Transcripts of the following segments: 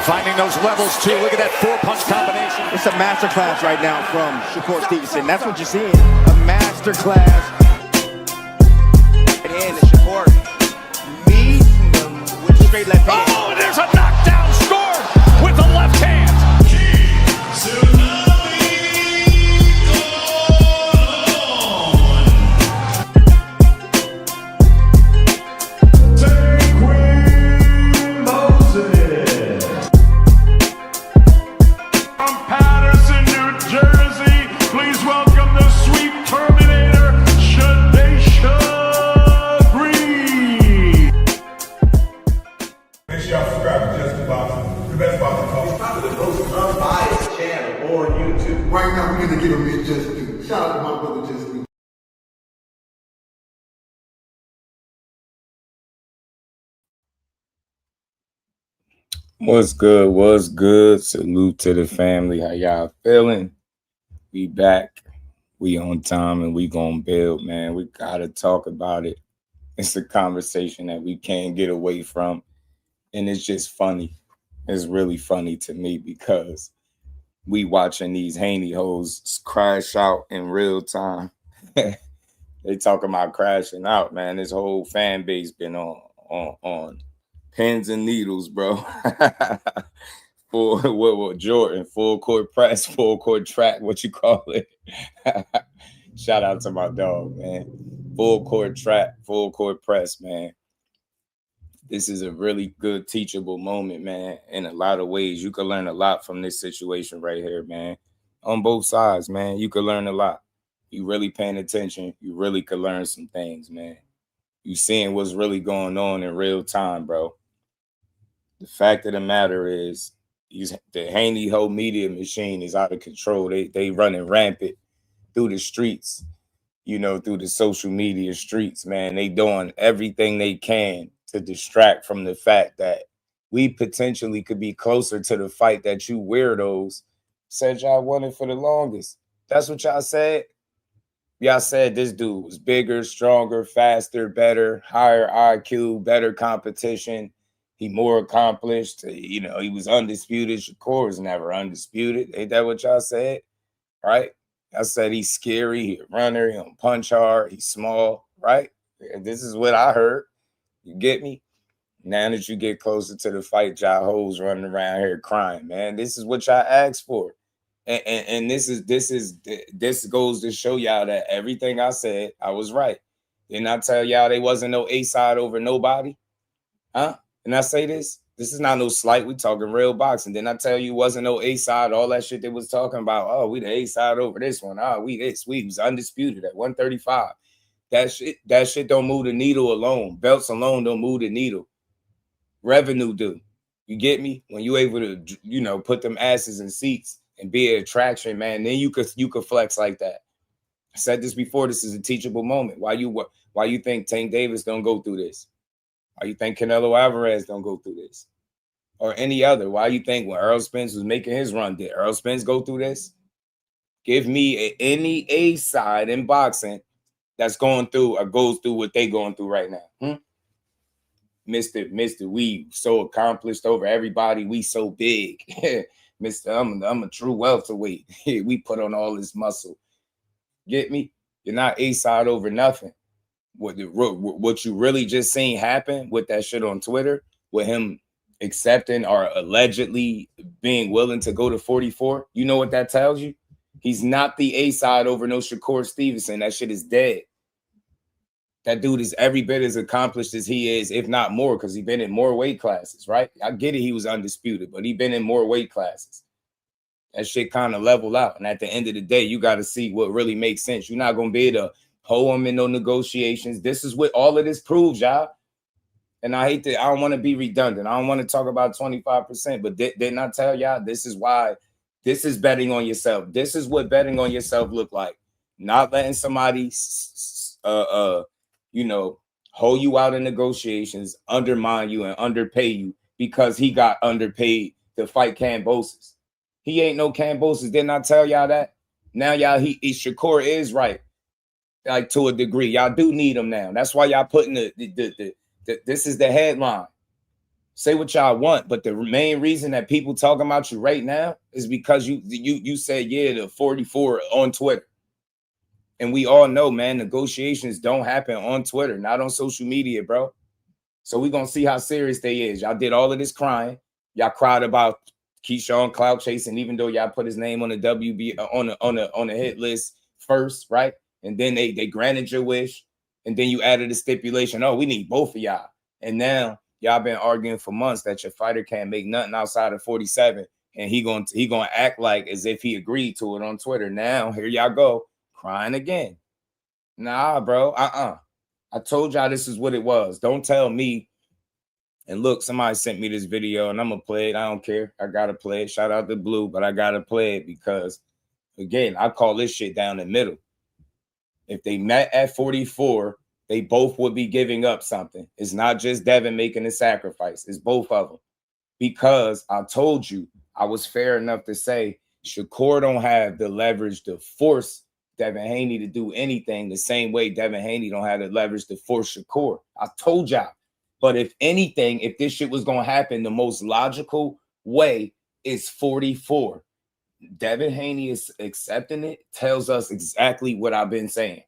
Finding those levels, too. Look at that four-punch combination. It's a masterclass right now from Shakur Stevenson. That's what you're seeing. A masterclass. And Shakur meeting them with straight left hand. Oh, there's a knockdown scored with the left hand. Right now, we're going to give him his just due. Shout out to my brother, Just Due. What's good? What's good? Salute to the family. How y'all feeling? We back. We on time and we gonna build, man. We gotta talk about it. It's a conversation that we can't get away from. And it's just funny. It's really funny to me because we watching these Haney hoes crash out in real time. They talking about crashing out, man. This whole fan base been on pins and needles, bro. What Jordan, full court press, full court track, what you call it? Shout out to my dog, man. Full court track, full court press, man. This is a really good teachable moment, man. In a lot of ways, you can learn a lot from this situation right here, man. On both sides, man, you can learn a lot. You really paying attention, you really could learn some things, man. You seeing what's really going on in real time, bro. The fact of the matter is, the Haney whole media machine is out of control. They running rampant through the streets, you know, through the social media streets, man. They doing everything they can to distract from the fact that we potentially could be closer to the fight that you weirdos said y'all wanted for the longest. That's what y'all said. Y'all said this dude was bigger, stronger, faster, better, higher IQ, better competition. He more accomplished. You know, he was undisputed. Shakur was never undisputed. Ain't that what y'all said? Right? I said he's scary. He's a runner. He don't punch hard. He's small. Right? This is what I heard. You get me? Now that you get closer to the fight, y'all hoes running around here crying, man. This is what y'all asked for. And this goes to show y'all that everything I said, I was right. Didn't I tell y'all they wasn't no A-side over nobody? Huh? And I say this is not no slight. We talking real boxing. Didn't I tell you wasn't no A-side, all that shit they was talking about? Oh, we the A-side over this one. Oh, we was undisputed at 135. That shit don't move the needle alone. Belts alone don't move the needle. Revenue do. You get me? When you able to, you know, put them asses in seats and be an attraction, man, then you could flex like that. I said this before. This is a teachable moment. Why you think Tank Davis don't go through this? Why you think Canelo Alvarez don't go through this? Or any other? Why you think when Errol Spence was making his run, did Errol Spence go through this? Give me any A-side in boxing that's going through or goes through what they going through right now. Mr. We so accomplished over everybody. We so big. Mr. I'm a true welterweight. We put on all this muscle. Get me? You're not A-side over nothing. What you really just seen happen with that shit on Twitter, with him accepting or allegedly being willing to go to 44, you know what that tells you? He's not the A-side over no Shakur Stevenson. That shit is dead. That dude is every bit as accomplished as he is, if not more, because he's been in more weight classes, right? I get it, he was undisputed, but he's been in more weight classes. That shit kind of level out. And at the end of the day, you got to see what really makes sense. You're not going to be able to hold him in no negotiations. This is what all of this proves, y'all. And I don't want to be redundant. I don't want to talk about 25%, but didn't I tell y'all this is why this is betting on yourself. This is what betting on yourself look like. Not letting somebody, you know, hold you out in negotiations, undermine you and underpay you because he got underpaid to fight Kambosos. He ain't no Kambosos. Didn't I tell y'all that? Now y'all, Shakur is right. Like to a degree. Y'all do need him now. That's why y'all putting this is the headline. Say what y'all want, but the main reason that people talking about you right now is because you said, yeah, the 44 on Twitter. And we all know, man, negotiations don't happen on Twitter, not on social media, bro. So we're gonna see how serious they is. Y'all did all of this crying. Y'all cried about Keyshawn clout chasing, even though y'all put his name on the WB on the hit list first, right? And then they granted your wish, and then you added a stipulation. Oh, we need both of y'all. And now y'all been arguing for months that your fighter can't make nothing outside of 47, and he gonna act like as if he agreed to it on Twitter. Now here y'all go crying again. Nah, bro. I told y'all this is what it was. Don't tell me. And look, somebody sent me this video and I'm going to play it. I don't care. I got to play it. Shout out to Blue, but I got to play it because, again, I call this shit down the middle. If they met at 44, they both would be giving up something. It's not just Devin making a sacrifice. It's both of them. Because I told you, I was fair enough to say Shakur don't have the leverage to force Devin Haney to do anything the same way Devin Haney don't have the leverage to force Shakur. I told y'all. But if anything, if this shit was going to happen, the most logical way is 44. Devin Haney is accepting it, tells us exactly what I've been saying.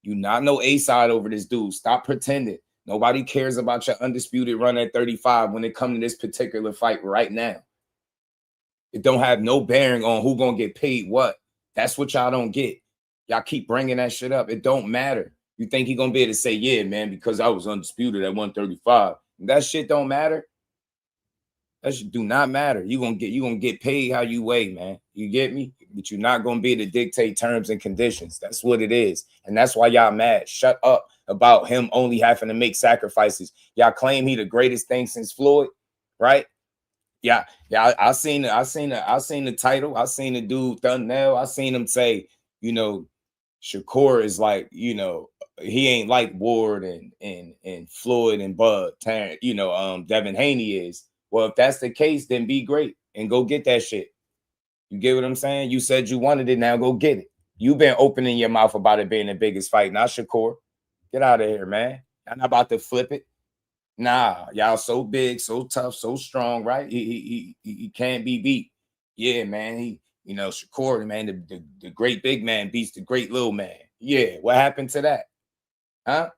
You not know A side over this dude. Stop pretending. Nobody cares about your undisputed run at 35 when it comes to this particular fight right now. It don't have no bearing on who going to get paid what. That's what y'all don't get. Y'all keep bringing that shit up. It don't matter. You think he gonna be able to say, yeah, man, because I was undisputed at 135. That shit don't matter. That shit do not matter. You gonna get paid how you weigh, man. You get me? But you're not gonna be able to dictate terms and conditions. That's what it is. And that's why y'all mad. Shut up about him only having to make sacrifices. Y'all claim he the greatest thing since Floyd, right? Yeah. I seen the title. I seen the dude thumbnail. I seen him say, you know, Shakur is like, you know, he ain't like Ward and Floyd and Bud, Devin Haney is. Well, if that's the case, then be great and go get that shit. You get what I'm saying? You said you wanted it, now go get it. You've been opening your mouth about it being the biggest fight, not Shakur. Get out of here, man. I'm not about to flip it. Nah, y'all so big, so tough, so strong, right? He can't be beat. Yeah, man. Shakur, man, the great big man beats the great little man. Yeah, what happened to that? Huh?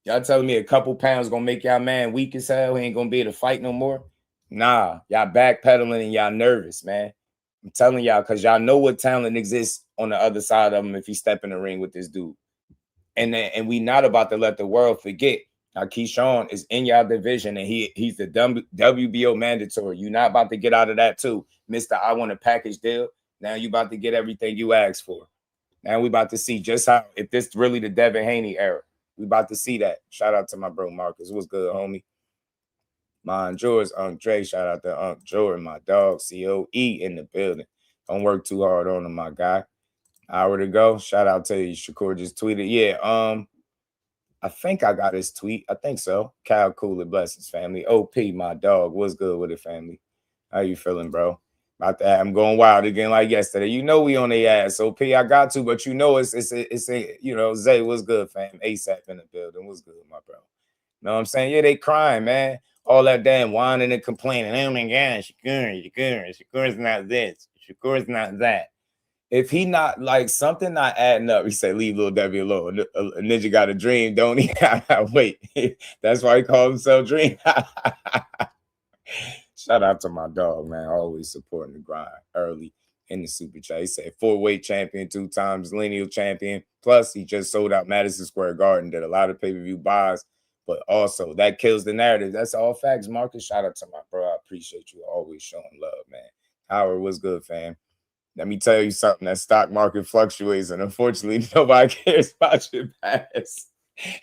Y'all telling me a couple pounds gonna make y'all man weak as hell? He ain't gonna be able to fight no more? Nah, y'all backpedaling and y'all nervous, man. I'm telling y'all, because y'all know what talent exists on the other side of him if he step in the ring with this dude. And we not about to let the world forget. Now, Keyshawn is in y'all division, and he's the WBO mandatory. You're not about to get out of that, too. Mr. I want a package deal. Now you about to get everything you asked for. Now we about to see just how, if this really the Devin Haney era. We about to see that. Shout out to my bro Marcus. What's good, homie? My George, Unc Dre. Shout out to Unc Jordan, my dog, COE in the building. Don't work too hard on him, my guy. Hour to go. Shout out to you. Shakur just tweeted. Yeah, I think I got his tweet. I think so. Cal Cooler, blessings, family. OP, my dog. What's good with it, family? How you feeling, bro? About that, I'm going wild again like yesterday. You know we on the ass. OP, I got to, but you know it's Zay, what's good, fam? ASAP in the building. What's good, my bro? Know what I'm saying? Yeah, they crying, man. All that damn whining and complaining. Oh my gosh, Shakur's not this. Shakur's not that. If he not like something not adding up, he said, leave little Debbie alone. A ninja got a dream, don't he? Wait, that's why he called himself Dream. Shout out to my dog, man. Always supporting the grind early in the super chat. He said 4-weight champion, 2 times lineal champion. Plus, he just sold out Madison Square Garden, did a lot of pay-per-view buys, but also that kills the narrative. That's all facts, Marcus. Shout out to my bro. I appreciate you always showing love, man. Howard, what's good, fam? Let me tell you something. That stock market fluctuates, and unfortunately, nobody cares about your past.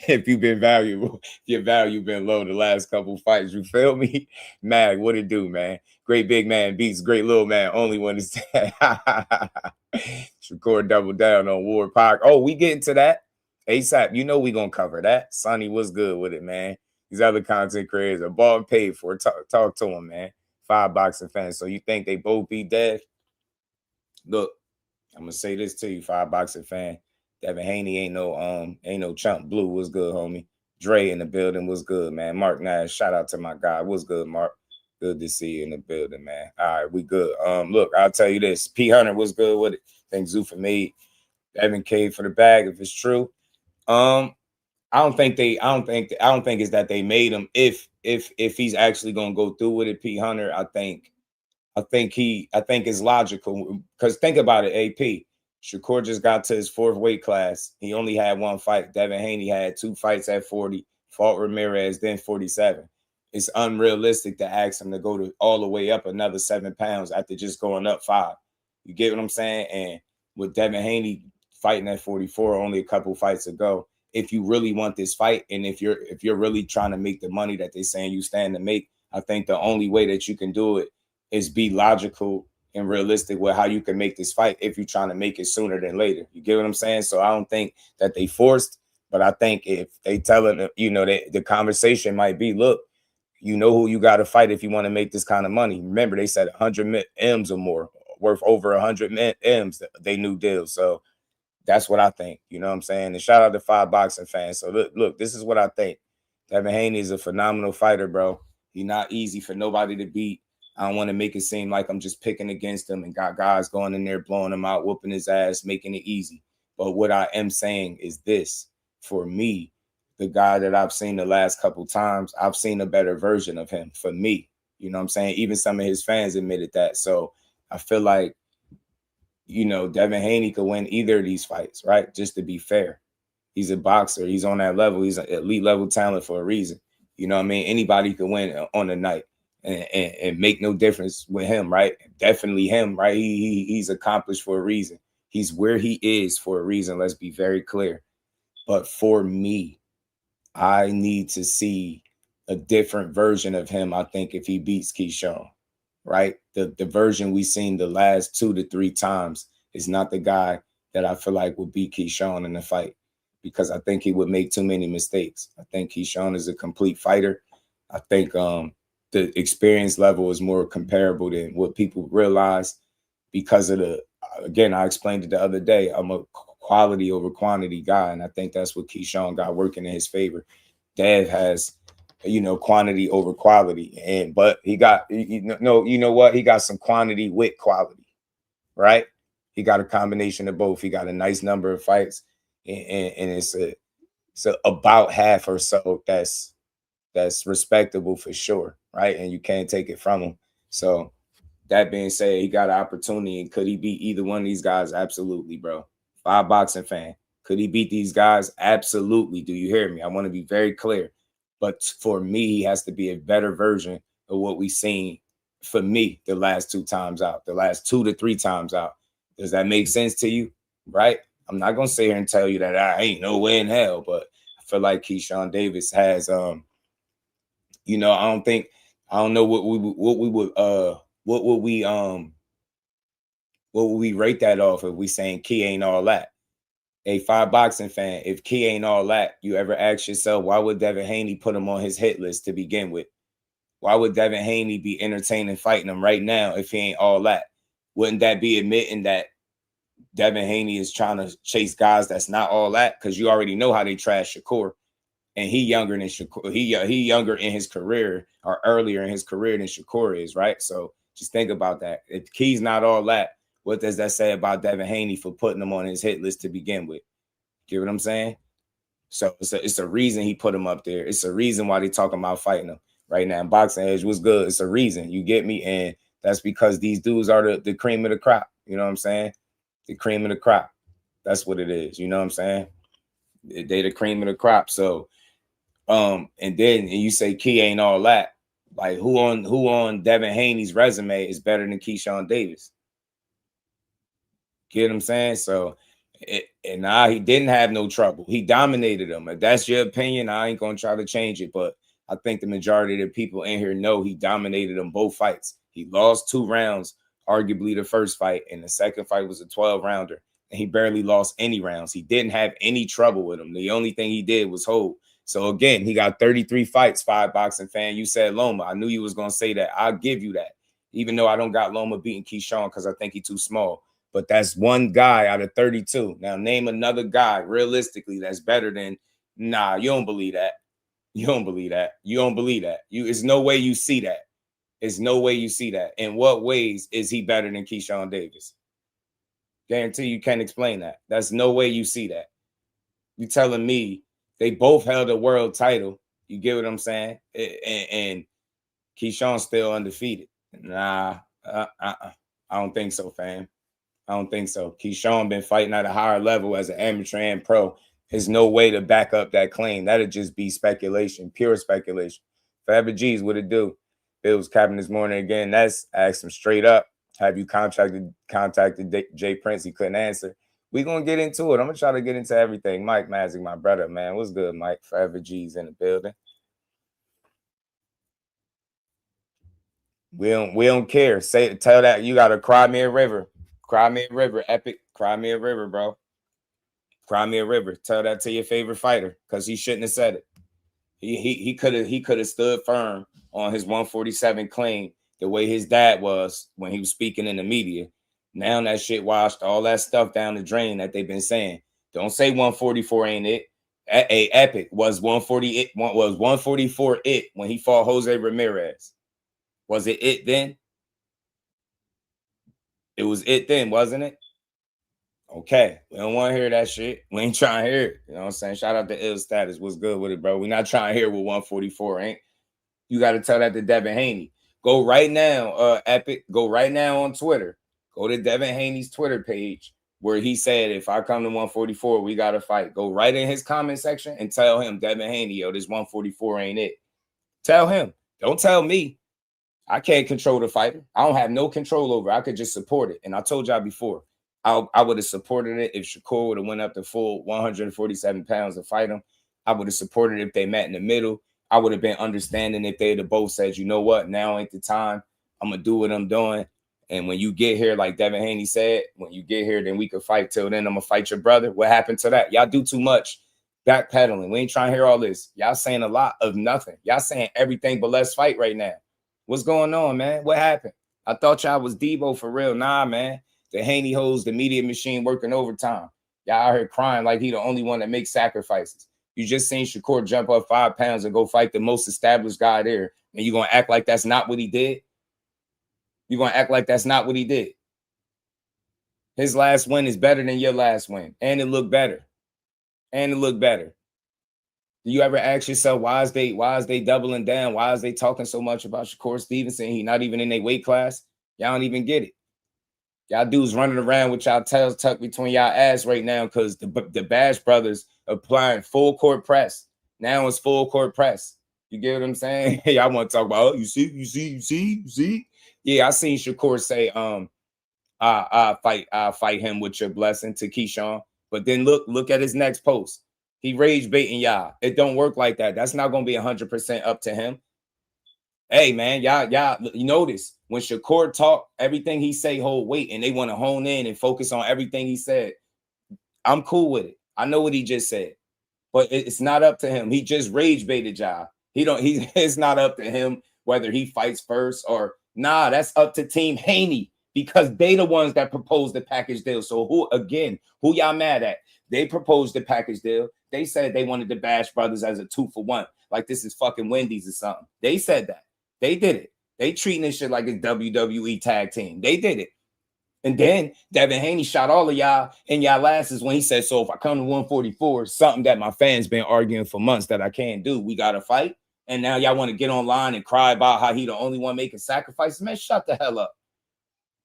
If you've been valuable, your value been low the last couple fights. You feel me? Mag, what it do, man? Great big man beats great little man. Only one is that. Shakur double down on Ward Park. Oh, we get into that. ASAP, you know we gonna cover that. Sonny, what's good with it, man? These other content creators are bought paid for. Talk to them, man. 5 boxing fans. So you think they both be dead? Look, I'm gonna say this to you, 5 boxing fan. Devin Haney ain't no chump. Blue, what's good, homie? Dre in the building. Was good, man. Mark Nash, shout out to my guy. Was good, Mark. Good to see you in the building, man. All right, we good. Look, I'll tell you this. P Hunter was good with it. Thank Zufa made Evan Cade for the bag. If it's true, I don't think it's that they made him. If he's actually gonna go through with it, P Hunter, I think it's logical, because think about it. AP Shakur just got to his 4th weight class. He only had 1 fight. Devin Haney had 2 fights at 40. Fought Ramirez, then 47. It's unrealistic to ask him to go to all the way up another 7 pounds after just going up 5. You get what I'm saying? And with Devin Haney fighting at 44, only a couple fights ago, if you really want this fight, and if you're really trying to make the money that they're saying you stand to make, I think the only way that you can do it is be logical and realistic with how you can make this fight if you're trying to make it sooner than later. You get what I'm saying? So I don't think that they forced, but I think if they telling them, the conversation might be, look, you know who you got to fight if you want to make this kind of money. Remember, they said 100 M's or more, worth over 100 M's, they new deal. So that's what I think. You know what I'm saying? And shout out to 5 boxing fans. So look, this is what I think. Devin Haney is a phenomenal fighter, bro. He's not easy for nobody to beat. I don't want to make it seem like I'm just picking against him and got guys going in there, blowing him out, whooping his ass, making it easy. But what I am saying is this: for me, the guy that I've seen the last couple times, I've seen a better version of him for me. You know what I'm saying? Even some of his fans admitted that. So I feel like, Devin Haney could win either of these fights, right? Just to be fair. He's a boxer. He's on that level. He's an elite level talent for a reason. You know what I mean? Anybody could win on the night. And make no difference with him, right? Definitely him, right? He's accomplished for a reason. He's where he is for a reason. Let's be very clear. But for me, I need to see a different version of him, I think, if he beats Keyshawn, right? The version we've seen the last 2 to 3 times is not the guy that I feel like would beat Keyshawn in the fight, because I think he would make too many mistakes. I think Keyshawn is a complete fighter. I think the experience level is more comparable than what people realize, because of again, I explained it the other day, I'm a quality over quantity guy, and I think that's what Keyshawn got working in his favor. Dev has, quantity over quality, but he got, you know what? He got some quantity with quality, right? He got a combination of both. He got a nice number of fights, and it's about half or so that's respectable for sure, right? And you can't take it from him. So that being said, he got an opportunity. And could he beat either one of these guys? Absolutely, bro. 5 boxing fan. Could he beat these guys? Absolutely. Do you hear me? I want to be very clear. But for me, he has to be a better version of what we've seen, for me, the last 2 times out, the last 2 to 3 times out. Does that make sense to you? Right? I'm not going to sit here and tell you that I ain't no way in hell, but I feel like Keyshawn Davis has, I don't know what would we rate that off if we saying Key ain't all that? A 5 boxing fan, if Key ain't all that, you ever ask yourself, why would Devin Haney put him on his hit list to begin with? Why would Devin Haney be entertaining fighting him right now if he ain't all that? Wouldn't that be admitting that Devin Haney is trying to chase guys that's not all that? Because you already know how they trash Shakur. And he younger than Shakur. He younger in his career, or earlier in his career, than Shakur is, right? So just think about that. If Key's not all that, what does that say about Devin Haney for putting him on his hit list to begin with? Get what I'm saying? So it's a reason he put him up there. It's a reason why they talking about fighting him right now. Boxing Edge was good. It's a reason. You get me? And that's because these dudes are the cream of the crop. You know what I'm saying? The cream of the crop. That's what it is. You know what I'm saying? They the cream of the crop. So and you say Key ain't all that. Like who on Devin Haney's resume is better than Keyshawn Davis? Get what I'm saying? So and now he didn't have no trouble. He dominated him. If that's your opinion, I ain't gonna try to change it. But I think the majority of the people in here know he dominated them both fights. He lost 2 rounds, arguably the first fight, and the second fight was a 12-rounder. And he barely lost any rounds. He didn't have any trouble with him. The only thing he did was hold. So again, he got 33 fights, 5 boxing fan. You said Loma. I knew you was going to say that. I'll give you that. Even though I don't got Loma beating Keyshawn because I think he's too small. But that's one guy out of 32. Now name another guy realistically that's better than, nah, you don't believe that. You don't believe that. You don't believe that. There's no way you see that. There's no way you see that. In what ways is he better than Keyshawn Davis? Guarantee you can't explain that. That's no way you see that. You telling me they both held a world title. You get what I'm saying? And Keyshawn's still undefeated. Nah, I don't think so, fam. I don't think so. Keyshawn been fighting at a higher level as an amateur and pro. There's no way to back up that claim. That'd just be speculation, pure speculation. Forever G's, what it do? Bill was capping this morning again. That's asked him straight up. Have you contacted Jay Prince? He couldn't answer. We're going to get into it. I'm going to try to get into everything. Mike Magic, my brother, man. What's good, Mike? Forever G's in the building. We don't care. Tell that you got to cry me a river. Cry me a river, Epic. Cry me a river, bro. Cry me a river. Tell that to your favorite fighter because he shouldn't have said it. He could have stood firm on his 147 claim the way his dad was when he was speaking in the media. Now that shit washed all that stuff down the drain that they've been saying. Don't say 144 ain't it. Epic was 144 it when he fought Jose Ramirez. Was it then? It was it then, wasn't it? Okay. We don't want to hear that shit. We ain't trying to hear it. You know what I'm saying? Shout out to Ill Status. What's good with it, bro? We're not trying to hear what 144 ain't. You got to tell that to Devin Haney. Go right now, Epic. Go right now on Twitter. Go to Devin Haney's Twitter page where he said, if I come to 144, we got to fight. Go right in his comment section and tell him, Devin Haney, yo, this 144 ain't it. Tell him. Don't tell me. I can't control the fighter. I don't have no control over it. I could just support it. And I told y'all before, I would have supported it if Shakur would have went up to full 147 pounds to fight him. I would have supported it if they met in the middle. I would have been understanding if they'd have both said, you know what, now ain't the time. I'm going to do what I'm doing. And when you get here, like Devin Haney said, when you get here, then we could fight. Till then, I'm going to fight your brother. What happened to that? Y'all do too much backpedaling. We ain't trying to hear all this. Y'all saying a lot of nothing. Y'all saying everything but let's fight right now. What's going on, man? What happened? I thought y'all was DEEBO for real. Nah, man. The Haney hoes, the media machine working overtime. Y'all out here crying like he the only one that makes sacrifices. You just seen Shakur jump up 5 pounds and go fight the most established guy there. And you're going to act like that's not what he did? You're going to act like that's not what he did? His last win is better than your last win. And it looked better. And it looked better. Do you ever ask yourself, why is they doubling down? Why is they talking so much about Shakur Stevenson? He not even in their weight class. Y'all don't even get it. Y'all dudes running around with y'all tails tucked between y'all ass right now because the Bash brothers applying full court press. Now it's full court press. You get what I'm saying? Y'all want to talk about, oh, you see? Yeah, I seen Shakur say, I'll fight him with your blessing to Keyshawn. But then look at his next post. He rage baiting y'all. It don't work like that. That's not going to be 100% up to him. Hey, man, y'all, you notice when Shakur talk, everything he say hold weight, and they want to hone in and focus on everything he said. I'm cool with it. I know what he just said, but it's not up to him. He just rage baited y'all. It's not up to him whether he fights first or nah. That's up to Team Haney because they the ones that proposed the package deal. So who y'all mad at? They proposed the package deal. They said they wanted the Bash brothers as a 2-for-1, like this is fucking Wendy's or something. They said that. They did it. They treating this shit like a WWE tag team. They did it. And then Devin Haney shot all of y'all in y'all asses when he said, so if I come to 144, something that my fans been arguing for months that I can't do, we got to fight. And now y'all want to get online and cry about how he the only one making sacrifices. Man, shut the hell up.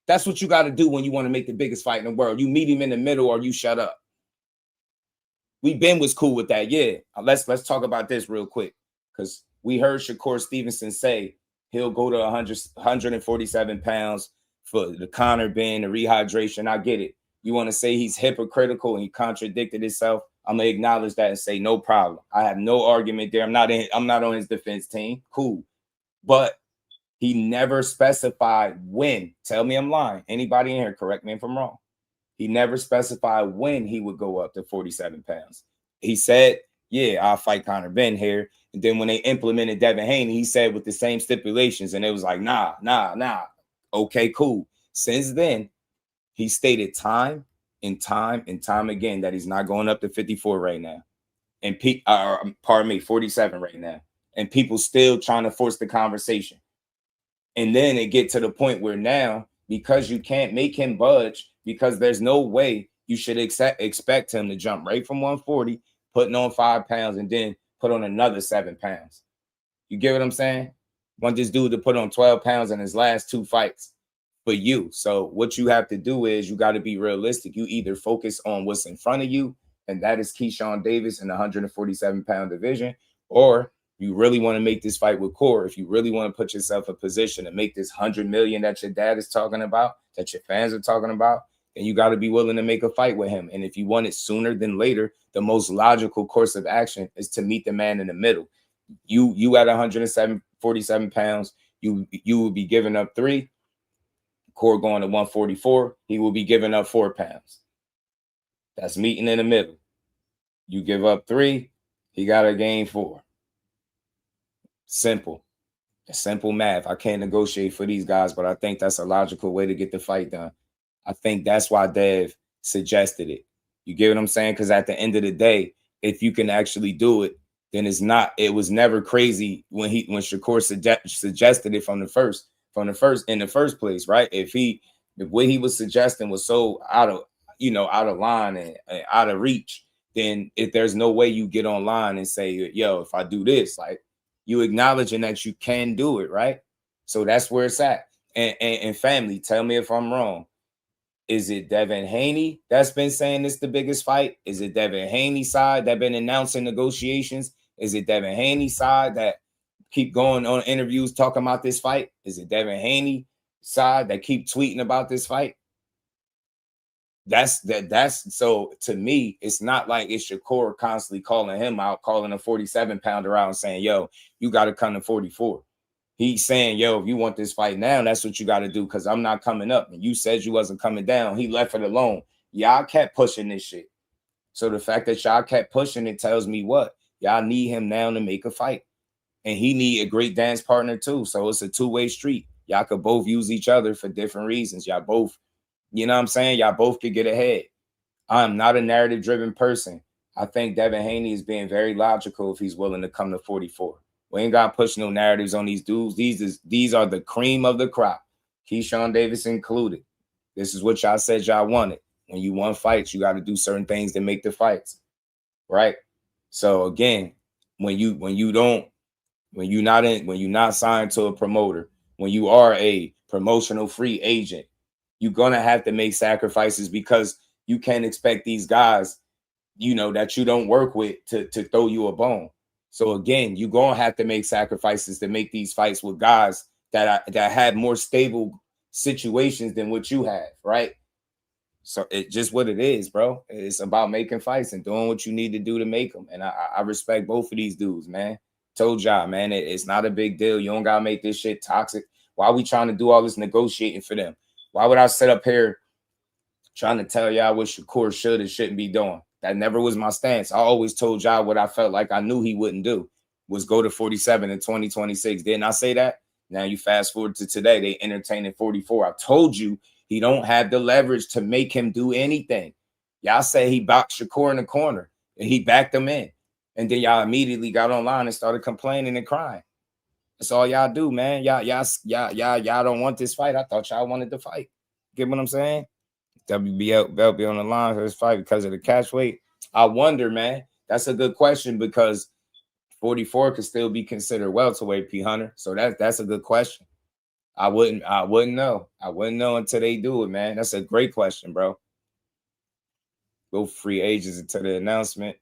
That's what you got to do when you want to make the biggest fight in the world. You meet him in the middle or you shut up. Was cool with that. Yeah. Let's talk about this real quick because we heard Shakur Stevenson say he'll go to 147 pounds for the Conor bend, the rehydration. I get it. You want to say he's hypocritical and he contradicted himself? I'm gonna acknowledge that and say no problem. I have no argument there. I'm not on his defense team. Cool, but he never specified when. Tell me I'm lying. Anybody in here, correct me if I'm wrong. He never specified when he would go up to 47 pounds. He said, yeah, I'll fight Conor Ben here. And then when they implemented Devin Haney, he said with the same stipulations. And it was like, nah. Okay, cool. Since then, he stated time and time again that he's not going up to 54 right now. and pardon me, 47 right now, and people still trying to force the conversation. And then it get to the point where now, because you can't make him budge, because there's no way you should expect him to jump right from 140, putting on 5 pounds, and then put on another 7 pounds. You get what I'm saying? Want this dude to put on 12 pounds in his last 2 fights for you. So what you have to do is you got to be realistic. You either focus on what's in front of you, and that is Keyshawn Davis in the 147-pound division, or you really want to make this fight with Core, if you really want to put yourself in position to make this $100 million that your dad is talking about, that your fans are talking about, then you got to be willing to make a fight with him. And if you want it sooner than later, the most logical course of action is to meet the man in the middle. You at 147 pounds, you will be giving up 3. Core going to 144, he will be giving up 4 pounds. That's meeting in the middle. You give up 3, he got to gain 4. Simple. Simple math. I can't negotiate for these guys, but I think that's a logical way to get the fight done. I think that's why Dev suggested it. You get what I'm saying? Because at the end of the day, if you can actually do it, then it was never crazy when Shakur suggested it in the first place, right? If what he was suggesting was so out of line and out of reach, then if there's no way you get online and say, yo, if I do this, like, you acknowledging that you can do it, right? So that's where it's at. And family, tell me if I'm wrong. Is it Devin Haney that's been saying this the biggest fight? Is it Devin Haney's side that been announcing negotiations? Is it Devin Haney's side that keep going on interviews talking about this fight? Is it Devin Haney's side that keep tweeting about this fight? That's so to me, it's not like it's Shakur constantly calling him out, calling a 47-pounder out and saying, yo, you got to come to 44. He's saying, yo, if you want this fight now, that's what you got to do, because I'm not coming up. And you said you wasn't coming down. He left it alone. Y'all kept pushing this shit. So the fact that y'all kept pushing it tells me what? Y'all need him now to make a fight. And he need a great dance partner too. So it's a two-way street. Y'all could both use each other for different reasons. Y'all both, you know what I'm saying? Y'all both could get ahead. I'm not a narrative-driven person. I think Devin Haney is being very logical if he's willing to come to 44. We ain't got to push no narratives on these dudes. These are the cream of the crop, Keyshawn Davis included. This is what y'all said y'all wanted. When you want fights, you got to do certain things to make the fights, right? So again, when you're not signed to a promoter, when you are a promotional free agent, you're gonna have to make sacrifices, because you can't expect these guys, that you don't work with to throw you a bone. So again, you're gonna have to make sacrifices to make these fights with guys that have more stable situations than what you have, right? So it's just what it is, bro. It's about making fights and doing what you need to do to make them. And I respect both of these dudes, man. Told y'all, man, it's not a big deal. You don't gotta make this shit toxic. Why are we trying to do all this negotiating for them? Why would I sit up here trying to tell y'all what Shakur should and shouldn't be doing? That never was my stance. I always told y'all what I felt like I knew he wouldn't do, was go to 47 in 2026. Didn't I say that? Now you fast forward to today, they entertaining 44. I told you he don't have the leverage to make him do anything. Y'all say he boxed Shakur in the corner and he backed him in. And then y'all immediately got online and started complaining and crying. That's all y'all do, man. Y'all don't want this fight. I thought y'all wanted the fight. Get what I'm saying? WBL belt be on the line for this fight because of the catch weight. I wonder, man. That's a good question, because 44 could still be considered welterweight, P Hunter. So that's a good question. I wouldn't know. I wouldn't know until they do it, man. That's a great question, bro. Go free agents until the announcement.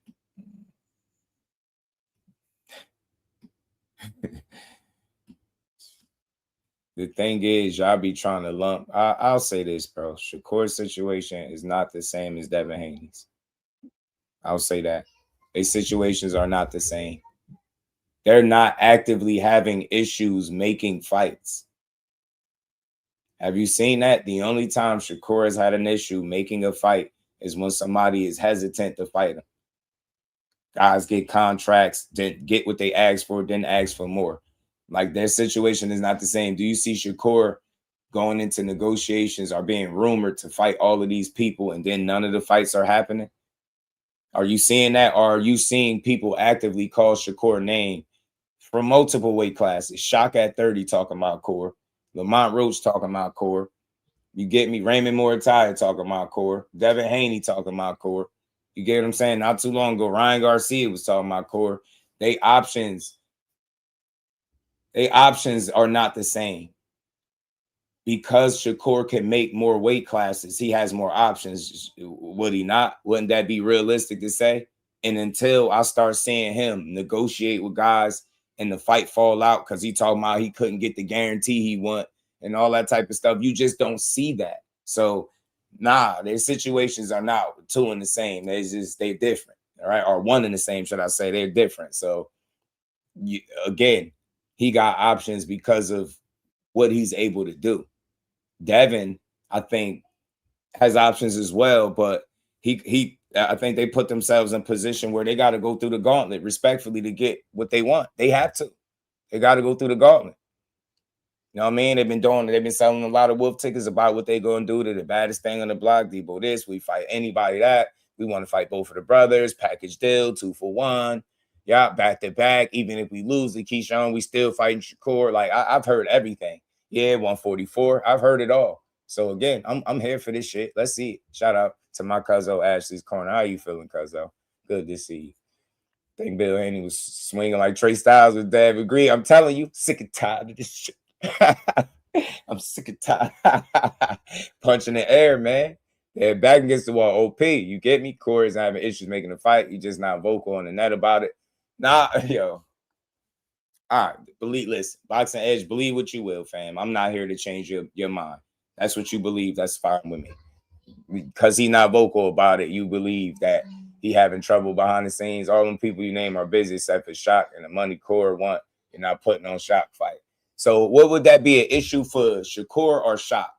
The thing is, y'all be trying to lump. I'll say this, bro. Shakur's situation is not the same as Devin Haney's. I'll say that. Their situations are not the same. They're not actively having issues making fights. Have you seen that? The only time Shakur has had an issue making a fight is when somebody is hesitant to fight him. Guys get contracts, didn't get what they asked for, didn't ask for more. Like, their situation is not the same. Do you see Shakur going into negotiations or being rumored to fight all of these people, and then none of the fights are happening? Are you seeing that? Or are you seeing people actively call Shakur name from multiple weight classes? Shock at 30 talking about core. Lamont Roach talking about core. You get me? Raymond Muratalla talking about core. Devin Haney talking about core. You get what I'm saying? Not too long ago, Ryan Garcia was talking about core. They options are not the same. Because Shakur can make more weight classes, he has more options. Would he not? Wouldn't that be realistic to say? And until I start seeing him negotiate with guys and the fight fall out because he talking about he couldn't get the guarantee he want and all that type of stuff, you just don't see that. So, nah, their situations are not two and the same. They're different, all right? Or one and the same, should I say? They're different. So, again, he got options because of what he's able to do. Devin, I think, has options as well, but I think they put themselves in position where they got to go through the gauntlet respectfully to get what they want. They have to. They got to go through the gauntlet. You know what I mean? They've been selling a lot of wolf tickets about what they're going to do to the baddest thing on the block. DEEBO this, we fight anybody that. We want to fight both of the brothers, package deal, 2 for 1. Yeah, back to back. Even if we lose to Keyshawn, we still fighting Shakur. Like, I've heard everything. Yeah, 144. I've heard it all. So again, I'm here for this shit. Let's see it. Shout out to my cousin Ashley's Corner. How you feeling, cousin? Good to see you. I think Bill Haney was swinging like Trey Styles with David Green. I'm telling you, sick and tired of this shit. I'm sick and tired. Punching the air, man. They're back against the wall. OP, you get me? Corey's having issues making a fight. You just not vocal on the net about it. Nah, yo. All right, listen, Boxing Edge, believe what you will, fam. I'm not here to change your mind. That's what you believe. That's fine with me. Because he's not vocal about it, you believe that he having trouble behind the scenes. All them people you name are busy except for Shock and the money Core want. You're not putting on Shock fight. So what would that be an issue for Shakur or Shock?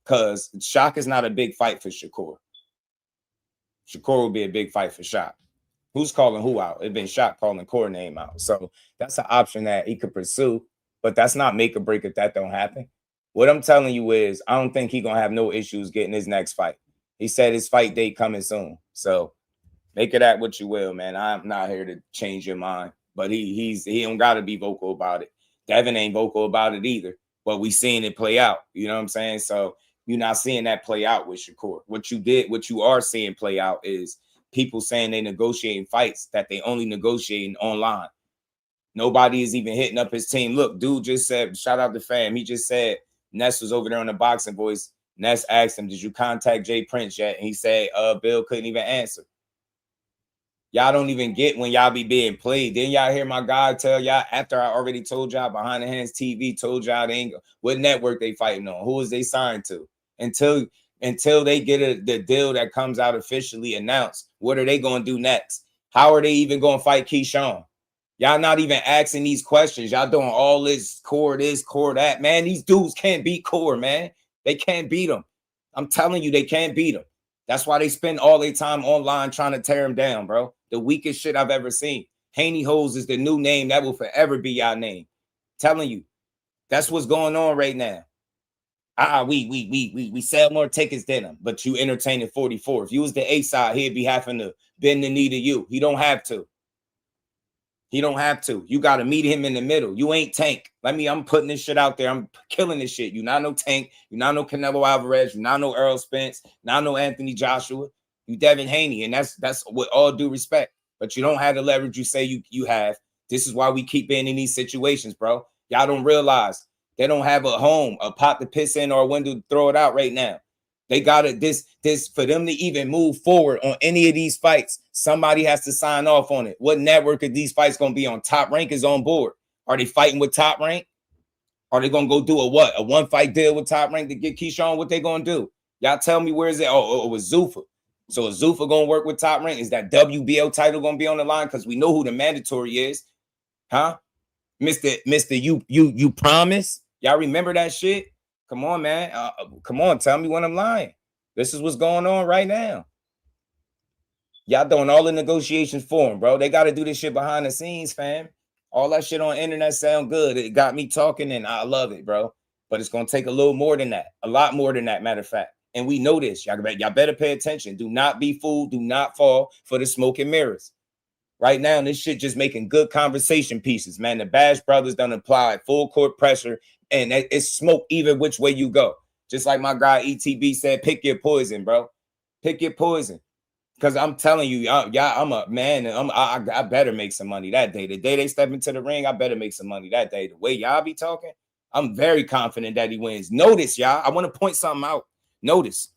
Because Shock is not a big fight for Shakur. Shakur would be a big fight for Shock. Who's calling who out? It's been Shock calling Core name out. So that's an option that he could pursue, but that's not make or break if that don't happen. What I'm telling you is I don't think he's going to have no issues getting his next fight. He said his fight date coming soon. So make it at what you will, man. I'm not here to change your mind, but he don't got to be vocal about it. Devin ain't vocal about it either, but we seeing it play out. You know what I'm saying? So you're not seeing that play out with Shakur. What you are seeing play out is people saying they negotiating fights that they only negotiating online. Nobody is even hitting up his team. Look, dude just said, shout out to fam. He just said Ness was over there on the Boxing Voice. Ness asked him, did you contact Jay Prince yet? And he said, Bill couldn't even answer. Y'all don't even get when y'all be being played. Didn't y'all hear my guy tell y'all after I already told y'all Behind the Hands TV told y'all they ain't what network they fighting on? Who is they signed to? Until they get the deal that comes out officially announced, what are they going to do next? How are they even going to fight Keyshawn? Y'all not even asking these questions. Y'all doing all this, core that. Man, these dudes can't beat Core, man. They can't beat them. I'm telling you, they can't beat them. That's why they spend all their time online trying to tear him down, bro. The weakest shit I've ever seen. Haney Hoes is the new name. That will forever be y'all name. Telling you. That's what's going on right now. We sell more tickets than him, but you entertaining 44. If you was the A side, he'd be having to bend the knee to you. He don't have to. He don't have to. You got to meet him in the middle. You ain't Tank. I'm putting this shit out there. I'm killing this shit. You not no Tank. You not no Canelo Alvarez. You not no Earl Spence. Not no Anthony Joshua. You Devin Haney. And that's with all due respect. But you don't have the leverage you say you have. This is why we keep being in these situations, bro. Y'all don't realize they don't have a home, a pot to piss in or a window to throw it out right now. They got it. This for them to even move forward on any of these fights, somebody has to sign off on it. What network are these fights going to be on? Top Rank is on board. Are they fighting with Top Rank? Are they going to go do a one fight deal with Top Rank to get Keyshawn? What they going to do? Y'all tell me, where is it? Oh, it was Zuffa. So is Zuffa going to work with Top Rank? Is that WBO title going to be on the line? Because we know who the mandatory is. Huh? Mr. You promise? Y'all remember that shit? Come on, man. Come on, tell me when I'm lying. This is what's going on right now. Y'all doing all the negotiations for him, bro. They got to do this shit behind the scenes, fam. All that shit on the internet sound good. It got me talking, and I love it, bro. But it's going to take a little more than that. A lot more than that, matter of fact. And we know this. Y'all better pay attention. Do not be fooled. Do not fall for the smoke and mirrors. Right now, this shit just making good conversation pieces, man. The Bash Brothers done applied full court pressure, and it's smoke either which way you go. Just like my guy ETB said, pick your poison, bro. Pick your poison. Because I'm telling you, y'all, I'm a man. I better make some money that day. The day they step into the ring, I better make some money that day. The way y'all be talking, I'm very confident that he wins. Notice, y'all, I want to point something out. Notice,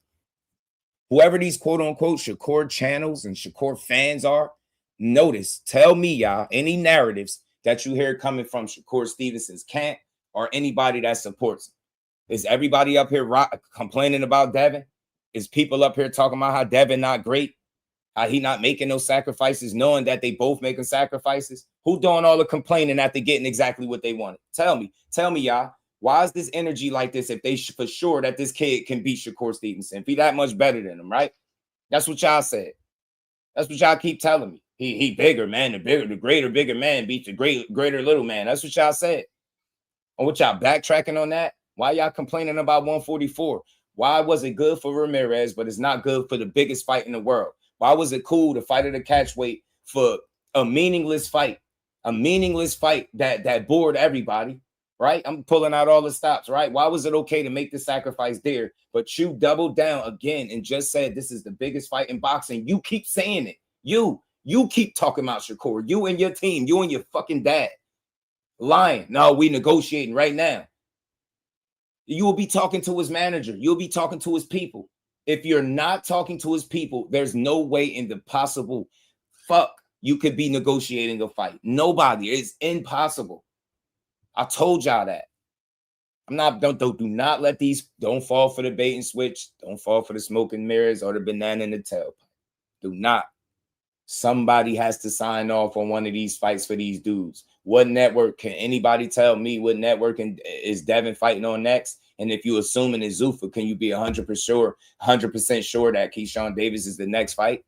whoever these quote-unquote Shakur channels and Shakur fans are, notice, tell me, y'all, any narratives that you hear coming from Shakur Stevenson's camp or anybody that supports him. Is everybody up here complaining about Devin? Is people up here talking about how Devin not great? How he not making no sacrifices, knowing that they both making sacrifices? Who doing all the complaining after getting exactly what they wanted? Tell me, y'all. Why is this energy like this if they for sure that this kid can beat Shakur Stevenson? If he that much better than him, right? That's what y'all said. That's what y'all keep telling me. He bigger, man. The greater, bigger man beats the greater little man. That's what y'all said. And what y'all backtracking on that? Why y'all complaining about 144? Why was it good for Ramirez, but it's not good for the biggest fight in the world? Why was it cool to fight at a catch weight for a meaningless fight? A meaningless fight that bored everybody, right? I'm pulling out all the stops, right? Why was it okay to make the sacrifice there? But you doubled down again and just said this is the biggest fight in boxing. You keep saying it. You keep talking about Shakur. You and your team, you and your fucking dad. Lying. No, we negotiating right now. You will be talking to his manager. You'll be talking to his people. If you're not talking to his people, there's no way in the possible fuck you could be negotiating a fight. Nobody. It's impossible. I told y'all that. I'm not, do not let these, don't fall for the bait and switch. Don't fall for the smoke and mirrors or the banana in the tailpipe. Do not. Somebody has to sign off on one of these fights for these dudes. What network? Can anybody tell me what network is Devin fighting on next? And if you assuming it's Zuffa, can you be 100% sure that Keyshawn Davis is the next fight?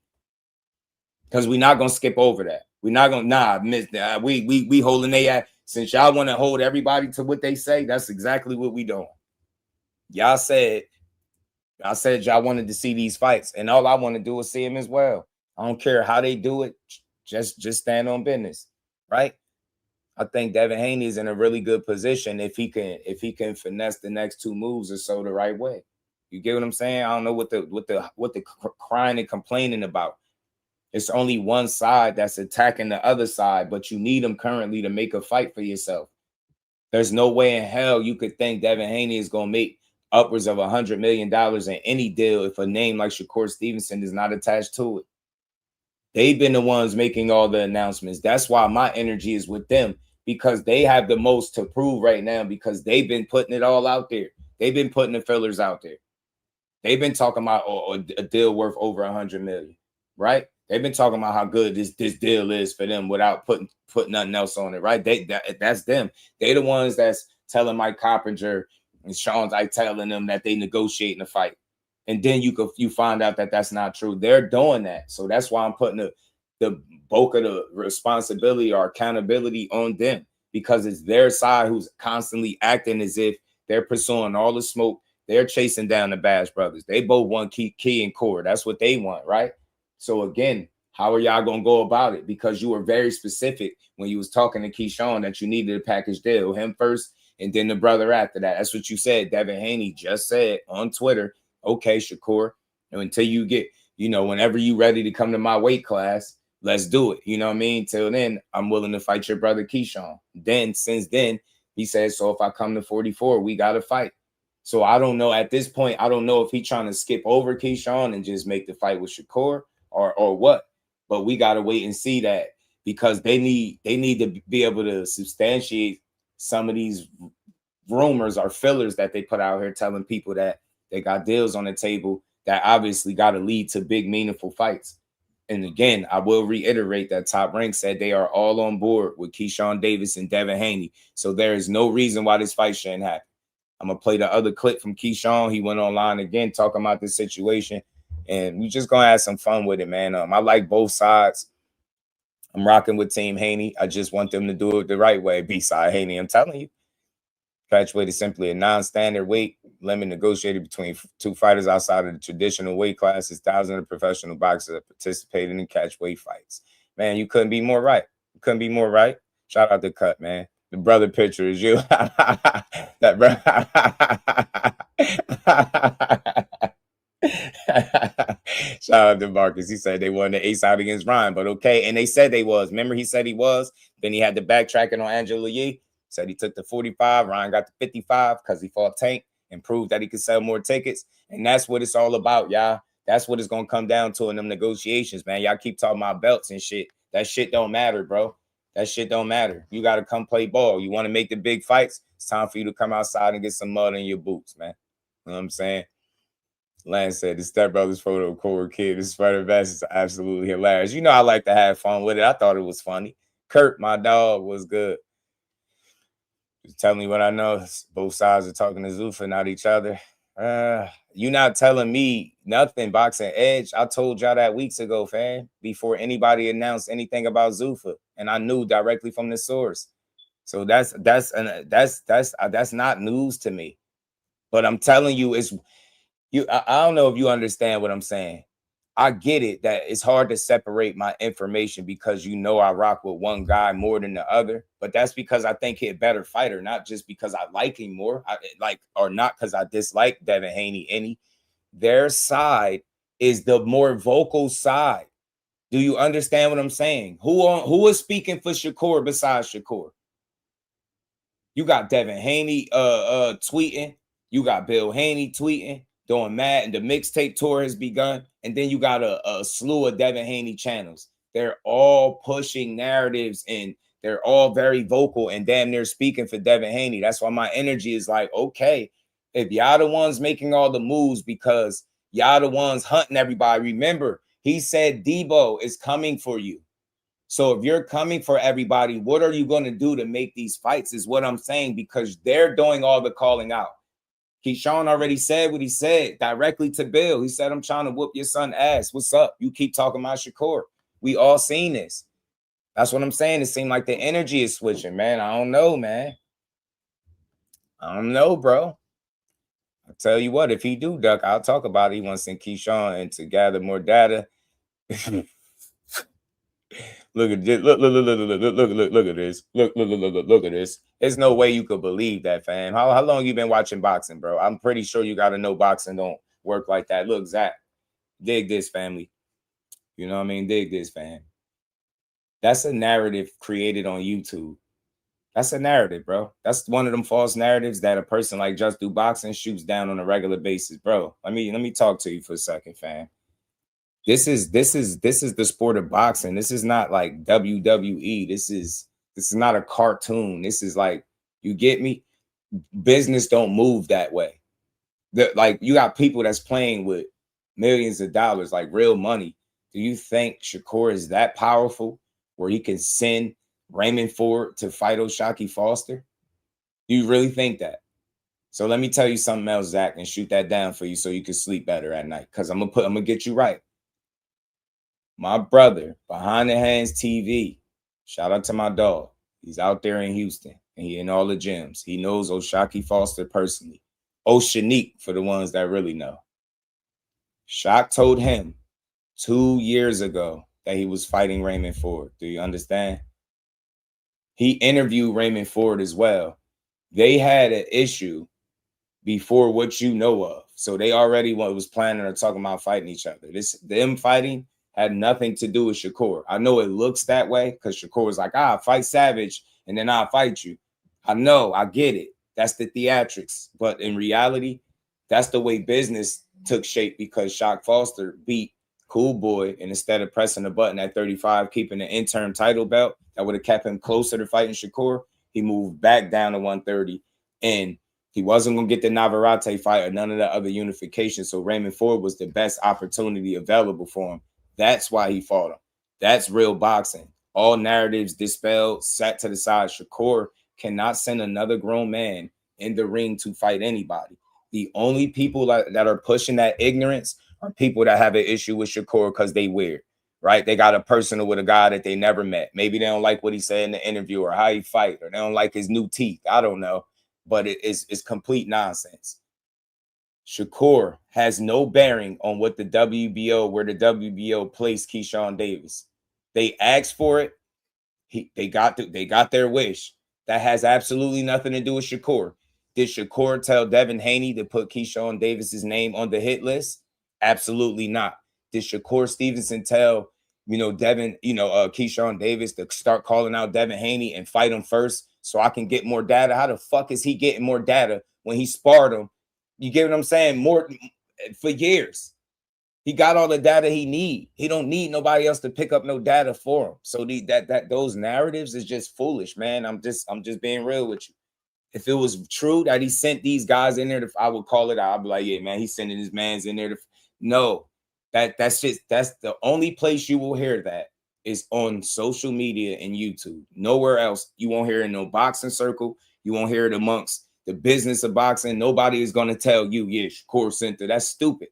Because we're not gonna skip over that. We're not gonna miss that. We holding they since y'all want to hold everybody to what they say. That's exactly what we doing. Y'all said y'all wanted to see these fights, and all I want to do is see them as well. I don't care how they do it. Just stand on business, right? I think Devin Haney is in a really good position if he can finesse the next two moves or so the right way. You get what I'm saying? I don't know what the crying and complaining about. It's only one side that's attacking the other side, but you need them currently to make a fight for yourself. There's no way in hell you could think Devin Haney is going to make upwards of $100 million in any deal if a name like Shakur Stevenson is not attached to it. They've been the ones making all the announcements. That's why my energy is with them, because they have the most to prove right now, because they've been putting it all out there. They've been putting the fillers out there. They've been talking about a deal worth over $100 million, right? They've been talking about how good this deal is for them without putting nothing else on it, right? That's them. They're the ones that's telling Mike Coppinger and Sean's telling them that they negotiating the fight. And then you find out that that's not true. They're doing that. So that's why I'm putting the bulk of the responsibility or accountability on them, because it's their side who's constantly acting as if they're pursuing all the smoke. They're chasing down the Bash Brothers. They both want Key and Core. That's what they want, right? So again, how are y'all going to go about it? Because you were very specific when you was talking to Keyshawn that you needed a package deal. Him first and then the brother after that. That's what you said. Devin Haney just said on Twitter, okay, Shakur, and until you get, whenever you ready to come to my weight class, let's do it. You know what I mean? Till then, I'm willing to fight your brother Keyshawn. Then, since then, he says, so if I come to 44, we got to fight. So I don't know at this point. I don't know if he's trying to skip over Keyshawn and just make the fight with Shakur or what. But we got to wait and see that, because they need to be able to substantiate some of these rumors or fillers that they put out here telling people that they got deals on the table that obviously got to lead to big, meaningful fights. And again, I will reiterate that Top Rank said they are all on board with Keyshawn Davis and Devin Haney. So there is no reason why this fight shouldn't happen. I'm going to play the other clip from Keyshawn. He went online again talking about this situation. And we just going to have some fun with it, man. I like both sides. I'm rocking with Team Haney. I just want them to do it the right way. B-side Haney, I'm telling you. perpetuated simply a non-standard weight limit negotiated between two fighters outside of the traditional weight classes. Thousands of professional boxers have participated in catch weight fights. Man, you couldn't be more right. You couldn't be more right. Shout out to Cut, man. The brother picture is you. That brother. Shout out to Marcus. He said they won the ace out against Ryan, but okay. And they said they was. Remember, he said he was. Then he had the backtracking on Angela Yee. Said he took the 45. Ryan got the 55 because he fought Tank and proved that he could sell more tickets. And that's what it's all about, y'all. That's what it's going to come down to in them negotiations, man. Y'all keep talking about belts and shit. That shit don't matter, bro. That shit don't matter. You got to come play ball. You want to make the big fights? It's time for you to come outside and get some mud in your boots, man. You know what I'm saying? Lance said the stepbrother's photo of Cobra Kid is Spider Bass is absolutely hilarious. You know I like to have fun with it. I thought it was funny. Kurt, my dog, was good. Just tell me what I know. Both sides are talking to Zuffa, not each other. You not telling me nothing, Boxing Edge. I told y'all that weeks ago, fam, before anybody announced anything about Zuffa, and I knew directly from the source. So that's not news to me. But I'm telling you, it's you. I don't know if you understand what I'm saying. I get it that it's hard to separate my information because you know I rock with one guy more than the other, but that's because I think he's a better fighter, not just because I like him more, or not because I dislike Devin Haney any. Their side is the more vocal side. Do you understand what I'm saying? Who is speaking for Shakur besides Shakur? You got Devin Haney tweeting, you got Bill Haney tweeting, doing mad, and the mixtape tour has begun. And then you got a slew of Devin Haney channels. They're all pushing narratives and they're all very vocal and damn near speaking for Devin Haney. That's why my energy is like, okay, if y'all the ones making all the moves because y'all the ones hunting everybody, remember, he said DEEBO is coming for you. So if you're coming for everybody, what are you going to do to make these fights is what I'm saying, because they're doing all the calling out. Keyshawn already said what he said directly to Bill. He said, I'm trying to whoop your son ass. What's up? You keep talking about Shakur. We all seen this. That's what I'm saying. It seemed like the energy is switching, man. I don't know, man. I don't know, bro. I'll tell you what, if he do duck, I'll talk about it. He wants to send Keyshawn and to gather more data. Look at this. Look at this. Look at this. There's no way you could believe that, fam. How long you been watching boxing, bro? I'm pretty sure you got to know boxing don't work like that. Look, Zach, dig this, family. You know what I mean? Dig this, fam. That's a narrative created on YouTube. That's a narrative, bro. That's one of them false narratives that a person like Just Do Boxing shoots down on a regular basis, bro. Let me talk to you for a second, fam. This is the sport of boxing. This is not like WWE. This is not a cartoon. This is like, you get me? Business don't move that way. Like, you got people that's playing with millions of dollars, like real money. Do you think Shakur is that powerful where he can send Raymond Ford to fight O'Shaquie Foster? Do you really think that? So let me tell you something else, Zach, and shoot that down for you so you can sleep better at night. Because I'm gonna get you right. My brother, Behind the Hands TV, shout out to my dog. He's out there in Houston, and he in all the gyms. He knows O'Shaquie Foster personally. Oceanique, for the ones that really know. Shaq told him 2 years ago that he was fighting Raymond Ford. Do you understand? He interviewed Raymond Ford as well. They had an issue before what you know of. So they already was planning or talking about fighting each other. Them fighting had nothing to do with Shakur. I know it looks that way because Shakur was like, fight Savage and then I'll fight you. I know, I get it. That's the theatrics. But in reality, that's the way business took shape, because Shaq Foster beat Cool Boy, and instead of pressing the button at 35, keeping the interim title belt that would have kept him closer to fighting Shakur, he moved back down to 130, and he wasn't going to get the Navarrete fight or none of the other unification. So Raymond Ford was the best opportunity available for him. That's why he fought him. That's real boxing. All narratives dispelled, sat to the side. Shakur cannot send another grown man in the ring to fight anybody. The only people that are pushing that ignorance are people that have an issue with Shakur because they weird, right? They got a personal with a guy that they never met. Maybe they don't like what he said in the interview or how he fight, or they don't like his new teeth. I don't know. but it's complete nonsense. Shakur has no bearing on what the WBO, where the WBO placed Keyshawn Davis. They asked for it. They got their wish. That has absolutely nothing to do with Shakur. Did Shakur tell Devin Haney to put Keyshawn Davis's name on the hit list? Absolutely not. Did Shakur Stevenson tell, Keyshawn Davis to start calling out Devin Haney and fight him first so I can get more data? How the fuck is he getting more data when he sparred him? You get what I'm saying? More for years. He got all the data he need. He don't need nobody else to pick up no data for him. So those narratives is just foolish, man. I'm just being real with you. If it was true that he sent these guys in there, I would call it out. I'd be like, yeah, man, he's sending his mans in there. No, that's the only place you will hear that is on social media and YouTube. Nowhere else. You won't hear it in no boxing circle. You won't hear it amongst the business of boxing. Nobody is going to tell you, yeah, Shakur Center. That's stupid.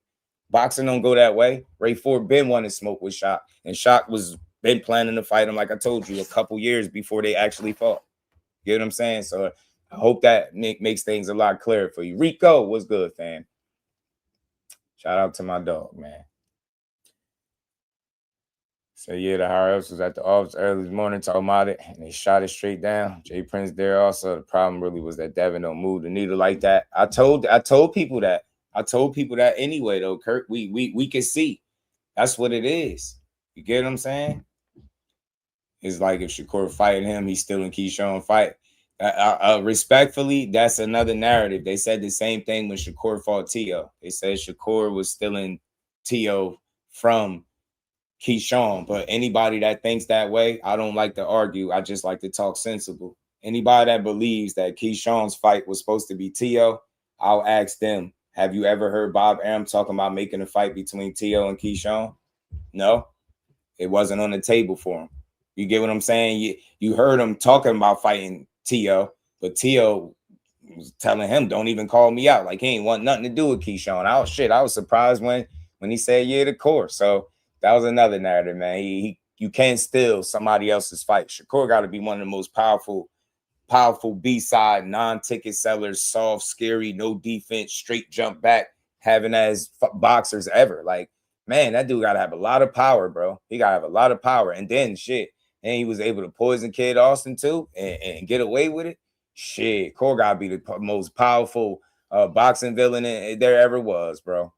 Boxing don't go that way. Ray Ford been wanting to smoke with Shock, and Shock was been planning to fight him, like I told you, a couple years before they actually fought. You know what I'm saying? So I hope that makes things a lot clearer for you. Rico, what's good, fam? Shout out to my dog, man. So yeah, the higher ups was at the office early this morning talking about it, and they shot it straight down. Jay Prince there also. The problem really was that Devin don't move the needle like that. I told people that. I told people that anyway, though, Kurt. We can see. That's what it is. You get what I'm saying? It's like if Shakur fighting him, he's still in Keyshawn fight. Respectfully, that's another narrative. They said the same thing when Shakur fought T.O. They said Shakur was still in T.O. from Keyshawn, but anybody that thinks that way, I don't like to argue. I just like to talk sensible. Anybody that believes that Keyshawn's fight was supposed to be T.O., I'll ask them, have you ever heard Bob Arum talking about making a fight between T.O. and Keyshawn? No, it wasn't on the table for him. You get what I'm saying? You heard him talking about fighting T.O., but T.O. was telling him, don't even call me out. Like, he ain't want nothing to do with Keyshawn. I was surprised when he said, yeah, the course. So that was another narrative, man. You can't steal somebody else's fight. Shakur got to be one of the most powerful B-side, non-ticket sellers, soft, scary, no defense, straight jump back, having as boxers ever. Like, man, that dude got to have a lot of power, bro. He got to have a lot of power. And then, shit, and he was able to poison Kid Austin, too, and get away with it. Shit, Core got to be the most powerful boxing villain there ever was, bro.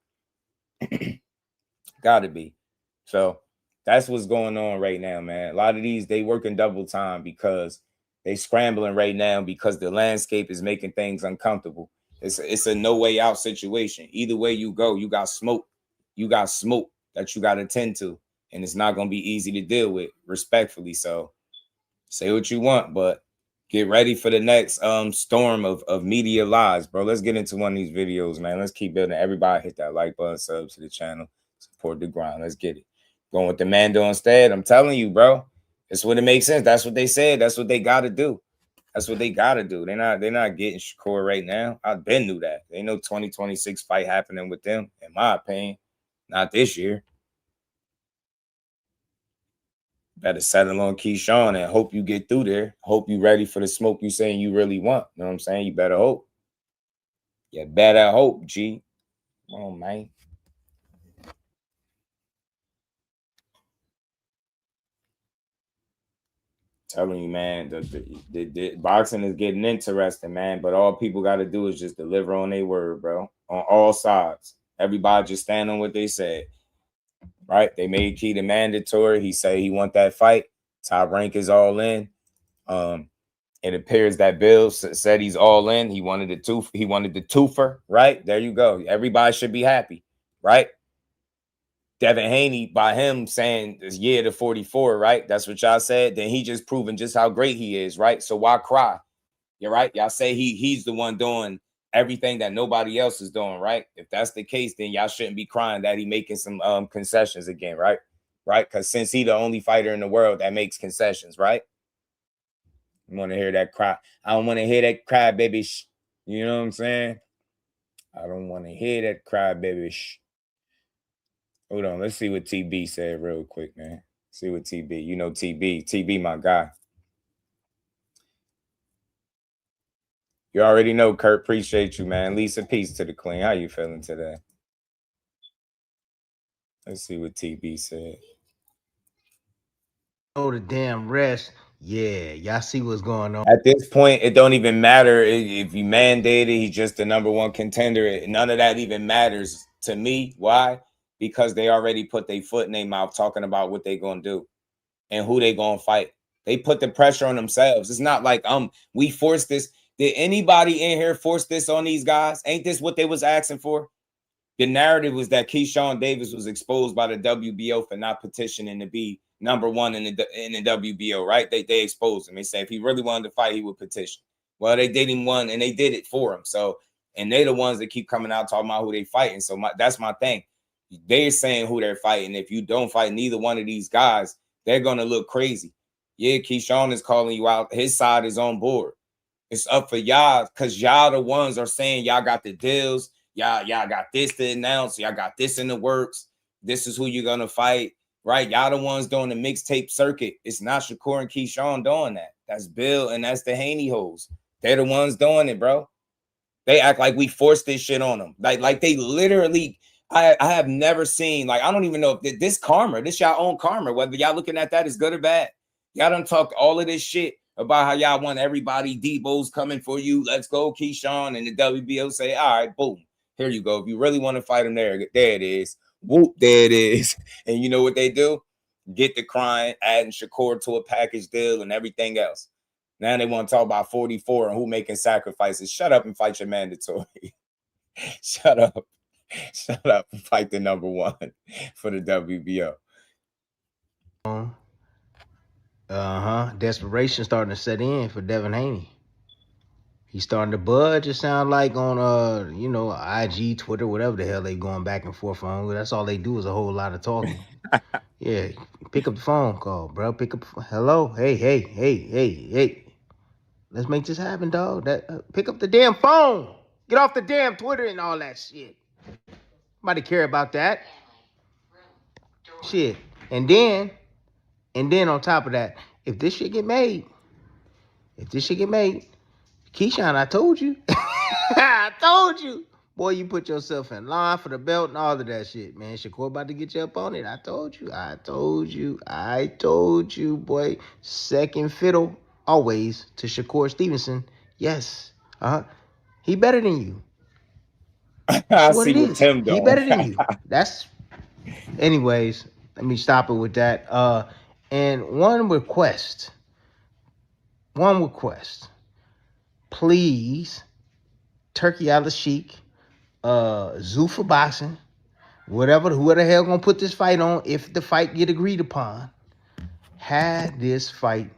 Got to be. So that's what's going on right now, man. A lot of these, they working double time because they scrambling right now because the landscape is making things uncomfortable. It's a no way out situation. Either way you go, you got smoke. You got smoke that you got to tend to, and it's not going to be easy to deal with, respectfully. So say what you want, but get ready for the next storm of media lies, bro. Let's get into one of these videos, man. Let's keep building. Everybody hit that like button, sub to the channel, support the grind. Let's get it. Going with the Mando instead. I'm telling you, bro. It's what it makes sense. That's what they said. That's what they got to do. That's what they got to do. They're not getting Shakur right now. I've been knew that. They know 2026 fight happening with them, in my opinion. Not this year. Better settle on Keyshawn and hope you get through there. Hope you ready for the smoke you saying you really want. You know what I'm saying? You better hope. You better hope, G. Come on, man. Telling you, man, the boxing is getting interesting, man. But all people got to do is just deliver on their word, bro. On all sides. Everybody just stand on what they said. Right? They made Key the mandatory. He said he want that fight. Top Rank is all in. It appears that Bill said he's all in. He wanted the twofer, right? There you go. Everybody should be happy, right? Devin Haney, by him saying this year to 44, right? That's what y'all said. Then he just proven just how great he is, right? So why cry? You're right. Y'all say he's the one doing everything that nobody else is doing, right? If that's the case, then y'all shouldn't be crying that he making some concessions again, right? Right? Because since he the only fighter in the world that makes concessions, right? I want to hear that cry. I don't want to hear that cry, baby. You know what I'm saying? I don't want to hear that cry, baby. Hold on. Let's see what TB said real quick, man. See what TB. You know TB. TB, my guy. You already know, Kurt. Appreciate you, man. Lisa, peace to the queen. How you feeling today? Let's see what TB said. Oh, the damn rest. Yeah, y'all see what's going on. At this point, it don't even matter if you mandated. He's just the #1 contender. None of that even matters to me. Why? Because they already put their foot in their mouth talking about what they gonna do and who they gonna fight. They put the pressure on themselves. It's not like we forced this. Did anybody in here force this on these guys? Ain't this what they was asking for? The narrative was that Keyshawn Davis was exposed by the WBO for not petitioning to be #1 in the WBO, right? They exposed him. They said if he really wanted to fight, he would petition. Well, they did him one, and they did it for him. So, and they the ones that keep coming out talking about who they fighting. So that's my thing. They're saying who they're fighting. If you don't fight neither one of these guys, they're gonna look crazy. Yeah, Keyshawn is calling you out. His side is on board. It's up for y'all because y'all the ones are saying y'all got the deals. Y'all got this to announce. Y'all got this in the works. This is who you're gonna fight, right? Y'all the ones doing the mixtape circuit. It's not Shakur and Keyshawn doing that. That's Bill and that's the Haney hoes. They're the ones doing it, bro. They act like we forced this shit on them. Like they literally. I have never seen, like, I don't even know if this karma, this y'all own karma, whether y'all looking at that is good or bad. Y'all done talked all of this shit about how y'all want everybody. DEEBO's coming for you. Let's go, Keyshawn. And the WBO say, all right, boom. Here you go. If you really want to fight him, there it is. Whoop, there it is. And you know what they do? Get the crying, adding Shakur to a package deal and everything else. Now they want to talk about 44 and who making sacrifices. Shut up and fight your mandatory. Shut up. Shut up and fight the #1 for the WBO. Desperation starting to set in for Devin Haney. He's starting to budge. It sounds like on IG, Twitter, whatever the hell they going back and forth on. That's all they do is a whole lot of talking. Yeah, pick up the phone call, bro. Pick up. Hello, hey. Let's make this happen, dog. Pick up the damn phone. Get off the damn Twitter and all that shit. Nobody care about that. Shit. And then on top of that, if this shit get made, Keyshawn, I told you. I told you. Boy, you put yourself in line for the belt and all of that shit, man. Shakur about to get you up on it. I told you, boy. Second fiddle always to Shakur Stevenson. Yes. He better than you. I see what Tim doing. He better than you. Anyways, let me stop it with that. And one request. Please, Turkey Al-Sheikh, Zuffa Boxing, whoever the hell gonna put this fight on, if the fight get agreed upon, have this fight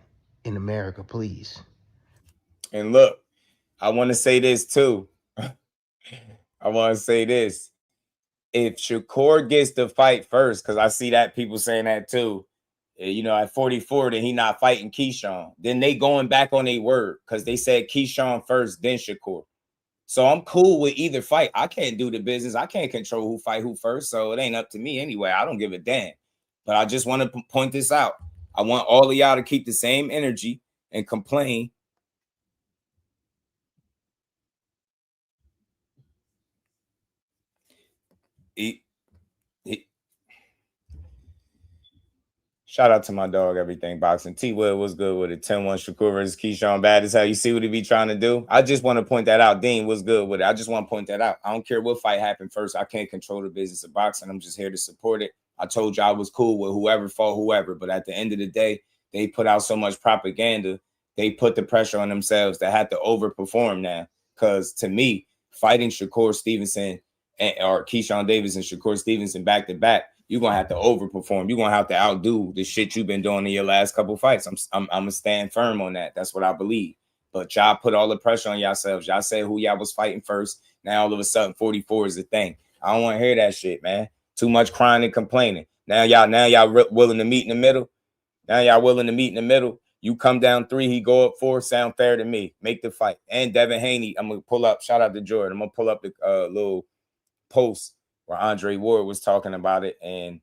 in America, please. And look, I want to say this too. If Shakur gets the fight first, because I see that people saying that too, at 44, then he not fighting Keyshawn. Then they going back on their word because they said Keyshawn first, then Shakur. So I'm cool with either fight. I can't do the business. I can't control who fight who first, so it ain't up to me anyway. I don't give a damn. But I just want to point this out. I want all of y'all to keep the same energy and complain. Shout out to my dog, Everything Boxing. T-Wood was good with it. 10-1 Shakur versus Keyshawn. Bad as hell. You see what he be trying to do? I just want to point that out. Dean was good with it. I just want to point that out. I don't care what fight happened first. I can't control the business of boxing. I'm just here to support it. I told you I was cool with whoever fought whoever. But at the end of the day, they put out so much propaganda. They put the pressure on themselves to have to overperform now. Because to me, fighting Shakur Stevenson or Keyshawn Davis and Shakur Stevenson back-to-back, you're going to have to overperform. You're going to have to outdo the shit you've been doing in your last couple of fights. I'm going to stand firm on that. That's what I believe. But y'all put all the pressure on yourselves. Y'all said who y'all was fighting first. Now all of a sudden 44 is the thing. I don't want to hear that shit, man. Too much crying and complaining. Now y'all willing to meet in the middle. You come down 3, he go up 4. Sound fair to me. Make the fight. And Devin Haney, I'm going to pull up. Shout out to Jordan. I'm going to pull up the little post where Andre Ward was talking about it. And,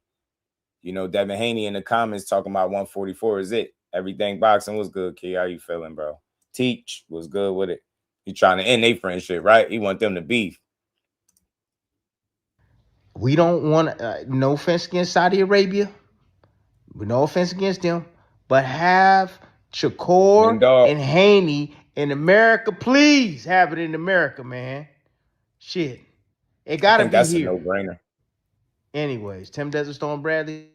Devin Haney in the comments talking about 144 is it. Everything Boxing was good, Key. How you feeling, bro? Teach was good with it. He trying to end their friendship, right? He want them to beef. We don't want no offense against Saudi Arabia, no offense against them, but have Men Shakur dog. and Haney in America. Please have it in America, man. Shit, it I gotta think be that's a here. no-brainer. Anyways, Tim Desert Storm Bradley.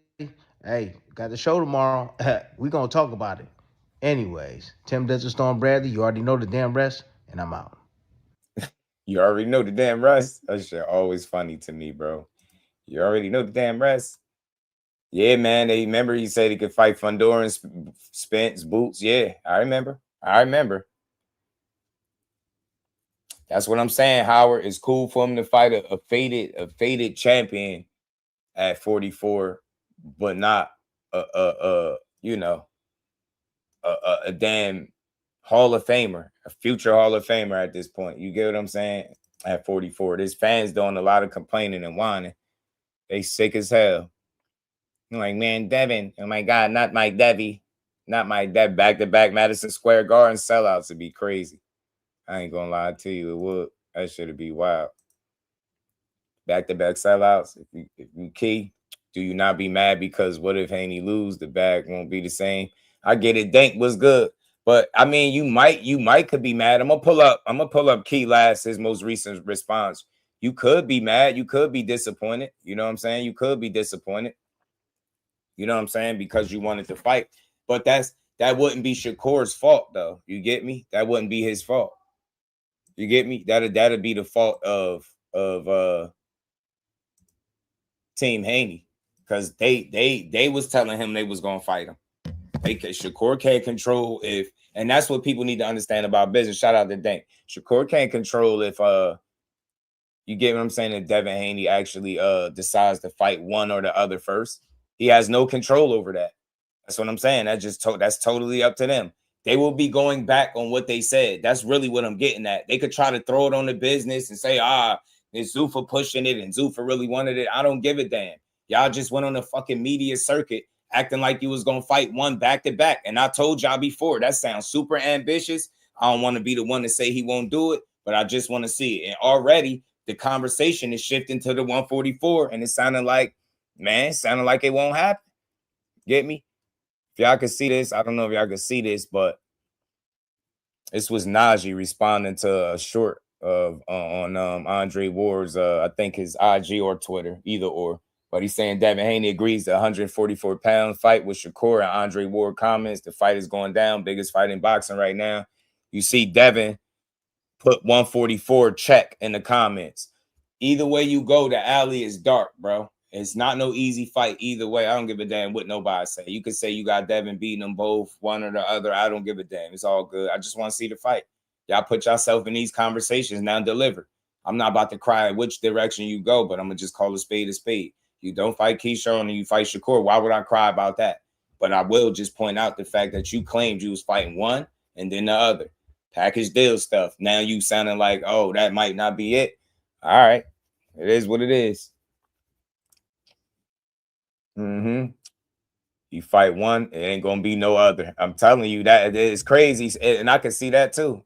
Hey, got the show tomorrow. We gonna talk about it. Anyways, Tim Desert Storm Bradley. You already know the damn rest, and I'm out. You already know the damn rest. That shit always funny to me, bro. You already know the damn rest. Yeah, man. They remember he said he could fight Fundora and Spence, Boots. Yeah, I remember. That's what I'm saying, Howard. It's cool for him to fight a faded champion at 44, but not you know, a damn Hall of Famer, a future Hall of Famer at this point. You get what I'm saying? At 44. There's fans doing a lot of complaining and whining. They sick as hell. I'm like, man, Devin, oh my God, not my Debbie. Not my Deb. Back-to-back Madison Square Garden sellouts would be crazy. I ain't gonna lie to you, it would. That should be wild. Back-to-back sellouts. If you key, do you not be mad because what if Haney lose? The bag won't be the same. I get it. Dank was good. But I mean, you might could be mad. I'm gonna pull up Key last, his most recent response. You could be mad, you could be disappointed. You know what I'm saying? You could be disappointed. You know what I'm saying? Because you wanted to fight. But that wouldn't be Shakur's fault, though. You get me? That wouldn't be his fault. You get me? That'd be the fault of Team Haney. Because they was telling him they was gonna fight him. Shakur can't control if, and that's what people need to understand about business. Shout out to Dank. Shakur can't control if you get what I'm saying, if Devin Haney actually decides to fight one or the other first. He has no control over that. That's what I'm saying. That's totally up to them. They will be going back on what they said. That's really what I'm getting at. They could try to throw it on the business and say, it's Zuffa pushing it and Zuffa really wanted it. I don't give a damn. Y'all just went on the fucking media circuit acting like you was going to fight one back to back. And I told y'all before, that sounds super ambitious. I don't want to be the one to say he won't do it, but I just want to see it. And already the conversation is shifting to the 144, and it sounded like it won't happen. Get me? If y'all could see this, I don't know if y'all could see this, but this was Najee responding to a short of on Andre Ward's, I think his IG or Twitter, either or. But he's saying Devin Haney agrees to 144-pound fight with Shakur, and Andre Ward comments, the fight is going down, biggest fight in boxing right now. You see Devin put 144 check in the comments. Either way you go, the alley is dark, bro. It's not no easy fight either way. I don't give a damn what nobody say. You could say you got Devin beating them both, one or the other. I don't give a damn. It's all good. I just want to see the fight. Y'all put yourself in these conversations, now deliver. I'm not about to cry which direction you go, but I'm going to just call a spade a spade. You don't fight Keyshawn and you fight Shakur. Why would I cry about that? But I will just point out the fact that you claimed you was fighting one and then the other. Package deal stuff. Now you sounding like, oh, that might not be it. All right. It is what it is. You fight one, it ain't gonna be no other. I'm telling you that it's crazy. And I can see that too.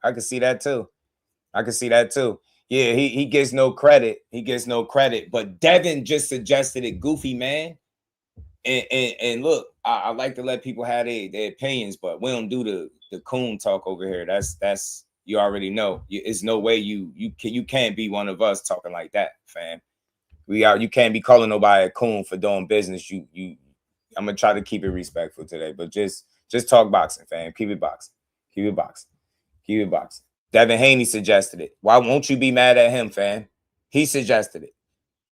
Yeah, he gets no credit. But Devin just suggested it, goofy man. And look, I like to let people have their opinions, but we don't do the coon talk over here. That's you already know. It's no way you can't be one of us talking like that, fam. You can't be calling nobody a coon for doing business. I'm gonna try to keep it respectful today, but just talk boxing, fam. Keep it boxing. Devin Haney suggested it. Why won't you be mad at him, fam? He suggested it.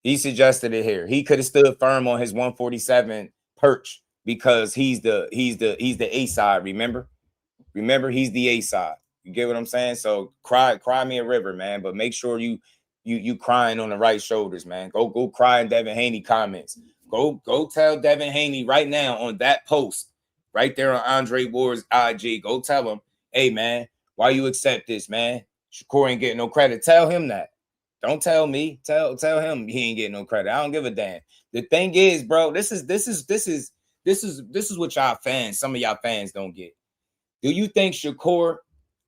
Here. He could have stood firm on his 147 perch because he's the A side. Remember, he's the A side. You get what I'm saying? So cry me a river, man. But make sure you crying on the right shoulders, man. Go cry in Devin Haney comments. Go tell Devin Haney right now on that post right there on Andre Ward's IG. Go tell him, hey man, why you accept this, man? Shakur ain't getting no credit. Tell him that. Don't tell me. Tell him he ain't getting no credit. I don't give a damn. The thing is, bro, this is what y'all fans, some of y'all fans don't get. Do you think Shakur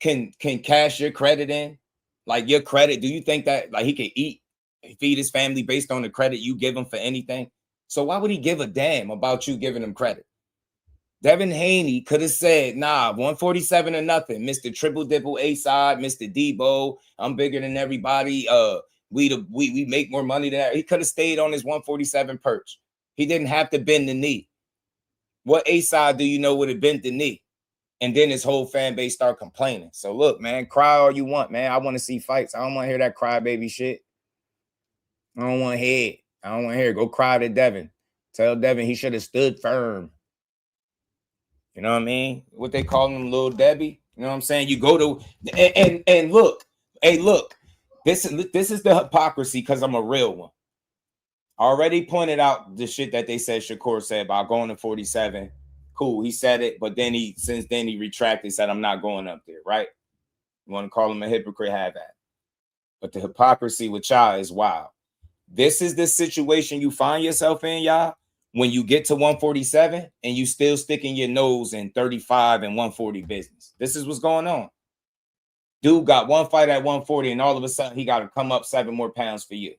can cash your credit in? Like your credit, do you think that like he can eat, feed his family based on the credit you give him for anything? So why would he give a damn about you giving him credit? Devin Haney could have said, nah, 147 or nothing. Mr. Triple Dipple A side, Mr. DEEBO, I'm bigger than everybody. We make more money than that. He could have stayed on his 147 perch. He didn't have to bend the knee. What A side do you know would have bent the knee? And then his whole fan base start complaining. So look, man, cry all you want, man. I want to see fights. I don't want to hear that crybaby shit. I don't want to hear it. I don't want to hear it. Go cry to Devin. Tell Devin he should have stood firm. You know what I mean? What they call him, Little Debbie. You know what I'm saying? You go to and look, hey, look. This is the hypocrisy because I'm a real one. I already pointed out the shit that they said Shakur said about going to 47. Cool, he said it, but then since then he retracted, said I'm not going up there, right? You want to call him a hypocrite, have that. But the hypocrisy with y'all is wild. This is the situation you find yourself in, y'all, when you get to 147 and you still sticking your nose in 35 and 140 business. This is what's going on. Dude got one fight at 140 and all of a sudden he got to come up 7 more pounds for you.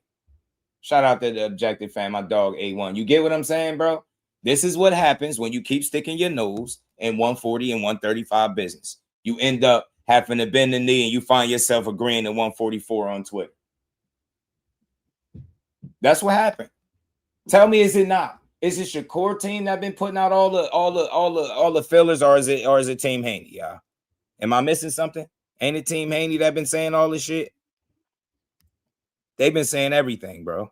Shout out to the Objective fan, my dog A1. You get what I'm saying, bro? This is what happens when you keep sticking your nose in 140 and 135 business. You end up having to bend the knee and you find yourself agreeing to 144 on Twitter. That's what happened. Tell me, is it not? Is it Shakur team that been putting out all the fillers, or is it Team Haney, y'all? Am I missing something? Ain't it Team Haney that been saying all this shit? They've been saying everything, bro.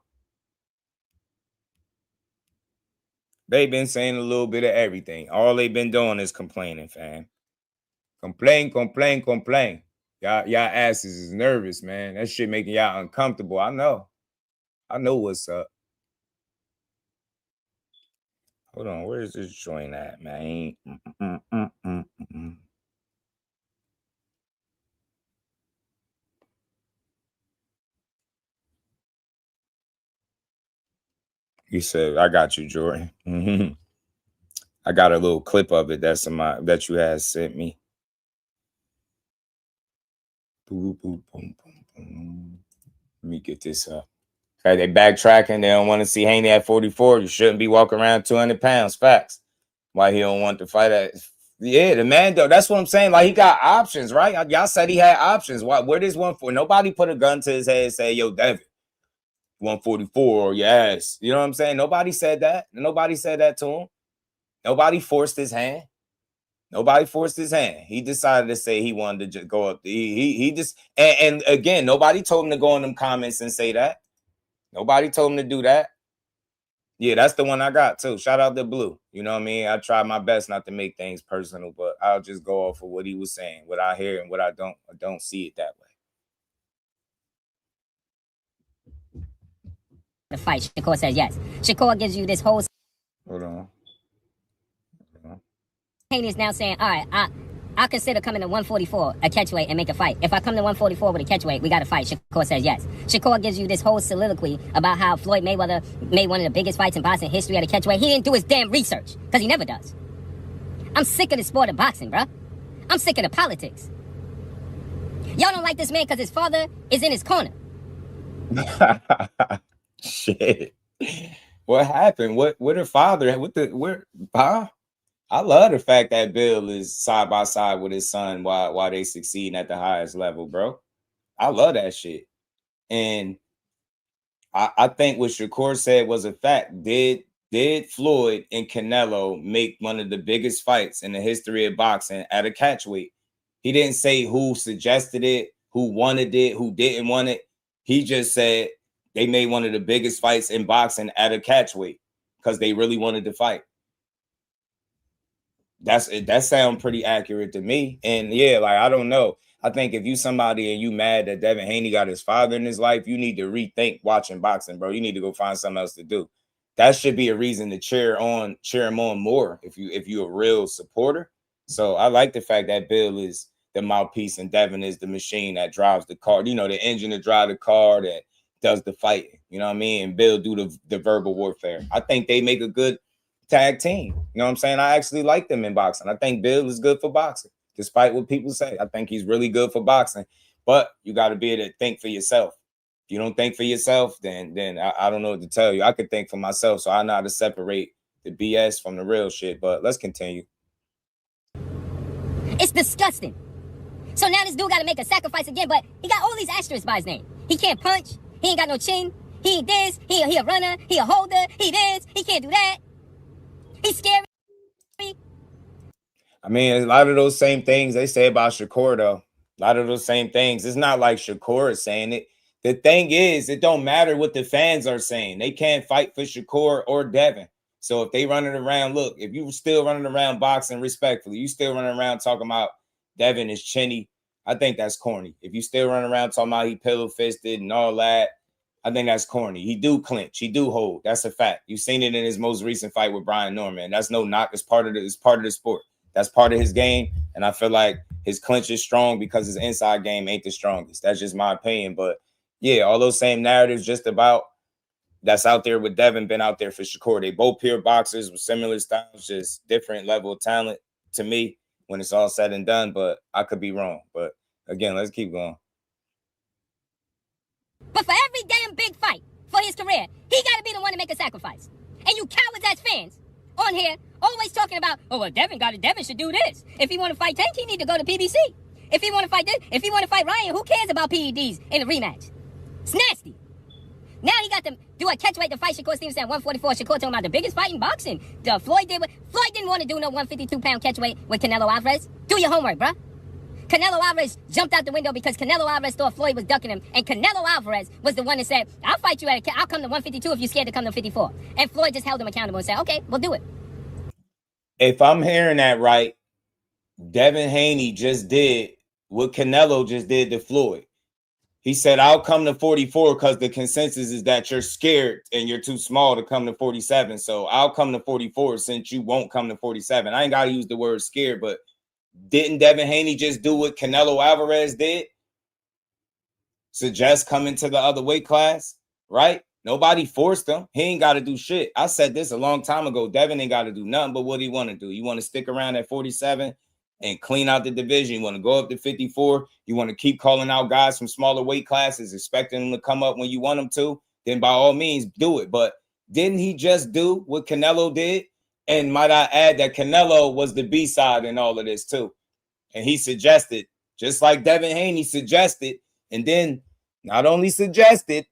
They've been saying a little bit of everything. All they've been doing is complaining, fam. Complain. Y'all asses is nervous, man. That shit making y'all uncomfortable. I know what's up. Hold on, where is this joint at, man? He said, I got you, Jordan. I got a little clip of it that you had sent me. Boom, boom, boom, boom, boom. Let me get this up. Okay, they backtracking. They don't want to see Haney at 44. You shouldn't be walking around 200 pounds. Facts. Why he don't want to fight at? Yeah, the man, though. That's what I'm saying. Like, he got options, right? Y'all said he had options. Where does 144? Nobody put a gun to his head and say, yo, Devin, 144 or your ass. You know what I'm saying? Nobody said that. Nobody said that to him. Nobody forced his hand. Nobody forced his hand. He decided to say he wanted to just go up. He just and again, nobody told him to go in them comments and say that. Nobody told him to do that. Yeah, that's the one I got too. Shout out to Blue. You know what I mean? I try my best not to make things personal, but I'll just go off of what he was saying, what I hear and what I don't see it that way. The fight. Shakur says yes. Shakur gives you this whole. Hold on. Haney is now saying, all right, I'll consider coming to 144 a catchweight and make a fight. If I come to 144 with a catchweight, we got to fight. Shakur says yes. Shakur gives you this whole soliloquy about how Floyd Mayweather made one of the biggest fights in boxing history at a catchweight. He didn't do his damn research, because he never does. I'm sick of the sport of boxing, bro. I'm sick of the politics. Y'all don't like this man because his father is in his corner. Shit. What happened? What her father? Huh? I love the fact that Bill is side by side with his son while they succeeding at the highest level, bro. I love that shit. And I think what Shakur said was a fact. Did Floyd and Canelo make one of the biggest fights in the history of boxing at a catchweight? He didn't say who suggested it, who wanted it, who didn't want it. He just said they made one of the biggest fights in boxing at a catchweight because they really wanted to fight. That sounds pretty accurate to me. And yeah, like, I don't know. I think if you somebody and you mad that Devin Haney got his father in his life, you need to rethink watching boxing, bro. You need to go find something else to do. That should be a reason to cheer him on more if you're a real supporter. So I like the fact that Bill is the mouthpiece and Devin is the machine that drives the car, you know, the engine to drive the car that does the fighting. You know what I mean? And Bill do the verbal warfare. I think they make a good tag team. You know what I'm saying? I actually like them in boxing. I think Bill is good for boxing. despite what people say. I think he's really good for boxing, but you got to be able to think for yourself. If you don't think for yourself, then I don't know what to tell you. I could think for myself, so I know how to separate the BS from the real shit. But let's continue. It's disgusting. So now this dude got to make a sacrifice again, but he got all these asterisks by his name. He can't punch. He ain't got no chin. He ain't this. He a runner. He a holder. He this. He can't do that. He's scary. I mean, a lot of those same things they say about Shakur, though. A lot of those same things. It's not like Shakur is saying it. The thing is, it don't matter what the fans are saying. They can't fight for Shakur or Devin. So if they running around, look, if you still running around boxing respectfully, you still running around talking about Devin is chinny, I think that's corny. If you still running around talking about he pillow-fisted and all that, I think that's corny. He do clinch. He do hold. That's a fact. You've seen it in his most recent fight with Brian Norman. That's no knock. It's part of the sport. That's part of his game. And I feel like his clinch is strong because his inside game ain't the strongest. That's just my opinion. But yeah, all those same narratives just about that's out there with Devin been out there for Shakur. They both pure boxers with similar styles, just different level of talent to me when it's all said and done. But I could be wrong. But again, let's keep going. But for every damn big fight for his career, he got to be the one to make a sacrifice. And you cowards as fans on here always talking about, oh, well, Devin should do this. If he want to fight Tank, he need to go to PBC. If he want to fight this, if he want to fight Ryan, who cares about PEDs in a rematch? It's nasty. Now he got to do a catchweight to fight Shakur Stevenson at 144. Shakur talking about the biggest fight in boxing. Floyd didn't want to do no 152-pound catchweight with Canelo Alvarez. Do your homework, bruh. Canelo Alvarez jumped out the window because Canelo Alvarez thought Floyd was ducking him. And Canelo Alvarez was the one that said, I'll fight you I'll come to 152 if you're scared to come to 54. And Floyd just held him accountable and said, okay, we'll do it. If I'm hearing that right, Devin Haney just did what Canelo just did to Floyd. He said, I'll come to 44 because the consensus is that you're scared and you're too small to come to 47. So I'll come to 44 since you won't come to 47. I ain't got to use the word scared, but didn't Devin Haney just do what Canelo Alvarez did? Suggest coming to the other weight class, right? Nobody forced him. He ain't got to do shit. I said this a long time ago. Devin ain't got to do nothing but what he want to do. You want to stick around at 47 and clean out the division. You want to go up to 54. You want to keep calling out guys from smaller weight classes, expecting them to come up when you want them to, then by all means do it. But didn't he just do what Canelo did? And might I add that Canelo was the B-side in all of this too. And he suggested, just like Devin Haney suggested, and then not only suggested,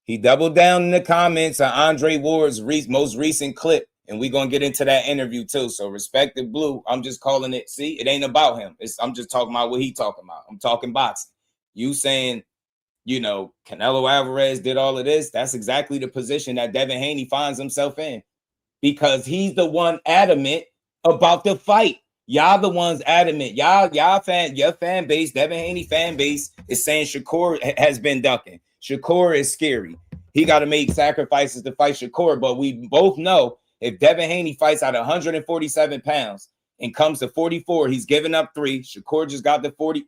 he doubled down in the comments on Andre Ward's most recent clip. And we're going to get into that interview too. So respect the blue. I'm just calling it. See, it ain't about him. I'm just talking about what he talking about. I'm talking boxing. You saying, you know, Canelo Alvarez did all of this. That's exactly the position that Devin Haney finds himself in because he's the one adamant about the fight. Y'all the ones adamant. Your fan base, Devin Haney fan base is saying Shakur has been ducking. Shakur is scary. He got to make sacrifices to fight Shakur. But we both know if Devin Haney fights at 147 pounds and comes to 44, he's giving up 3. Shakur just got the 40.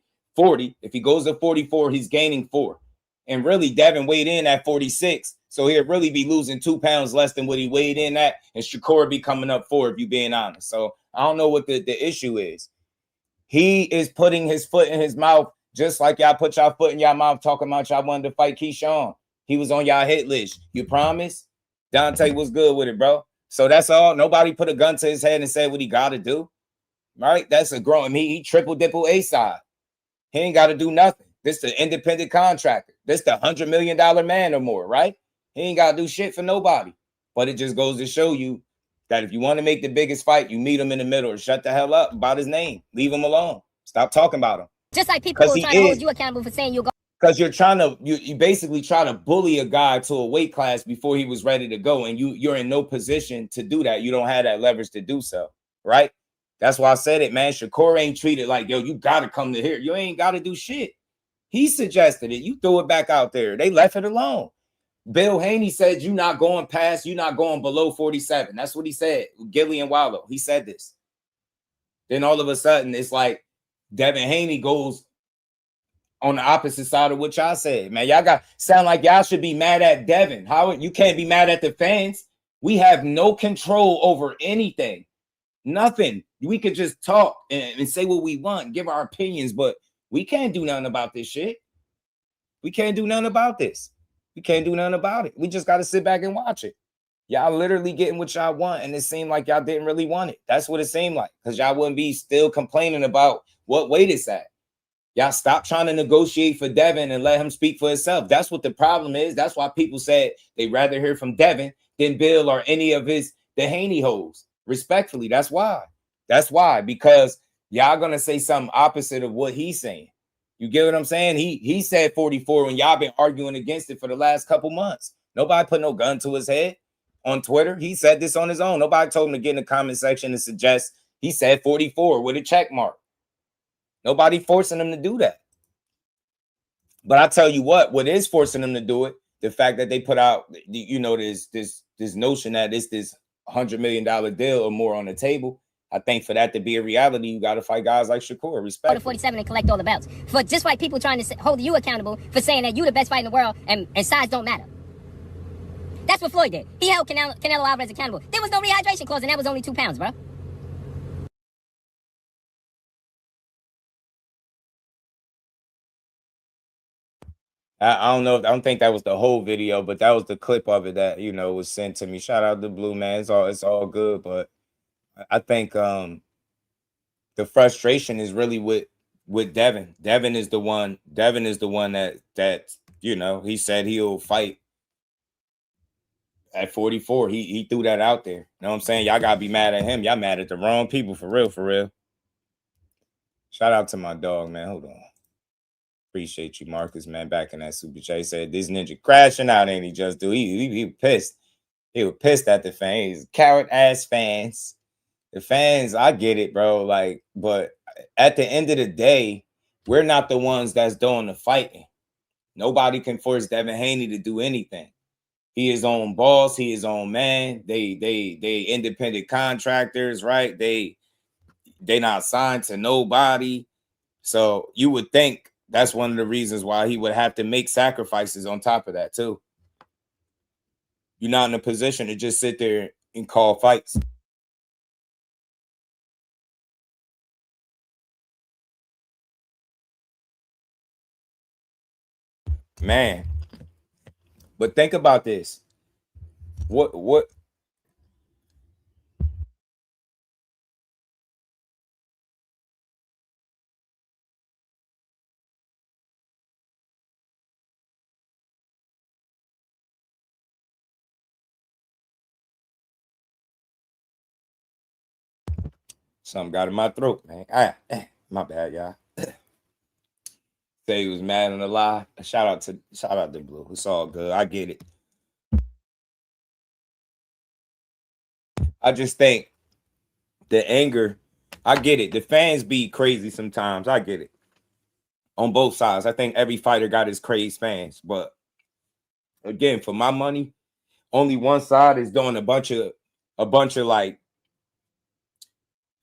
If he goes to 44, he's gaining 4. And really, Devin weighed in at 46. So he'll really be losing 2 pounds less than what he weighed in at. And Shakur be coming up 4, if you're being honest. So I don't know what the issue is. He is putting his foot in his mouth, just like y'all put y'all foot in y'all mouth talking about y'all wanted to fight Keyshawn. He was on y'all hit list. You promise? Dante was good with it, bro. So that's all. Nobody put a gun to his head and said what he got to do. Right? That's a grown. He triple dipple A-side. He ain't got to do nothing. This the independent contractor. This the $100 million man or more, right? He ain't got to do shit for nobody. But it just goes to show you that if you want to make the biggest fight, you meet him in the middle or shut the hell up about his name. Leave him alone. Stop talking about him. Just like people who are trying to hold you accountable for saying you'll go. Because you basically try to bully a guy to a weight class before he was ready to go. And you're in no position to do that. You don't have that leverage to do so. Right? That's why I said it, man. Shakur ain't treated like, yo, you got to come to here. You ain't got to do shit. He suggested it. You threw it back out there. They left it alone. Bill Haney said you're not going below 47. That's what he said. Gilly and Wallow. He said this. Then all of a sudden, it's like Devin Haney goes on the opposite side of what y'all said. Man, y'all sound like y'all should be mad at Devin. How you can't be mad at the fans. We have no control over anything. Nothing. We could just talk and say what we want, give our opinions, but we can't do nothing about this shit. We can't do nothing about this. We can't do nothing about it. We just got to sit back and watch it. Y'all literally getting what y'all want, and it seemed like y'all didn't really want it. That's what it seemed like, because y'all wouldn't be still complaining about what weight it's at. Y'all stop trying to negotiate for Devin and let him speak for himself. That's what the problem is. That's why people said they'd rather hear from Devin than Bill or any of the Haney hoes. Respectfully, that's why. That's why, because y'all gonna say something opposite of what he's saying. You get what I'm saying? He said 44 when y'all been arguing against it for the last couple months. Nobody put no gun to his head on Twitter. He said this on his own. Nobody told him to get in the comment section and suggest he said 44 with a check mark. Nobody forcing him to do that. But I tell you what is forcing them to do it, the fact that they put out, you know, this notion that it's this $100 million deal or more on the table. I think for that to be a reality, you got to fight guys like Shakur. Respect. Go to 47 and collect all the belts. For just like people trying to hold you accountable for saying that you the best fight in the world and size don't matter. That's what Floyd did. He held Canelo Alvarez accountable. There was no rehydration clause, and that was only 2 pounds, bro. I don't know. I don't think that was the whole video, but that was the clip of it that, you know, was sent to me. Shout out to Blue, man. It's all good, but I think the frustration is really with Devin. Devin is the one that you know, he said he'll fight at 44. He threw that out there. You know what I'm saying? Y'all gotta be mad at him. Y'all mad at the wrong people, for real, for real. Shout out to my dog, man. Hold on. Appreciate you, Marcus, man. Back in that super chat. He said this ninja crashing out, ain't he? Just do he pissed. He was pissed at the fans. Coward ass fans. The fans, I get it, bro. Like, but at the end of the day, we're not the ones that's doing the fighting. Nobody can force Devin Haney to do anything. He is own boss. He is own man. They independent contractors, right? They not signed to nobody. So you would think that's one of the reasons why he would have to make sacrifices on top of that too. You're not in a position to just sit there and call fights. Man. But think about this. What something got in my throat, man. My bad, y'all. Say he was mad on the lie. Shout out to Blue. It's all good. I get it. I just think the anger, I get it. The fans be crazy sometimes. I get it. On both sides. I think every fighter got his crazy fans. But again, for my money, only one side is doing a bunch of like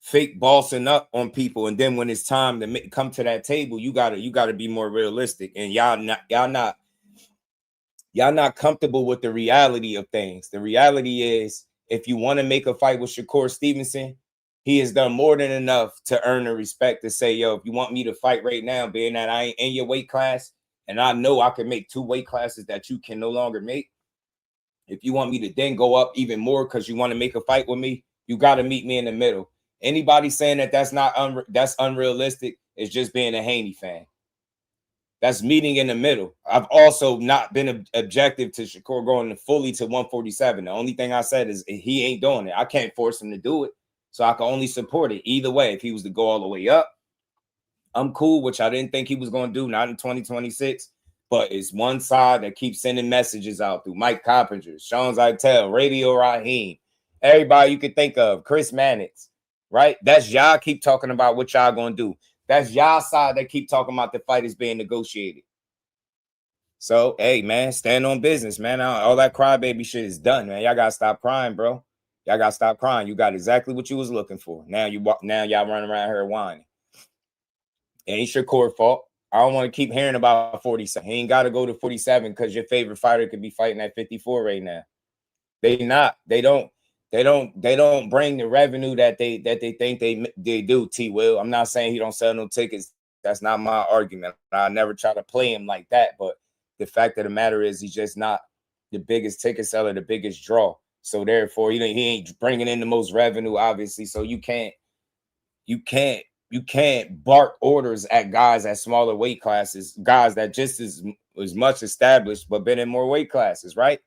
fake bossing up on people, and then when it's time to come to that table, you gotta be more realistic. And y'all not comfortable with the reality of things. The reality is, if you want to make a fight with Shakur Stevenson, he has done more than enough to earn the respect to say, yo, if you want me to fight right now, being that I ain't in your weight class, and I know I can make 2 weight classes that you can no longer make. If you want me to then go up even more because you want to make a fight with me, you got to meet me in the middle. Anybody saying that that's unrealistic is just being a Haney fan. That's meeting in the middle. I've also not been objective to Shakur going fully to 147. The only thing I said is he ain't doing it. I can't force him to do it. So I can only support it either way. If he was to go all the way up, I'm cool, which I didn't think he was going to do, not in 2026. But it's one side that keeps sending messages out through Mike Coppinger, Sean Zeitel, Radio Raheem, everybody you could think of, Chris Mannix, right? That's y'all keep talking about what y'all going to do. That's y'all side that keep talking about the fight is being negotiated. So, hey, man, stand on business, man. All that crybaby shit is done, man. Y'all got to stop crying, bro. Y'all got to stop crying. You got exactly what you was looking for. Now y'all running around here whining. It ain't Shakur's fault. I don't want to keep hearing about 47. He ain't got to go to 47 because your favorite fighter could be fighting at 54 right now. They don't. They don't bring the revenue that they think they do. T. Will, I'm not saying he don't sell no tickets. That's not my argument. I never try to play him like that. But the fact of the matter is, he's just not the biggest ticket seller, the biggest draw. So therefore, he ain't bringing in the most revenue, obviously. So you can't bark orders at guys at smaller weight classes, guys that just as much established but been in more weight classes, right?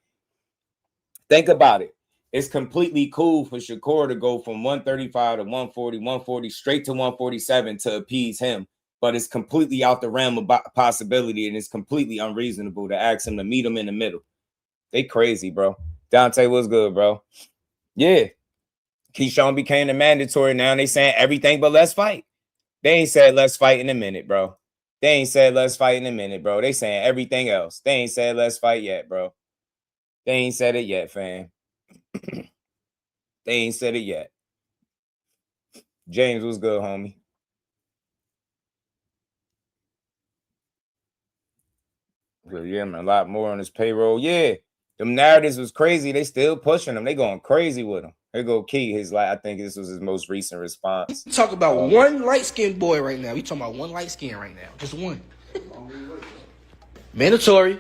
Think about it. It's completely cool for Shakur to go from 135 to 140, 140 straight to 147 to appease him. But it's completely out the realm of possibility, and it's completely unreasonable to ask him to meet him in the middle. They crazy, bro. Dante, what's good, bro? Yeah. Keyshawn became the mandatory now. They saying everything but let's fight. They ain't said let's fight in a minute, bro. They ain't said let's fight in a minute, bro. They saying everything else. They ain't said let's fight yet, bro. They ain't said it yet, fam. They ain't said it yet. James, what's good, homie? Well, yeah, man, a lot more on this payroll. Yeah, them narratives was crazy. They still pushing them. They going crazy with him. Here go Key. I think this was his most recent response. Talk about one light-skinned boy right now. We talking about one light skin right now. Just one. Mandatory.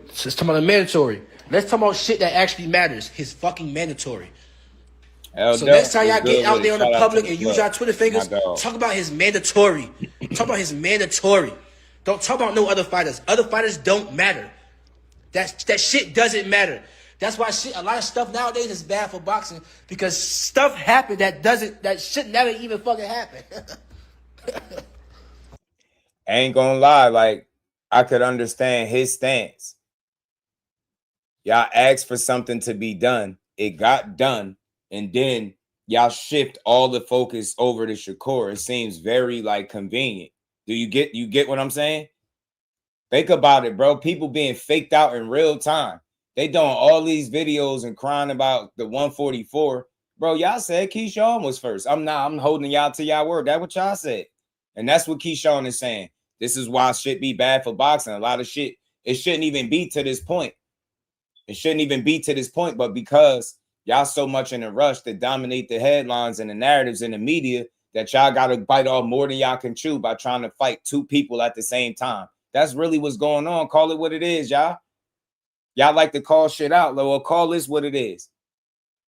Let's talk about the mandatory. Let's talk about shit that actually matters. His fucking mandatory. So next time y'all get out there on the public and use y'all Twitter fingers, talk about his mandatory. Talk about his mandatory. Don't talk about no other fighters. Other fighters don't matter. That shit doesn't matter. That's why a lot of stuff nowadays is bad for boxing, because stuff happened that should never even fucking happen. I ain't gonna lie, like, I could understand his stance. Y'all asked for something to be done. It got done. And then y'all shift all the focus over to Shakur. It seems very, like, convenient. Do you get what I'm saying? Think about it, bro. People being faked out in real time. They doing all these videos and crying about the 144. Bro, y'all said Keyshawn was first. I'm holding y'all to y'all word. That's what y'all said. And that's what Keyshawn is saying. This is why shit be bad for boxing. A lot of shit, it shouldn't even be to this point. It shouldn't even be to this point, but because y'all so much in a rush to dominate the headlines and the narratives in the media, that y'all got to bite off more than y'all can chew by trying to fight two people at the same time. That's really what's going on. Call it what it is, y'all. Y'all like to call shit out. Well, call this what it is.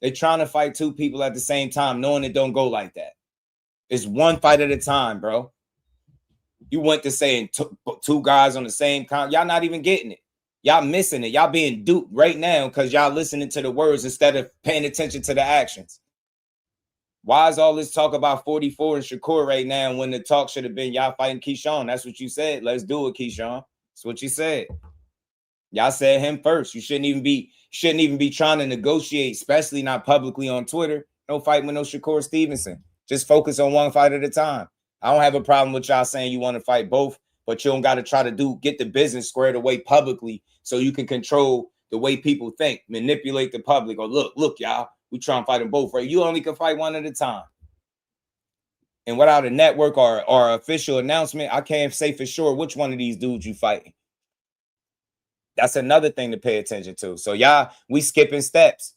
They trying to fight two people at the same time, knowing it don't go like that. It's one fight at a time, bro. You went to saying two guys on the same con. Y'all not even getting it. Y'all missing it. Y'all being duped right now because y'all listening to the words instead of paying attention to the actions. Why is all this talk about 44 and Shakur right now when the talk should have been y'all fighting Keyshawn? That's what you said. Let's do it, Keyshawn. That's what you said. Y'all said him first. You shouldn't even be trying to negotiate, especially not publicly on Twitter. No fight with no Shakur Stevenson. Just focus on one fight at a time. I don't have a problem with y'all saying you want to fight both, but you don't got to try to get the business squared away publicly so you can control the way people think, manipulate the public. Or look, y'all, we try and fight them both, right? You only can fight one at a time. And without a network or official announcement, I can't say for sure which one of these dudes you fighting. That's another thing to pay attention to. So y'all, we skipping steps.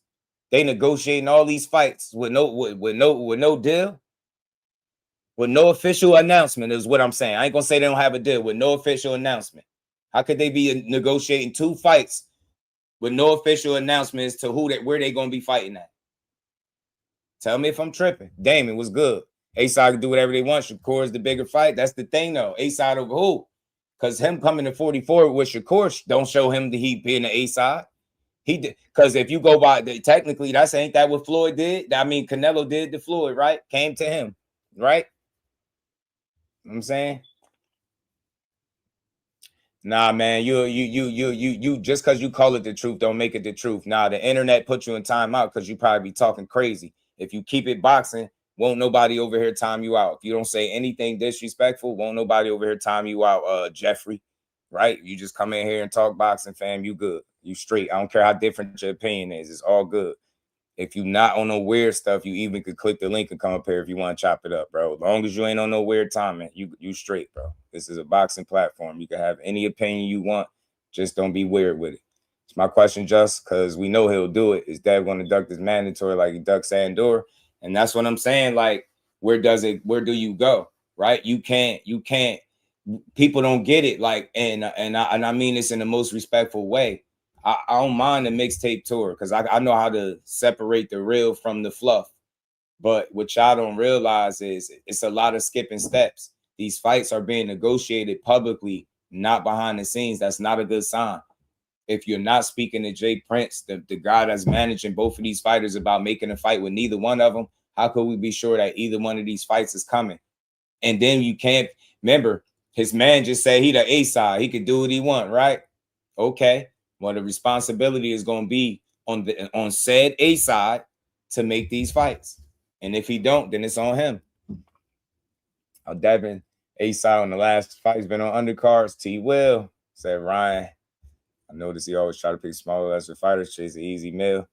They negotiating all these fights with no deal. With no official announcement is what I'm saying. I ain't gonna say they don't have a deal with no official announcement. How could they be negotiating two fights with no official announcement as to where they gonna be fighting at? Tell me if I'm tripping. Damon was good. A-side can do whatever they want. Shakur is the bigger fight. That's the thing, though. A-side over who? Because him coming to 44 with Shakur don't show him that he being the A-side. He did, because if you go by technically, ain't that what Floyd did? I mean, Canelo did to Floyd, right? Came to him, right? You know what I'm saying? Nah, man, you just because you call it the truth don't make it the truth. Nah, the internet put you in timeout because you probably be talking crazy. If you keep it boxing, won't nobody over here time you out. If you don't say anything disrespectful, won't nobody over here time you out, Jeffrey, right? You just come in here and talk boxing, fam, you good. You straight. I don't care how different your opinion is. It's all good. If you not on no weird stuff, you even could click the link and come up here if you want to chop it up, bro. As long as you ain't on no weird timing, you straight, bro. This is a boxing platform. You can have any opinion you want. Just don't be weird with it. It's my question, just because we know he'll do it. Is Dev going to duck this mandatory like he ducked Sandor? And that's what I'm saying. Like, where do you go? Right? You can't. People don't get it. Like, and I mean this in the most respectful way. I don't mind the mixtape tour because I know how to separate the real from the fluff. But what y'all don't realize is it's a lot of skipping steps. These fights are being negotiated publicly, not behind the scenes. That's not a good sign. If you're not speaking to Jay Prince, the guy that's managing both of these fighters, about making a fight with neither one of them, how could we be sure that either one of these fights is coming? And then you can't remember, his man just said he the A side. He could do what he want, right? Okay. Well, the responsibility is going to be on said A side to make these fights. And if he don't, then it's on him. Devin A side on the last fight has been on undercards. T Will said Ryan. I noticed he always try to pick smaller, lesser fighters, chase an easy meal.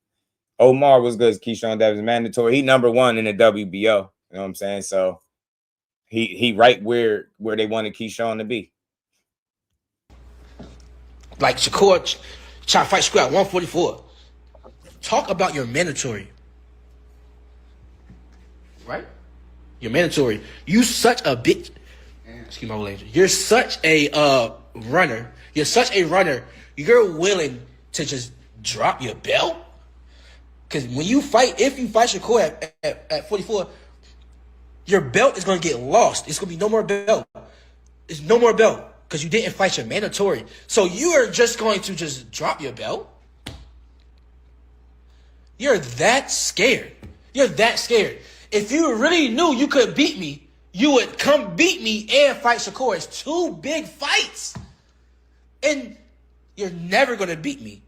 Omar was good. Keyshawn Davis mandatory. He number 1 in the WBO. You know what I'm saying? So he right where they wanted Keyshawn to be. Like Shakur trying to fight Shakur at 144. Talk about your mandatory. Right? Your mandatory. You such a bitch. Excuse my language. You're such a runner. You're such a runner. You're willing to just drop your belt? Because when you fight, if you fight Shakur at 44, your belt is going to get lost. It's going to be no more belt. It's no more belt because you didn't fight your mandatory. So you are just going to just drop your belt? You're that scared. You're that scared. If you really knew you could beat me, you would come beat me and fight Shakur. It's 2 big fights. And you're never going to beat me.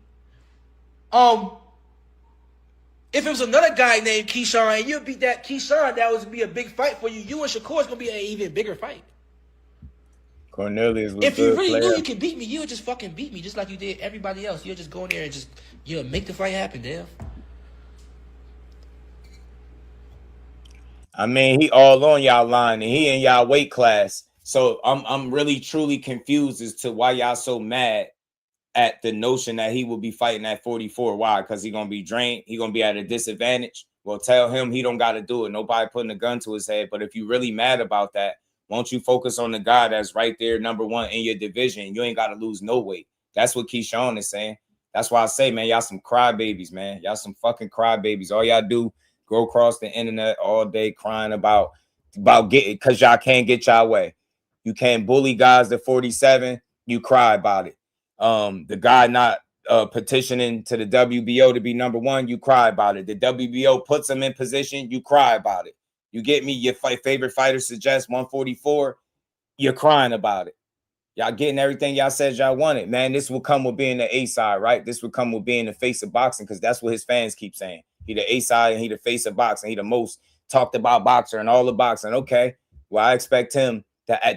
If it was another guy named Keyshawn and you beat that Keyshawn, that would be a big fight for you. You and Shakur is going to be an even bigger fight. Cornelius was if you really player. knew you could beat me, you would just fucking beat me just like you did everybody else. You'll just go in there and just make the fight happen, Dev. I mean, he all on y'all line and he in y'all weight class. So I'm really truly confused as to why y'all so mad at the notion that he will be fighting at 44. Why? Because he's going to be drained. He's going to be at a disadvantage. Well, tell him he don't got to do it. Nobody putting a gun to his head. But if you really mad about that, won't you focus on the guy that's right there, number 1 in your division? You ain't got to lose no weight. That's what Keyshawn is saying. That's why I say, man, y'all some crybabies, man. Y'all some fucking crybabies. All y'all do, go across the internet all day crying about getting, because y'all can't get y'all way. You can't bully guys to 47. You cry about it. The guy not petitioning to the WBO to be number 1, you cry about it. The WBO puts him in position, you cry about it. You get me? Your favorite fighter suggests 144, you're crying about it. Y'all getting everything y'all said y'all wanted. Man, this will come with being the A side, right? This will come with being the face of boxing, because that's what his fans keep saying. He the A side and he the face of boxing. He the most talked about boxer and all the boxing. Okay, well, I expect him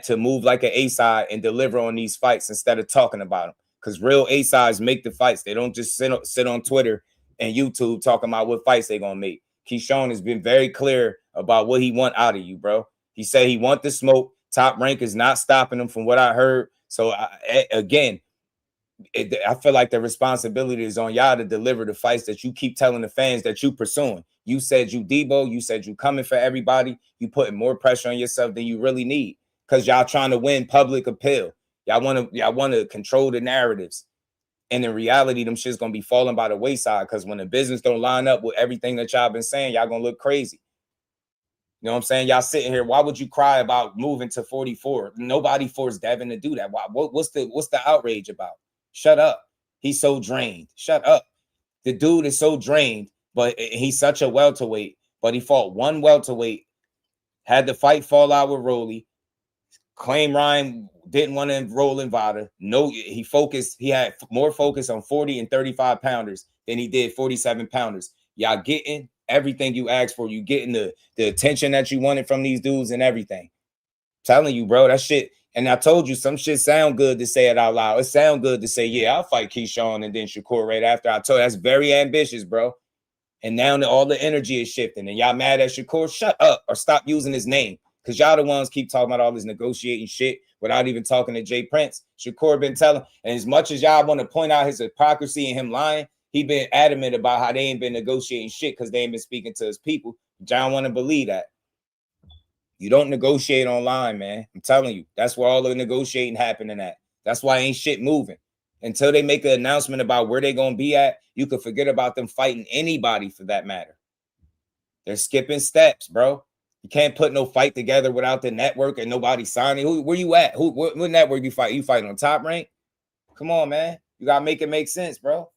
to move like an A side and deliver on these fights instead of talking about them. Because real A sides make the fights. They don't just sit on Twitter and YouTube talking about what fights they're gonna make. Keyshawn has been very clear about what he want out of you, bro. He said he want the smoke. Top Rank is not stopping him from what I heard. So I feel like the responsibility is on y'all to deliver the fights that you keep telling the fans that you pursuing. You said you DEEBO. You said you coming for everybody. You putting more pressure on yourself than you really need because y'all trying to win public appeal. Y'all want to control the narratives. And in reality, them shit's going to be falling by the wayside because when the business don't line up with everything that y'all been saying, y'all going to look crazy. You know what I'm saying? Y'all sitting here. Why would you cry about moving to 44? Nobody forced Devin to do that. Why? What's the outrage about? Shut up. He's so drained. Shut up. The dude is so drained, but he's such a welterweight. But he fought one welterweight, had the fight fall out with Rolly. Claim Ryan didn't want to enroll in Vada. No, he had more focus on 40 and 35 pounders than he did 47 pounders. Y'all getting everything you asked for. You getting the attention that you wanted from these dudes and everything. I'm telling you, bro, that shit. And I told you some shit sound good to say it out loud. It sound good to say, yeah, I'll fight Keyshawn and then Shakur right after. I told you that's very ambitious, bro. And now all the energy is shifting and y'all mad at Shakur. Shut up or stop using his name. Because y'all the ones keep talking about all this negotiating shit without even talking to Jay Prince. Shakur been telling, and as much as y'all want to point out his hypocrisy and him lying, he been adamant about how they ain't been negotiating shit because they ain't been speaking to his people. John want to believe that. You don't negotiate online, man. I'm telling you. That's where all the negotiating happening at. That's why ain't shit moving. Until they make an announcement about where they're going to be at, you could forget about them fighting anybody for that matter. They're skipping steps, bro. You can't put no fight together without the network and nobody signing. Where you at? What network you fight? You fighting on Top Rank? Come on, man. You got to make it make sense, bro.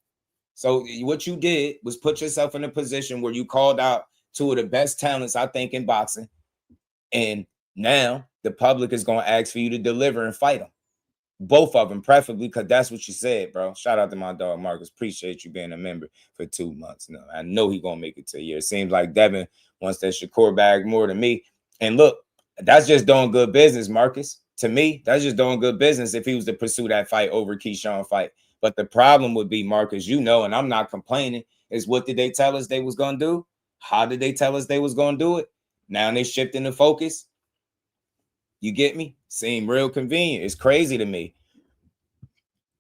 So what you did was put yourself in a position where you called out two of the best talents, I think, in boxing. And now the public is going to ask for you to deliver and fight them. Both of them, preferably, because that's what you said, bro. Shout out to my dog, Marcus. Appreciate you being a member for 2 months. No, I know he's going to make it to a year. It seems like Devin wants that Shakur bag more than me. And look, that's just doing good business, Marcus. To me, that's just doing good business if he was to pursue that fight over Keyshawn fight. But the problem would be, Marcus, you know, and I'm not complaining, is what did they tell us they was going to do? How did they tell us they was going to do it? Now they shifting the focus. You get me? Seem real convenient. It's crazy to me.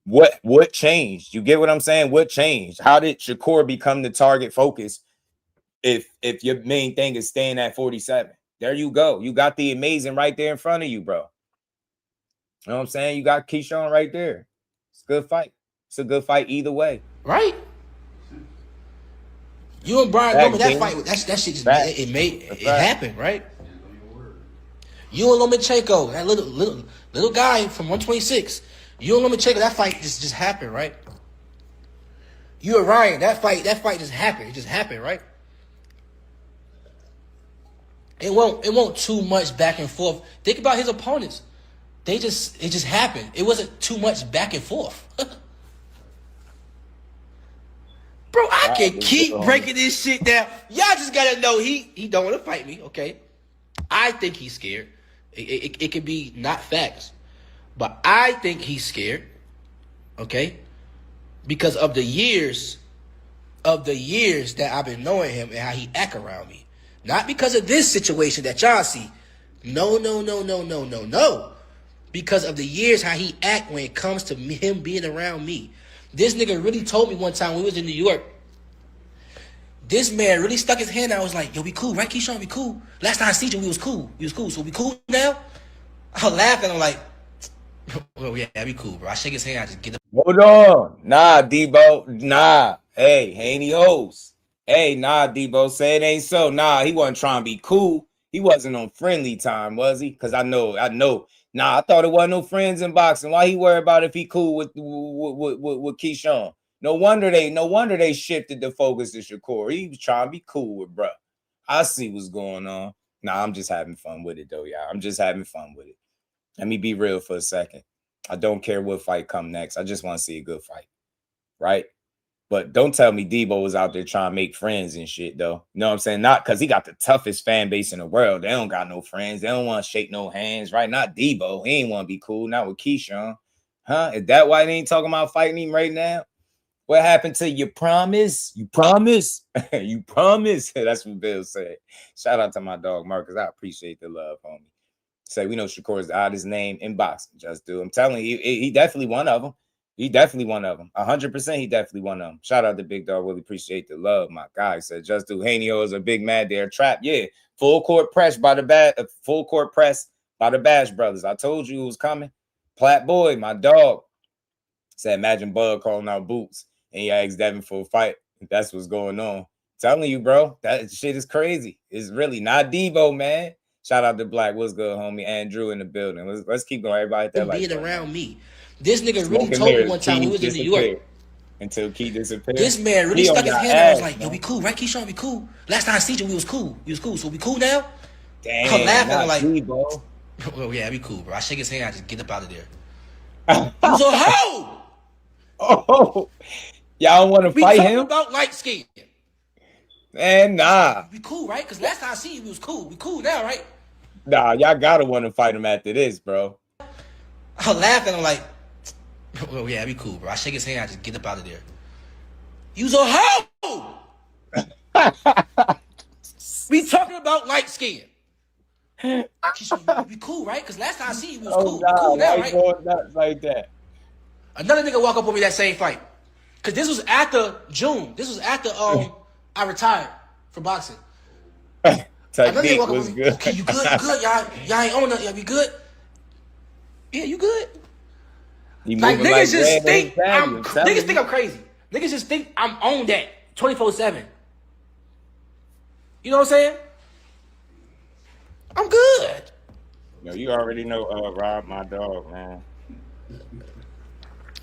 What changed? You get what I'm saying? What changed? How did Shakur become the target focus if your main thing is staying at 47? There you go. You got the amazing right there in front of you, bro. You know what I'm saying? You got Keyshawn right there. It's a good fight. It's a good fight either way. Right? You and Brian Loman, that fight, that shit just it happened, right? You and Lomachenko, that little guy from 126. You and Lomachenko, that fight just happened, right? You and Ryan, that fight just happened. It just happened, right? It won't too much back and forth. Think about his opponents. It just happened. It wasn't too much back and forth. Bro, I can keep breaking this shit down. Y'all just gotta know he don't want to fight me, okay? I think he's scared. It could be not facts, but I think he's scared, okay? Because of the years that I've been knowing him and how he act around me. Not because of this situation that y'all see. No. Because of the years how he act when it comes to him being around me. This nigga really told me one time when we was in New York. This man really stuck his hand out. I was like, yo, we cool, right, Keyshawn? We cool. Last time I seen you, we was cool. We was cool. So we cool now? I was laughing. I'm like, well, yeah, we cool, bro. I shake his hand. I just get up. Hold on. Nah, DEEBO. Nah. Hey, Haney hoes. Hey, nah, DEEBO. Say it ain't so. Nah, he wasn't trying to be cool. He wasn't on friendly time, was he? Because I know. Nah, I thought it wasn't no friends in boxing. Why he worry about if he cool with Keyshawn? No wonder they shifted the focus to Shakur. He was trying to be cool with bruh. I see what's going on. Nah, I'm just having fun with it though, y'all. I'm just having fun with it. Let me be real for a second. I don't care what fight come next. I just want to see a good fight, right? But don't tell me DEEBO was out there trying to make friends and shit, though. You know what I'm saying? Not because he got the toughest fan base in the world. They don't got no friends. They don't want to shake no hands, right? Not DEEBO. He ain't want to be cool. Not with Keyshawn. Huh? Is that why they ain't talking about fighting him right now? What happened to you promise? You promise? You promise? That's what Bill said. Shout out to my dog, Marcus. I appreciate the love, homie. Say, we know Shakur is the oddest name in boxing. Just do. I'm telling you, he definitely one of them. He definitely one of them. 100%, he definitely one of them. Shout out to Big Dog. Really appreciate the love. My guy said, just do. Haney is a big mad there. Trap. Yeah. Full court press by the Bash brothers. I told you it was coming. Platt Boy, my dog, said, imagine Bud calling out Boots. And he asked Devin for a fight. That's what's going on. Telling you, bro, that shit is crazy. It's really not DEEBO, man. Shout out to Black. What's good, homie? Andrew in the building. Let's keep going. Everybody at that like being around me. This nigga really told me one time we was in New York. Until Key disappeared. This man really stuck his hand out. I was like, yo, we cool, right, Keyshawn? We cool. Last time I seen you, we was cool. We was cool. So we cool now? Damn, I'm laughing. I'm like, DEEBO. Well, yeah, we cool, bro. I shake his hand. I just get up out of there. You was a hoe. Oh, y'all want to fight him? We talking about light skin. Man, nah. We cool, right? Because last time I seen you, we was cool. We cool now, right? Nah, y'all gotta want to fight him after this, bro. I'm laughing. I'm like, well, yeah, we cool, bro. I shake his hand. I just get up out of there. You was a hoe. We talking about light skin. Keyshawn, you cool, right? Because last time I see you was cool. Nah, Cool now, right? Going nuts like that. Another nigga walk up on me that same fight. Because this was after June. This was after I retired from boxing. Technique was good. Okay, you good? You good? Y'all ain't on nothing. Y'all be good? Yeah, you good? Like niggas just think I'm crazy. Niggas just think I'm on that 24/7. You know what I'm saying? I'm good. Yo, you already know Rob, my dog, man.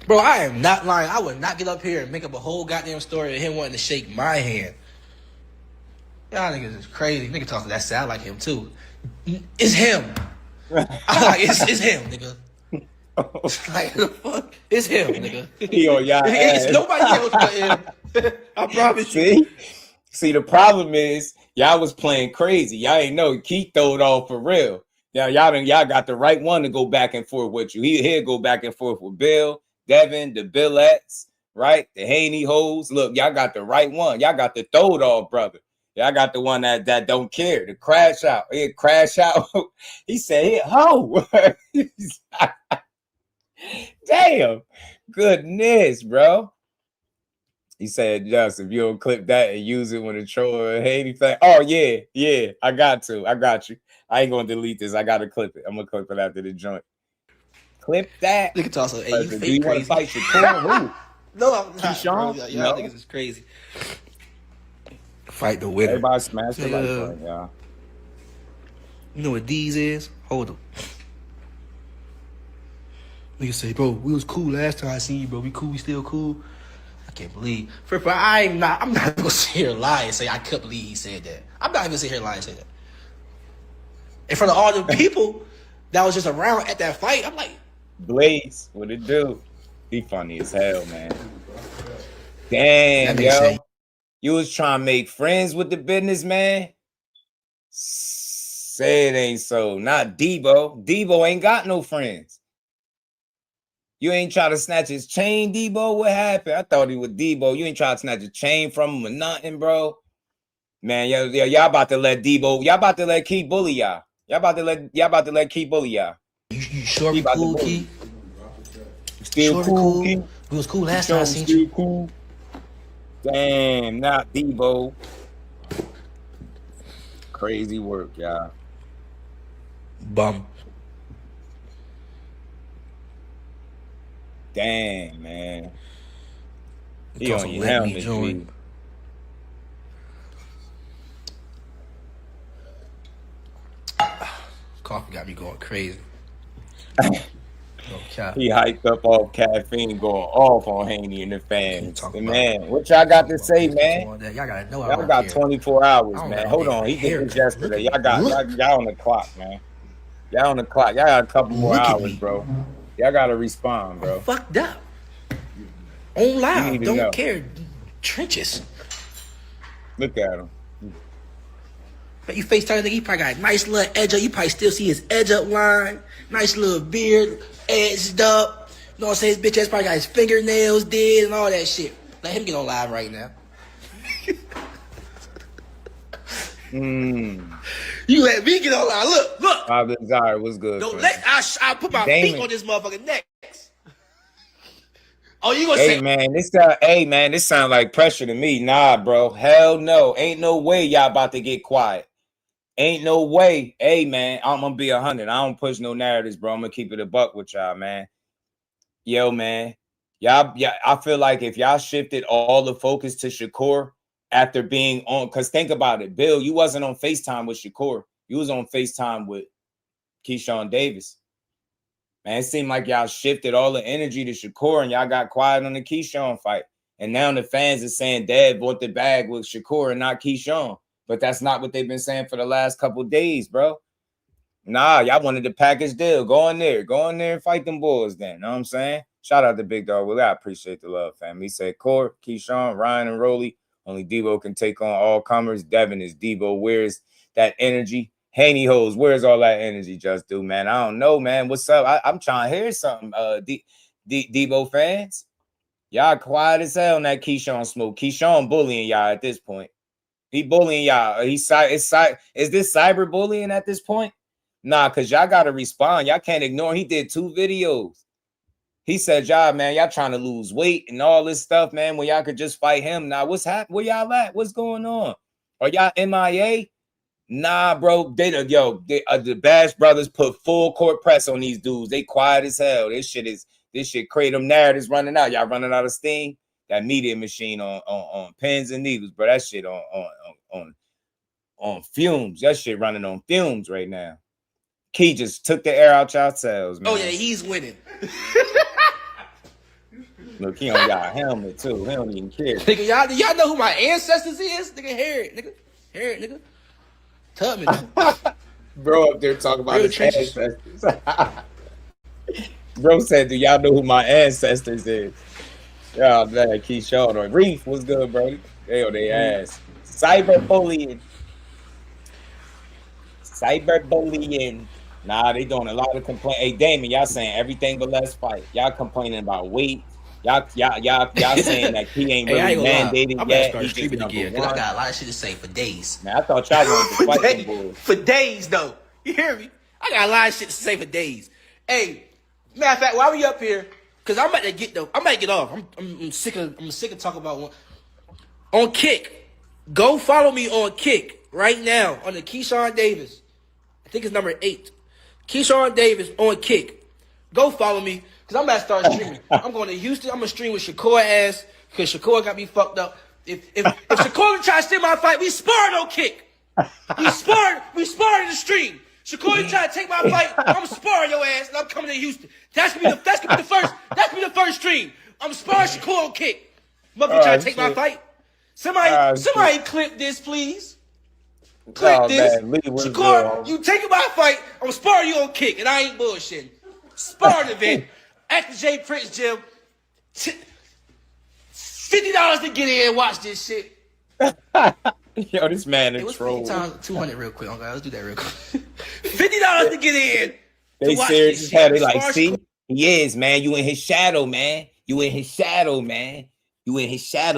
Bro, I am not lying. I would not get up here and make up a whole goddamn story of him wanting to shake my hand. Y'all niggas is crazy. Nigga talking that sound like him too. It's him. I'm like, it's him, nigga. Like, the fuck? It's him, nigga. Yo, y'all it's nobody else but him. I promise you. See, the problem is y'all was playing crazy. Y'all ain't know Keith throwed off for real. Y'all got the right one to go back and forth with you. He'll go back and forth with Bill, Devin, the Billettes, right? The Haney hoes. Look, y'all got the right one. Y'all got the throwed off brother. Y'all got the one that don't care, the crash out. He'll crash out. He said, "Hey, ho." Damn. Goodness, bro. He said, "Just if you don't clip that and use it when the troll or Haney thing." Oh, yeah. I got you. I ain't gonna delete this. I gotta clip it. I'm gonna clip it after the joint. Clip that. Look at Tulsa. Hey, you do you want to fight Shakur? Who? No, I'm not. Keyshawn? Y'all niggas is crazy. Fight the winner. Everybody smash the like button, y'all. You know what these is? Hold on. Niggas say, bro, we was cool last time I seen you, bro. We cool, we still cool. I can't believe. I'm not gonna sit here and lie and say I couldn't believe he said that. I'm not even sit here and lie and say that. In front of all the people that was just around at that fight, I'm like, Blaze, what it do? He funny as hell, man. Damn, yo. You was trying to make friends with the business, man? Say it ain't so. Not DEEBO. DEEBO ain't got no friends. You ain't try to snatch his chain, DEEBO? What happened? I thought he was DEEBO. You ain't try to snatch a chain from him or nothing, bro. Man, y'all about to let DEEBO, y'all about to let Key bully y'all. Y'all about to let Key bully y'all. You sure we cool, Key? Still cool, Key? We was cool last time I seen you. Cool. Damn, not DEEBO. Crazy work, y'all. Bum. Damn, man. He on your helmet, G. Coffee got me going crazy. He hyped up off caffeine, going off on Haney and the fans. Man, what y'all got to say, man? Y'all gotta know y'all got 24 hours, man. Hold on, he did this yesterday. Y'all on the clock, man. Y'all on the clock. Y'all got a couple more hours, bro. Y'all gotta respond, bro. I'm fucked up. On live, don't care. Trenches. Look at him. But you FaceTime nigga, he probably got a nice little edge up. You probably still see his edge up line. Nice little beard, edged up. You know what I'm saying? His bitch ass probably got his fingernails did and all that shit. Let him get on live right now. You let me get on live. Look. Bob Desire was good. Don't let I put my feet on this motherfucker next. Oh, you gonna say? Man, this sound like pressure to me. Nah, bro. Hell no. Ain't no way y'all about to get quiet. Ain't no way. Hey, man, I'm gonna be 100. I don't push no narratives, bro. I'm gonna keep it a buck with y'all, man. Yo, man. I feel like if y'all shifted all the focus to Shakur after being on, because think about it, Bill, you wasn't on FaceTime with Shakur. You was on FaceTime with Keyshawn Davis. Man, it seemed like y'all shifted all the energy to Shakur and y'all got quiet on the Keyshawn fight. And now the fans are saying Dad bought the bag with Shakur and not Keyshawn. But that's not what they've been saying for the last couple of days, bro. Nah, y'all wanted the package deal. Go in there and fight them boys then. Know what I'm saying? Shout out to Big Dog Willie. I appreciate the love, fam. He said, Court, Keyshawn, Ryan, and Rolly. Only DEEBO can take on all comers. Devin is DEEBO. Where's that energy? Haney hoes, where's all that energy just do, man? I don't know, man. What's up? I'm trying to hear something, DEEBO fans. Y'all quiet as hell on that Keyshawn smoke. Keyshawn bullying y'all at this point. He bullying y'all. Is this cyber bullying at this point? Nah, because y'all got to respond. Y'all can't ignore. He did 2 videos. He said, y'all, man, y'all trying to lose weight and all this stuff, man, when y'all could just fight him. Now, what's happening? Where y'all at? What's going on? Are y'all MIA? Nah, bro. The Bash Brothers put full court press on these dudes. They quiet as hell. This shit create them narratives running out. Y'all running out of steam. That media machine on pins and needles, bro. That shit on fumes. That shit running on fumes right now. Key just took the air out y'all cells, man. Oh, yeah, he's winning. Look, he on y'all helmet, too. He don't even care. Nigga, y'all know who my ancestors is? Nigga, hear it, nigga. Tubman. Bro up there talking about his ancestors. Bro said, do y'all know who my ancestors is? Oh, man, Keyshawn or Reef, what's good, bro? They ass. Cyberbullying. Nah, they doing a lot of complaint. Hey, Damon, y'all saying everything but let's fight. Y'all complaining about weight. Y'all saying that he ain't really mandated I'm yet. Start streaming again because I got a lot of shit to say for days. Man, I thought y'all wanted to fight them boys. For days, though. You hear me? I got a lot of shit to say for days. Hey, matter of fact, while we up here, because I'm about to get off. I'm sick of talking about one. On Kick. Go follow me on Kick right now on the Keyshawn Davis. I think it's number 8. Keyshawn Davis on Kick. Go follow me, because I'm about to start streaming. I'm going to Houston. I'm going to stream with Shakur ass, because Shakur got me fucked up. If Shakur try to steal my fight, we sparred on Kick. We sparred in the stream. Shakur try to take my fight, I'm sparring your ass, and I'm coming to Houston. That's gonna be the first stream. I'm sparring Shakur on Kick. Motherfucker try to take my fight. Somebody clip this, please. Clip this. Man, Shakur, you taking my fight, I'm sparring you on Kick, and I ain't bullshitting. Sparring event at the J Prince gym. $50 to get in and watch this shit. Yo, this man is troll. 200 real quick. Okay, let's do that real quick. $50 to get in. They serious as hell. They like, see, he is, man. You in his shadow, man. You in his shadow.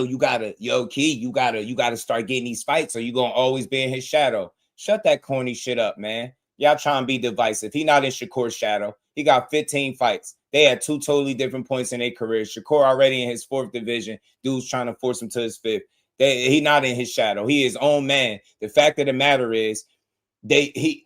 You gotta, Key, you gotta start getting these fights, or you gonna always be in his shadow. Shut that corny shit up, man. Y'all trying to be divisive. He not in Shakur's shadow. He got 15 fights. They had 2 totally different points in their career. Shakur already in his 4th division. Dude's trying to force him to his 5th. He not in his shadow. He his own man. The fact of the matter is, he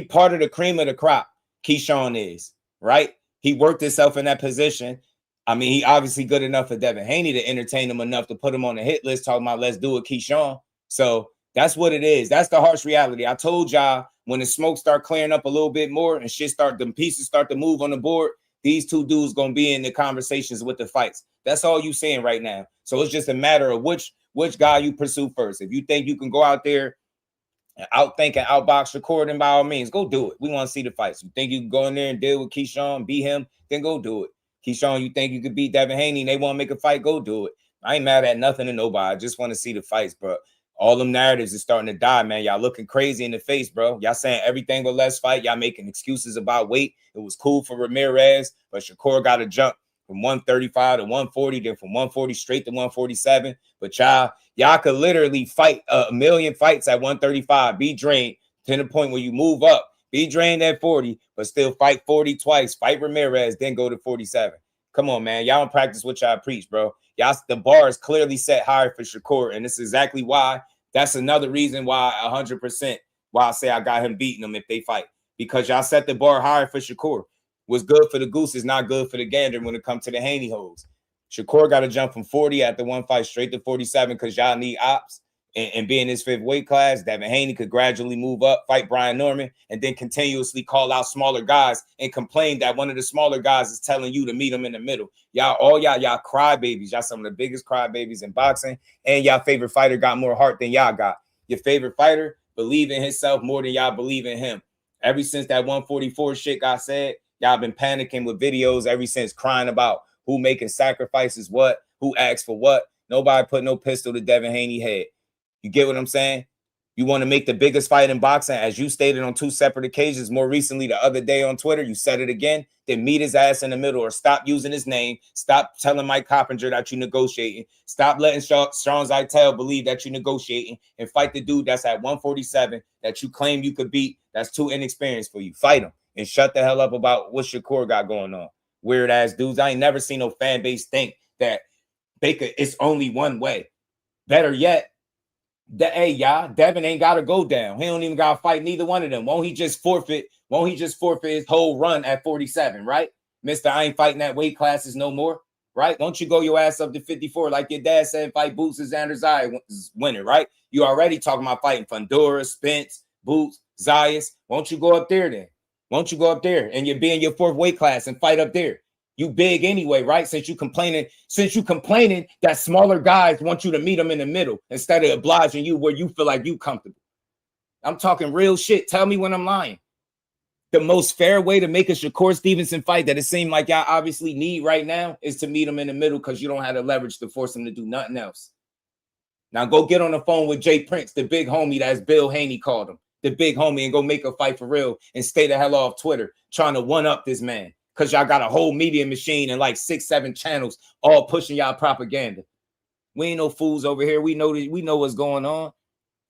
part of the cream of the crop. Keyshawn is, right? He worked himself in that position. I mean, he obviously good enough for Devin Haney to entertain him enough to put him on the hit list, talking about let's do it, Keyshawn. So that's what it is. That's the harsh reality. I told y'all, when the smoke start clearing up a little bit more and the pieces start to move on the board, these 2 dudes gonna be in the conversations with the fights. That's all you saying right now. So it's just a matter of which guy you pursue first. If you think you can go out there and outthink and outbox Shakur, then by all means, go do it. We want to see the fights. You think you can go in there and deal with Keyshawn, beat him, then go do it. Keyshawn, you think you could beat Devin Haney and they want to make a fight, go do it. I ain't mad at nothing and nobody. I just want to see the fights, bro. All them narratives is starting to die, man. Y'all looking crazy in the face, bro. Y'all saying everything but let's fight. Y'all making excuses about weight. It was cool for Ramirez, but Shakur got to jump from 135 to 140, then from 140 straight to 147. But y'all could literally fight a million fights at 135, be drained to the point where you move up, be drained at 40, but still fight 40 twice, fight Ramirez, then go to 47. Come on, man. Y'all don't practice what y'all preach, bro. The bar is clearly set higher for Shakur, and this is exactly why. That's another reason why 100% why I say I got him beating them if they fight, because y'all set the bar higher for Shakur. What's good for the goose is not good for the gander when it comes to the Haney hoes. Shakur got to jump from 40 at the one fight straight to 47 because y'all need ops and be in his 5th weight class. Devin Haney could gradually move up, fight Brian Norman, and then continuously call out smaller guys and complain that one of the smaller guys is telling you to meet him in the middle. Y'all crybabies. Y'all some of the biggest crybabies in boxing, and y'all favorite fighter got more heart than y'all got. Your favorite fighter believe in himself more than y'all believe in him. Ever since that 144 shit got said, y'all been panicking with videos ever since, crying about who making sacrifices, who asked for what. Nobody put no pistol to Devin Haney head. You get what I'm saying? You want to make the biggest fight in boxing, as you stated on 2 separate occasions, more recently the other day on Twitter, you said it again, then meet his ass in the middle, or stop using his name. Stop telling Mike Coppinger that you're negotiating. Stop letting Sean Zeitel believe that you're negotiating, and fight the dude that's at 147 that you claim you could beat, That's too inexperienced for you. Fight him and shut the hell up about what Shakur got going on. Weird ass dudes. I ain't never seen no fan base think that it's only one way. Better yet, hey, y'all, Devin ain't got to go down. He don't even got to fight neither one of them. Won't he just forfeit his whole run at 47, right? Mister, I ain't fighting that weight classes no more, right? Won't you go your ass up to 54 like your dad said, fight Boots and Xander Zayas winner, right? You already talking about fighting Fundora, Spence, Boots, Zayas. Won't you go up there then? Won't you go up there and you're being your 4th weight class and fight up there? You big anyway, right? Since you complaining that smaller guys want you to meet them in the middle instead of obliging you where you feel like you comfortable. I'm talking real shit. Tell me when I'm lying. The most fair way to make a Shakur Stevenson fight that it seems like y'all obviously need right now is to meet him in the middle because you don't have the leverage to force him to do nothing else. Now go get on the phone with Jay Prince, the big homie that's Bill Haney called him, the big homie, and go make a fight for real and stay the hell off Twitter trying to one-up this man. Because y'all got a whole media machine and like 6-7 channels all pushing y'all propaganda. We ain't no fools over here. We know what's going on.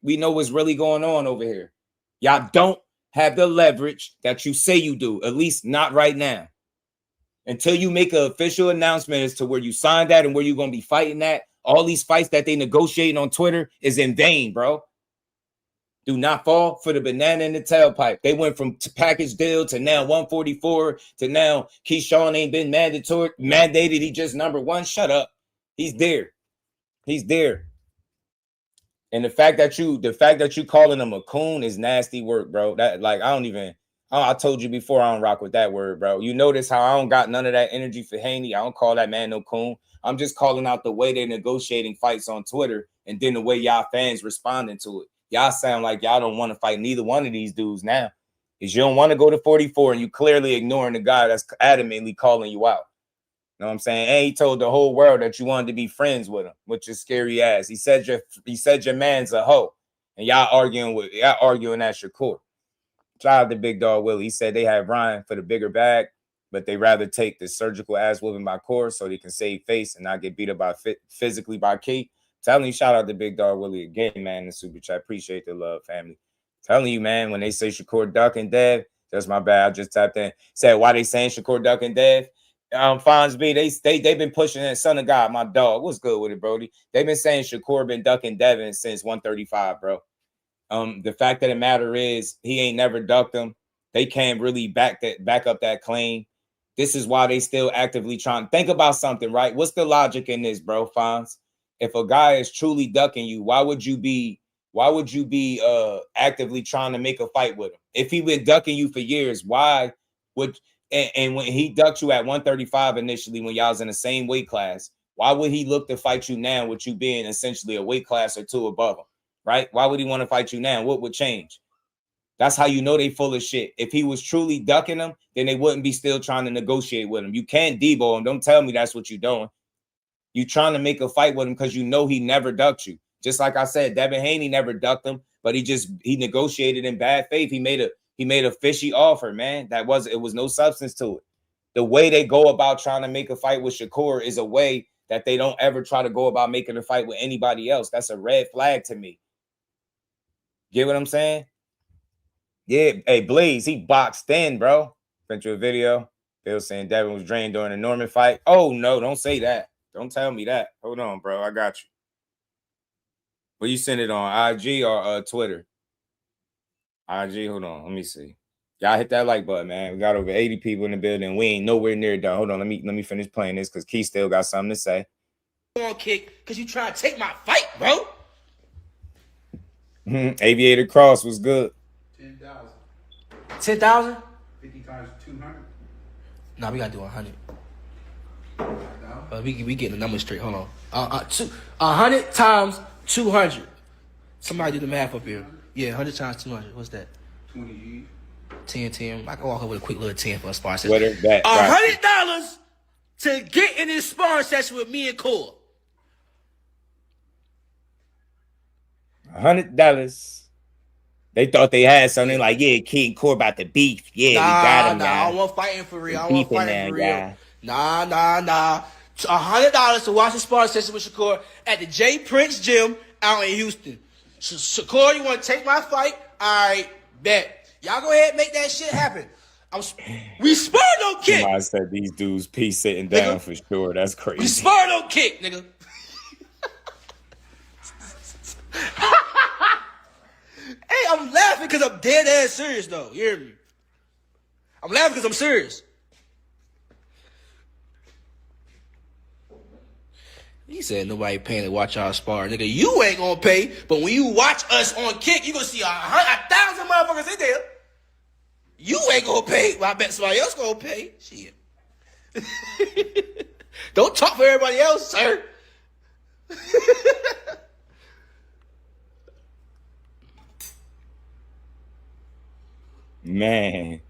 We know what's really going on over here. Y'all don't have the leverage that you say you do, at least not right now. Until you make an official announcement as to where you signed at and where you're going to be fighting at, all these fights that they negotiating on Twitter is in vain, bro. Do not fall for the banana in the tailpipe. They went from package deal to now 144 to now Keyshawn ain't been mandated. He just number 1. Shut up. He's there. He's there. And the fact that you calling him a coon is nasty work, bro. That like I told you before I don't rock with that word, bro. You notice how I don't got none of that energy for Haney. I don't call that man no coon. I'm just calling out the way they're negotiating fights on Twitter and then the way y'all fans responding to it. Y'all sound like y'all don't want to fight neither one of these dudes now. Because you don't want to go to 44 and you clearly ignoring the guy that's adamantly calling you out. You know what I'm saying? And he told the whole world that you wanted to be friends with him, which is scary ass. He said your man's a hoe. And y'all arguing that Shakur. Shout out to Big Dog Willie. He said they have Ryan for the bigger bag, but they rather take the surgical ass whooping by Core so they can save face and not get beat up physically by Key. Telling you, shout out to Big Dog Willie again, man, in the super chat. Appreciate the love, family. Telling you, man, when they say Shakur Duck and Dev, that's my bad. I just tapped in. Said why they saying Shakur Duck and Dev? Fonz B, they've been pushing that son of God, my dog. What's good with it, Brody? They've been saying Shakur been ducking Devin since 135, bro. The fact of the matter is he ain't never ducked him. They can't really back up that claim. This is why they still actively trying. Think about something, right? What's the logic in this, bro, Fonz? If a guy is truly ducking you, why would you be actively trying to make a fight with him? If he been ducking you for years, why would and when he ducked you at 135 initially when y'all was in the same weight class, why would he look to fight you now with you being essentially a weight class or 2 above him? Right? Why would he want to fight you now? What would change? That's how you know they full of shit. If he was truly ducking him, then they wouldn't be still trying to negotiate with him. You can't DEEBO him. Don't tell me that's what you're doing. You trying to make a fight with him because you know he never ducked you. Just like I said, Devin Haney never ducked him, but he negotiated in bad faith. He made a fishy offer, man. It was no substance to it. The way they go about trying to make a fight with Shakur is a way that they don't ever try to go about making a fight with anybody else. That's a red flag to me. Get what I'm saying? Yeah, hey, Blaze, he boxed in, bro. Sent you a video. Bill saying Devin was drained during the Norman fight. Oh, no, don't say that. Don't tell me that. Hold on, bro. I got you. Well, you send it on IG or Twitter? IG, hold on. Let me see. Y'all hit that like button, man. We got over 80 people in the building. We ain't nowhere near done. Hold on. Let me finish playing this because Key still got something to say. Kick because you trying to take my fight, bro. Aviator Cross was good. 10,000. 10,000? 50 times 200. Nah, we gotta do 100. We getting the numbers straight. Hold on. 100 times 200. Somebody do the math up here. Yeah, 100 times 200. What's that? 20 G's. 10. I can walk up with a quick little 10 for a spar session. Twitter, that, $100 to get in this sparring session with me and Core. $100. They thought they had something like, yeah, King Core about the beef. Yeah, we got him. I don't want fighting for real. I want fighting for real. Nah. $100 to watch the sparring session with Shakur at the J Prince Gym out in Houston. Shakur, you want to take my fight? All right, bet. Y'all go ahead and make that shit happen. We spurred on kick. I said these dudes P sitting down for sure. That's crazy. We spurred on kick, nigga. Hey, I'm laughing because I'm dead ass serious though. You hear me? I'm laughing because I'm serious. He said nobody paying to watch y'all spar. Nigga, you ain't gonna pay, but when you watch us on kick, you gonna see 1,000 motherfuckers in there. You ain't gonna pay, but I bet somebody else gonna pay. Shit. Don't talk for everybody else, sir. Man,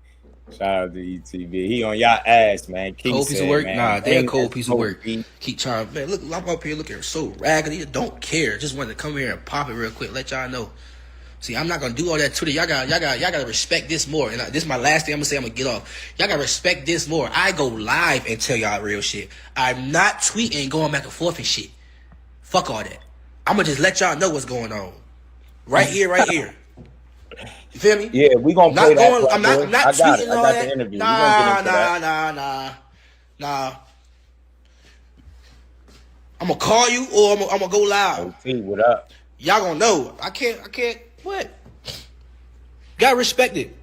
shout out to ETB. He on y'all ass, man. Cold piece of work? Man, nah, they're a cold piece of work. Keep trying. Man, look, I'm up here looking so raggedy. Don't care. Just wanted to come here and pop it real quick. Let y'all know. See, I'm not gonna do all that Twitter. Y'all gotta respect this more. And this is my last thing I'm gonna say. I'm gonna get off. Y'all gotta respect this more. I go live and tell y'all real shit. I'm not tweeting, going back and forth and shit. Fuck all that. I'm gonna just let y'all know what's going on. Right here, right here. You feel me? Yeah, we gonna play that. I'm not tweeting all that. The interview. Nah. I'm gonna call you or I'm gonna go live. OT, what up? Y'all gonna know. I can't. What? Gotta respect it.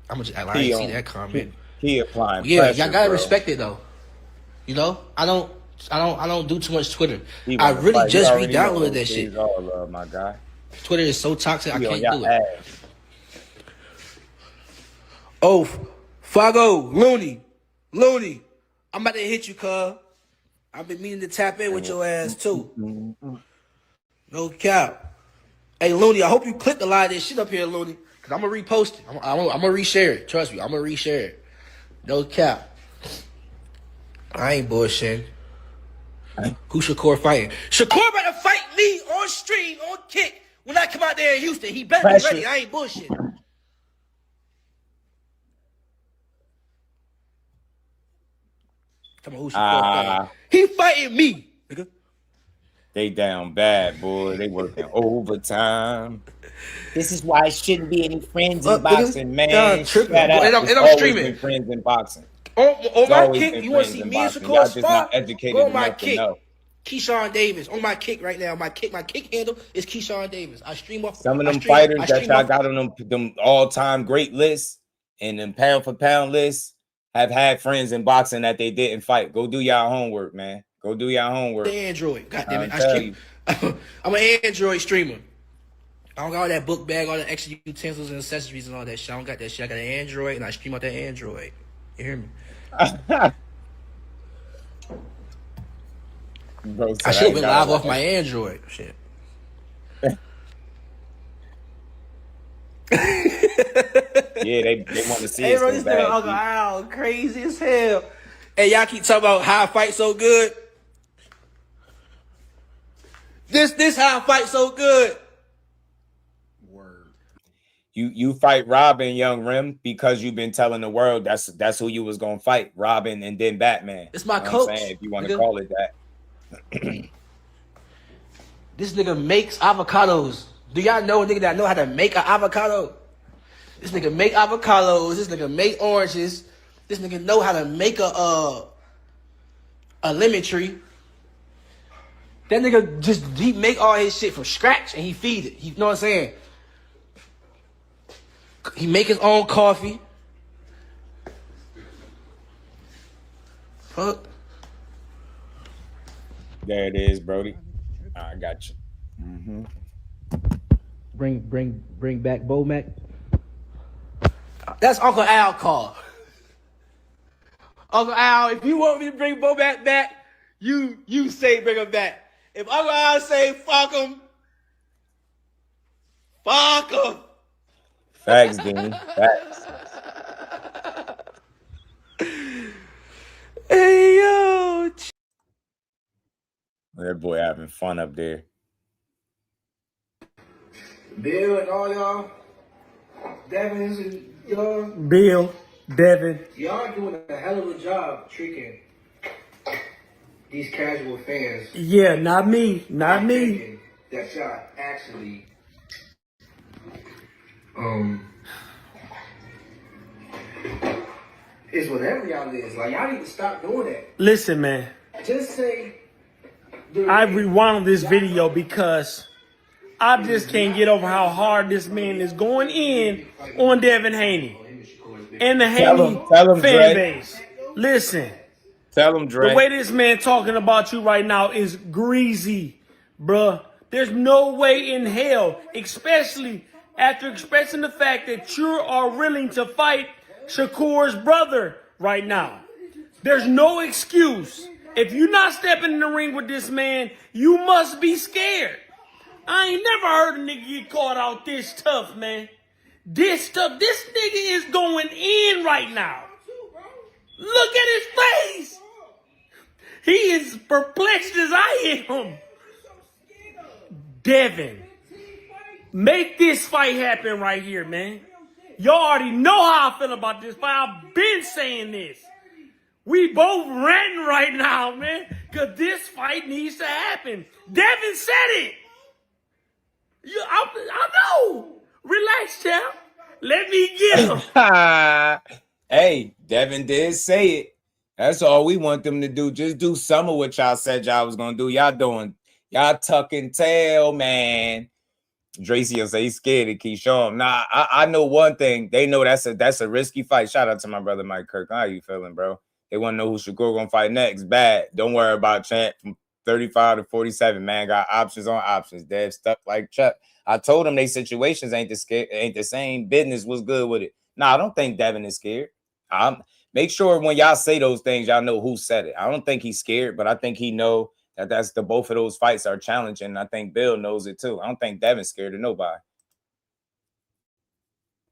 I'm gonna just act like I didn't see that comment. He applying. Yeah, pressure, y'all gotta bro. respect it though. You know, I don't do too much Twitter. I really just re-downloaded that shit. All love, my guy. Twitter is so toxic. I can't do it. Ass. Oh, Fago, Looney. I'm about to hit you, cuz. I've been meaning to tap in with your ass too. No cap. Hey, Looney, I hope you clicked a lot of this shit up here, Looney. Cause I'm gonna repost it. I'm gonna reshare it. Trust me, I'm gonna reshare it. No cap. I ain't bullshitting. Who Shakur fighting? Shakur about to fight me on stream, on kick, when I come out there in Houston. He better be ready. I ain't bullshitting. Come on, who Shakur fighting? He fighting me, nigga. They down bad, boy. They working overtime. This is why it shouldn't be any friends in boxing, man. And I'm streaming. Friends in boxing. On my kick, you want to see me and Shakur spar? Go on my kick. Keyshawn Davis on my kick right now. My kick handle is Keyshawn Davis. I stream off. Some of them fighters that y'all got on them all-time great lists and them pound-for-pound lists have had friends in boxing that they didn't fight. Go do y'all homework, man. Go do y'all homework. Android. God damn it. I stream. I'm an Android streamer. I don't got all that book bag, all the extra utensils and accessories and all that shit. I don't got that shit. I got an Android and I stream out that Android. You hear me? Bro, I should have been live off my Android. Shit. Yeah, they want to see Hey, bro, this nigga Uncle Al crazy as hell. Hey, y'all keep talking about how I fight so good. This how I fight so good. Word. You fight Robin, Young Rim, because you've been telling the world that's who you was gonna fight, Robin and then Batman. It's my coach. If you want to call it that. This nigga makes avocados. Do y'all know a nigga that know how to make an avocado? This nigga make avocados. This nigga make oranges. This nigga know how to make a lemon tree. That nigga he make all his shit from scratch and he feed it. You know what I'm saying? He make his own coffee. Fuck. There it is, Brody. I got you. Mm-hmm. Bring back Bo Mac. That's Uncle Al call. Uncle Al, if you want me to bring Bo Mac back, you say bring him back. If Uncle Al say fuck him, fuck him. Facts, Dean. Facts. Hey yo. That boy having fun up there. Bill and all y'all, Devin and y'all. Bill, Devin. Y'all doing a hell of a job tricking these casual fans. Yeah, not me. Not me. That y'all actually is whatever y'all is. Like, y'all need to stop doing that. Listen, man. Just say I rewound this video because I just can't get over how hard this man is going in on Devin Haney and the Haney fan base. Listen. Tell him, Dre. The way this man talking about you right now is greasy, bruh. There's no way in hell, especially after expressing the fact that you are willing to fight Shakur's brother right now. There's no excuse. If you're not stepping in the ring with this man, you must be scared. I ain't never heard a nigga get caught out this tough, man. This tough. This nigga is going in right now. Look at his face. He is perplexed as I am. Devin, make this fight happen right here, man. Y'all already know how I feel about this fight. I've been saying this. We both ranting right now, man, because this fight needs to happen. Devin said it. I know. Relax, champ. Let me get him. Hey, Devin did say it. That's all we want them to do. Just do some of what y'all said y'all was going to do. Y'all tuck and tail, man. Dracy will say he's scared of Keyshawn. Nah, I know one thing. They know that's a risky fight. Shout out to my brother Mike Kirk. How you feeling, bro? They want to know who Shakur going to fight next. Bad. Don't worry about champ. From 35 to 47, man. Got options on options. Dev stuck like Chuck. I told them they situations ain't the same. Business was good with it. Nah, I don't think Devin is scared. Make sure when y'all say those things, y'all know who said it. I don't think he's scared, but I think he know that both of those fights are challenging. I think Bill knows it too. I don't think Devin's scared of nobody.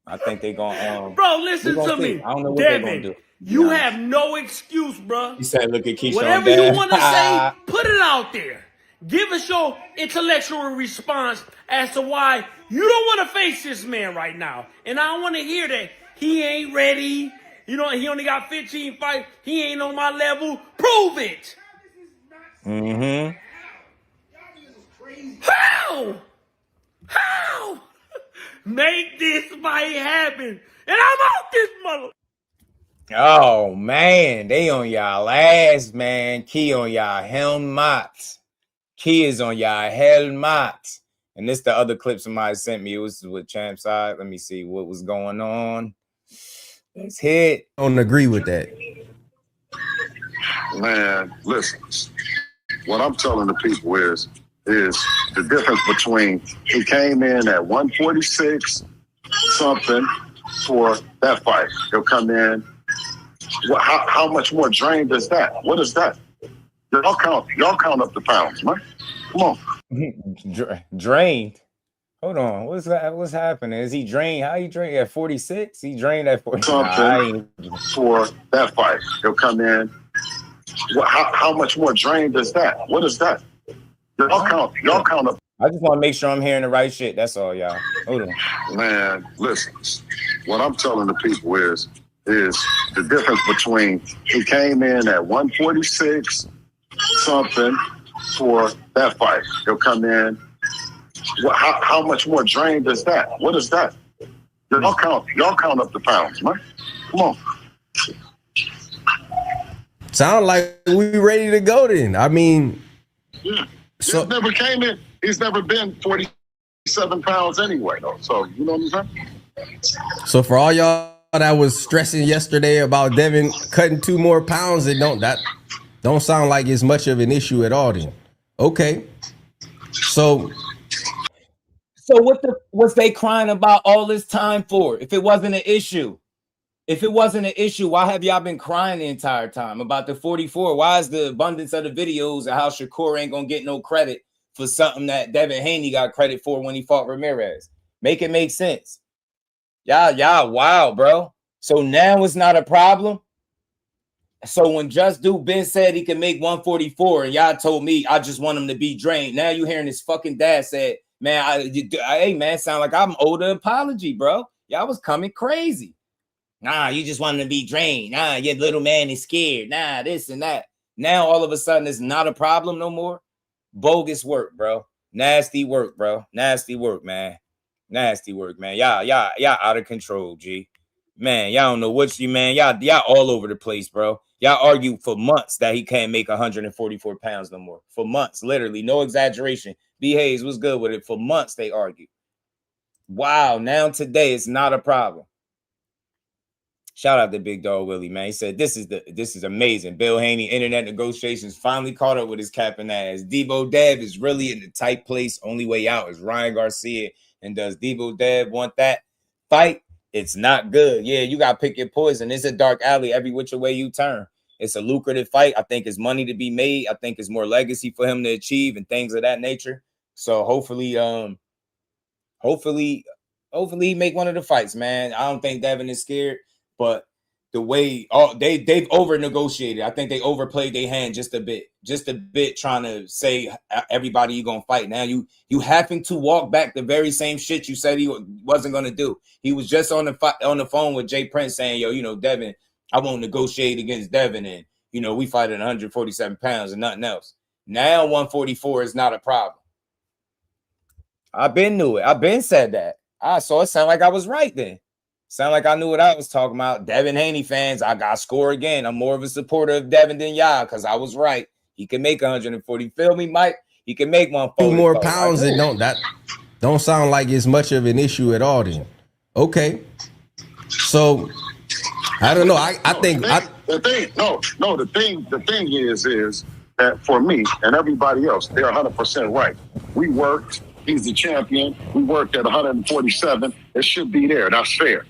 I think they're going bro, listen to me. I don't know what Devin, they're going to do. You have no excuse, bro. He said, look at Keyshawn. Whatever you want to say, put it out there. Give us your intellectual response as to why you don't want to face this man right now. And I don't want to hear that he ain't ready. You know, he only got 15 fights. He ain't on my level. Prove it. Mm-hmm. How? Make this fight happen. And I'm out this mother. Oh, man. They on y'all ass, man. Key on y'all helmet. Key is on y'all helmet. And this the other clip somebody sent me. It was with Champ side. Let me see what was going on. Let's hit. I don't agree with that. Man, listen. What I'm telling the people is the difference between he came in at 146 something for that fight. He'll come in. How much more drained is that? What is that? Y'all count up the pounds, man. Come on. Drained. Hold on. What's that? What's happening? Is he drained? How he drained at 46? He drained at 46. Something for that fight. He'll come in. How much more drained is that? What is that? Y'all count up. I just want to make sure I'm hearing the right shit. That's all, y'all. Hold on. Man, listen. What I'm telling the people is the difference between he came in at 146 something for that fight. He'll come in. How much more drained is that? What is that? Y'all count up the pounds, man. Come on. Sound like we ready to go then. I mean, yeah. So never came in. He's never been 47 pounds anyway, though. So you know what I'm saying? So for all y'all that was stressing yesterday about Devin cutting 2 more pounds, that don't sound like it's much of an issue at all then. Okay. So what's they crying about all this time for? If it wasn't an issue, why have y'all been crying the entire time about the 44? Why is the abundance of the videos of how Shakur ain't gonna get no credit for something that Devin Haney got credit for when he fought Ramirez? Make it make sense. Y'all, wow, bro. So now it's not a problem. So when Just Do Ben said he can make 144, and y'all told me I just want him to be drained. Now you hearing his fucking dad said, man, hey man, sound like I'm owed an apology, bro. Y'all was coming crazy. Nah, you just want him to be drained. Nah, your little man is scared. Nah, this and that. Now all of a sudden it's not a problem no more. Bogus work, bro. Nasty work, bro. Nasty work, man. Nasty work, man. Y'all out of control, G. Man, y'all don't know what you, man. Y'all all over the place, bro. Y'all argue for months that he can't make 144 pounds no more. For months, literally, no exaggeration. B. Hayes was good with it. For months, they argued. Wow, now today it's not a problem. Shout out to Big Dog Willie, man. He said, this is amazing. Bill Haney, internet negotiations finally caught up with his cap and ass. DEEBO Dab is really in the tight place. Only way out is Ryan Garcia. And does DEEBO Dab want that fight? It's not good. Yeah, you got to pick your poison. It's a dark alley every which way you turn. It's a lucrative fight. I think it's money to be made. I think it's more legacy for him to achieve and things of that nature. So hopefully he make one of the fights, man. I don't think Devin is scared, but the way they've over negotiated. I think they overplayed their hand just a bit, trying to say everybody you gonna fight. Now you having to walk back the very same shit you said he wasn't gonna do. He was just on the phone with Jay Prince saying, yo, Devin, I won't negotiate against Devin, and we fight at 147 pounds and nothing else. Now 144 is not a problem. I've been knew it. I've been said that. I saw it sound like I was right then. Sound like I knew what I was talking about. Devin Haney fans, I got score again. I'm more of a supporter of Devin than y'all because I was right. He can make 140. Feel me, Mike? He can make 140. 2 more pounds and don't sound like it's much of an issue at all then. Okay. So I don't know. I think the thing is that for me and everybody else, they're 100% right. We worked. He's the champion. We worked at 147. It should be there. That's fair.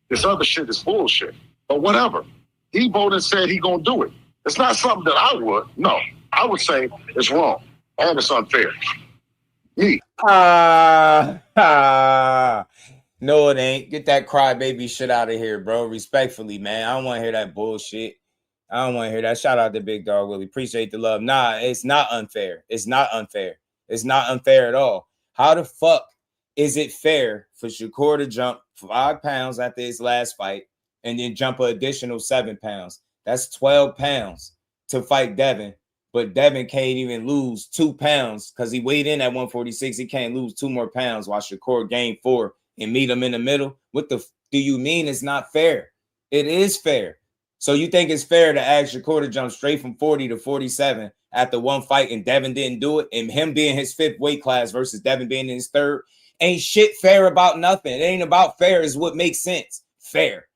This other shit is bullshit. But whatever. DEEBO done said he gonna do it. It's not something that I would. No. I would say it's wrong. And it's unfair. Me. No, it ain't. Get that crybaby shit out of here, bro. Respectfully, man. I don't want to hear that bullshit. I don't want to hear that. Shout out to Big Dog Willie. Appreciate the love. Nah, it's not unfair. It's not unfair. It's not unfair at all. How the fuck is it fair for Shakur to jump 5 pounds after his last fight and then jump an additional 7 pounds? That's 12 pounds to fight Devin, but Devin can't even lose 2 pounds because he weighed in at 146. He can't lose 2 more pounds while Shakur gained 4 and meet him in the middle. What the do you mean it's not fair? It is fair. So you think it's fair to ask Shakur to jump straight from 40 to 47 after one fight and Devin didn't do it, and him being his 5th weight class versus Devin being in his 3rd? Ain't shit fair about nothing. It ain't about fair is what makes sense. Fair.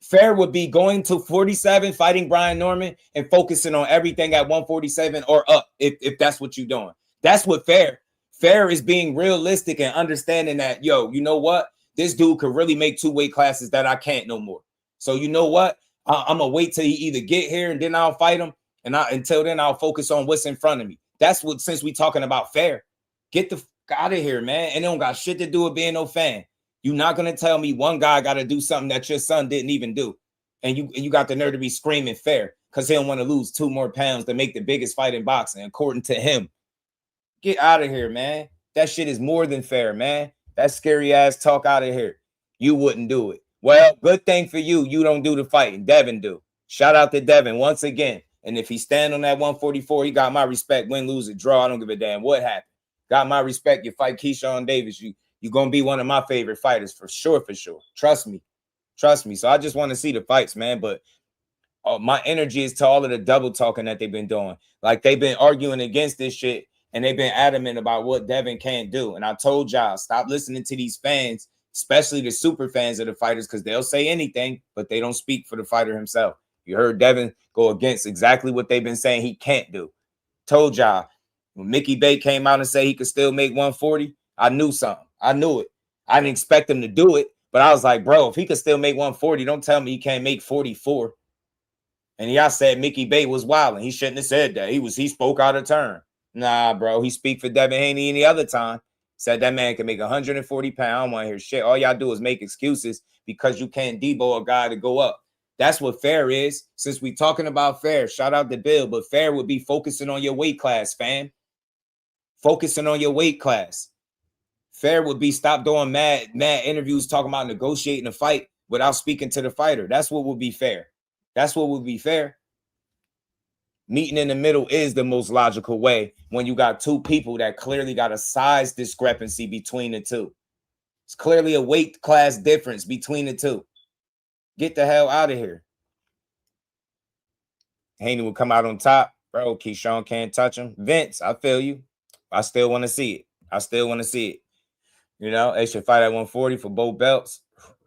Fair would be going to 47, fighting Brian Norman, and focusing on everything at 147 or up, if that's what you're doing. That's what fair. Fair is being realistic and understanding that, yo, you know what? This dude could really make 2 weight classes that I can't no more. So you know what? I'm going to wait till he either get here and then I'll fight him. And until then, I'll focus on what's in front of me. That's what, since we talking about fair, get the fuck out of here, man. And it don't got shit to do with being no fan. You're not going to tell me one guy got to do something that your son didn't even do. And you got the nerve to be screaming fair because he don't want to lose 2 more pounds to make the biggest fight in boxing, according to him. Get out of here, man. That shit is more than fair, man. That scary ass talk out of here. You wouldn't do it. Well, good thing for you. You don't do the fighting. Devin do. Shout out to Devin once again. And if he stand on that 144, he got my respect. Win, lose, or draw. I don't give a damn what happened. Got my respect. You fight Keyshawn Davis. You're going to be one of my favorite fighters for sure, for sure. Trust me. Trust me. So I just want to see the fights, man. But my energy is to all of the double talking that they've been doing. Like, they've been arguing against this shit, and they've been adamant about what Devin can't do. And I told y'all, stop listening to these fans, especially the super fans of the fighters, because they'll say anything, but they don't speak for the fighter himself. You heard Devin go against exactly what they've been saying he can't do. Told y'all, when Mickey Bay came out and said he could still make 140, I knew something. I knew it. I didn't expect him to do it, but I was like, bro, if he could still make 140, don't tell me he can't make 44. And y'all said Mickey Bay was wilding. He shouldn't have said that. He spoke out of turn. Nah, bro, he speak for Devin Haney any other time. Said that man can make 140 pounds. I don't want to hear shit. All y'all do is make excuses because you can't DEEBO a guy to go up. That's what fair is. Since we talking about fair, shout out to Bill, but fair would be focusing on your weight class, fam. Focusing on your weight class. Fair would be stop doing mad interviews talking about negotiating a fight without speaking to the fighter. That's what would be fair. That's what would be fair. Meeting in the middle is the most logical way when you got two people that clearly got a size discrepancy between the two. It's clearly a weight class difference between the two. Get the hell out of here. Haney will come out on top. Bro, Keyshawn can't touch him. Vince, I feel you. I still want to see it. I still want to see it. You know, they should fight at 140 for both belts.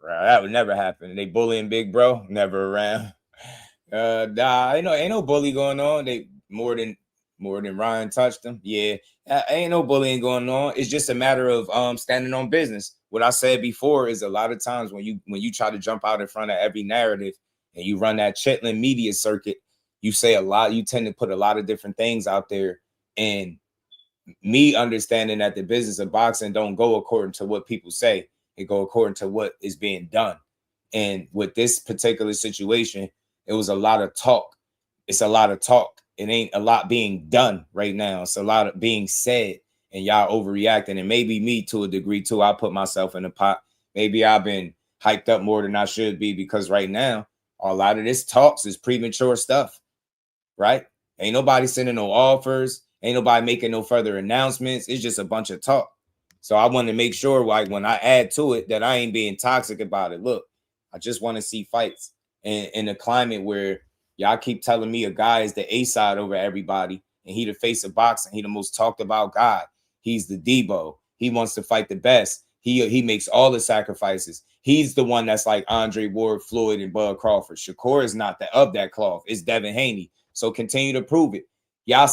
That would never happen. They bullying Big Bro, never around. Nah, ain't no bully going on. They more than Ryan touched them. Yeah, ain't no bullying going on. It's just a matter of standing on business. What I said before is a lot of times when you try to jump out in front of every narrative and you run that Chitlin media circuit, you say a lot. You tend to put a lot of different things out there, and me understanding that the business of boxing don't go according to what people say. It go according to what is being done. And with this particular situation, it was a lot of talk. It's a lot of talk. It ain't a lot being done right now. It's a lot of being said, and y'all overreacting. And maybe me to a degree too. I put myself in the pot. Maybe I've been hyped up more than I should be, because right now a lot of this talks is premature stuff, right? Ain't nobody sending no offers. Ain't nobody making no further announcements. It's just a bunch of talk. So I want to make sure, like, when I add to it, that I ain't being toxic about it. Look, I just want to see fights in a climate where y'all keep telling me a guy is the A side over everybody, and he the face of boxing. He the most talked about guy. He's the DEEBO. He wants to fight the best. He makes all the sacrifices. He's the one that's like Andre Ward, Floyd, and Bud Crawford. Shakur is not of that cloth. It's Devin Haney. So continue to prove it. Y'all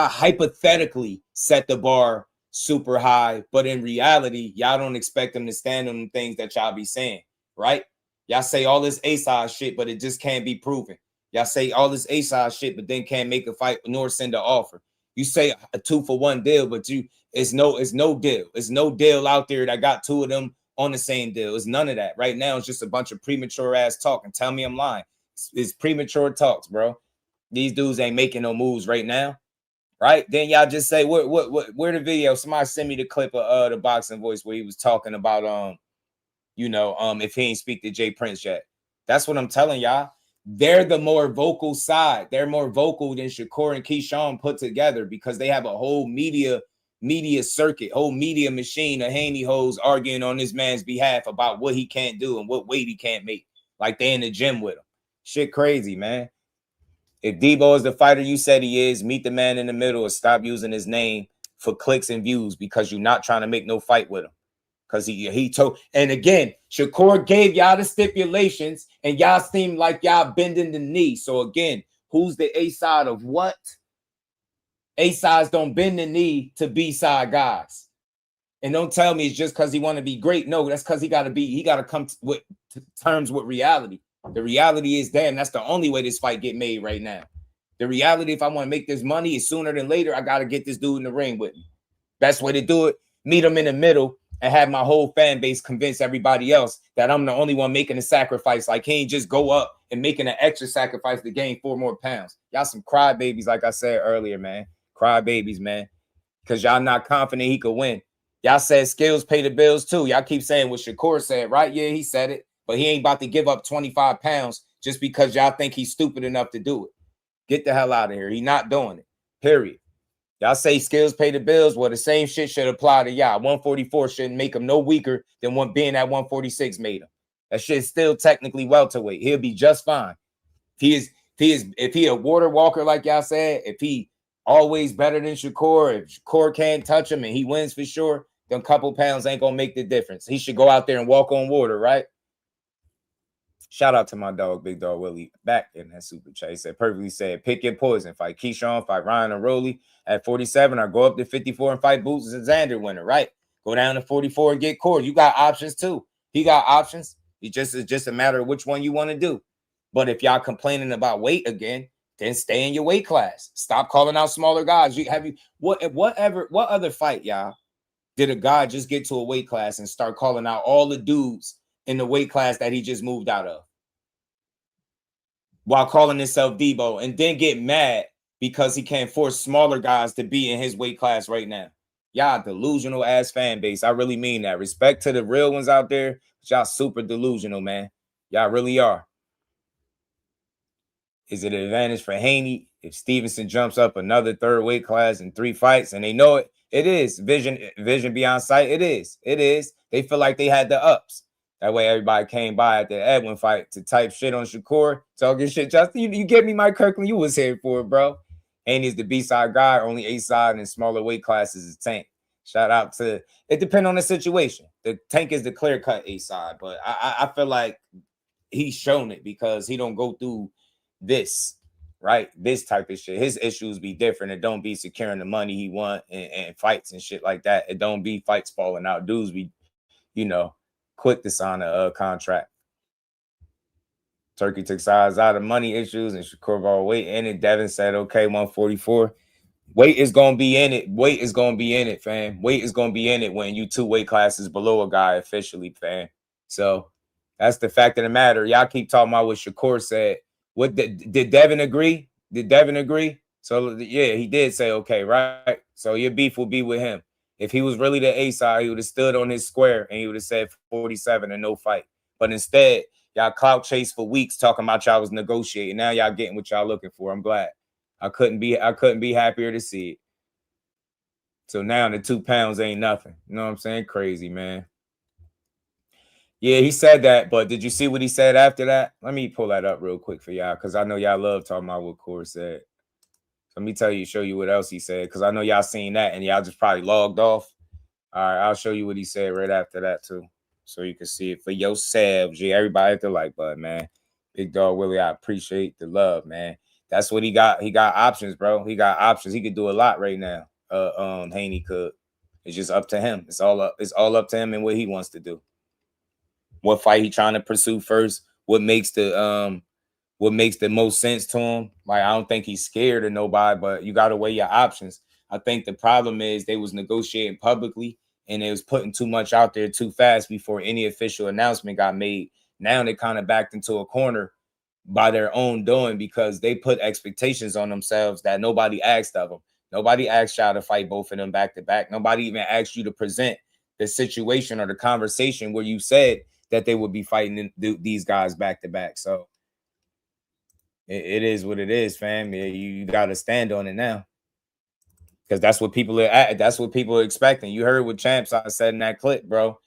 hypothetically set the bar super high, but in reality, y'all don't expect them to stand on the things that y'all be saying, right? Y'all say all this A-side shit, but it just can't be proven. Y'all say all this A-side shit, but then can't make a fight nor send an offer. You say a 2-for-1 deal, but it's no deal. It's no deal out there that got two of them on the same deal. It's none of that. Right now, it's just a bunch of premature ass talk. And tell me I'm lying. It's premature talks, bro. These dudes ain't making no moves right now, right? Then y'all just say, where the video? Somebody send me the clip of the Boxing Voice where he was talking about if he ain't speak to Jay Prince yet. That's what I'm telling y'all. They're the more vocal side. They're more vocal than Shakur and Keyshawn put together, because they have a whole media circuit, whole media machine of Haney hoes arguing on this man's behalf about what he can't do and what weight he can't make. Like they in the gym with him. Shit crazy, man. If DEEBO is the fighter you said he is, meet the man in the middle or stop using his name for clicks and views, because you're not trying to make no fight with him. Because he told, and again, Shakur gave y'all the stipulations, and y'all seem like y'all bending the knee. So again, who's the A side of what? A sides don't bend the knee to B side guys. And don't tell me it's just because he want to be great. No, that's because he got to come to terms with reality. The reality is, damn, that's the only way this fight get made right now. The reality, if I want to make this money, is sooner than later, I got to get this dude in the ring with me. Best way to do it, meet him in the middle and have my whole fan base convince everybody else that I'm the only one making a sacrifice. Like, he ain't just go up and making an extra sacrifice to gain 4 more pounds. Y'all some crybabies, like I said earlier, man. Crybabies, man. Because y'all not confident he could win. Y'all said skills pay the bills too. Y'all keep saying what Shakur said, right? Yeah, he said it. But he ain't about to give up 25 pounds just because y'all think he's stupid enough to do it. Get the hell out of here. He's not doing it. Period. Y'all say skills pay the bills. Well, the same shit should apply to y'all. 144 shouldn't make him no weaker than what being at 146 made him. That shit's still technically welterweight. He'll be just fine. If he a water walker, like y'all said, if he always better than Shakur, if Shakur can't touch him and he wins for sure, then a couple pounds ain't gonna make the difference. He should go out there and walk on water, right? Shout out to my dog, Big Dog Willie, back in that super chat. He said, perfectly said, pick your poison. Fight Keyshawn, fight Ryan and Rolly at 47, or go up to 54 and fight Boots and Xander winner, right? Go down to 44 and get Cord. You got options too. He got options. It's just a matter of which one you want to do. But if y'all complaining about weight again, then stay in your weight class. Stop calling out smaller guys. What other fight, y'all, did a guy just get to a weight class and start calling out all the dudes in the weight class that he just moved out of, while calling himself DEEBO, and then get mad because he can't force smaller guys to be in his weight class right now? Y'all delusional ass fan base. I really mean that. Respect to the real ones out there, but y'all super delusional, man. Y'all really are. Is it an advantage for Haney if Stevenson jumps up another third weight class in 3 fights and they know it? It is vision beyond sight. It is. They feel like they had the ups. That way everybody came by at the Edwin fight to type shit on Shakur, talking shit. Justin, you get me, Mike Kirkland. You was here for it, bro. Haney's the B-side guy, only A-side and smaller weight classes is Tank. Shout out to it. Depends on the situation. The Tank is the clear-cut A-side, but I feel like he's shown it because he don't go through this, right? This type of shit. His issues be different. It don't be securing the money he want and fights and shit like that. It don't be fights falling out. Dudes be, quick to sign a contract. Turkey took sides out of money issues and Shakur all weight in it. Devin said, okay, 144. Weight is going to be in it. Weight is going to be in it, fam. Weight is going to be in it when you 2 weight classes below a guy officially, fam. So that's the fact of the matter. Y'all keep talking about what Shakur said. What did Devin agree? Did Devin agree? So, yeah, he did say, okay, right? So your beef will be with him. If he was really the A side, he would have stood on his square and he would have said 47 and no fight. But instead, y'all clout chase for weeks talking about y'all was negotiating. Now y'all getting what y'all looking for. I'm glad. I couldn't be happier to see it. So now the 2 pounds ain't nothing. You know what I'm saying? Crazy, man. Yeah, he said that, but did you see what he said after that? Let me pull that up real quick for y'all because I know y'all love talking about what Core said. Let me show you what else he said, because I know y'all seen that and y'all just probably logged off. All right, I'll show you what he said right after that too, so you can see it for yourselves. Yeah, everybody hit the like button, man. Big Dog Willie, I appreciate the love, man. That's what he got. He got options, bro. He got options. He could do a lot right now. Haney could. It's just up to him. It's all up to him and what he wants to do. What fight he trying to pursue first? What makes the most sense to him? Like, I don't think he's scared of nobody, but you got to weigh your options. I think the problem is they was negotiating publicly and they was putting too much out there too fast before any official announcement got made. Now they kind of backed into a corner by their own doing because they put expectations on themselves that nobody asked of them. Nobody asked y'all to fight both of them back to back. Nobody even asked you to present the situation or the conversation where you said that they would be fighting these guys back to back. So it is what it is, fam. You got to stand on it now, because that's what people are. That's what people are expecting. You heard what Champs I said in that clip, bro.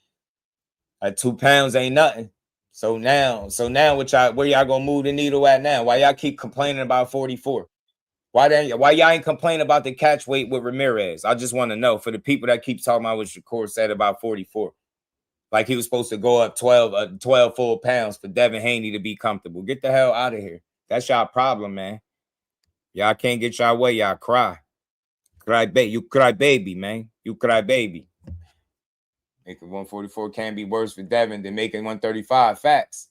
Like 2 pounds ain't nothing. So now, where y'all gonna move the needle at now? Why y'all keep complaining about 44? Why y'all ain't complaining about the catch weight with Ramirez? I just want to know, for the people that keep talking about what Shakur said about 44. Like he was supposed to go up 12 full pounds for Devin Haney to be comfortable. Get the hell out of here. That's y'all problem, man. Y'all can't get y'all way. Y'all cry. You cry baby, man. You cry baby. Making 144 can be worse for Devin than making 135. Facts.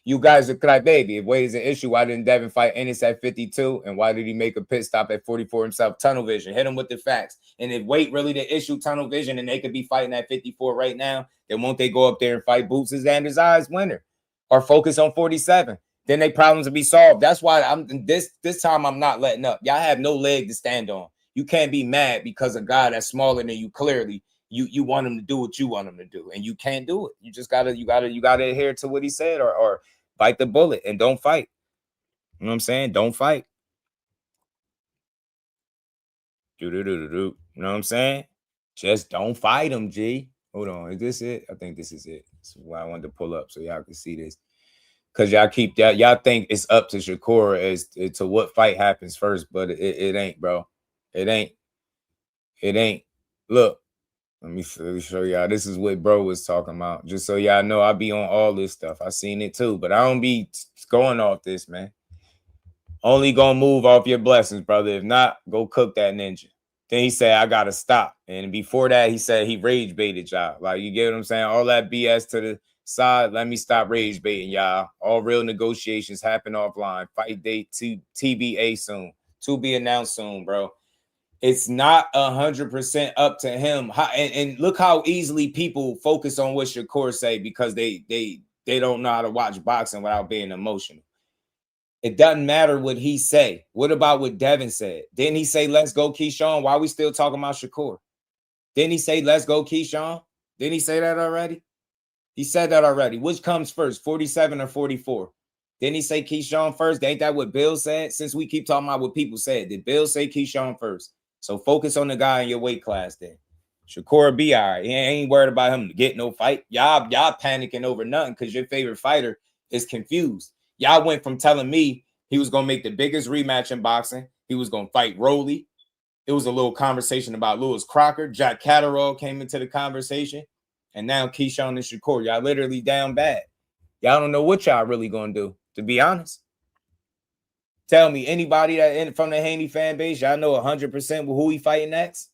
You guys are cry baby. If weight is an issue, why didn't Devin fight Ennis at 52? And why did he make a pit stop at 44 himself? Tunnel vision. Hit him with the facts. And if weight really the issue, tunnel vision, and they could be fighting at 54 right now, then won't they go up there and fight Boots as Anders Eyes winner? Or focus on 47? Then they problems will be solved. That's why this time I'm not letting up. Y'all have no leg to stand on. You can't be mad because a guy that's smaller than you, clearly you want him to do what you want him to do, and you can't do it. You just gotta adhere to what he said, or bite the bullet and don't fight. You know what I'm saying? Don't fight. You know what I'm saying? Just don't fight him, G. Hold on, is this it? I think this is it. This is why I wanted to pull up so y'all can see this. Because y'all think it's up to Shakur as to what fight happens first, but it ain't, bro. It ain't. Look, let me show y'all. This is what bro was talking about. Just so y'all know, I be on all this stuff. I seen it too, but I don't be going off this, man. Only gonna move off your blessings, brother. If not, go cook that ninja. Then he said, I gotta stop. And before that, he said he rage baited y'all. Like, you get what I'm saying? All that BS to the side. Let me stop rage baiting, y'all. All real negotiations happen offline. Fight date TBA soon. To be announced soon, bro. It's not 100% up to him. And look how easily people focus on what Shakur say because they don't know how to watch boxing without being emotional. It doesn't matter what he say. What about what Devin said? Didn't he say, let's go, Keyshawn? Why are we still talking about Shakur? Didn't he say, let's go, Keyshawn? Didn't he say that already? He said that already. Which comes first, 47 or 44? Didn't he say Keyshawn first? Ain't that what Bill said? Since we keep talking about what people said, did Bill say Keyshawn first? So focus on the guy in your weight class then. Shakur be all right. He ain't worried about him to get no fight. Y'all panicking over nothing because your favorite fighter is confused. Y'all went from telling me he was going to make the biggest rematch in boxing. He was going to fight Rolly. It was a little conversation about Lewis Crocker. Jack Catterall came into the conversation. And now Keyshawn and Shakur, y'all literally down bad. Y'all don't know what y'all really going to do, to be honest. Tell me, anybody that from the Haney fan base, y'all know 100% who he fighting next?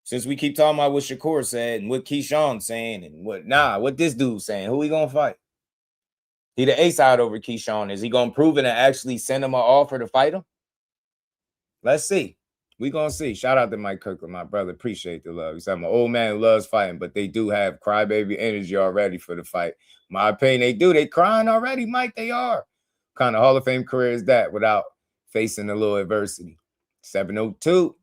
Since we keep talking about what Shakur said and what Keyshawn saying and what this dude saying, who he gonna fight? He the ace out over Keyshawn. Is he gonna prove it and actually send him an offer to fight him? Let's see. We gonna see. Shout out to Mike Kirkland, my brother. Appreciate the love. He's I'm an old man who loves fighting, but they do have crybaby energy already for the fight. My opinion, they do. They crying already, Mike. They are. Kind of Hall of Fame career is that without facing a little adversity? 702.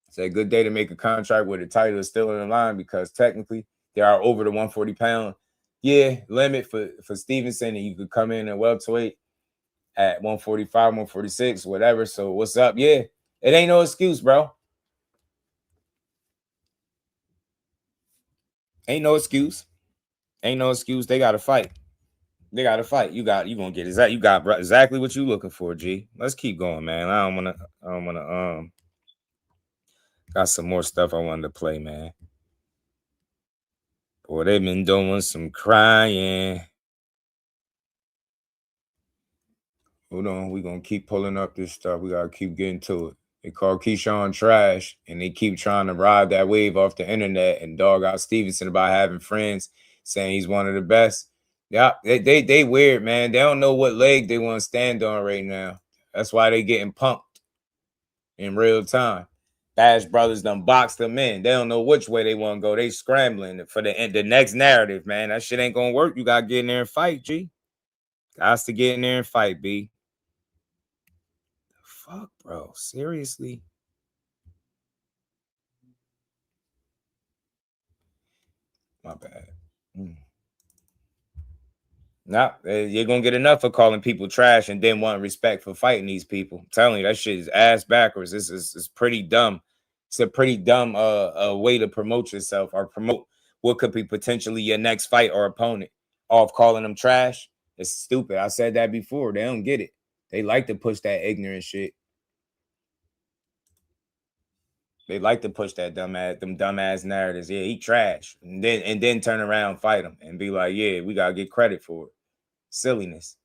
It's a good day to make a contract where the title is still in the line because technically they are over the 140-pound limit for Stevenson, and you could come in at welterweight at 145, 146, whatever. So what's up? Yeah, it ain't no excuse, bro. Ain't no excuse. Ain't no excuse. They got to fight. They got to fight. You gonna get you got exactly what you looking for, G. Let's keep going, man. I don't wanna got some more stuff I wanted to play, man. Boy, they've been doing some crying. Hold on, we're gonna keep pulling up this stuff. We gotta keep getting to it. They call Keyshawn trash, and they keep trying to ride that wave off the internet and dog out Stevenson about having friends, saying he's one of the best. Yeah, they weird, man. They don't know what leg they want to stand on right now. That's why they getting pumped in real time. Bash Brothers done boxed them in. They don't know which way they want to go. They scrambling for the next narrative, man. That shit ain't gonna work. You gotta get in there and fight, G. Got to get in there and fight, B. Fuck, bro. Seriously? My bad. Nah, you're gonna get enough of calling people trash and then want respect for fighting these people. I'm telling you, that shit is ass backwards. This is pretty dumb. It's a pretty dumb way to promote yourself or promote what could be potentially your next fight or opponent off calling them trash. It's stupid. I said that before. They don't get it. They like to push that ignorant shit. They like to push that dumbass narratives. Yeah, he trash. And then turn around and fight him and be like, yeah, we gotta get credit for it. Silliness.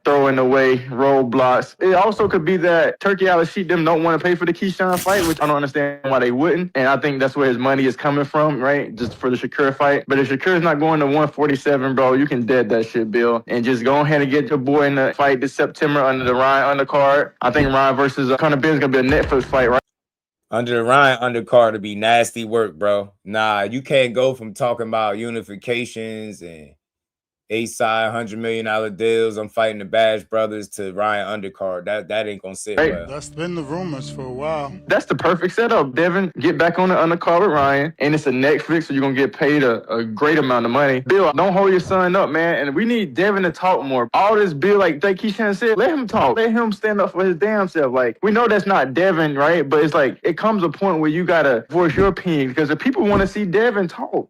Throwing away roadblocks. It also could be that Turkey Al-Sheet them don't want to pay for the Keyshawn fight, which I don't understand why they wouldn't. And I think that's where his money is coming from, right? Just for the Shakur fight. But if Shakur's not going to 147, bro, you can dead that shit, Bill. And just go ahead and get your boy in the fight this September under the Ryan undercard. I think Ryan versus Conor Ben's going to be a Netflix fight, right? Under the Ryan undercard to be nasty work, bro. Nah, you can't go from talking about unifications and A-side $100 million deals. I'm fighting the Bash Brothers to Ryan undercard. That ain't gonna sit well. That's been the rumors for a while. That's the perfect setup, Devin. Get back on the undercard with Ryan, and it's a Netflix, so you're gonna get paid a great amount of money. Bill, don't hold your son up, man. And we need Devin to talk more. All this Bill, like Keyshawn said, let him talk. Let him stand up for his damn self. Like, we know that's not Devin, right? But it's like it comes a point where you gotta voice your opinion because if people want to see Devin talk.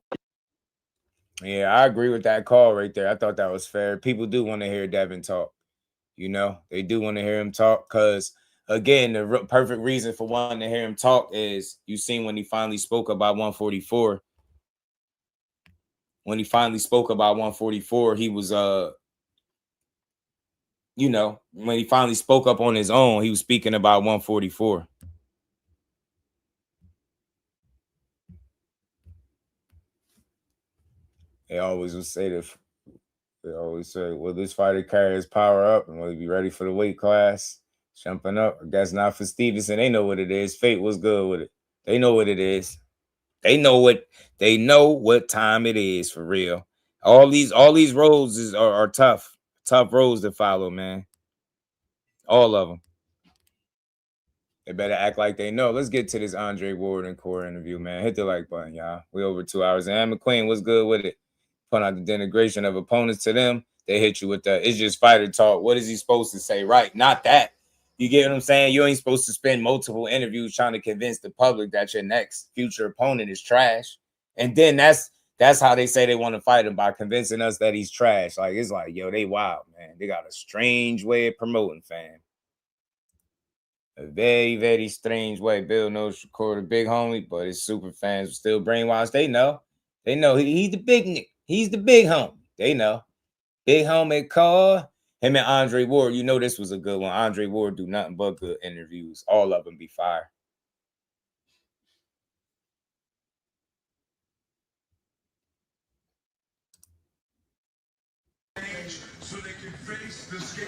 Yeah, I agree with that call right there. I thought that was fair. People do want to hear Devin talk. You know, they do want to hear him talk because, again, the perfect reason for wanting to hear him talk is you seen when he finally spoke about 144. When he finally spoke about 144, he was, you know, when he finally spoke up on his own, he was speaking about 144. They always would say this. They always say, "Will this fighter carry his power up, and will he be ready for the weight class? Jumping up." That's not for Stevenson. They know what it is. Fate was good with it. They know what it is. They know what time it is for real. All these roads are tough roads to follow, man. All of them. They better act like they know. Let's get to this Andre Ward and Core interview, man. Hit the like button, y'all. We over 2 hours. And McQueen, what's good with it? Put out the denigration of opponents to them. They hit you with that. It's just fighter talk. What is he supposed to say? Right. Not that. You get what I'm saying? You ain't supposed to spend multiple interviews trying to convince the public that your next future opponent is trash. And then that's how they say they want to fight him, by convincing us that he's trash. Like, it's like, yo, they wild, man. They got a strange way of promoting, fam. A very, very strange way. Bill knows Shakur the big homie, but his super fans are still brainwashed. They know. They know he's the big nigga. He's the big homie. They know. Big homie call. Him and Andre Ward. You know this was a good one. Andre Ward do nothing but good interviews. All of them be fire. So they can face the scale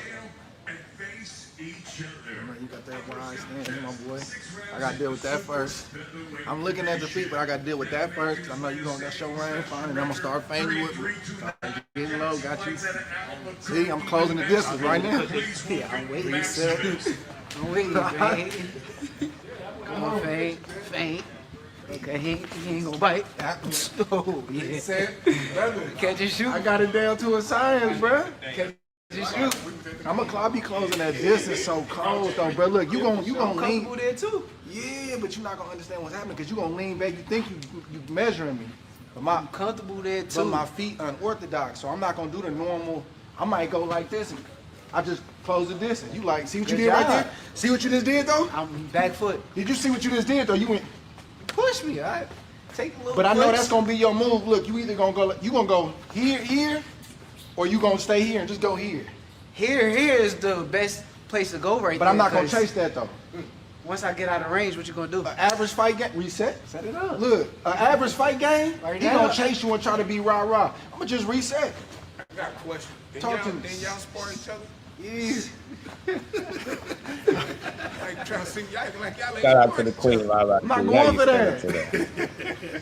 and face each other. You got that wide stand, my boy. I got to deal with that first. I'm looking at the feet, but I got to deal with that first, because I know you're going to get your range fine, and I'm going to start feinting with me. Getting low, got you. See, I'm closing the distance right now. Yeah, I'm waiting. Reset. I'm waiting, man. Come on, feint. Okay, he ain't gonna bite. Oh, yeah. Catch and shoot. I got it down to a science, bro. Catch and shoot. I'll be closing that distance so close, though, bro. Look, you gonna lean. There too. Yeah, but you're not gonna understand what's happening, because you're gonna lean back. You think you measuring me. But I'm comfortable there too. But my feet unorthodox, so I'm not gonna do the normal. I might go like this, and I just close the distance. You like, see what you did right there? See what you just did, though? I'm back foot. Did you see what you just did, though? You went. Push me, all right? Take a little But I know push. that's gonna be your move. Look, you either gonna go here, or you gonna stay here and just go here. Here is the best place to go right But there. I'm not gonna chase that though. Once I get out of range, what you gonna do? An average fight game, reset. Set it up. Look, an average fight game, Right he now. gonna chase you and try to be rah-rah. I'm gonna just reset. I got a question. Talk to me. Then y'all spar each other? Yeah. Like, trying to see y'all like y'all ain't Shout out to spar the each queen. other. I'm not going for that.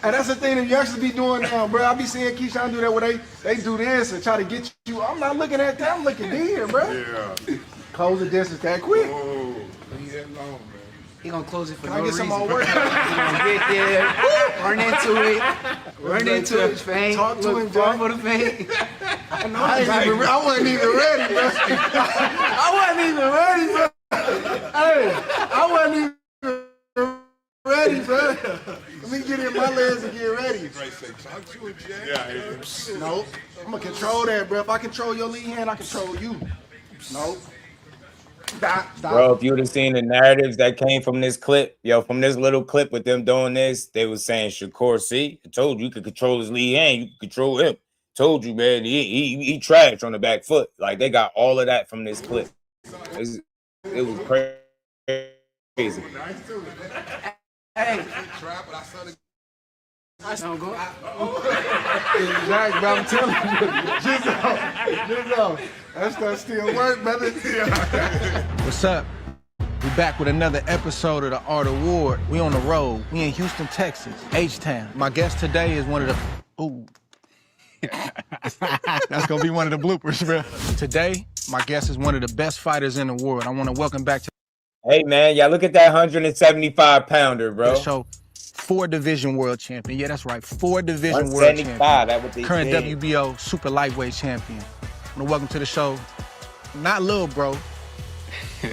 And that's the thing that you actually be doing now, bro. I be seeing Keyshawn do that where they do this and try to get you. I'm not looking at that. I'm looking here, bro. Yeah. Close the distance that quick. Oh, leave that alone, man. He gonna close it for Can no I get reason. some more work? He gonna get there, run into it, feint. Talk to look, him, fall Jack. for the feint. I wasn't even ready, bro. I wasn't even ready, bro. Hey, I wasn't even ready, bro. Let me get in my legs and get ready. Yeah. Nope. I'm gonna control that, bro. If I control your lead hand, I control you. Nope. Stop. Bro, if you would have seen the narratives that came from this clip, from this little clip with them doing this, they was saying, Shakur, see, I told you could control his lead hand, you could control him. Told you, man, he trash on the back foot. Like, they got all of that from this clip. It was crazy. Hey. I don't go. Exactly, bro. I'm telling you. Jizzo. That stuff still work, brother. What's up? We back with another episode of the Art of War. We on the road. We in Houston, Texas, H-Town. My guest today is one of the... Ooh. That's gonna be one of the bloopers, bro. Today, my guest is one of the best fighters in the world. I want to welcome back to... Hey, man, y'all look at that 175-pounder, bro. The show, 4-division world champion. Yeah, that's right, 4-division world champion. That what they Current said. WBO super lightweight champion. I want to welcome to the show, not Lil Bro,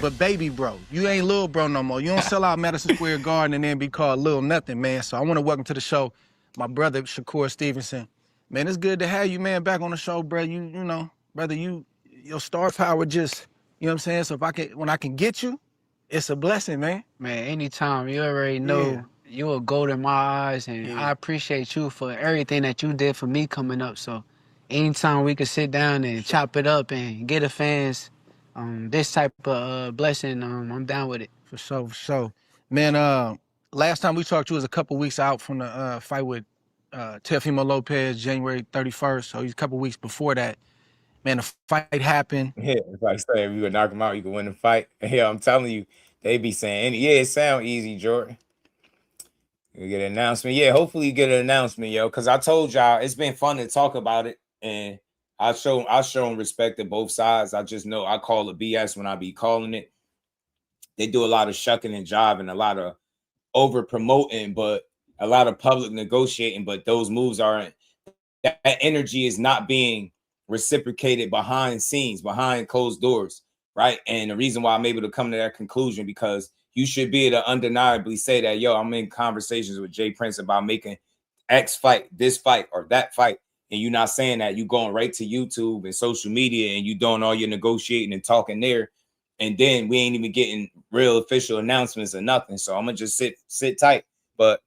but Baby Bro. You ain't Lil Bro no more. You don't sell out Madison Square Garden and then be called Lil Nothing, man. So I want to welcome to the show my brother, Shakur Stevenson. Man, it's good to have you, man, back on the show, bro. You know, brother, your star power just, you know what I'm saying? So when I can get you, it's a blessing, man. Man, anytime. You already know. Yeah. You a gold in my eyes, and I appreciate you for everything that you did for me coming up. So anytime we could sit down and chop it up and get the fans this type of blessing, I'm down with it. For sure. Man, last time we talked, you was a couple weeks out from the fight with Teofimo Lopez, January 31st. So he's a couple weeks before that. Man, the fight happened. Yeah, it's like saying if you would knock him out, you could win the fight. Yeah, I'm telling you, they be saying, it sound easy, Jordan. You get an announcement. Yeah, hopefully you get an announcement, because I told y'all it's been fun to talk about it, and I've shown respect to both sides. I just know I call it BS when I be calling it. They do a lot of shucking and jiving, a lot of over promoting, but a lot of public negotiating, but those moves aren't, that energy is not being reciprocated behind scenes, behind closed doors, right? And the reason why I'm able to come to that conclusion, because you should be able to undeniably say that, yo, I'm in conversations with Jay Prince about making X fight, this fight, or that fight. And you're not saying that. You going right to YouTube and social media and you doing all your negotiating and talking there. And then we ain't even getting real official announcements or nothing. So I'm gonna just sit tight. But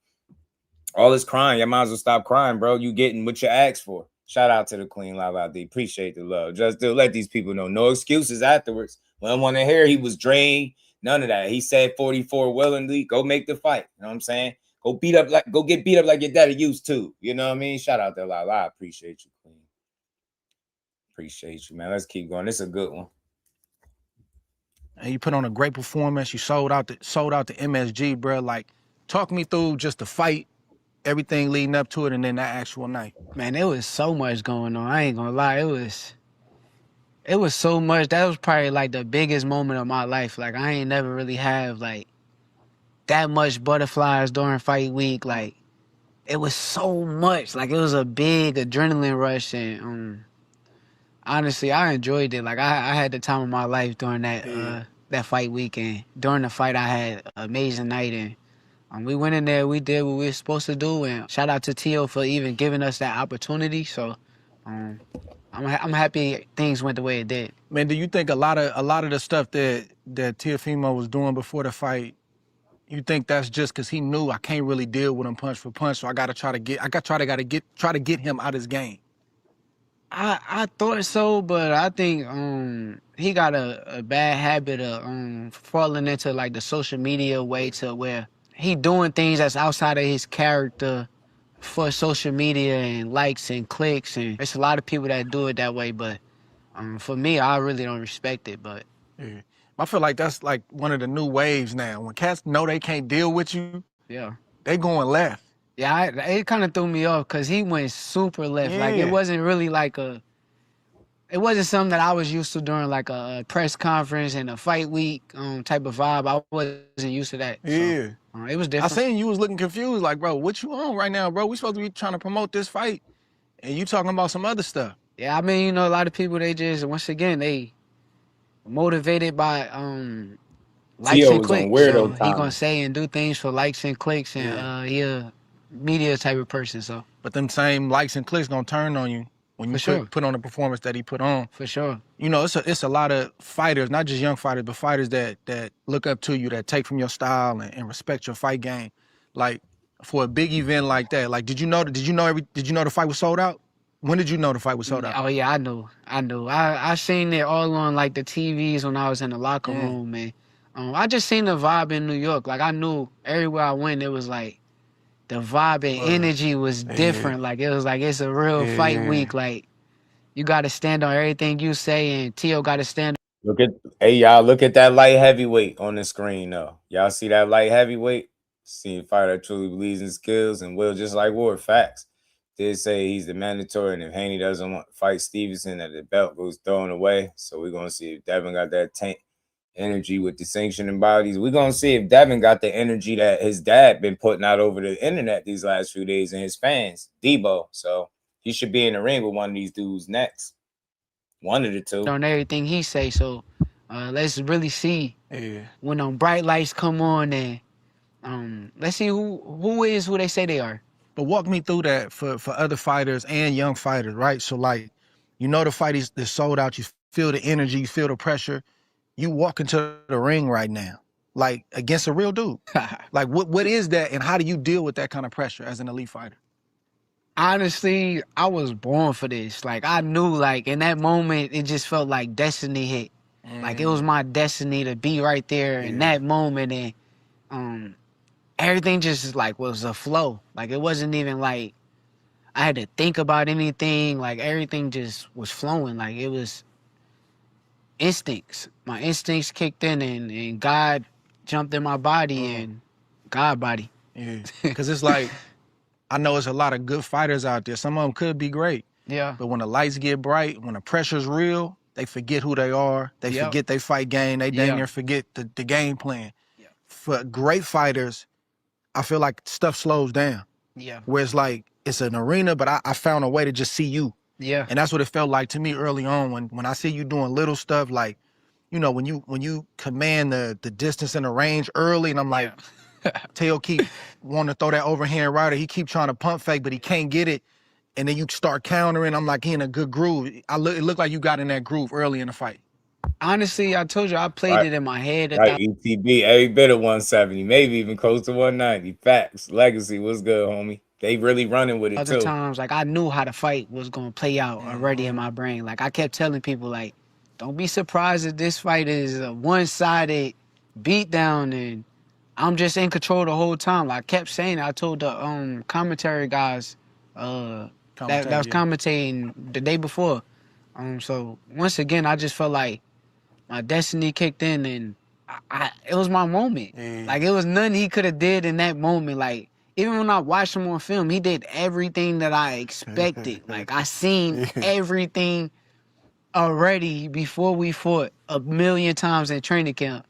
all this crying, you might as well stop crying, bro. You getting what you asked for. Shout out to the Queen Live out there. Appreciate the love. Just to let these people know. No excuses afterwards. We don't want to hear he was drained. None of that. He said 44 willingly. Go make the fight. You know what I'm saying? Go get beat up like your daddy used to. You know what I mean? Shout out to Lala. I appreciate you, Queen. Appreciate you, man. Let's keep going. This is a good one. And you put on a great performance. You sold out the MSG, bro. Like, talk me through just the fight, everything leading up to it, and then that actual night. Man, there was so much going on. I ain't gonna lie. It was so much. That was probably like the biggest moment of my life. Like, I ain't never really have like that much butterflies during fight week. Like, it was so much. Like, it was a big adrenaline rush, and honestly, I enjoyed it. Like, I had the time of my life during that fight weekend. During the fight, I had an amazing night, and we went in there, we did what we were supposed to do, and shout out to Tio for even giving us that opportunity. So I'm happy things went the way it did. Man, do you think a lot of the stuff that Teofimo was doing before the fight, you think that's just because he knew I can't really deal with him punch for punch, so I gotta try to get him out his game? I thought so, but I think he got a bad habit of falling into like the social media way to where he doing things that's outside of his character for social media and likes and clicks, and there's a lot of people that do it that way, but for me, I really don't respect it. But yeah. I feel like that's like one of the new waves now. When cats know they can't deal with you, yeah, they going left. Yeah, it kind of threw me off because he went super left. Yeah. Like, it wasn't really it wasn't something that I was used to during like a press conference and a fight week type of vibe. I wasn't used to that. Yeah. So, it was different. I seen you was looking confused, like, bro, what you on right now, bro? We supposed to be trying to promote this fight, and you talking about some other stuff. Yeah, I mean, a lot of people, they just, once again, they motivated by likes and clicks. So he gonna say and do things for likes and clicks, and he a media type of person. So, but them same likes and clicks gonna turn on you when you put on the performance that he put on. For sure. It's a lot of fighters, not just young fighters, but fighters that look up to you, that take from your style and respect your fight game. Like, for a big event like that, like, did you know the fight was sold out? When did you know the fight was sold out? Oh yeah, I knew. I seen it all on like the TVs when I was in the locker room, man. I just seen the vibe in New York. Like, I knew everywhere I went, it was like the vibe and energy was different. Like, it was like, it's a real fight week. Like, you got to stand on everything you say, and Tio got to stand. Look at that light heavyweight on the screen, though. Y'all see that light heavyweight? See a fighter that truly believes in skills and will, just like Ward. Facts. Did say he's the mandatory, and if Haney doesn't want to fight Stevenson, that the belt goes thrown away. So we're gonna see if Devin got that energy with the sanctioning bodies. We're gonna see if Devin got the energy that his dad been putting out over the internet these last few days, and his fans, DEEBO. So he should be in the ring with one of these dudes next. One of the two. On everything he say. So let's really see when them bright lights come on, and let's see who is who they say they are. But walk me through that for other fighters and young fighters, right? So, like, the fight is sold out. You feel the energy. You feel the pressure. You walk into the ring right now, like, against a real dude. Like, what is that, and how do you deal with that kind of pressure as an elite fighter? Honestly, I was born for this. Like, I knew, like, in that moment, it just felt like destiny hit. Like, it was my destiny to be right there in that moment, and everything just, like, was a flow. Like, it wasn't even, like, I had to think about anything. Like, everything just was flowing. Like, it was instincts. My instincts kicked in, and God jumped in my body, and God body. Yeah, because it's like, I know there's a lot of good fighters out there. Some of them could be great. Yeah. But when the lights get bright, when the pressure's real, they forget who they are. They forget they fight game. They dang near forget the game plan. Yeah. For great fighters, I feel like stuff slows down. Yeah. Where it's like, it's an arena, but I found a way to just see you. Yeah. And that's what it felt like to me early on when I see you doing little stuff like, you know, when you command the distance and the range early, and I'm like, Teo keep wanting to throw that overhand rider. He keep trying to pump fake, but he can't get it. And then you start countering. I'm like, he in a good groove. It looked like you got in that groove early in the fight. Honestly, I told you I played it in my head. Right, ETB, every bit of 170, maybe even close to 190. Facts. Legacy, what's good, homie? They really running with it Other too. times, like I knew how the fight was gonna play out already in my brain. Like I kept telling people, like, don't be surprised if this fight is a one-sided beatdown and I'm just in control the whole time. Like I kept saying it. I told the commentary guys that was commentating the day before. So once again, I just felt like my destiny kicked in and it was my moment. Like it was nothing he could have did in that moment. Like even when I watched him on film, he did everything that I expected. Like I seen everything already before we fought a million times in training camp.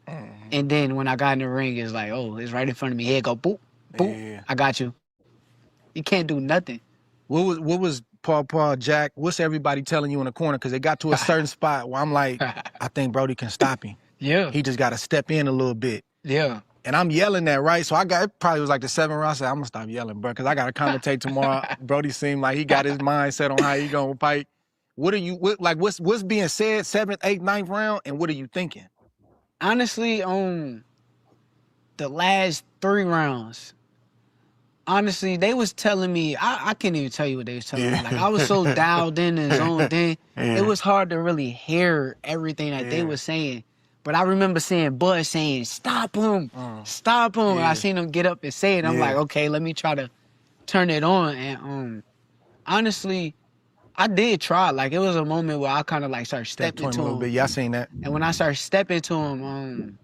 And then when I got in the ring, it's like, oh, it's right in front of me. Here it go, boop, boop. I got you. You can't do nothing. What was Paul, Jack, what's everybody telling you in the corner? Because they got to a certain spot where I'm like, I think Brody can stop him. Yeah. He just got to step in a little bit. Yeah. And I'm yelling that, right? So it probably was like the 7th round. I said, I'm going to stop yelling, bro, because I got to commentate tomorrow. Brody seemed like he got his mindset on how he going to fight. What's being said 7th, 8th, 9th round, and what are you thinking? Honestly, the last 3 rounds, honestly, they was telling me, I can't even tell you what they was telling me. Like, I was so dialed in and zoned in, it was hard to really hear everything that they were saying. But I remember seeing Bud saying, stop him, stop him. And I seen him get up and say it. I'm like, okay, let me try to turn it on. And honestly, I did try. Like, it was a moment where I kind of like started stepping to him. Yeah, I seen that. And when I started stepping to him,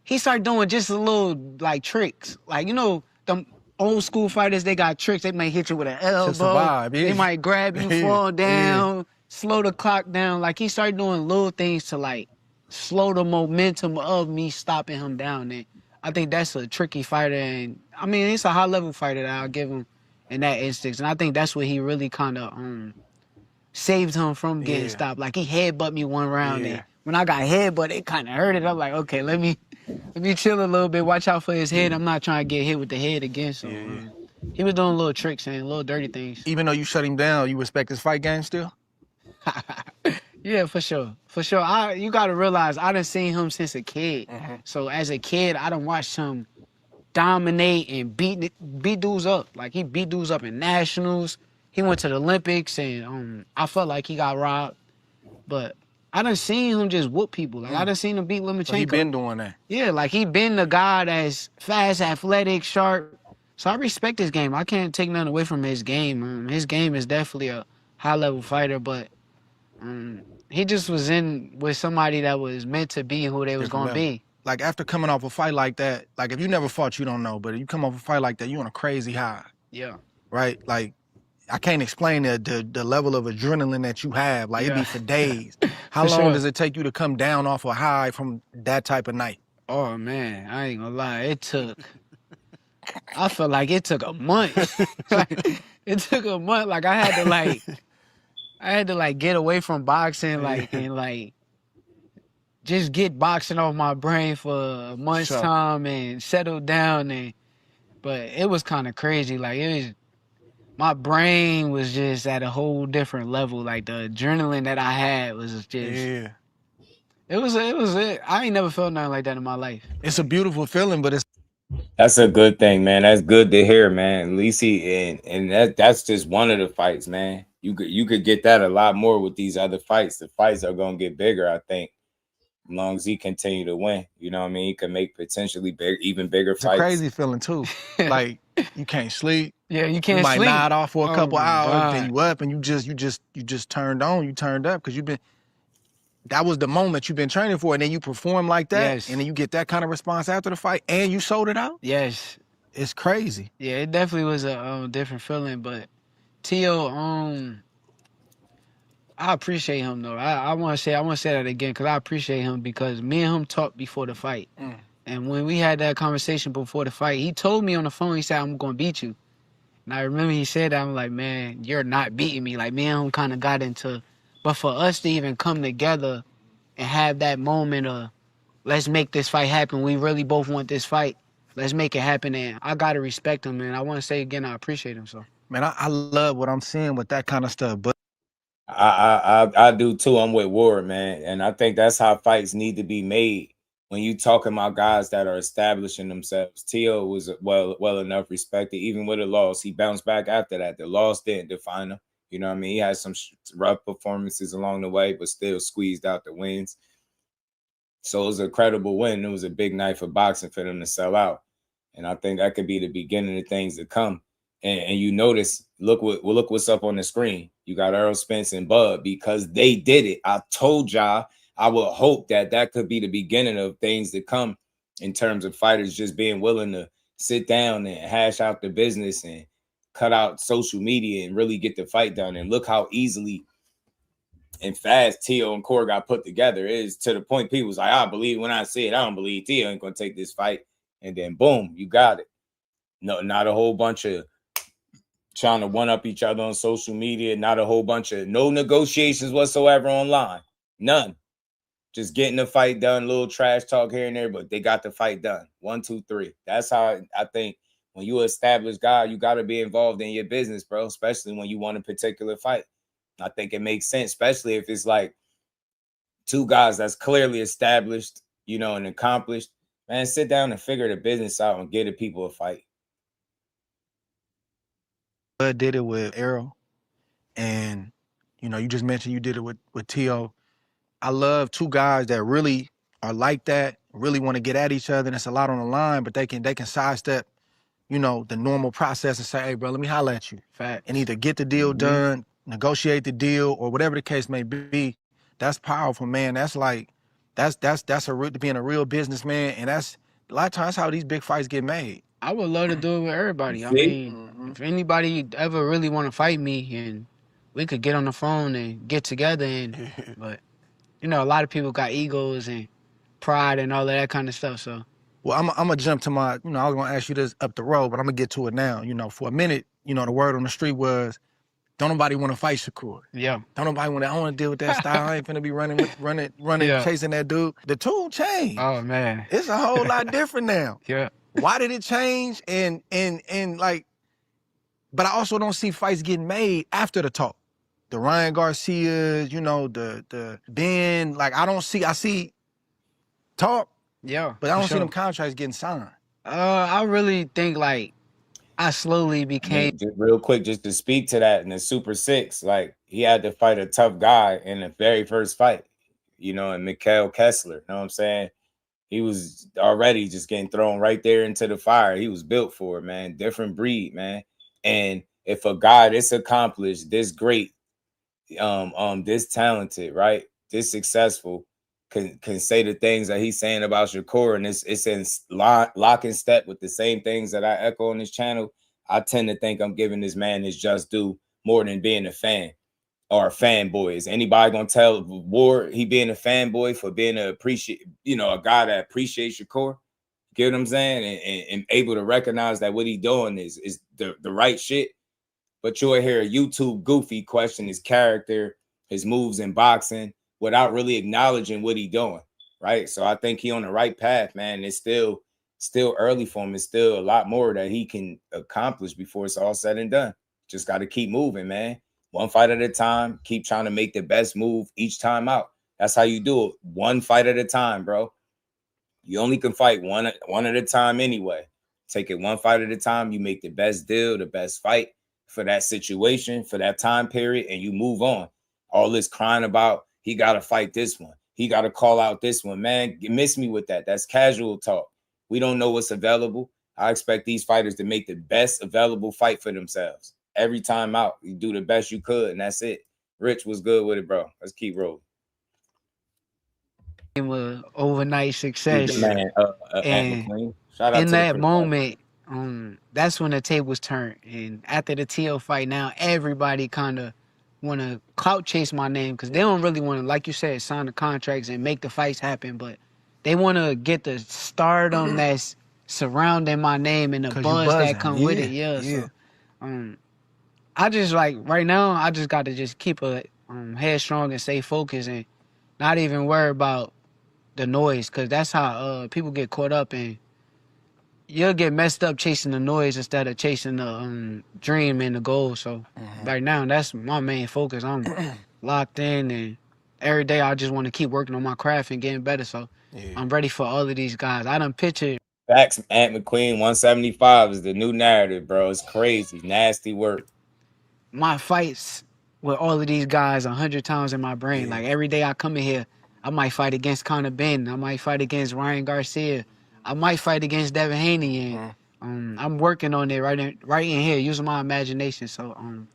he started doing just a little, like, tricks. Like, you know, them old school fighters, they got tricks. They might hit you with an elbow. To survive, They might grab you, fall down, slow the clock down. Like, he started doing little things to, like, slow the momentum of me stopping him down. And I think that's a tricky fighter. And, I mean, it's a high-level fighter that I'll give him in that instance. And I think that's what he really kind of saved him from getting stopped. Like, he headbutted me one round. And when I got headbutted, it kind of hurt it. I'm like, okay, let me chill a little bit. Watch out for his head. I'm not trying to get hit with the head again. So he was doing little tricks and little dirty things. Even though you shut him down, you respect his fight game still? Yeah, for sure. For sure. You got to realize, I done seen him since a kid. So as a kid, I done watched him dominate and beat dudes up. Like, he beat dudes up in nationals. He went to the Olympics, and I felt like he got robbed. But I done seen him just whoop people. Like, I done seen him beat Lomachenko. So he been doing that. Yeah, like, he been the guy that's fast, athletic, sharp. So I respect his game. I can't take nothing away from his game. His game is definitely a high-level fighter, but he just was in with somebody that was meant to be who they was going to be. Like, after coming off a fight like that, like, if you never fought, you don't know, but if you come off a fight like that, you on a crazy high. Yeah. Right? Like, I can't explain the level of adrenaline that you have. Like, it'd be for days. How long does it take you to come down off a high from that type of night? Oh, man, I ain't gonna lie. I felt like it took a month. Like, it took a month. Like, I had to get away from boxing, and just get boxing off my brain for a month's time and settle down. But it was kind of crazy. Like, my brain was just at a whole different level. Like, the adrenaline that I had was just, it was it. I ain't never felt nothing like that in my life. It's a beautiful feeling, but that's a good thing, man. That's good to hear, man. At least that's just one of the fights, man. You could get that a lot more with these other fights. The fights are gonna get bigger, I think, as long as he continue to win. You know what I mean? He can make potentially even bigger fights. It's a crazy feeling too. Like, you can't sleep. Yeah, you can't sleep. You might nod off for a couple hours, then you up and you just turned on. You turned up because that was the moment you've been training for, and then you perform like that, and then you get that kind of response after the fight, and you sold it out. Yes, it's crazy. Yeah, it definitely was a different feeling. But Teo, I appreciate him though. I want to say that again because I appreciate him because me and him talked before the fight, and when we had that conversation before the fight, he told me on the phone. He said, "I'm gonna beat you," And I remember he said that. I'm like, man, you're not beating me. Like, me and him kind of got into, but for us to even come together and have that moment of, let's make this fight happen. We really both want this fight. Let's make it happen. And I got to respect him, man. I want to say again, I appreciate him. So, man, I love what I'm seeing with that kind of stuff. But I do too. I'm with Ward, man. And I think that's how fights need to be made. When you talking about guys that are establishing themselves, Tio was well enough respected. Even with a loss, he bounced back after that. The loss didn't define him. You know what I mean? He had some rough performances along the way, but still squeezed out the wins. So it was a credible win. It was a big night for boxing for them to sell out. And I think that could be the beginning of things to come. And you notice, look what's up on the screen. You got Errol Spence and Bud because they did it. I told y'all I would hope that could be the beginning of things to come in terms of fighters just being willing to sit down and hash out the business and cut out social media and really get the fight done. And look how easily and fast Tio and Core got put together. It is to the point people was like, I believe when I see it. I don't believe Tio ain't going to take this fight. And then boom, you got it. No, not a whole bunch of trying to one-up each other on social media. Not a whole bunch of no negotiations whatsoever online. None. Just getting the fight done, little trash talk here and there, but they got the fight done. 1, 2, 3. That's how I think when you establish God, you got to be involved in your business, bro, especially when you want a particular fight. I think it makes sense, especially if it's like two guys that's clearly established, you know, and accomplished. Man, sit down and figure the business out and get the people a fight. Bud did it with Errol, and you know, you just mentioned you did it with Tio. I love two guys that really are like that, really want to get at each other, and it's a lot on the line, but they can sidestep, you know, the normal process and say, hey, bro, let me holler at you. Fact. And either get the deal done, negotiate the deal, or whatever the case may be. That's powerful, man. That's like, that's being a real businessman, and that's a lot of times how these big fights get made. I would love to do it with everybody. I mean, if anybody ever really want to fight me, and we could get on the phone and get together, and but you know, a lot of people got egos and pride and all of that kind of stuff. So, well, I'm gonna jump to my, you know, I was gonna ask you this up the road, but I'm gonna get to it now. You know, for a minute, you know, the word on the street was, don't nobody want to fight Shakur. Yeah. Don't nobody want to. I don't want to deal with that style. I ain't finna be running, chasing that dude. The tune changed. Oh man, it's a whole lot different now. Yeah. Why did it change? And like, but I also don't see fights getting made after the talk. The Ryan Garcias, you know, the Ben, like I see talk. Yeah. But I don't see them contracts getting signed. I really think like I slowly became just real quick, just to speak to that in the Super 6, like he had to fight a tough guy in the very first fight, you know, and Mikhail Kessler, you know what I'm saying? He was already just getting thrown right there into the fire. He was built for it, man. Different breed, man. And if a guy this accomplished, this great, this talented, right, this successful, can say the things that he's saying about Shakur, and it's in lock and step with the same things that I echo on this channel, I tend to think I'm giving this man his just due more than being a fan or a fanboy. Is anybody gonna tell Ward he being a fanboy for being a guy that appreciates Shakur? Get what I'm saying? And able to recognize that what he doing is the right shit. But you'll hear a YouTube goofy question his character, his moves in boxing, without really acknowledging what he doing, right? So I think he on the right path, man. It's still early for him. It's still a lot more that he can accomplish before it's all said and done. Just got to keep moving, man. One fight at a time. Keep trying to make the best move each time out. That's how you do it. One fight at a time, bro. You only can fight one at a time anyway. Take it one fight at a time. You make the best deal, the best fight for that situation, for that time period, and you move on. All this crying about, he got to fight this one. He got to call out this one. Man, you miss me with that. That's casual talk. We don't know what's available. I expect these fighters to make the best available fight for themselves. Every time out, you do the best you could, and that's it. Rich was good with it, bro. Let's keep rolling. Overnight success. Man, and in that moment, that's when the tables turned. And after the TL fight, now everybody kind of want to clout chase my name because they don't really want to, like you said, sign the contracts and make the fights happen, but they want to get the stardom that's surrounding my name and the buzz that come with it. Yeah. So, I just like right now. I just got to just keep a head strong and stay focused and not even worry about the noise, because that's how people get caught up in. You'll get messed up chasing the noise instead of chasing the dream and the goal. So right now, that's my main focus. I'm locked in, and every day I just want to keep working on my craft and getting better. So I'm ready for all of these guys. I done pictured. Facts, Ant McQueen 175 is the new narrative, bro. It's crazy. Nasty work. My fights with all of these guys 100 times in my brain. Like every day I come in here, I might fight against Conor Ben. I might fight against Ryan Garcia. I might fight against Devin Haney. And I'm working on it right in here, using my imagination. So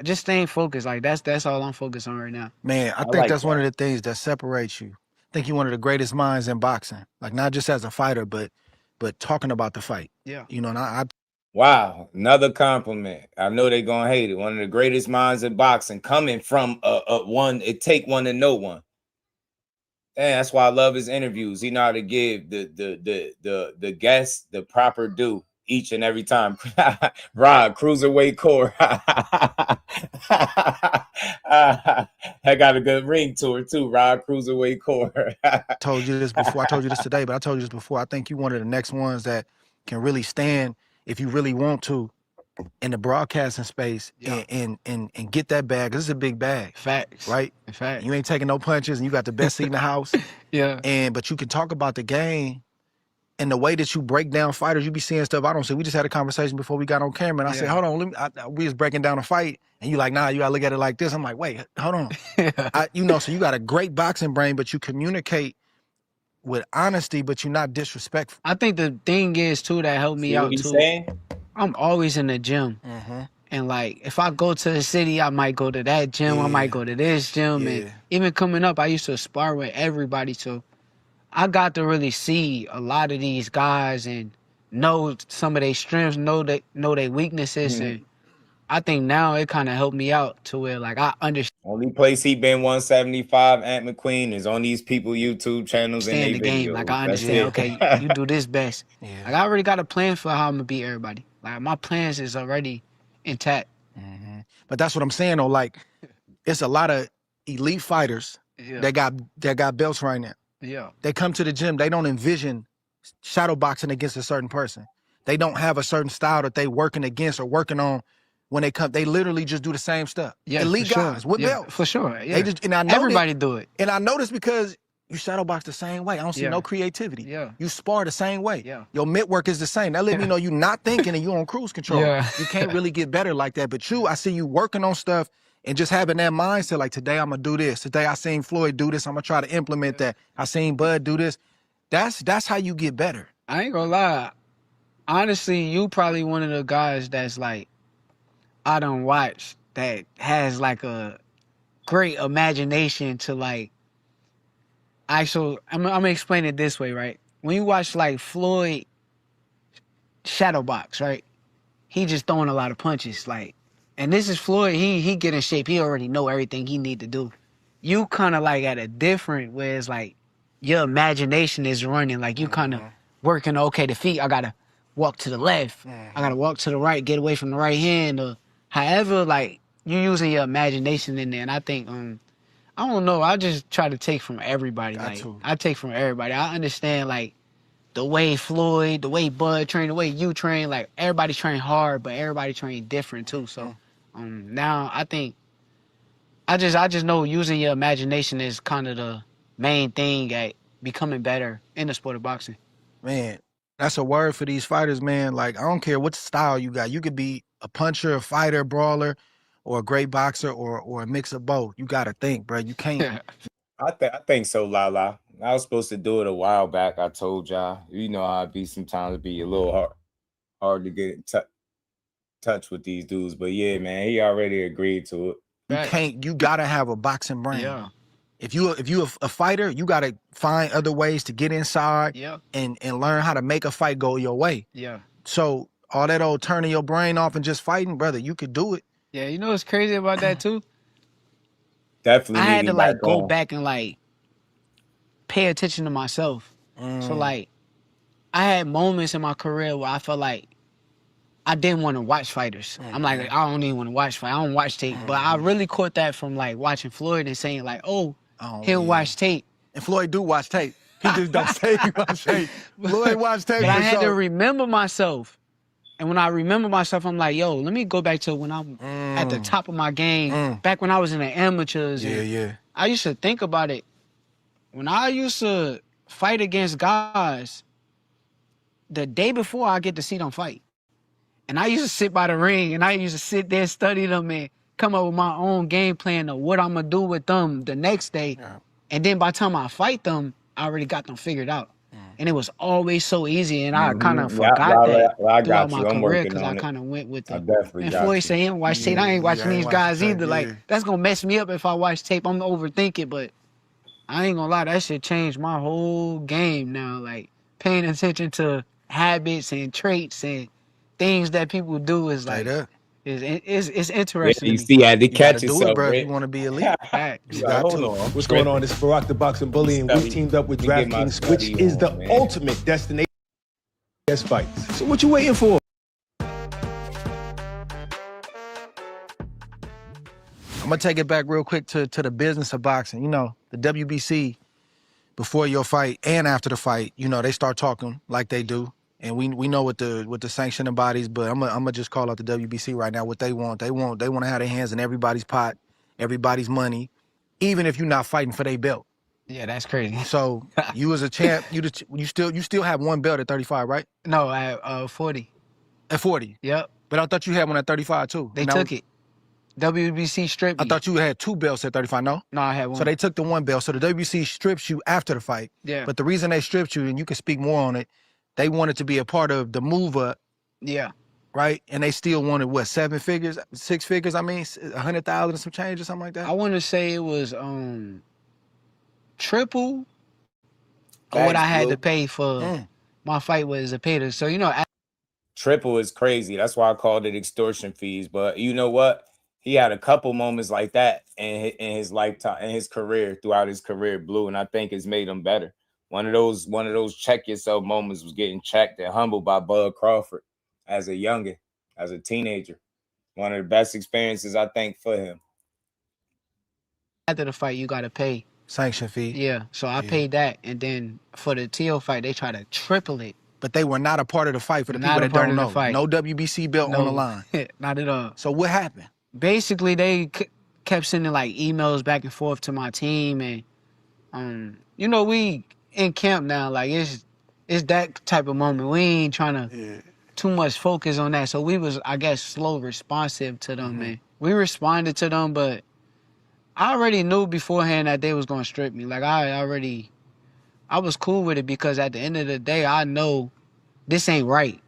just staying focused. Like that's all I'm focused on right now. Man, I think that's one of the things that separates you. I think you're one of the greatest minds in boxing. Like not just as a fighter, but talking about the fight. Yeah. You know, and I Wow, another compliment. I know they're gonna hate it. One of the greatest minds in boxing, coming from one. It take one to know one. And that's why I love his interviews. He know how to give the guests the proper due each and every time. Rod, cruiserweight core. I got a good ring to it too. Rod, cruiserweight core. told you this before. I told you this today, but I told you this before. I think you one of the next ones that can really stand if you really want to in the broadcasting space and get that bag. This is a big bag. Facts. Right? Facts. You ain't taking no punches and you got the best seat in the house. But you can talk about the game and the way that you break down fighters. You be seeing stuff I don't see. We just had a conversation before we got on camera and I said, hold on, we was breaking down a fight and you like, nah, you gotta look at it like this. I'm like, wait, hold on. So you got a great boxing brain, but you communicate with honesty, but you're not disrespectful. I think the thing is too that helped me out too. Saying? I'm always in the gym, and like if I go to the city, I might go to that gym. I might go to this gym, and even coming up, I used to spar with everybody. So I got to really see a lot of these guys and know some of their strengths, know their weaknesses, and I think now it kind of helped me out to where like I understand. Only place he been 175, Ant McQueen, is on these people YouTube channels and they the game. videos. Like I understand. Okay, you do this best. Like I already got a plan for how I'm gonna beat everybody. Like my plans is already intact. But that's what I'm saying though. Like it's a lot of elite fighters that got belts right now. Yeah. They come to the gym. They don't envision shadow boxing against a certain person. They don't have a certain style that they working against or working on. When they come, they literally just do the same stuff. Yeah, elite guys with belts. For sure. Yeah. They just, and I know everybody do it. And I notice because you shadow box the same way. I don't see no creativity. Yeah. You spar the same way. Yeah. Your mitt work is the same. That let me know you're not thinking and you on cruise control. Yeah. You can't really get better like that. But I see you working on stuff and just having that mindset like today I'm gonna do this. Today I seen Floyd do this. I'm gonna try to implement that. I seen Bud do this. That's how you get better. I ain't gonna lie. Honestly, you probably one of the guys that's like I don't watch that has like a great imagination to like. I'm gonna explain it this way, right? When you watch like Floyd shadow box, right? He just throwing a lot of punches, like, and this is Floyd. He get in shape. He already know everything he need to do. You kind of like at a different where it's like your imagination is running. Like you kind of working. Okay, the feet. I gotta walk to the left. I gotta walk to the right. Get away from the right hand. Or however, like you using your imagination in there. And I think I don't know. I just try to take from everybody. I take from everybody. I understand like the way Floyd, the way Bud train, the way you train. Like everybody train hard, but everybody train different too. So now I think I just know using your imagination is kind of the main thing at becoming better in the sport of boxing. Man, that's a word for these fighters, man. Like I don't care what style you got. You could be a puncher, a fighter, brawler, or a great boxer, or a mix of both. You got to think, bro. You can't. I think so, Lala. I was supposed to do it a while back. I told y'all. You know how it be sometimes. It be a little hard to get in touch with these dudes. But yeah, man, he already agreed to it. You can't. You gotta have a boxing brain. Yeah. If you a fighter, you gotta find other ways to get inside. And learn how to make a fight go your way. Yeah. So all that old turning your brain off and just fighting, brother, you could do it. Yeah, you know what's crazy about that too? Definitely. I had to like go back and like pay attention to myself. So like I had moments in my career where I felt like I didn't want to watch fighters. I'm like, I don't even want to watch fight. I don't watch tape. But I really caught that from like watching Floyd and saying like, oh he'll watch tape. And Floyd do watch tape. He just don't say he watch tape. Floyd watch tape. But I had to remember myself. And when I remember myself, I'm like, yo, let me go back to when I'm at the top of my game. Back when I was in the amateurs. Yeah. I used to think about it. When I used to fight against guys, the day before I get to see them fight. And I used to sit by the ring and I used to sit there, study them and come up with my own game plan of what I'm going to do with them the next day. Yeah. And then by the time I fight them, I already got them figured out. And it was always so easy. And I kind of forgot that throughout my career because I kind of went with them. And Floyd said he didn't watch tape. I ain't watching these guys either. Like, that's going to mess me up if I watch tape. I'm going to overthink it. But I ain't going to lie. That shit changed my whole game now. Like, paying attention to habits and traits and things that people do is like it's interesting. You see, I had to catch yourself, bro. If you want to be elite, you got to. What's going on? This is Barack the Boxing Bully, and we teamed up with DraftKings, which is the ultimate destination fights. So what you waiting for? I'm gonna take it back real quick to the business of boxing. You know, the WBC before your fight and after the fight, you know, they start talking like they do. And we know what the sanctioning bodies, but I'm gonna just call out the WBC right now. What they want to have their hands in everybody's pot, everybody's money, even if you're not fighting for their belt. Yeah, that's crazy. So you as a champ, you still have one belt at 35, right? No, at 40. At 40. Yep. But I thought you had one at 35 too. They took it. WBC stripped me. I thought you had two belts at 35. No. No, I had one. So they took the one belt. So the WBC strips you after the fight. Yeah. But the reason they stripped you, and you can speak more on it, they wanted to be a part of the move up. Yeah. Right? And they still wanted, what, 7 figures, 6 figures? I mean, 100,000 and some change or something like that? I want to say it was triple what I had to pay for my fight with Zepeda. So, you know. Triple is crazy. That's why I called it extortion fees. But you know what? He had a couple moments like that in his lifetime, in his career, throughout his career, Blue, and I think it's made him better. One of those check yourself moments was getting checked and humbled by Bud Crawford as a youngin, as a teenager. One of the best experiences, I think, for him. After the fight, you got to pay. Sanction fee. Yeah, so I paid that. And then for the T.O. fight, they try to triple it. But they were not a part of the fight for the people that don't know. No WBC belt on the line. Not at all. So what happened? Basically, they kept sending like emails back and forth to my team. And, you know, we in camp now, like it's that type of moment. We ain't trying to too much focus on that. So we was, I guess, slow responsive to them, man. We responded to them, but I already knew beforehand that they was gonna strip me. Like I was cool with it because at the end of the day, I know this ain't right.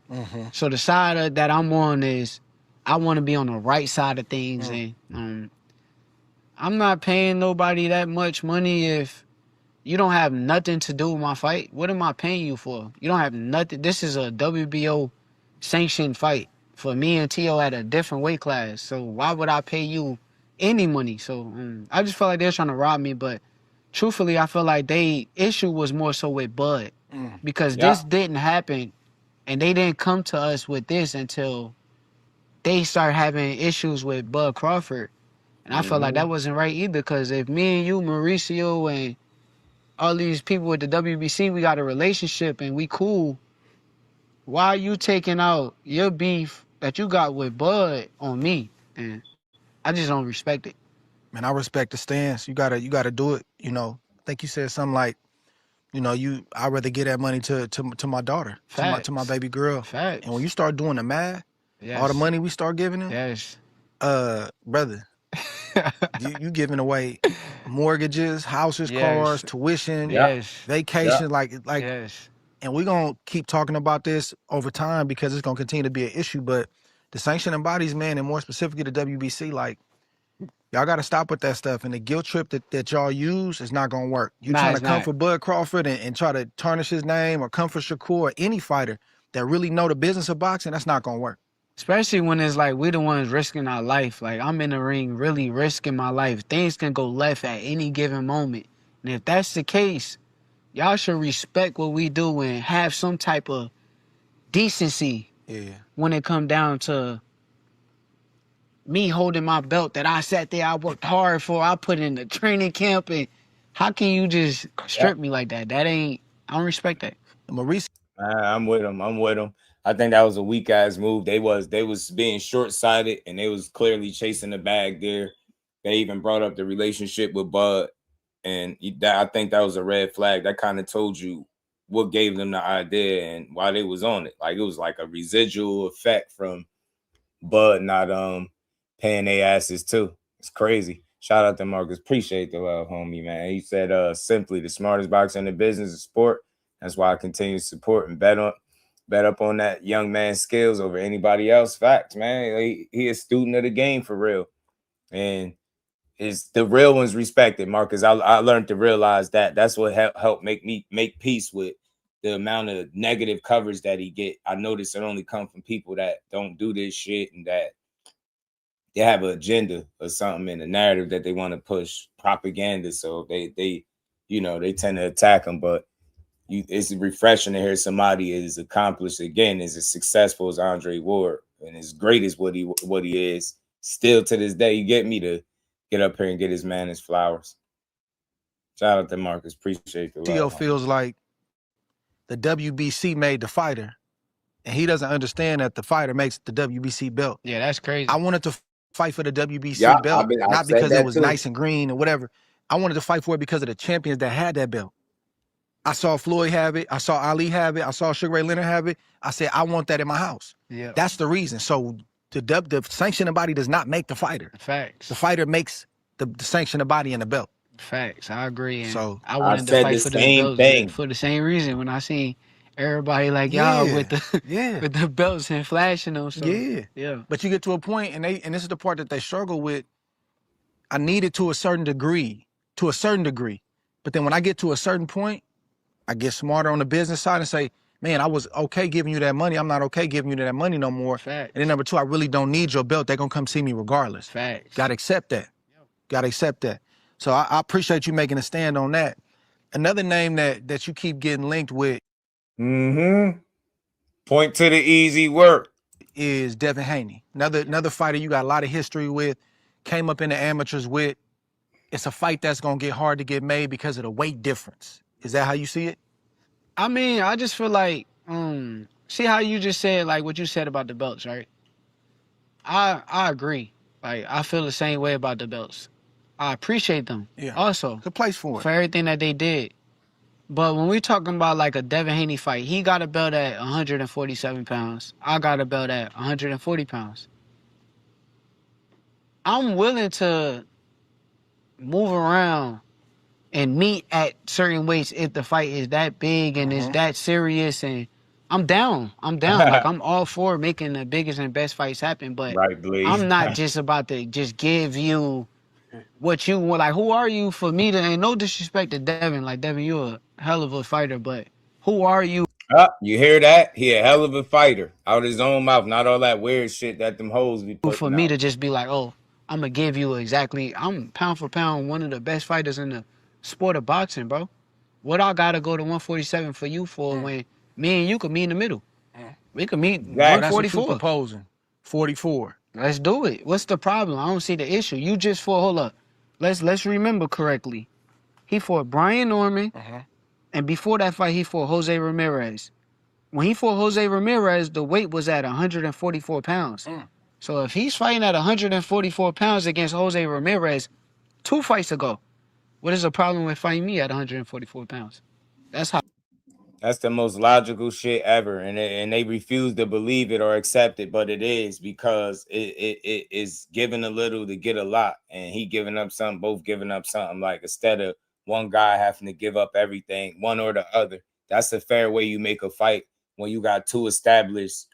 So the side that I'm on is I want to be on the right side of things, and I'm not paying nobody that much money if you don't have nothing to do with my fight. What am I paying you for? You don't have nothing. This is a WBO sanctioned fight for me and T.O. at a different weight class. So why would I pay you any money? So I just felt like they're trying to rob me. But truthfully, I feel like they issue was more so with Bud because this didn't happen, and they didn't come to us with this until they started having issues with Bud Crawford. And I felt like that wasn't right either, because if me and you, Mauricio, and all these people with the WBC, we got a relationship and we cool, why are you taking out your beef that you got with Bud on me? And I just don't respect it. Man, I respect the stance. You gotta do it. You know, I think you said something like, you know, I'd rather give that money to my daughter, to my baby girl. Facts. And when you start doing the math, all the money we start giving them, brother, you giving away mortgages, houses, cars, tuition, vacation, like. And we're gonna keep talking about this over time because it's gonna continue to be an issue. But the sanctioning bodies, man, and more specifically the WBC, like, y'all gotta stop with that stuff. And the guilt trip that y'all use is not gonna work. You trying to come for Bud Crawford and try to tarnish his name, or come for Shakur, or any fighter that really know the business of boxing, that's not gonna work. Especially when it's like we the ones risking our life. Like, I'm in the ring really risking my life. Things can go left at any given moment. And if that's the case, y'all should respect what we do and have some type of decency when it come down to me holding my belt that I sat there, I worked hard for, I put in the training camp, and how can you just strip me like that? That ain't, I don't respect that. Maurice, I'm with him. I'm with him. I think that was a weak ass move. They was being short sighted, and they was clearly chasing the bag there. They even brought up the relationship with Bud, and I think that was a red flag. That kind of told you what gave them the idea and why they was on it. Like it was like a residual effect from Bud not paying their asses too. It's crazy. Shout out to Marcus. Appreciate the love, homie, man. He said simply the smartest boxer in the business is sport. That's why I continue to support and bet up on that young man's skills over anybody else. Facts, man. He a student of the game for real. And is the real ones respected, Marcus. I learned to realize that. That's what helped make peace with the amount of negative coverage that he get. I noticed it only come from people that don't do this shit and that they have an agenda or something in the narrative that they want to push, propaganda. So they tend to attack them. But it's refreshing to hear somebody is accomplished again, is as successful as Andre Ward and as great as what he is still to this day. You get me to get up here and get his man his flowers. Shout out to Marcus. Appreciate the love. Theo feels like the WBC made the fighter, and he doesn't understand that the fighter makes the WBC belt. Yeah, that's crazy. I wanted to fight for the WBC belt, not because it was nice and green or whatever. I wanted to fight for it because of the champions that had that belt. I saw Floyd have it. I saw Ali have it. I saw Sugar Ray Leonard have it. I said, I want that in my house. Yeah, that's the reason. So the sanctioning body does not make the fighter. Facts. The fighter makes the sanctioning body and the belt. Facts. I agree. And so I wanted to fight for the belts for the same reason. When I seen everybody like y'all with the belts and flashing them. So, yeah. But you get to a point, and this is the part that they struggle with. I need it to a certain degree. But then when I get to a certain point, I get smarter on the business side and say, man, I was okay giving you that money. I'm not okay giving you that money no more. Facts. And then number two, I really don't need your belt. They're going to come see me regardless. Facts. Got to accept that. Got to accept that. So I appreciate you making a stand on that. Another name that you keep getting linked with. Point to the easy work. Is Devin Haney. Another fighter you got a lot of history with, came up in the amateurs with. It's a fight that's going to get hard to get made because of the weight difference. Is that how you see it? I mean, I just feel like, see how you just said, like what you said about the belts, right? I agree. Like, I feel the same way about the belts. I appreciate them. Yeah. Also. Good place for it. For everything that they did. But when we're talking about like a Devin Haney fight, he got a belt at 147 pounds. I got a belt at 140 pounds. I'm willing to move around and meet at certain weights if the fight is that big and is that serious, and I'm down. Like, I'm all for making the biggest and best fights happen, but I'm not just about to just give you what you want. Like, who are you for me to, and no disrespect to Devin, like, Devin, you're a hell of a fighter, but who are you? You hear that? He a hell of a fighter. Out his own mouth, not all that weird shit that them hoes be putting for me to just be like, oh, I'm gonna give you exactly, I'm pound for pound one of the best fighters in the sport of boxing, bro. What I gotta go to 147 for you for when me and you could meet in the middle? We could meet 144. That's what you proposing. 44. Let's do it. What's the problem? I don't see the issue. You just fought, hold up. Let's remember correctly. He fought Brian Norman, and before that fight, he fought Jose Ramirez. When he fought Jose Ramirez, the weight was at 144 pounds. So if he's fighting at 144 pounds against Jose Ramirez 2 fights ago, what is the problem with fighting me at 144 pounds? That's the most logical shit ever, and they refuse to believe it or accept it, but it is, because it is giving a little to get a lot, and he giving up something, both giving up something. Like, instead of one guy having to give up everything, one or the other. That's a fair way you make a fight when you got two established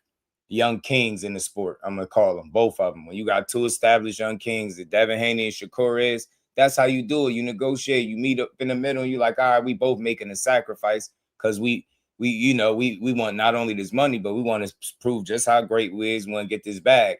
young kings in the sport. I'm gonna call them, both of them. When you got two established young kings, that Devin Haney and Shakur is, that's how you do it. You negotiate, you meet up in the middle, and you're like, all right, we both making a sacrifice. Because we want not only this money, but we want to prove just how great we is. We want to get this bag.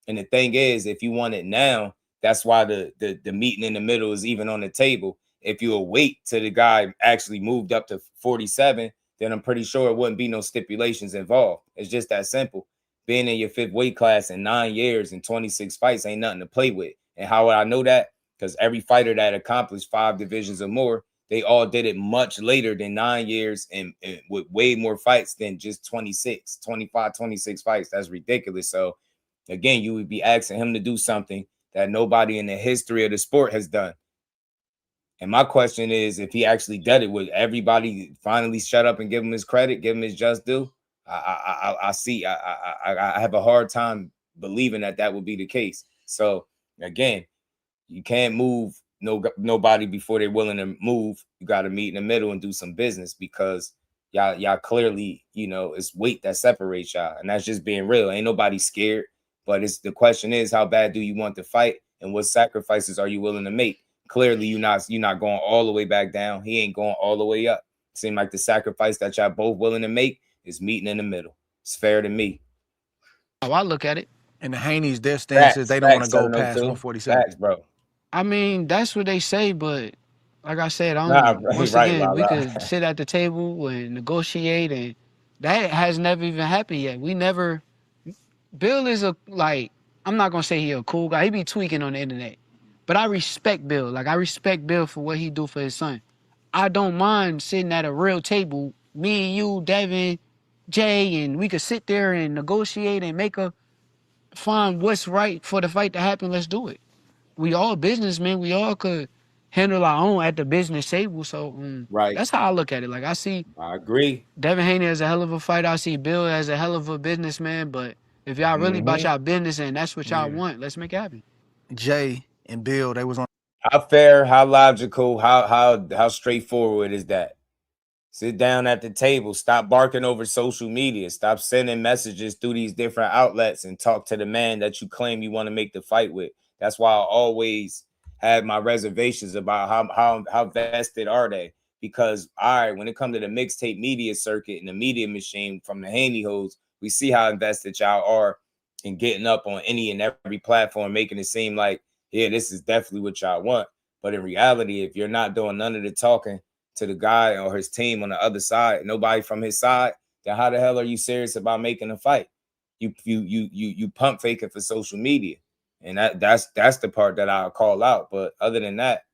And the thing is, if you want it now, that's why the meeting in the middle is even on the table. If you wait till the guy actually moved up to 47, then I'm pretty sure it wouldn't be no stipulations involved. It's just that simple. being in your 5th weight class in 9 years and 26 fights ain't nothing to play with. And how would I know that? Because every fighter that accomplished 5 divisions or more, they all did it much later than 9 years and with way more fights than just 26 fights. That's ridiculous. So again, you would be asking him to do something that nobody in the history of the sport has done. And my question is, if he actually did it, would everybody finally shut up and give him his credit, give him his just due? I have a hard time believing that would be the case. So again, you can't move nobody before they're willing to move. You got to meet in the middle and do some business, because y'all clearly, it's weight that separates y'all, and that's just being real. Ain't nobody scared, but the question is, how bad do you want to fight, and what sacrifices are you willing to make? Clearly, you're not going all the way back down. He ain't going all the way up. Seem like the sacrifice that y'all both willing to make is meeting in the middle. It's fair to me. How I look at it. And the Haney's, their stance is they don't want to go past 147. Facts, bro. I mean, that's what they say, but like I said, once again, we could sit at the table and negotiate, and that has never even happened yet. Bill is I'm not going to say he a cool guy. He be tweaking on the internet. But I respect Bill. Like, I respect Bill for what he do for his son. I don't mind sitting at a real table, me, you, Devin, Jay, and we could sit there and negotiate and find what's right for the fight to happen. Let's do it. We all businessmen. We all could handle our own at the business table. So right, that's how I look at it. Like, I agree. Devin Haney as a hell of a fighter. I see Bill as a hell of a businessman. But if y'all really about y'all business and that's what y'all want, let's make it happen. Jay and Bill, they was on. How fair, how logical, how straightforward is that? Sit down at the table. Stop barking over social media. Stop sending messages through these different outlets and talk to the man that you claim you want to make the fight with. That's why I always had my reservations about how vested are they. Because, all right, when it comes to the mixtape media circuit and the media machine from the Haney hoes, we see how invested y'all are in getting up on any and every platform, making it seem like, yeah, this is definitely what y'all want. But in reality, if you're not doing none of the talking to the guy or his team on the other side, nobody from his side, then how the hell are you serious about making a fight? You pump faking for social media. And that's the part that I'll call out. But other than that,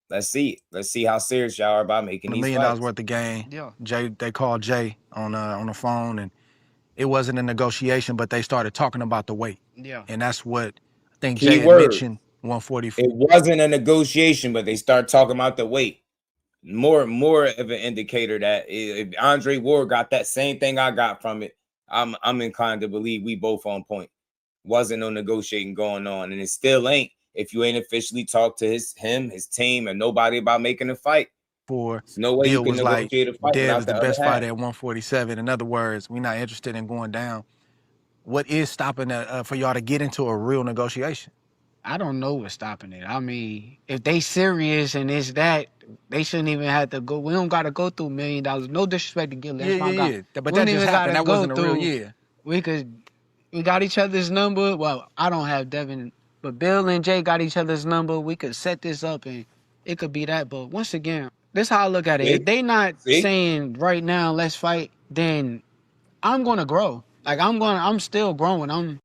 let's see it. Let's see how serious y'all are about making these $1 million fights. worth of game. Yeah. Jay, they called Jay on the phone, and it wasn't a negotiation, but they started talking about the weight. Yeah. And that's what I think Jay had mentioned. 144. It wasn't a negotiation, but they start talking about the weight. More of an indicator that if Andre Ward got that same thing I got from it, I'm inclined to believe we both on point. Wasn't no negotiating going on, and it still ain't if you ain't officially talked to his team, and nobody about making a fight. There's no way Bill you can was negotiate a fight. Dev is the best fighter at 147. In other words, we're not interested in going down. What is stopping for y'all to get into a real negotiation? I don't know what's stopping it. I mean, if they serious and it's that, they shouldn't even have to go. We don't got to go through $1 million. No disrespect to Gilly. Yeah. But that just happened. That wasn't a real year. We got each other's number. Well, I don't have Devin, but Bill and Jay got each other's number. We could set this up and it could be that. But once again, this is how I look at it. If they not saying right now, let's fight, then I'm going to grow. Like, I'm still growing.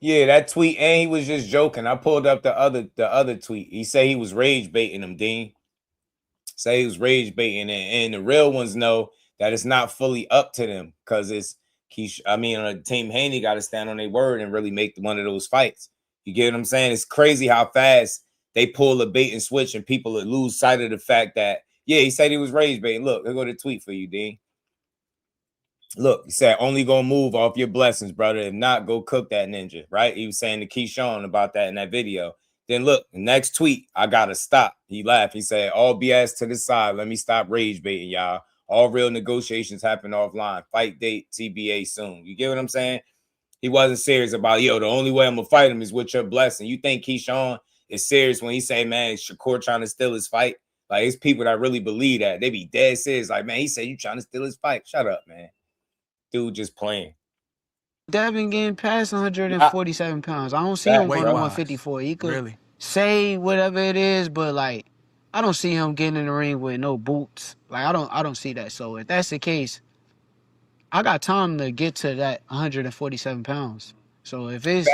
Yeah, that tweet, and he was just joking. I pulled up the other tweet. He said he was rage baiting him, Dean. Say he was rage baiting, and the real ones know that it's not fully up to them, because it's Team Haney got to stand on their word and really make one of those fights. You get what I'm saying? It's crazy how fast they pull a bait and switch, and people lose sight of the fact that, yeah, he said he was rage baiting. Look, I'll go to the tweet for you, Dean. Look, he said, only gonna move off your blessings, brother. If not, go cook that ninja, right? He was saying to Keyshawn about that in that video. Then look, the next tweet, I gotta stop. He laughed. He said, all BS to the side. Let me stop rage baiting, y'all. All real negotiations happen offline. Fight date, TBA soon. You get what I'm saying? He wasn't serious about, the only way I'm gonna fight him is with your blessing. You think Keyshawn is serious when he say, man, Shakur trying to steal his fight? Like, it's people that really believe that. They be dead serious. Like, man, he said you trying to steal his fight. Shut up, man. Dude just playing. Devin getting past 147 pounds. I don't see him going to 154. He could say whatever it is, but like, I don't see him getting in the ring with no boots. Like, I don't see that. So if that's the case, I got time to get to that 147 pounds. So if it's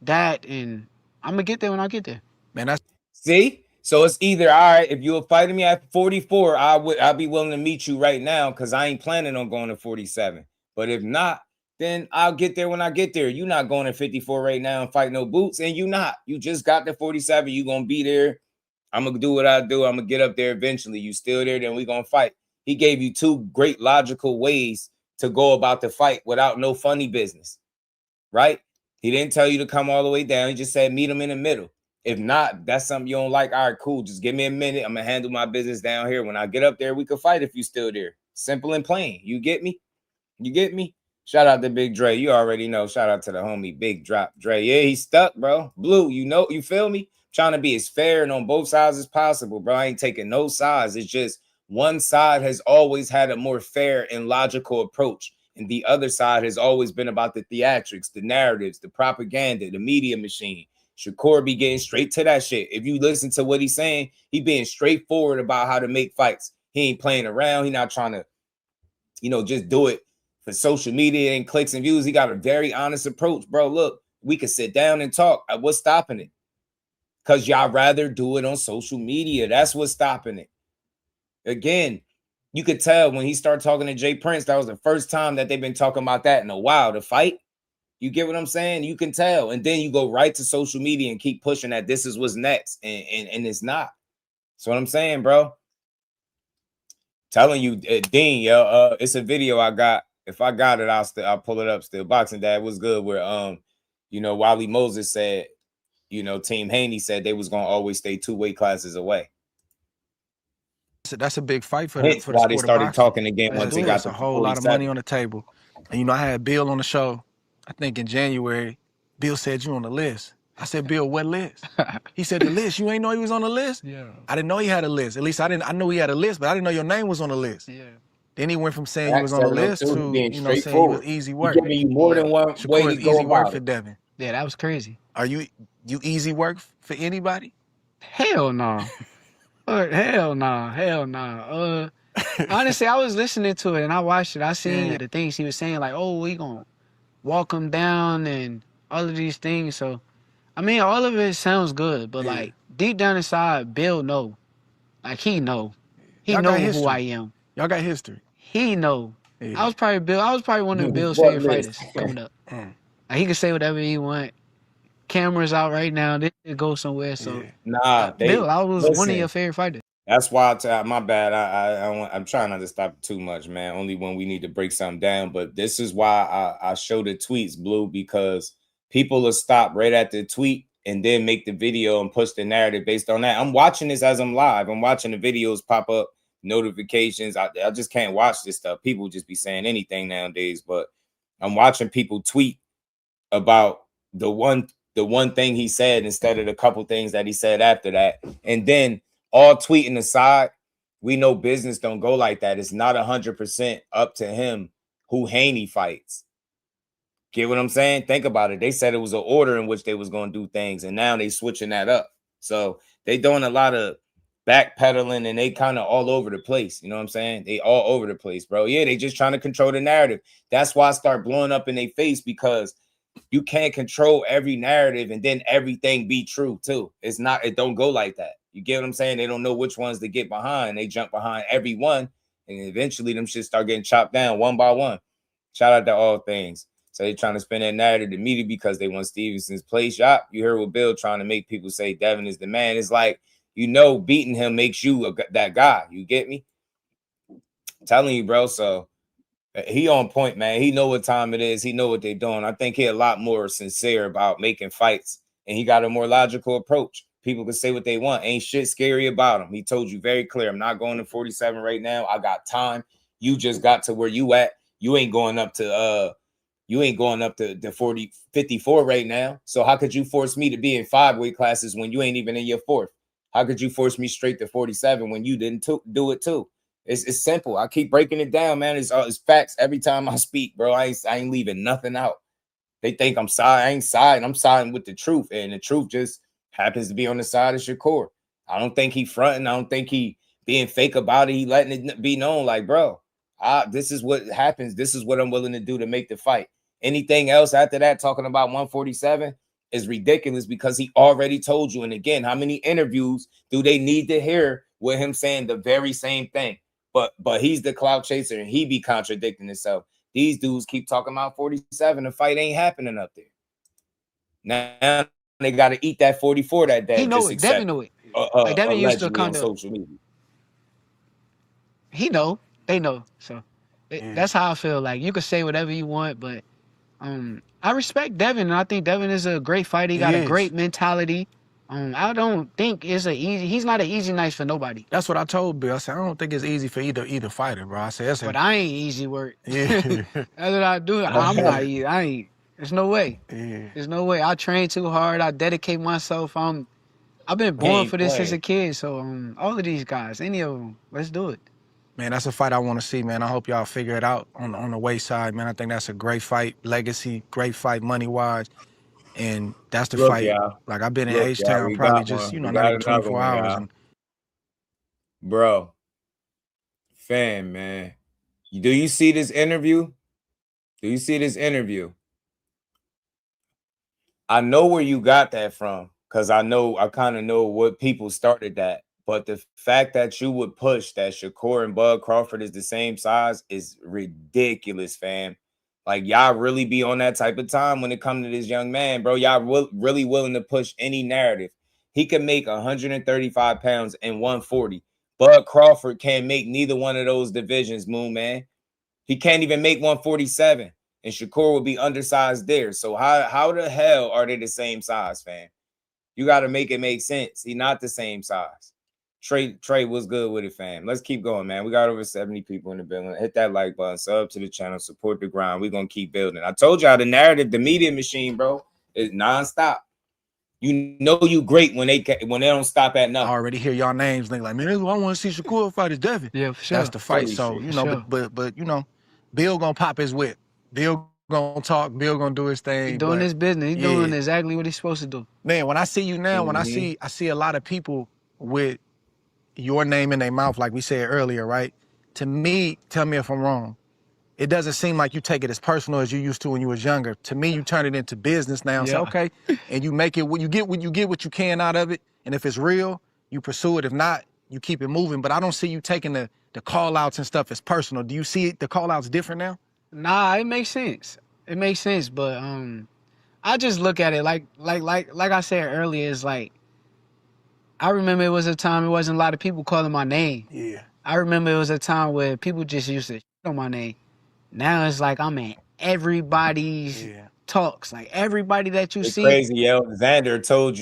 that, and I'm gonna get there when I get there. Man, that's see. So it's either all right. If you're fighting me at 44, I'll be willing to meet you right now because I ain't planning on going to 47. But if not, then I'll get there when I get there. You're not going to 54 right now and fight no boots, and you not. You just got to 47. You gonna be there. I'm gonna do what I do. I'm gonna get up there eventually. You still there, then we gonna fight. He gave you two great logical ways to go about the fight without no funny business, right? He didn't tell you to come all the way down. He just said meet him in the middle. If not, that's something you don't like. All right, cool. Just give me a minute. I'm gonna handle my business down here. When I get up there, we could fight if you still there. Simple and plain. You get me? You get me? Shout out to Big Dre. You already know. Shout out to the homie Big Drop Dre. Yeah, he's stuck, bro. Blue, you know, you feel me? Trying to be as fair and on both sides as possible, bro. I ain't taking no sides. It's just one side has always had a more fair and logical approach. And the other side has always been about the theatrics, the narratives, the propaganda, the media machine. Shakur be getting straight to that shit. If you listen to what he's saying, he being straightforward about how to make fights. He ain't playing around. He not trying to, just do it for social media and clicks and views. He got a very honest approach, bro. Look, we could sit down and talk. What's stopping it? Because y'all rather do it on social media. That's what's stopping it. Again, you could tell when he started talking to Jay Prince, that was the first time that they've been talking about that in a while. The fight. You get what I'm saying? You can tell. And then you go right to social media and keep pushing that this is what's next. And it's not. That's what I'm saying, bro. Telling you, Dean, yo, it's a video I got. If I got it, I'll pull it up still. Boxing Dad was good where Wally Moses said, Team Haney said they was gonna always stay 2 weight classes away. So that's a big fight for the sport why they started talking again once he got a whole lot of money on the table. And I had Bill on the show. I think in January, Bill said you on the list. I said, Bill, what list? He said the list. You ain't know he was on the list? Yeah. I didn't know he had a list. At least I knew he had a list, but I didn't know your name was on the list. Yeah. Then he went from saying he was on the list to saying he was easy work. He giving you more than one way to go easy work about for Devin. Yeah, that was crazy. Are you easy work for anybody? Hell no. Hell no. Honestly, I was listening to it and I watched it. I seen the things he was saying, like, oh, we gonna walk him down and all of these things. So, I mean, all of it sounds good, but like deep down inside, Bill know. Like he know. He know who I am. Y'all got history. He know. Yeah. I was probably one of Bill's favorite fighters coming up. Like, he could say whatever he want. Cameras out right now. They could go somewhere. So Bill, I was one of your favorite fighters. That's why my bad. I'm trying not to stop it too much, man. Only when we need to break something down. But this is why I show the tweets, Blue, because people will stop right at the tweet and then make the video and push the narrative based on that. I'm watching this as I'm live. I'm watching the videos pop up, notifications. I just can't watch this stuff. People just be saying anything nowadays. But I'm watching people tweet about the one thing he said instead of the couple things that he said after that. And then all tweeting aside, we know business don't go like that. It's not 100% up to him who Haney fights. Get what I'm saying? Think about it. They said it was an order in which they was going to do things, and now they switching that up. So they doing a lot of backpedaling, and they kind of all over the place. You know what I'm saying? They all over the place, bro. Yeah, they just trying to control the narrative. That's why I start blowing up in their face, because you can't control every narrative and then everything be true too. It don't go like that. You get what I'm saying? They don't know which ones to get behind. They jump behind every one, and eventually them shit start getting chopped down one by one. Shout out to All Things. So they trying to spin that narrative to media because they want Stevenson's place. Yup, you heard what Bill trying to make people say Devin is the man. It's like, beating him makes you that guy. You get me? I'm telling you, bro. So he on point, man. He know what time it is. He know what they're doing. I think he a lot more sincere about making fights, and he got a more logical approach. People can say what they want. Ain't shit scary about him. He told you very clear, I'm not going to 47 right now. I got time. You just got to where you at. You ain't going up to the 54 right now. So how could you force me to be in 5 weight classes when you ain't even in your 4th? How could you force me straight to 47 when you didn't do it too? It's simple. I keep breaking it down, man. It's facts every time I speak, bro. I ain't leaving nothing out. They think I'm siding. I ain't siding. I'm siding with the truth, and the truth just happens to be on the side of Shakur. I don't think he fronting. I don't think he being fake about it. He letting it be known, like, bro, This is what happens. This is what I'm willing to do to make the fight. Anything else after that, talking about 147, is ridiculous because he already told you. And again, how many interviews do they need to hear with him saying the very same thing? But he's the clout chaser and he be contradicting himself. These dudes keep talking about 47. The fight ain't happening up there. Now they got to eat that 44 that day. He know it. Devin know it. Like Devin used to kind of social media. He know. They know. So that's how I feel. Like you can say whatever you want, but I respect Devin, and I think Devin is a great fighter. He got a great mentality. I don't think it's he's not an easy night for nobody. That's what I told Bill. I said, I don't think it's easy for either fighter, bro. I said, but I ain't easy work. Yeah. That's what I do. I'm not easy. I ain't. There's no way. Yeah. There's no way. I train too hard. I dedicate myself. I've been born for this as a kid. So all of these guys, any of them, let's do it. Man, that's a fight I want to see, man. I hope y'all figure it out on the weight side, man. I think that's a great fight, legacy, great fight, money-wise. And that's the fight. Y'all. Like, I've been in H-Town probably just, not even 24 hours. Bro. Fam, man. Do you see this interview? I know where you got that from because I kind of know what people started that. But the fact that you would push that Shakur and Bud Crawford is the same size is ridiculous, fam. Like, y'all really be on that type of time when it comes to this young man, bro. Y'all really willing to push any narrative. He can make 135 pounds and 140. Bud Crawford can't make neither one of those divisions, Moon Man. He can't even make 147. And Shakur will be undersized there. So how the hell are they the same size, fam? You got to make it make sense. He's not the same size. Trey, what's good with it, fam? Let's keep going, man. We got over 70 people in the building. Hit that like button, sub to the channel, support the grind. We're going to keep building. I told y'all the narrative, the media machine, bro, is nonstop. You know you great when they don't stop at nothing. I already hear y'all names. Like, man, I want to see Shakur fight is Devin. Yeah, for sure. That's the fight. So, but Bill going to pop his whip. Bill going to talk. Bill going to do his thing. He's doing his business. He's doing exactly what he's supposed to do. Man, when I see you now, when I see a lot of people with your name in their mouth, like we said earlier, right? To me, tell me if I'm wrong, it doesn't seem like you take it as personal as you used to when you was younger. To me, you turn it into business now. Yeah. So, okay, and you make it, you get what you can out of it. And if it's real, you pursue it. If not, you keep it moving. But I don't see you taking the call-outs and stuff as personal. Do you see the call-outs different now? Nah, it makes sense. It makes sense, but I just look at it like I said earlier, it's like, I remember it was a time it wasn't a lot of people calling my name. Yeah. I remember it was a time where people just used to shit on my name. Now it's like I'm in everybody's talks. Like everybody that you see. Crazy, yo. Xander told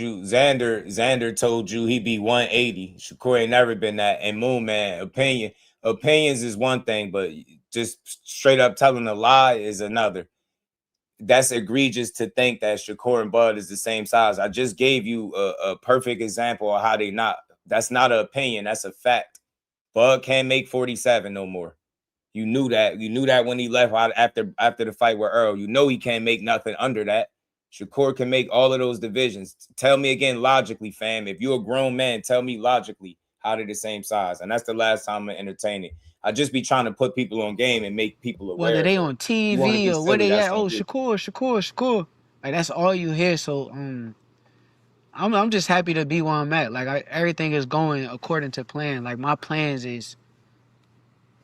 you he be 180. Shakur ain't never been that. And Moon Man, opinions is one thing, but just straight up telling a lie is another. That's egregious to think that Shakur and Bud is the same size. I just gave you a perfect example of how they not. That's not an opinion. That's a fact. Bud can't make 47 no more. You knew that. You knew that when he left out after the fight with Earl. You know he can't make nothing under that. Shakur can make all of those divisions. Tell me again logically, fam. If you're a grown man, tell me logically how they're the same size. And that's the last time I'm entertaining. I just be trying to put people on game and make people aware. Whether they on TV or where they at, Shakur. Like that's all you hear. So I'm just happy to be where I'm at. Like everything is going according to plan. Like my plans is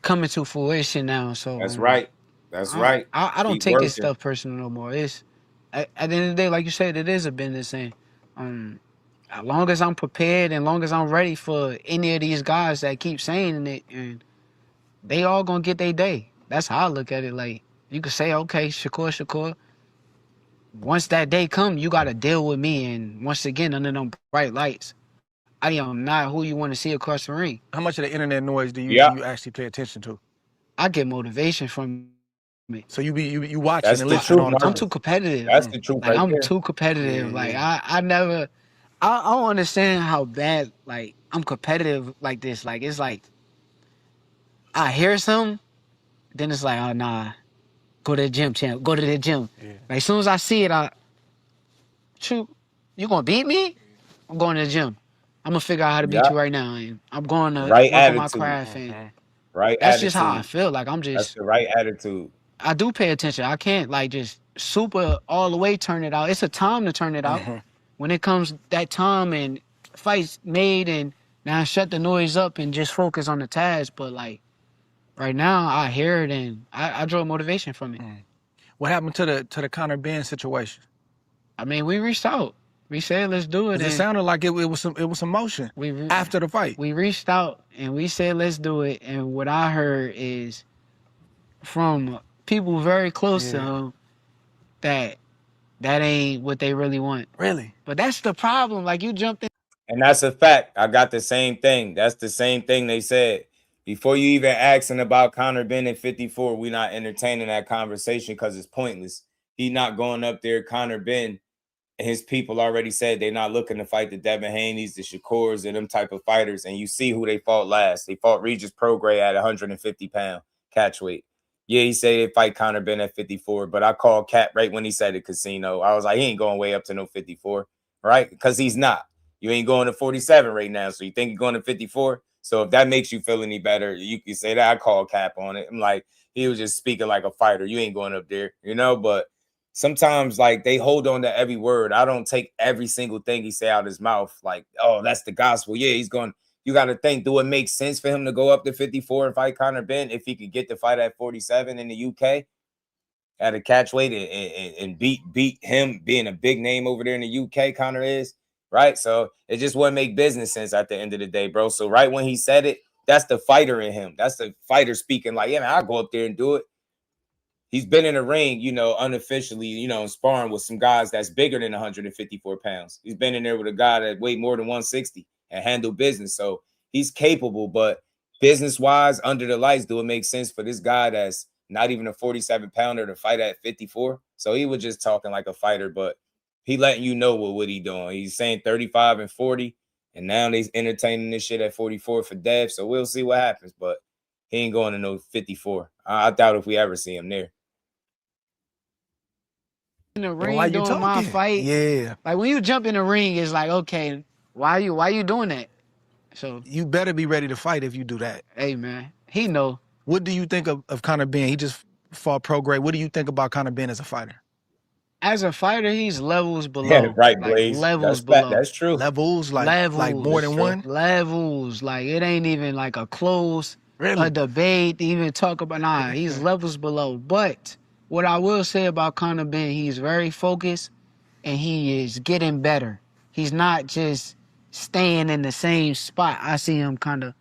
coming to fruition now. So that's right. That's right. I don't take this stuff personal no more. It's at the end of the day, like you said, it is a business thing. As long as I'm prepared and long as I'm ready for any of these guys that keep saying it, and they all gonna get their day. That's how I look at it. Like you could say, okay, Shakur. Once that day come, you gotta deal with me. And once again, under them bright lights, I am not who you want to see across the ring. How much of the internet noise do you actually pay attention to? I get motivation from it. So you watching and listening all the time. I'm too competitive. That's the truth. Like I'm too competitive. Like I don't understand how bad like I'm competitive like this. Like it's like I hear something, then it's like, oh nah, go to the gym, champ. Go to the gym. Yeah. Like as soon as I see it, you gonna beat me? I'm going to the gym. I'm gonna figure out how to beat you right now. And I'm going to work on my craft. And Right That's attitude. just how I feel. Like That's the right attitude. I do pay attention. I can't like just super all the way turn it out. It's a time to turn it out. When it comes that time and fights made and now shut the noise up and just focus on the task. But like right now I hear it and I draw motivation from it. What happened to the Conor Ben situation? I mean, we reached out. We said let's do it. It sounded like it was some motion after the fight. We reached out and we said let's do it. And what I heard is from people very close to him that ain't what they really want. Really? But that's the problem. Like you jumped in. And that's a fact. I got the same thing. That's the same thing they said. Before you even asking about Conor Ben at 54, we not entertaining that conversation because it's pointless. He not going up there. Conor Ben and his people already said they're not looking to fight the Devin Haneys, the Shakurs, and them type of fighters. And you see who they fought last. They fought Regis Prograis at 150-pound catch weight. Yeah, he said they fight Conor Ben at 54, but I called Cap right when he said it, Casino. I was like, he ain't going way up to no 54, right? Because he's not. You ain't going to 47 right now, so you think you're going to 54? So if that makes you feel any better, you can say that. I call Cap on it. I'm like, he was just speaking like a fighter. You ain't going up there, you know? But sometimes, like, they hold on to every word. I don't take every single thing he say out his mouth like, oh, that's the gospel. Yeah, he's going. You got to think, do it make sense for him to go up to 54 and fight Conor Ben if he could get the fight at 47 in the UK at a catch weight and beat him being a big name over there in the UK, Conor is, right? So it just wouldn't make business sense at the end of the day, bro. So right when he said it, that's the fighter in him. That's the fighter speaking like, yeah, man, I'll go up there and do it. He's been in the ring, you know, unofficially, you know, sparring with some guys that's bigger than 154 pounds. He's been in there with a guy that weighed more than 160 and handle business. So he's capable, but business-wise, under the lights, do it make sense for this guy that's not even a 47-pounder to fight at 54? So he was just talking like a fighter, but he letting you know what he doing. He's saying 35 and 40, and now they's entertaining this shit at 44 for Dev. So we'll see what happens, but he ain't going to no 54. I doubt if we ever see him there. In the ring doing my fight. Yeah. Like when you jump in the ring, it's like, okay, why you doing that? So you better be ready to fight if you do that. Hey man, he know. What do you think of Conor Ben? He just fought Prograis. What do you think about Conor Ben as a fighter? As a fighter, he's levels below. Yeah, right, like Blaze. levels below. That's true. Levels like more than one? Levels. Like it ain't even like a close a debate to even talk about. Nah, he's levels below. But what I will say about Conor Ben, he's very focused and he is getting better. He's not just staying in the same spot. I see him kind of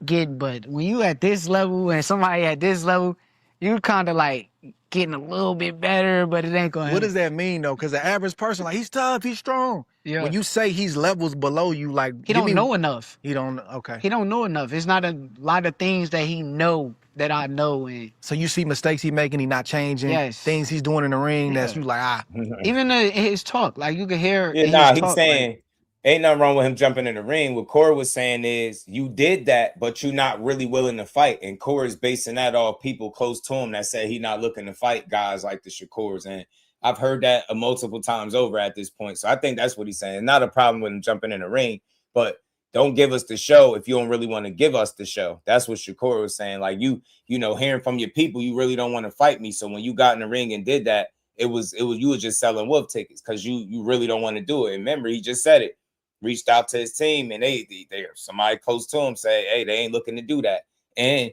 get, but when you at this level and somebody at this level, you kind of like getting a little bit better, but it ain't going. What does that mean though? Because the average person, like, he's tough, he's strong. Yeah. When you say he's levels below you, like he don't know enough. He don't. Okay. He don't know enough. It's not a lot of things that he know that I know. And so you see mistakes he making, he not changing. Yes. Things he's doing in the ring that's you like Even his talk, like you can hear. Yeah, nah, he's talk, saying. Like, ain't nothing wrong with him jumping in the ring. What Corey was saying is you did that, but you're not really willing to fight. And Corey's basing that off people close to him that said he's not looking to fight guys like the Shakurs. And I've heard that multiple times over at this point. So I think that's what he's saying. Not a problem with him jumping in the ring, but don't give us the show if you don't really want to give us the show. That's what Shakur was saying. Like you know, hearing from your people, you really don't want to fight me. So when you got in the ring and did that, it was you were just selling wolf tickets because you really don't want to do it. And remember, he just said it. Reached out to his team and they somebody close to him say, hey, they ain't looking to do that. And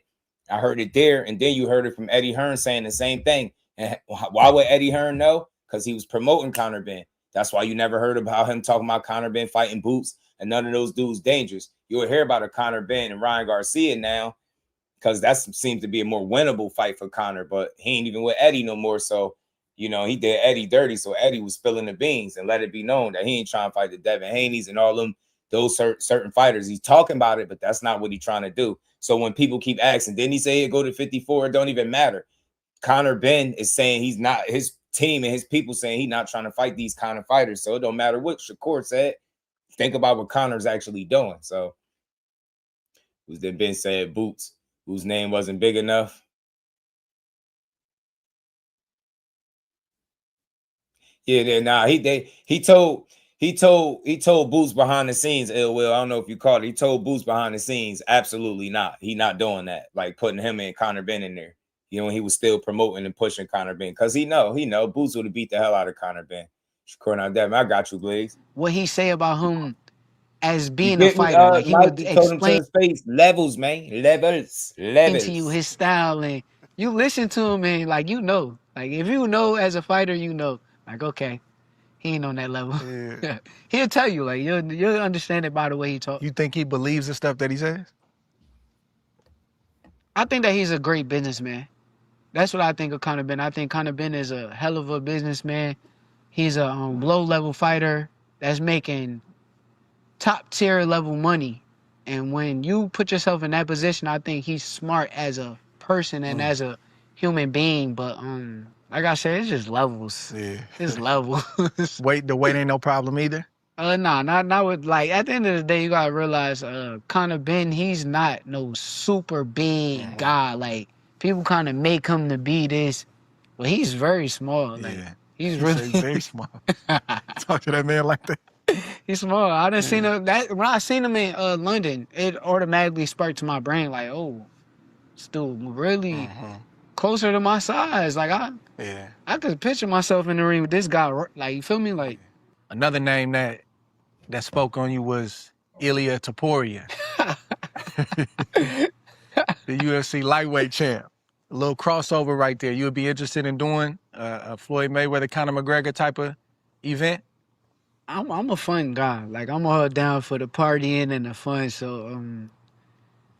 I heard it there. And then you heard it from Eddie Hearn saying the same thing. And why would Eddie Hearn know? Because he was promoting Conor Ben. That's why you never heard about him talking about Conor Ben fighting Boots and none of those dudes dangerous. You'll hear about a Conor Ben and Ryan Garcia now because that seems to be a more winnable fight for Conor, but he ain't even with Eddie no more. So you know, he did Eddie dirty, so Eddie was spilling the beans and let it be known that he ain't trying to fight the Devin Haneys and all them, those certain fighters. He's talking about it, but that's not what he's trying to do. So when people keep asking, didn't he say he'd go to 54? It don't even matter. Conor Ben is saying he's not, his team and his people saying he's not trying to fight these kind of fighters. So it don't matter what Shakur said. Think about what Conor's actually doing. So who's then been said Boots, whose name wasn't big enough. Yeah, nah, he told He told Boots behind the scenes, Ill Will. I don't know if you caught it. He told Boots behind the scenes, absolutely not. He not doing that. Like putting him and Conor Benn in there. You know, he was still promoting and pushing Conor Benn because he know Boots would have beat the hell out of Conor Benn. Shakur, now that I got you, Gleaves. What he say about him as being a fighter, like he would told him to his face, levels, man, levels. To you his style, and you listen to him, and like if you know as a fighter, like okay. He ain't on that level. Yeah. He'll tell you, like, you'll understand it by the way he talks. You think he believes the stuff that he says? I think that he's a great businessman. That's what I think of Conor Benn. I think Conor Benn is a hell of a businessman. He's a low-level fighter that's making top-tier level money. And when you put yourself in that position, I think he's smart as a person and as a human being. But like I said, it's just levels. Yeah. It's levels. The weight ain't no problem either? Nah, not with, like, at the end of the day, you gotta realize, Conor Benn, he's not no super big guy. Like, people kind of make him to be this, but he's very small. Like, he's really very small. Talk to that man like that. He's small. I done seen him, when I seen him in London, it automatically sparked to my brain, like, oh, this dude really closer to my size. Like, I could picture myself in the ring with this guy. Like, you feel me? Like, another name that spoke on you was Ilia Topuria, the UFC lightweight champ. A little crossover right there. You would be interested in doing a Floyd Mayweather, Conor McGregor type of event? I'm a fun guy. Like, I'm all down for the partying and the fun. So,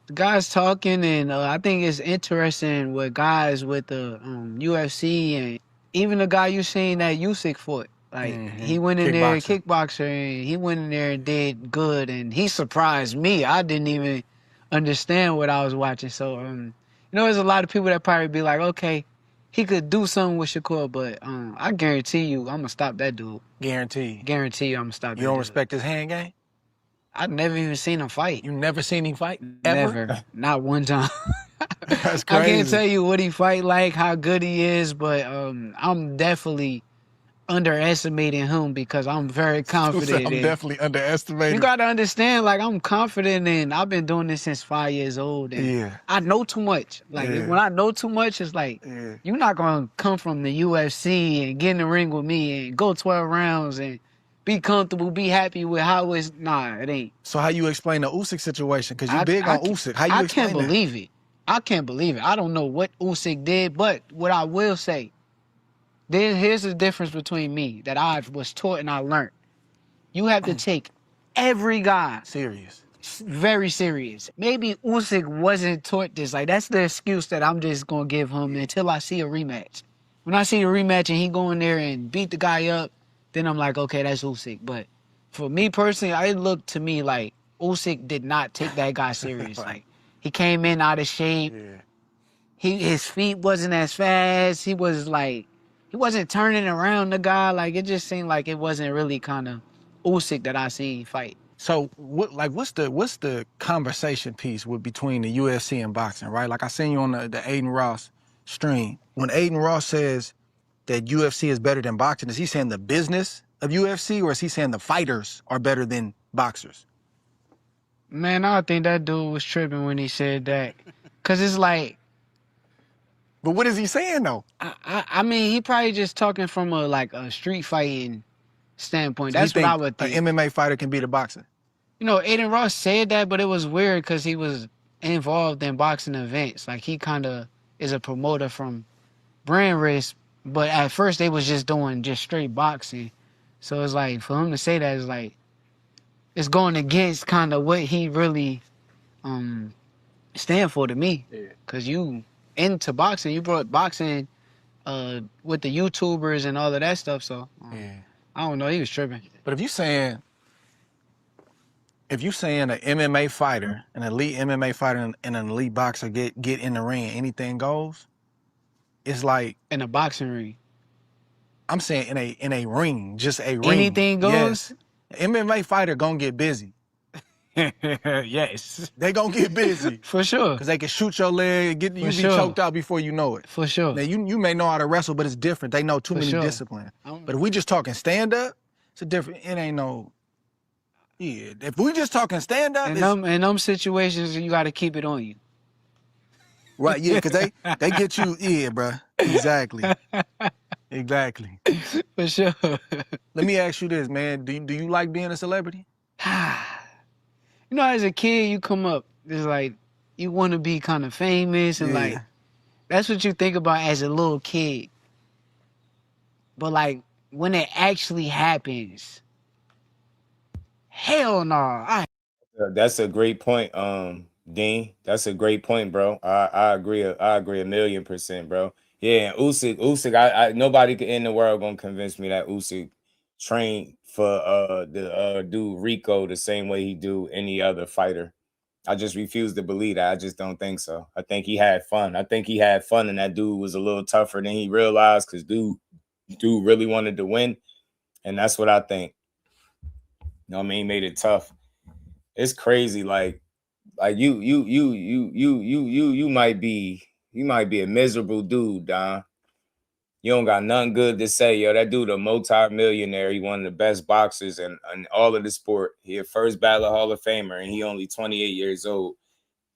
the guys talking, and I think it's interesting with guys with the UFC, and even the guy you seen that Usyk fought. Like, he went in there, kickboxer, and he went in there and did good, and he surprised me. I didn't even understand what I was watching. So, there's a lot of people that probably be like, okay, he could do something with Shakur, but I guarantee you, I'm going to stop that dude. Guarantee you, I'm going to stop that dude. You don't respect his hand game? I've never even seen him fight. You never seen him fight? Ever? Never. Not one time. That's crazy. I can't tell you what he fight like, how good he is, but I'm definitely underestimating him because I'm very confident. I'm definitely underestimating. You got to understand, like, I'm confident, and I've been doing this since 5 years old. And I know too much. Like, when I know too much, it's like, you're not going to come from the UFC and get in the ring with me and go 12 rounds and be comfortable, be happy with how it's. Nah, it ain't. So how you explain the Usyk situation? Because you big on Usyk. How you explain that? I can't believe it. I don't know what Usyk did, but what I will say, here's the difference between me that I was taught and I learned. You have to take every guy serious. Very serious. Maybe Usyk wasn't taught this. Like, that's the excuse that I'm just going to give him until I see a rematch. When I see a rematch and he go in there and beat the guy up, then I'm like, okay, that's Usyk. But for me personally, it looked to me like Usyk did not take that guy serious. Like, he came in out of shape. His feet wasn't as fast. He wasn't turning around the guy. Like, it just seemed like it wasn't really kind of Usyk that I seen fight. So, what's the conversation piece between the UFC and boxing, right? Like, I seen you on the Aiden Ross stream. When Aiden Ross says that UFC is better than boxing, is he saying the business of UFC, or is he saying the fighters are better than boxers? Man, I think that dude was tripping when he said that. Because it's like... But what is he saying, though? I mean, he probably just talking from a street fighting standpoint. So that's what I would think. An MMA fighter can beat a boxer? Aiden Ross said that, but it was weird because he was involved in boxing events. Like, he kind of is a promoter from Brand Risk, but at first they was just doing just straight boxing. So it's like, for him to say that, it's like, it's going against kind of what he really stand for to me. Because you into boxing, you brought boxing with the YouTubers and all of that stuff, so I don't know, he was tripping. But if you saying an MMA fighter, an elite MMA fighter and an elite boxer get in the ring, anything goes, it's like... In a boxing ring. I'm saying in a ring, just a ring. Anything goes? Yes. MMA fighter gonna get busy. Yes. They gonna get busy. For sure. Because they can shoot your leg, you be choked out before you know it. For sure. Now, you may know how to wrestle, but it's different. They know too many disciplines. But if we just talking stand-up It's a different. It ain't no. Yeah, if we just talking stand up, in them situations, you got to keep it on you. Right? Yeah, because they get you. Yeah, bro. Exactly. Exactly. For sure. Let me ask you this, man. Do you like being a celebrity? You know, as a kid, you come up, it's like you want to be kind of famous and like that's what you think about as a little kid. But like when it actually happens, hell no. That's a great point, Dean. That's a great point, bro. I agree. I agree 1,000,000%, bro. Yeah, and Usyk. I nobody in the world gonna convince me that Usyk trained for the dude Rico the same way he do any other fighter. I just refuse to believe that. I just don't think so. I think he had fun. I think he had fun, and that dude was a little tougher than he realized because dude really wanted to win, and that's what I think. You know what I mean? He made it tough. It's crazy, like you might be a miserable dude, Don. You don't got nothing good to say, yo. That dude a multi-millionaire. He one of the best boxers in all of the sport. He a first ballot Hall of Famer, and he only 28 years old.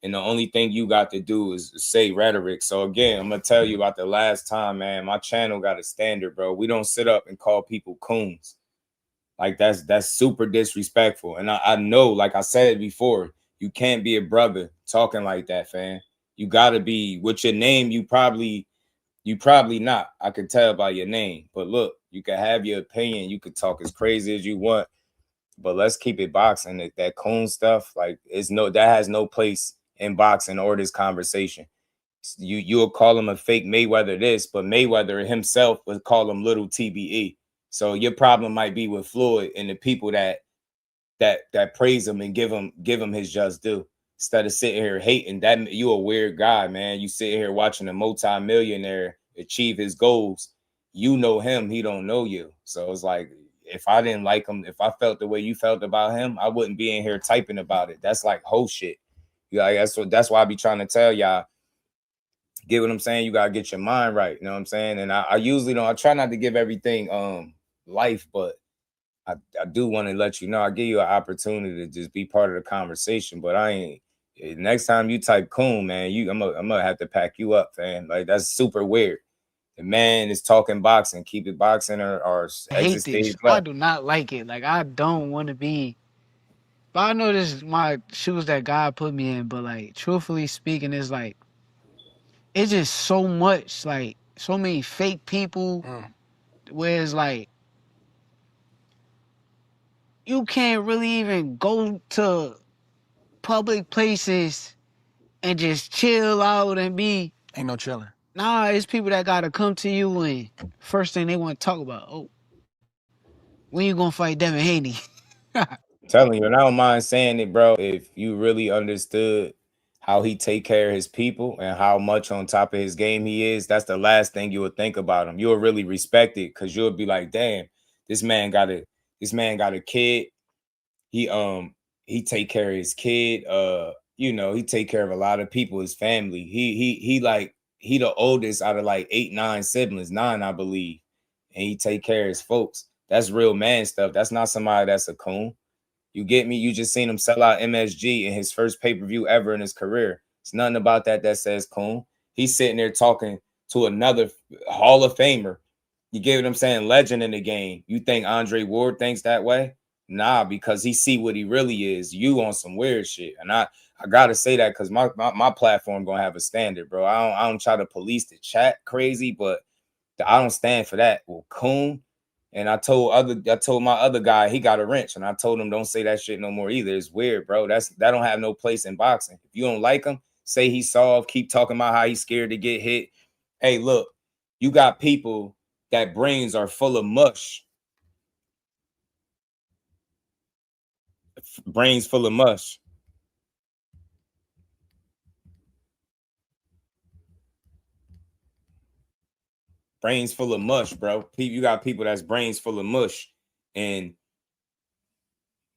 And the only thing you got to do is say rhetoric. So again, I'm gonna tell you about the last time, man. My channel got a standard, bro. We don't sit up and call people coons. Like that's super disrespectful. And I know, like I said before, you can't be a brother talking like that, fam. You gotta be with your name. You probably not. I could tell by your name. But look, you can have your opinion. You could talk as crazy as you want. But let's keep it boxing. That coon stuff, like that has no place in boxing or this conversation. You'll call him a fake Mayweather this, but Mayweather himself would call him little TBE. So your problem might be with Floyd and the people that praise him and give him his just due. Instead of sitting here hating, that you a weird guy, man. You sit here watching a multi-millionaire achieve his goals. You know him, he don't know you. So it's like, if I didn't like him, if I felt the way you felt about him, I wouldn't be in here typing about it. That's like whole shit. Yeah, that's why I be trying to tell y'all. Get what I'm saying? You gotta get your mind right. You know what I'm saying? And I usually don't. I try not to give everything life, but I do want to let you know. I give you an opportunity to just be part of the conversation. But I ain't. Next time you type coon, man, I'm gonna have to pack you up, man. Like that's super weird. The man is talking boxing, keep it boxing or I hate this. I do not like it. Like I don't want to be. But I know this is my shoes that God put me in. But like, truthfully speaking, it's like it's just so much, like so many fake people. Where it's like you can't really even go to public places and just chill out and be. Ain't no chilling. Nah, it's people that gotta come to you and first thing they want to talk about, oh, when you gonna fight Devin Haney? Telling you, and I don't mind saying it, bro. If you really understood how he take care of his people and how much on top of his game he is, that's the last thing you would think about him. You'll really respect it because you'll be like, damn, this man got a kid. He take care of his kid. He take care of a lot of people, his family. He the oldest out of like 8, 9 siblings, 9, I believe. And he take care of his folks. That's real man stuff. That's not somebody that's a coon. You get me? You just seen him sell out MSG in his first pay-per-view ever in his career. It's nothing about that says coon. He's sitting there talking to another Hall of Famer. You get what I'm saying? Legend in the game. You think Andre Ward thinks that way? Nah, because he see what he really is. You on some weird shit. And I gotta say that because my platform gonna have a standard, bro. I don't try to police the chat crazy, but I don't stand for that. Well, coon. And I told my other guy, he got a wrench, and I told him don't say that shit no more either. It's weird, bro. That don't have no place in boxing. If you don't like him, say he's soft, keep talking about how he's scared to get hit. Hey, look, you got people that brains are full of mush. Brains full of mush. Brains full of mush, bro. You got people that's brains full of mush. And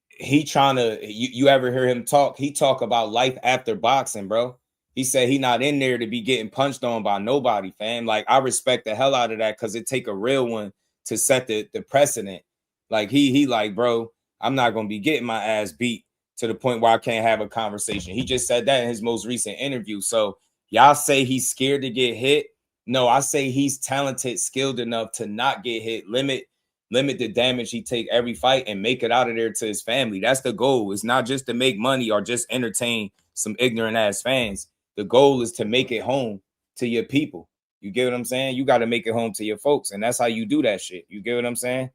he trying to, you ever hear him talk? He talk about life after boxing, bro. He said he not in there to be getting punched on by nobody, fam. Like, I respect the hell out of that because it take a real one to set the precedent. Like he like, bro, I'm not gonna be getting my ass beat to the point where I can't have a conversation. He just said that in his most recent interview. So y'all say he's scared to get hit. No, I say he's talented, skilled enough to not get hit, limit the damage he take every fight and make it out of there to his family. That's the goal. It's not just to make money or just entertain some ignorant ass fans. The goal is to make it home to your people. You get what I'm saying? You got to make it home to your folks. And that's how you do that shit. You get what I'm saying?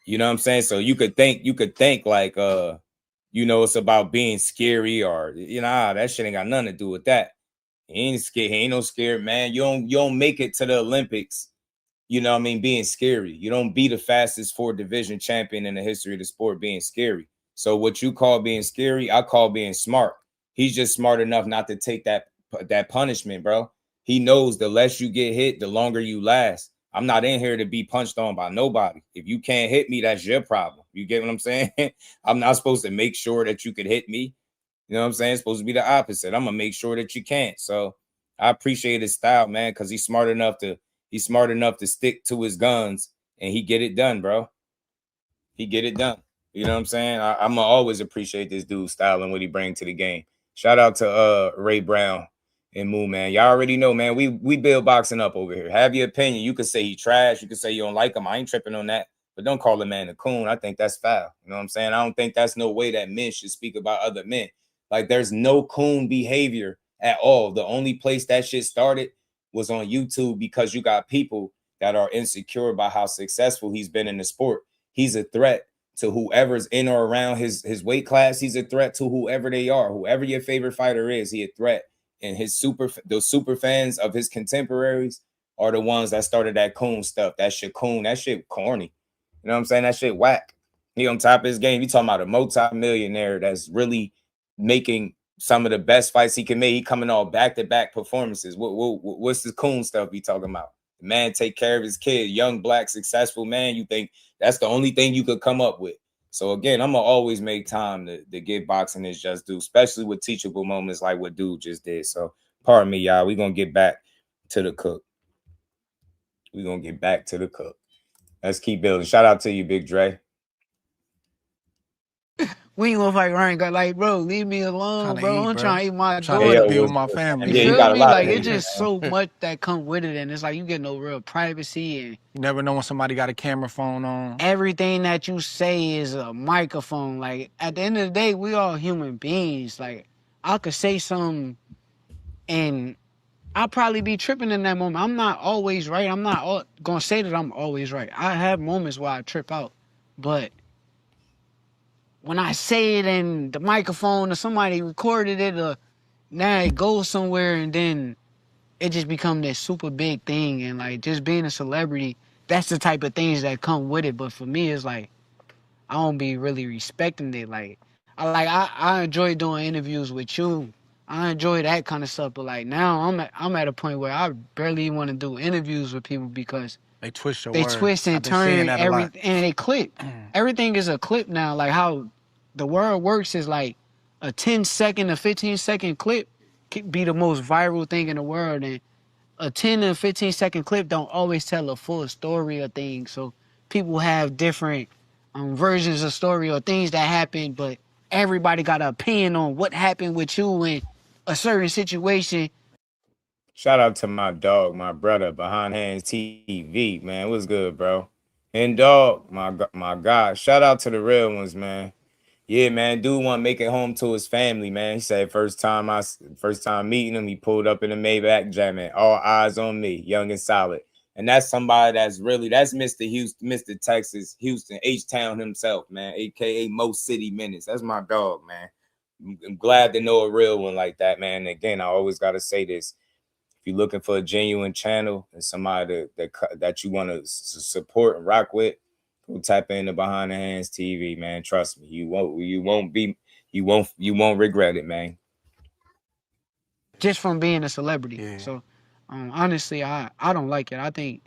You know what I'm saying? So you could think like, it's about being scary or, that shit ain't got nothing to do with that. He ain't scared. He ain't no scared man. You don't make it to the Olympics, being scary. You don't be the fastest 4 division champion in the history of the sport being scary. So what you call being scary, I call being smart. He's just smart enough not to take that punishment, bro. He knows the less you get hit, the longer you last. I'm not in here to be punched on by nobody. If you can't hit me, that's your problem. You get what I'm saying? I'm not supposed to make sure that you could hit me. You know what I'm saying? It's supposed to be the opposite. I'm gonna make sure that you can't. So I appreciate his style, man, because he's smart enough to stick to his guns and he get it done, bro. He get it done. You know what I'm saying? I'm gonna always appreciate this dude's style and what he brings to the game. Shout out to Ray Brown and Moo, man. Y'all already know, man. We build boxing up over here. Have your opinion. You could say he trash. You could say you don't like him. I ain't tripping on that. But don't call a man a coon. I think that's foul. You know what I'm saying? I don't think that's no way that men should speak about other men. Like, there's no coon behavior at all. The only place that shit started was on YouTube because you got people that are insecure about how successful he's been in the sport. He's a threat to whoever's in or around his weight class. He's a threat to whoever they are. Whoever your favorite fighter is, he a threat. And those super fans of his contemporaries are the ones that started that coon stuff. That shit coon. That shit corny. You know what I'm saying? That shit whack. He on top of his game. You talking about a multi-millionaire that's really making some of the best fights he can make. He coming all back-to-back performances. What's the coon stuff he talking about? The man take care of his kid, young, black, successful man. You think that's the only thing you could come up with? So again, I'm gonna always make time to give boxing its just due, especially with teachable moments like what dude just did. So pardon me, y'all. We're gonna get back to the cook. We're gonna get back to the cook. Let's keep building. Shout out to you, Big Dre. We ain't gonna fight Ryan. Like, bro, leave me alone, bro. I'm trying to eat my trying daughter. to deal with my family. You feel me? Like, it's just so much that come with it, and it's like you get no real privacy, and you never know when somebody got a camera phone on. Everything that you say is a microphone. Like, at the end of the day, we all human beings. Like, I could say something, and I'll probably be tripping in that moment. I'm not always right. I'm not gonna say that I'm always right. I have moments where I trip out, but when I say it in the microphone or somebody recorded it, or now it goes somewhere, and then it just become this super big thing. And like, just being a celebrity, that's the type of things that come with it. But for me, it's like, I don't be really respecting it. Like, I enjoy doing interviews with you. I enjoy that kind of stuff. But like, now I'm at a point where I barely want to do interviews with people because they twist your they words. twist and turn everything, and they clip. Everything is a clip now. Like, how the world works is like a 10-second, a 15-second clip could be the most viral thing in the world, and a 10 and 15-second clip don't always tell a full story of things. So people have different versions of story or things that happen, but everybody got an opinion on what happened with you in a certain situation. Shout out to my dog, my brother, Behind Hands TV, man. What's good, bro? And dog, my God. Shout out to the real ones, man. Yeah, man. Dude want to make it home to his family, man. He said first time meeting him, he pulled up in a Maybach jamming. All eyes on me, young and solid. And that's somebody that's Mr. Houston, Mr. Texas, Houston, H-Town himself, man. AKA Most City Menace. That's my dog, man. I'm glad to know a real one like that, man. And again, I always got to say this. If you're looking for a genuine channel and somebody that you want to support and rock with, go type in the Behind the Hands TV, man. Trust me, you won't regret it, man. Just from being a celebrity. Yeah. So honestly, I don't like it.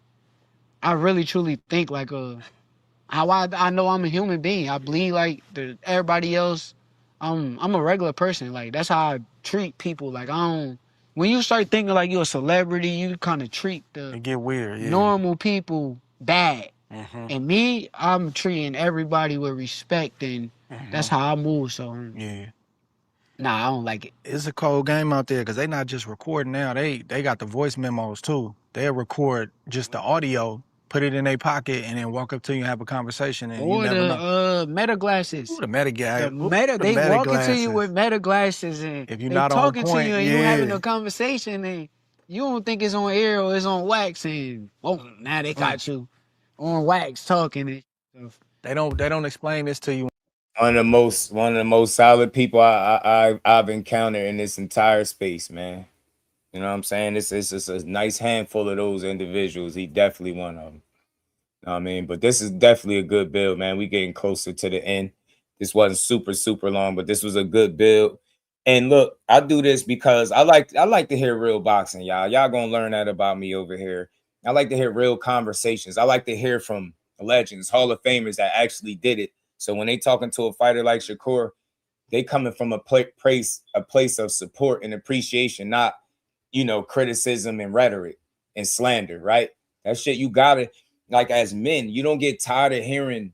I really truly think like how I know I'm a human being. I bleed like everybody else. I'm a regular person. Like, that's how I treat people. Like, I don't when you start thinking like you're a celebrity, you kind of treat the get weird, normal people bad. And me, I'm treating everybody with respect, and that's how I move. So nah, I don't like it. It's a cold game out there because they not just recording now. They got the voice memos too. They'll record just the audio, put it in their pocket, and then walk up to you and have a conversation, and you Or never know. the meta glasses. Who the meta guy? They walking to you with meta glasses, and if you're they not on talking point, to you, and you having a conversation, and you don't think it's on air or it's on wax, and now they got you on wax talking and stuff. They don't explain this to you. One of the most solid people I've encountered in this entire space, man. You know what I'm saying? It's just a nice handful of those individuals. He definitely one of them. You know what I mean? But this is definitely a good build, man. We getting closer to the end. This wasn't super long, but this was a good build. And look, I do this because I like to hear real boxing, y'all. Y'all gonna learn that about me over here. I like to hear real conversations. I like to hear from legends, Hall of Famers that actually did it. So when they talking to a fighter like Shakur, they coming from a place of support and appreciation, not, criticism and rhetoric and slander, right? That shit you gotta, like, as men, you don't get tired of hearing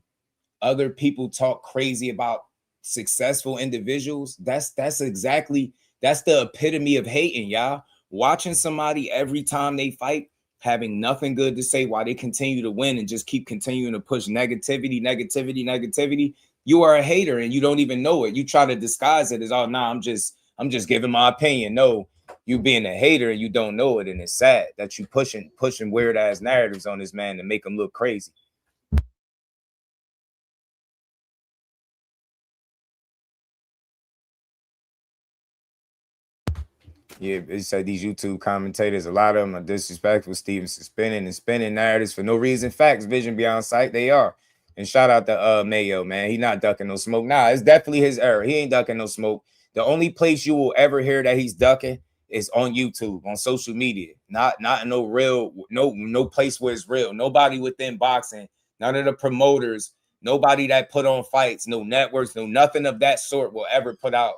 other people talk crazy about successful individuals. That's the epitome of hating, y'all. Watching somebody every time they fight having nothing good to say while they continue to win and just keep continuing to push negativity, you are a hater and you don't even know it. You try to disguise it as, oh, nah, I'm just giving my opinion. No, you being a hater and you don't know it, and it's sad that you pushing weird ass narratives on this man to make him look crazy. Yeah, it's like these YouTube commentators, a lot of them are disrespectful. Stevenson spinning narratives for no reason. Facts, vision beyond sight, they are. And shout out to Mayo, man. He not ducking no smoke. Nah, it's definitely his error. He ain't ducking no smoke. The only place you will ever hear that he's ducking is on YouTube, on social media. Not in no real, no place where it's real. Nobody within boxing, none of the promoters, nobody that put on fights, no networks, no nothing of that sort will ever put out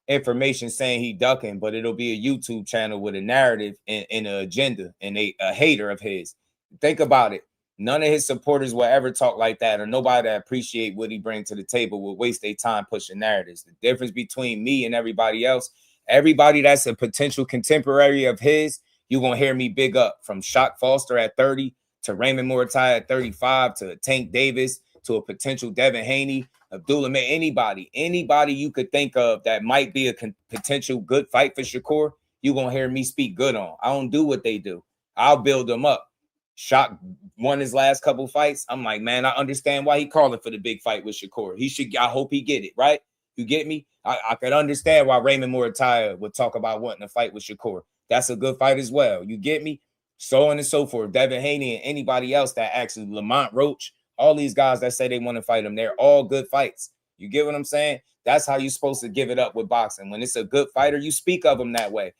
information saying he ducking, but it'll be a YouTube channel with a narrative and an agenda and a hater of his. Think about it. None of his supporters will ever talk like that, or nobody that appreciate what he brings to the table will waste their time pushing narratives. The difference between me and everybody else, everybody that's a potential contemporary of his, you're going to hear me big up, from Shock Foster at 30 to Raymond Muratalla at 35 to Tank Davis to a potential Devin Haney, Abdullah May, anybody you could think of that might be a potential good fight for Shakur, you're going to hear me speak good on. I don't do what they do. I'll build them up. Shock won his last couple fights. I'm like, man, I understand why he calling for the big fight with Shakur. I hope he get it, right? You get me? I could understand why Raymond Muratalla would talk about wanting to fight with Shakur. That's a good fight as well. You get me? So on and so forth. Devin Haney and anybody else that actually, Lamont Roach, all these guys that say they want to fight him, they're all good fights. You get what I'm saying? That's how you're supposed to give it up with boxing. When it's a good fighter, you speak of them that way.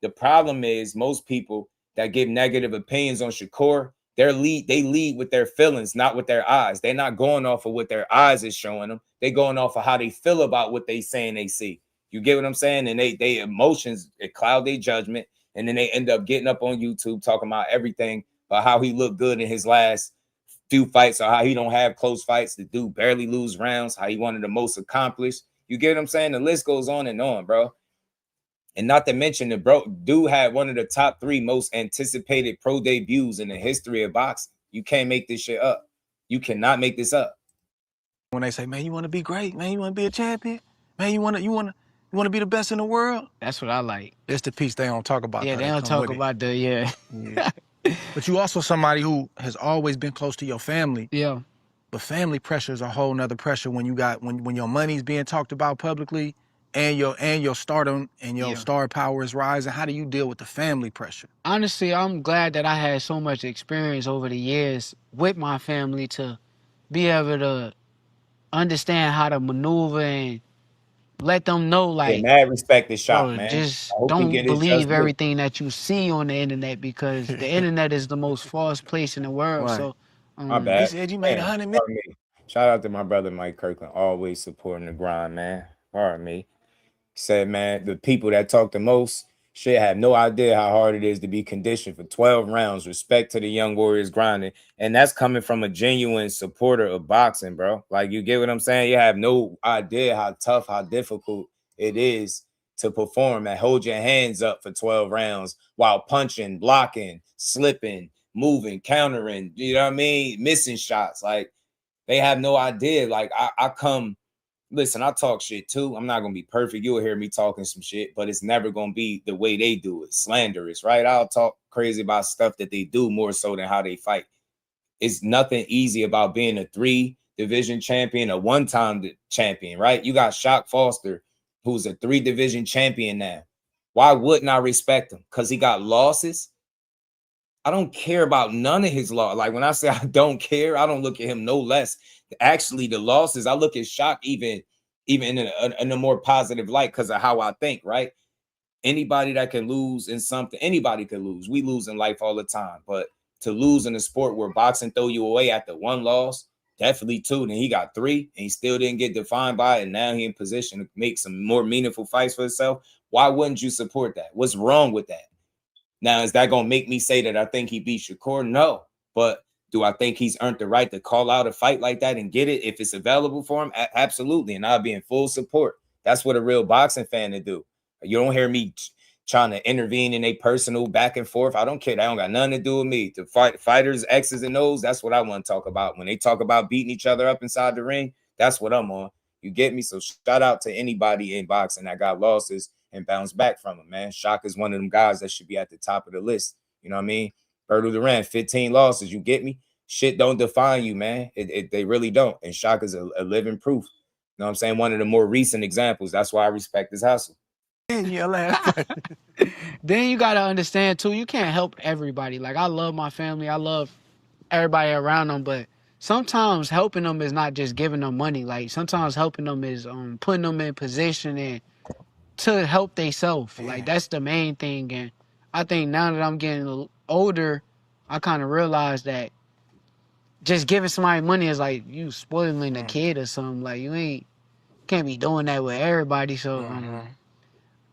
The problem is most people that give negative opinions on Shakur, they lead with their feelings, not with their eyes. They're not going off of what their eyes is showing them. They're going off of how they feel about what they saying they see. You get what I'm saying? And they emotions, it cloud their judgment. And then they end up getting up on YouTube talking about everything, about how he looked good in his last few fights, or how he don't have close fights. The dude barely lose rounds, how he one of the most accomplished. You get what I'm saying? The list goes on and on, bro. And not to mention, the dude had one of the top 3 most anticipated pro debuts in the history of boxing. You can't make this shit up. You cannot make this up. When they say, man, you want to be great, man, you want to be a champion, man, you want to be the best in the world. That's what I like. It's the piece they don't talk about. Yeah, they don't talk about yeah. But you also somebody who has always been close to your family. Yeah. But family pressure is a whole nother pressure when you got when your money's being talked about publicly, and your stardom and your star power is rising. How do you deal with the family pressure? Honestly, I'm glad that I had so much experience over the years with my family to be able to understand how to maneuver and let them know, like, mad respect is Shock, bro, man. just don't believe everything that you see on the internet, because the internet is the most false place in the world. Right. So my bad. He said you made 100 million. Shout out to my brother Mike Kirkland, always supporting the grind, man. Pardon me. Said, man, the people that talk the most should have no idea how hard it is to be conditioned for 12 rounds. Respect to the young warriors grinding. And that's coming from a genuine supporter of boxing, bro. Like, you get what I'm saying? You have no idea how tough, how difficult it is to perform and hold your hands up for 12 rounds while punching, blocking, slipping, moving, countering, you know what I mean? Missing shots. Like, they have no idea. Like, I come. Listen, I talk shit too. I'm not gonna be perfect. You'll hear me talking some shit, but it's never gonna be the way they do it. Slanderous, right? I'll talk crazy about stuff that they do more so than how they fight. It's nothing easy about being a 3-division champion, a one-time champion, right? You got Shock Foster, who's a 3-division champion now. Why wouldn't I respect him? Because he got losses. I don't care about none of his law. Like, when I say I don't care, I don't look at him no less. Actually, the losses, I look at Shock even in a more positive light because of how I think, right? Anybody that can lose in something, anybody can lose. We lose in life all the time. But to lose in a sport where boxing throw you away after 1 loss, definitely 2. Then he got 3 and he still didn't get defined by it. And now he in position to make some more meaningful fights for himself. Why wouldn't you support that? What's wrong with that? Now, is that going to make me say that I think he beat Shakur? No. But do I think he's earned the right to call out a fight like that and get it if it's available for him? Absolutely. And I'll be in full support. That's what a real boxing fan to do. You don't hear me trying to intervene in a personal back and forth. I don't care. That don't got nothing to do with me. To fight fighters, X's and O's, that's what I want to talk about. When they talk about beating each other up inside the ring, that's what I'm on. You get me? So shout out to anybody in boxing that got losses and bounce back from them, man. Shock is one of them guys that should be at the top of the list. You know what I mean? Berto Duran, 15 losses. You get me? Shit don't define you, man. They really don't. And Shock is a living proof. You know what I'm saying? One of the more recent examples. That's why I respect his hustle. Then you gotta understand too, you can't help everybody. Like, I love my family, I love everybody around them, but sometimes helping them is not just giving them money. Like, sometimes helping them is putting them in position and to help themselves. Like, that's the main thing. And I think now that I'm getting older, I kind of realize that just giving somebody money is like you spoiling a kid or something. Like, can't be doing that with everybody. So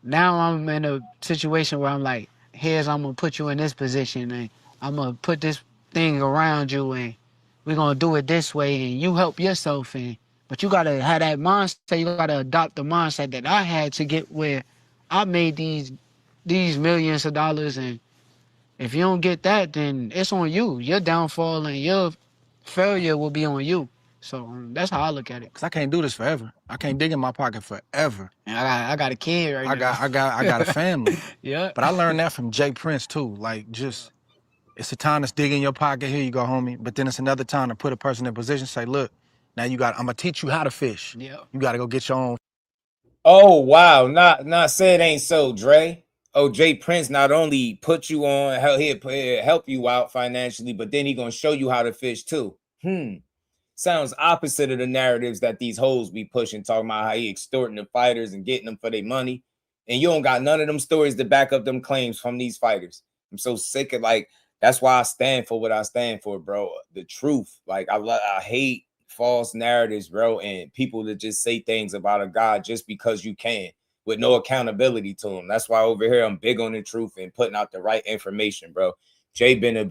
now I'm in a situation where I'm like, I'm gonna put you in this position and I'm gonna put this thing around you and we're gonna do it this way and you help yourself. But you gotta have that mindset. You gotta adopt the mindset that I had to get where I made these millions of dollars. And if you don't get that, then it's on you. Your downfall and your failure will be on you. So that's how I look at it. Cause I can't do this forever. I can't dig in my pocket forever. And I got a kid right now. I got a family. Yeah. But I learned that from Jay Prince too. Like, just it's a time to dig in your pocket. Here you go, homie. But then it's another time to put a person in position. Say, look, now I'm gonna teach you how to fish. Yeah. You gotta go get your own. Oh wow, not say it ain't so, Dre. Oh, Jay Prince not only put you on, he'll help you out financially, but then he gonna show you how to fish too. Sounds opposite of the narratives that these hoes be pushing, talking about how he extorting the fighters and getting them for their money. And you don't got none of them stories to back up them claims from these fighters. I'm so sick of, like, that's why I stand for what I stand for, bro. The truth. Like, I hate false narratives, bro, and people that just say things about a guy just because you can with no accountability to him. That's why over here I'm big on the truth and putting out the right information, bro. Jay been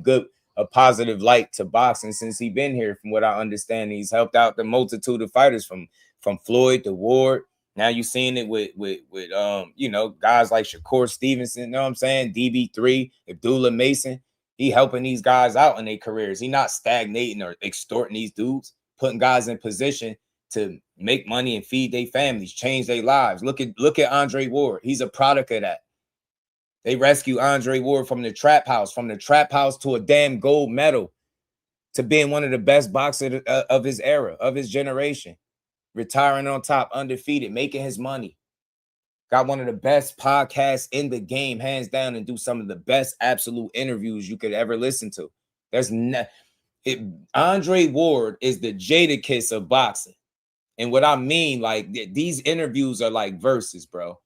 a positive light to boxing since he been here. From what I understand, he's helped out the multitude of fighters from Floyd to Ward. Now you're seeing it with guys like Shakur, Stevenson, you know what I'm saying? DB3, Abdullah Mason. He helping these guys out in their careers. He not stagnating or extorting these dudes, putting guys in position to make money and feed their families, change their lives. Look at Andre Ward. He's a product of that. They rescued Andre Ward from the trap house to a damn gold medal, to being one of the best boxers of his era, of his generation, retiring on top, undefeated, making his money. Got one of the best podcasts in the game, hands down, and do some of the best absolute interviews you could ever listen to. Andre Ward is the Jadakiss of boxing. And what I mean, like, these interviews are like verses, bro.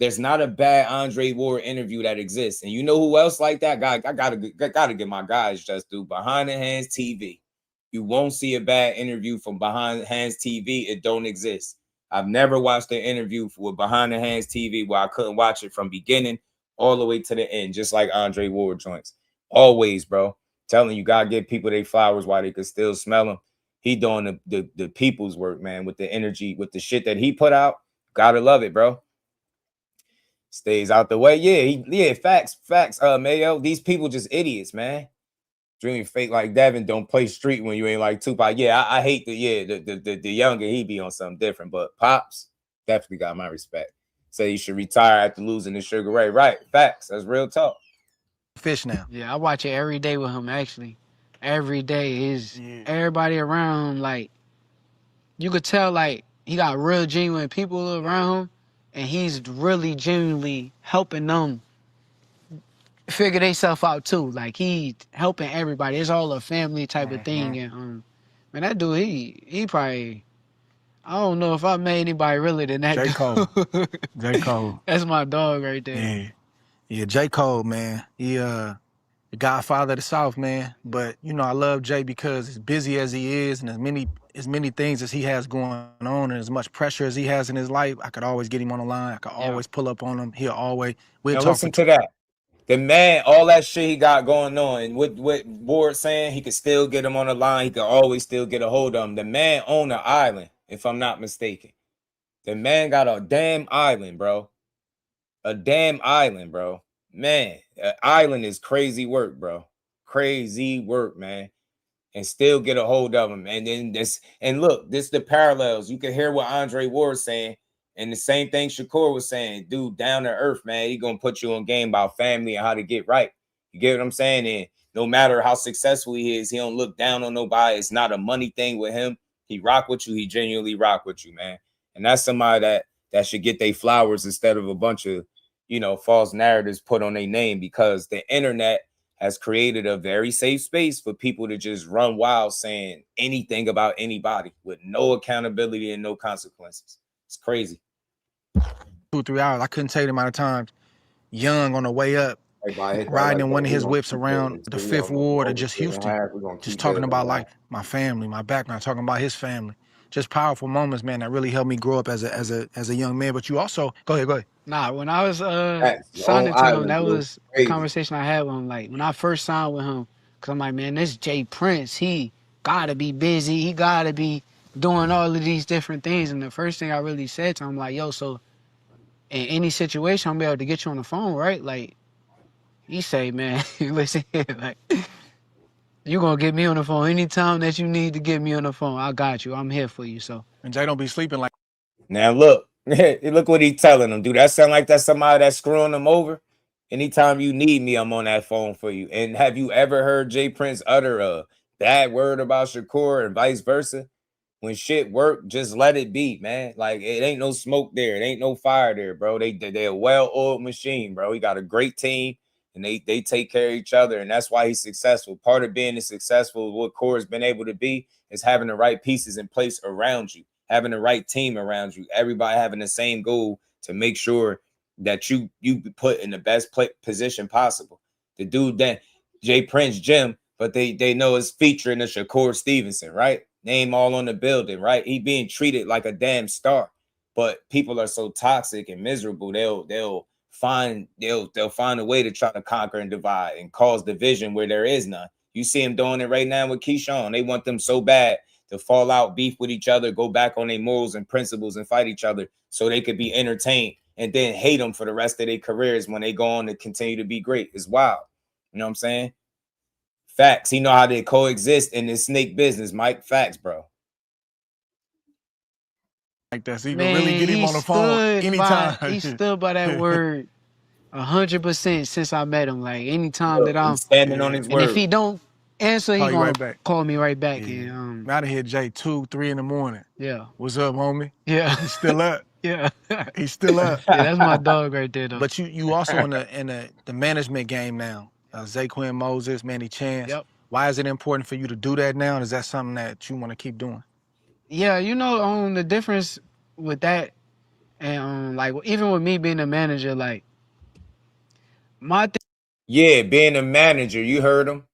There's not a bad Andre Ward interview that exists. And you know who else like that? Guy, I gotta get my guys just do Behind the Hands TV. You won't see a bad interview from Behind the Hands TV. It don't exist. I've never watched an interview with Behind the Hands TV where I couldn't watch it from beginning all the way to the end, just like Andre Ward joints. Always, bro. Telling you, gotta give people their flowers while they could still smell them. He doing the people's work, man, with the energy, with the shit that he put out. Gotta love it, bro. Stays out the way. Yeah, facts. Mayo. These people just idiots, man. Dreaming fake like Devin, don't play street when you ain't like Tupac. Yeah, I hate the younger he be on something different, but Pops definitely got my respect. Say he should retire after losing to Sugar Ray. Right, facts. That's real talk. Fish now. Yeah, I watch it every day with him. Actually, every day is everybody around him. Like you could tell, like he got real genuine people around him, and he's really genuinely helping them figure themselves out too. Like he helping everybody. It's all a family type of thing. And man, that dude, he probably, I don't know if I made anybody really than that. J. Cole. J. Cole. That's my dog right there. Yeah, J. Cole, man. He the godfather of the South, man. But you know, I love Jay because as busy as he is and as many things as he has going on and as much pressure as he has in his life, I could always get him on the line. I could always pull up on him. We'll talk. Listen to that. The man, all that shit he got going on, and what Ward saying, he could still get him on the line. He could always still get a hold of him. The man owned an island, if I'm not mistaken. The man got a damn island, bro. A damn island, bro. Man, an island is crazy work, bro. Crazy work, man. And still get a hold of him. And then look, this the parallels. You can hear what Andre Ward saying. And the same thing Shakur was saying, dude, down to earth, man. He gonna put you on game about family and how to get right. You get what I'm saying? And no matter how successful he is, he don't look down on nobody. It's not a money thing with him. He rock with you. He genuinely rock with you, man. And that's somebody that should get their flowers instead of a bunch of, false narratives put on their name, because the internet has created a very safe space for people to just run wild saying anything about anybody with no accountability and no consequences. It's crazy. 2-3 hours. I couldn't tell you the amount of times Young on the way up, riding in one of his whips around the 5th Ward of just Houston, just talking about like my family, my background, talking about his family. Just powerful moments, man, that really helped me grow up as a young man. But you also go ahead. Nah, when I was signing to him, that was a conversation I had with him. Like when I first signed with him, cause I'm like, man, this Jay Prince, he gotta be busy, he gotta be doing all of these different things. And the first thing I really said to him, like, yo, so in any situation, I'm able to get you on the phone, right? Like, he say, man, listen here, like, you gonna get me on the phone anytime that you need to get me on the phone. I got you. I'm here for you. So. And Jay don't be sleeping like. Now look, look what he's telling them. Do that sound like that's somebody that's screwing them over? Anytime you need me, I'm on that phone for you. And have you ever heard Jay Prince utter a bad word about Shakur and vice versa? When shit work, just let it be, man. Like, it ain't no smoke there. It ain't no fire there, bro. They're a well-oiled machine, bro. He got a great team, and they take care of each other, and that's why he's successful. Part of being successful, what Core has been able to be, is having the right pieces in place around you, having the right team around you, everybody having the same goal to make sure that you be put in the best position possible. The dude that Jay Prince Jim, but they know is featuring the Shakur Stevenson, right? Name all on the building, right? He being treated like a damn star, but people are so toxic and miserable. They'll find a way to try to conquer and divide and cause division where there is none. You see him doing it right now with Keyshawn. They want them so bad to fall out, beef with each other, go back on their morals and principles and fight each other so they could be entertained, and then hate them for the rest of their careers when they go on to continue to be great. It's wild. You know what I'm saying? Facts. He know how they coexist in this snake business, Mike. Facts, bro. Like that, so you can really get him on the phone anytime. He stood by that word 100% since I met him. Like anytime that I'm standing on his word. And if he don't answer, he gonna right back. Call me right back. Yeah. And out of here, Jay, 2-3 in the morning. Yeah. What's up, homie? Yeah. He's still up. Yeah. He's still up. Yeah, that's my dog right there, though. But you also in the management game now. Zaquin Moses, Manny Chance. Yep. Why is it important for you to do that now? And is that something that you want to keep doing? Yeah, the difference with that, and like even with me being a manager, like being a manager, you heard him.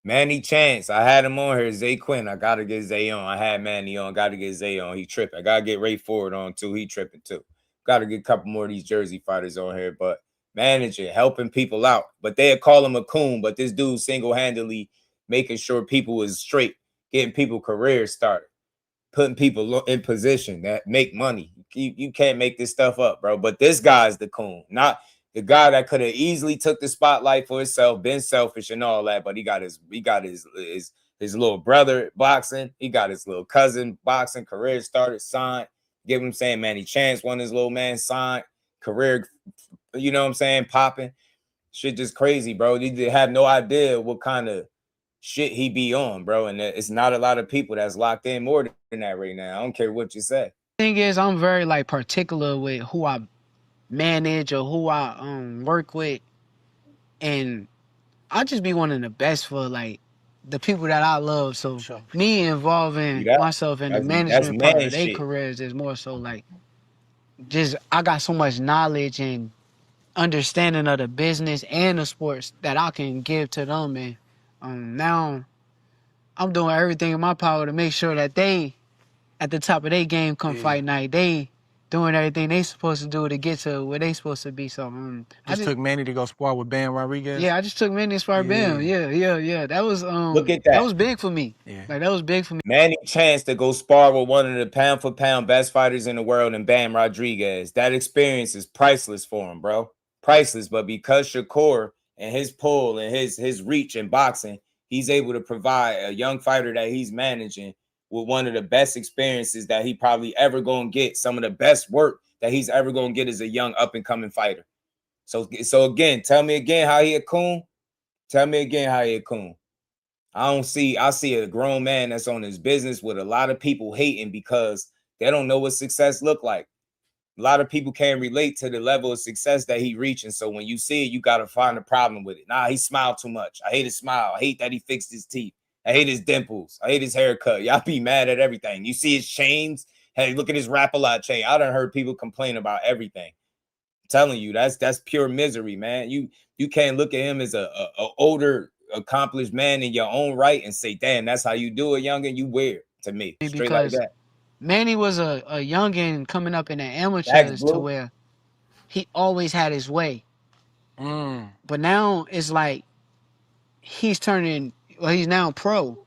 Manny Chance, I had him on here. Zay Quinn, I gotta get Zay on. I had Manny on, gotta get Zay on. He tripping. I gotta get Ray Ford on too. He tripping too. Gotta get a couple more of these Jersey fighters on here, but managing, helping people out. But they'd call him a coon, but this dude single-handedly making sure people is straight, getting people careers started, putting people in position that make money. You can't make this stuff up, bro. But this guy's the coon, not the guy that could have easily took the spotlight for himself, been selfish and all that. But he got his little brother boxing. He got his little cousin boxing, career started, signed. Get what I'm saying? Manny Chance, one of his little man, signed, career, you know what I'm saying, popping. Shit just crazy, bro. You have no idea what kind of shit he be on, bro. And it's not a lot of people that's locked in more than that right now. I don't care what you say. Thing is, I'm very like particular with who I manage or who I work with, and I just be wanting the best for like the people that I love. So me involving myself in the management part of their careers is more so like just I got so much knowledge and understanding of the business and the sports that I can give to them, and now I'm doing everything in my power to make sure that they at the top of their game come fight night. They doing everything they supposed to do to get to where they supposed to be. So I just took Manny to go spar with Bam Rodriguez. Yeah, I just took Manny to spar Bam. Yeah. That was look at that. That was big for me. Yeah. Like that was big for me. Manny Chance to go spar with one of the pound for pound best fighters in the world and Bam Rodriguez. That experience is priceless for him, bro. Priceless. But because Shakur and his pull and his reach in boxing, he's able to provide a young fighter that he's managing with one of the best experiences that he probably ever gonna get, some of the best work that he's ever gonna get as a young up-and-coming fighter. So again, tell me again how he a coon. Tell me again how he a coon. I see a grown man that's on his business with a lot of people hating because they don't know what success look like. A lot of people can't relate to the level of success that he reaching. So when you see it, you got to find a problem with it. Nah, he smiled too much. I hate his smile. I hate that he fixed his teeth. I hate his dimples. I hate his haircut. Y'all be mad at everything. You see his chains. Hey, look at his Rap-A-Lot chain. I done heard people complain about everything. I'm telling you, that's pure misery, man. You can't look at him as a older, accomplished man in your own right and say, damn, that's how you do it, youngin'. You weird to me. Straight because like that. Manny was a youngin' coming up in the amateurs to where he always had his way. But now it's like he's now pro.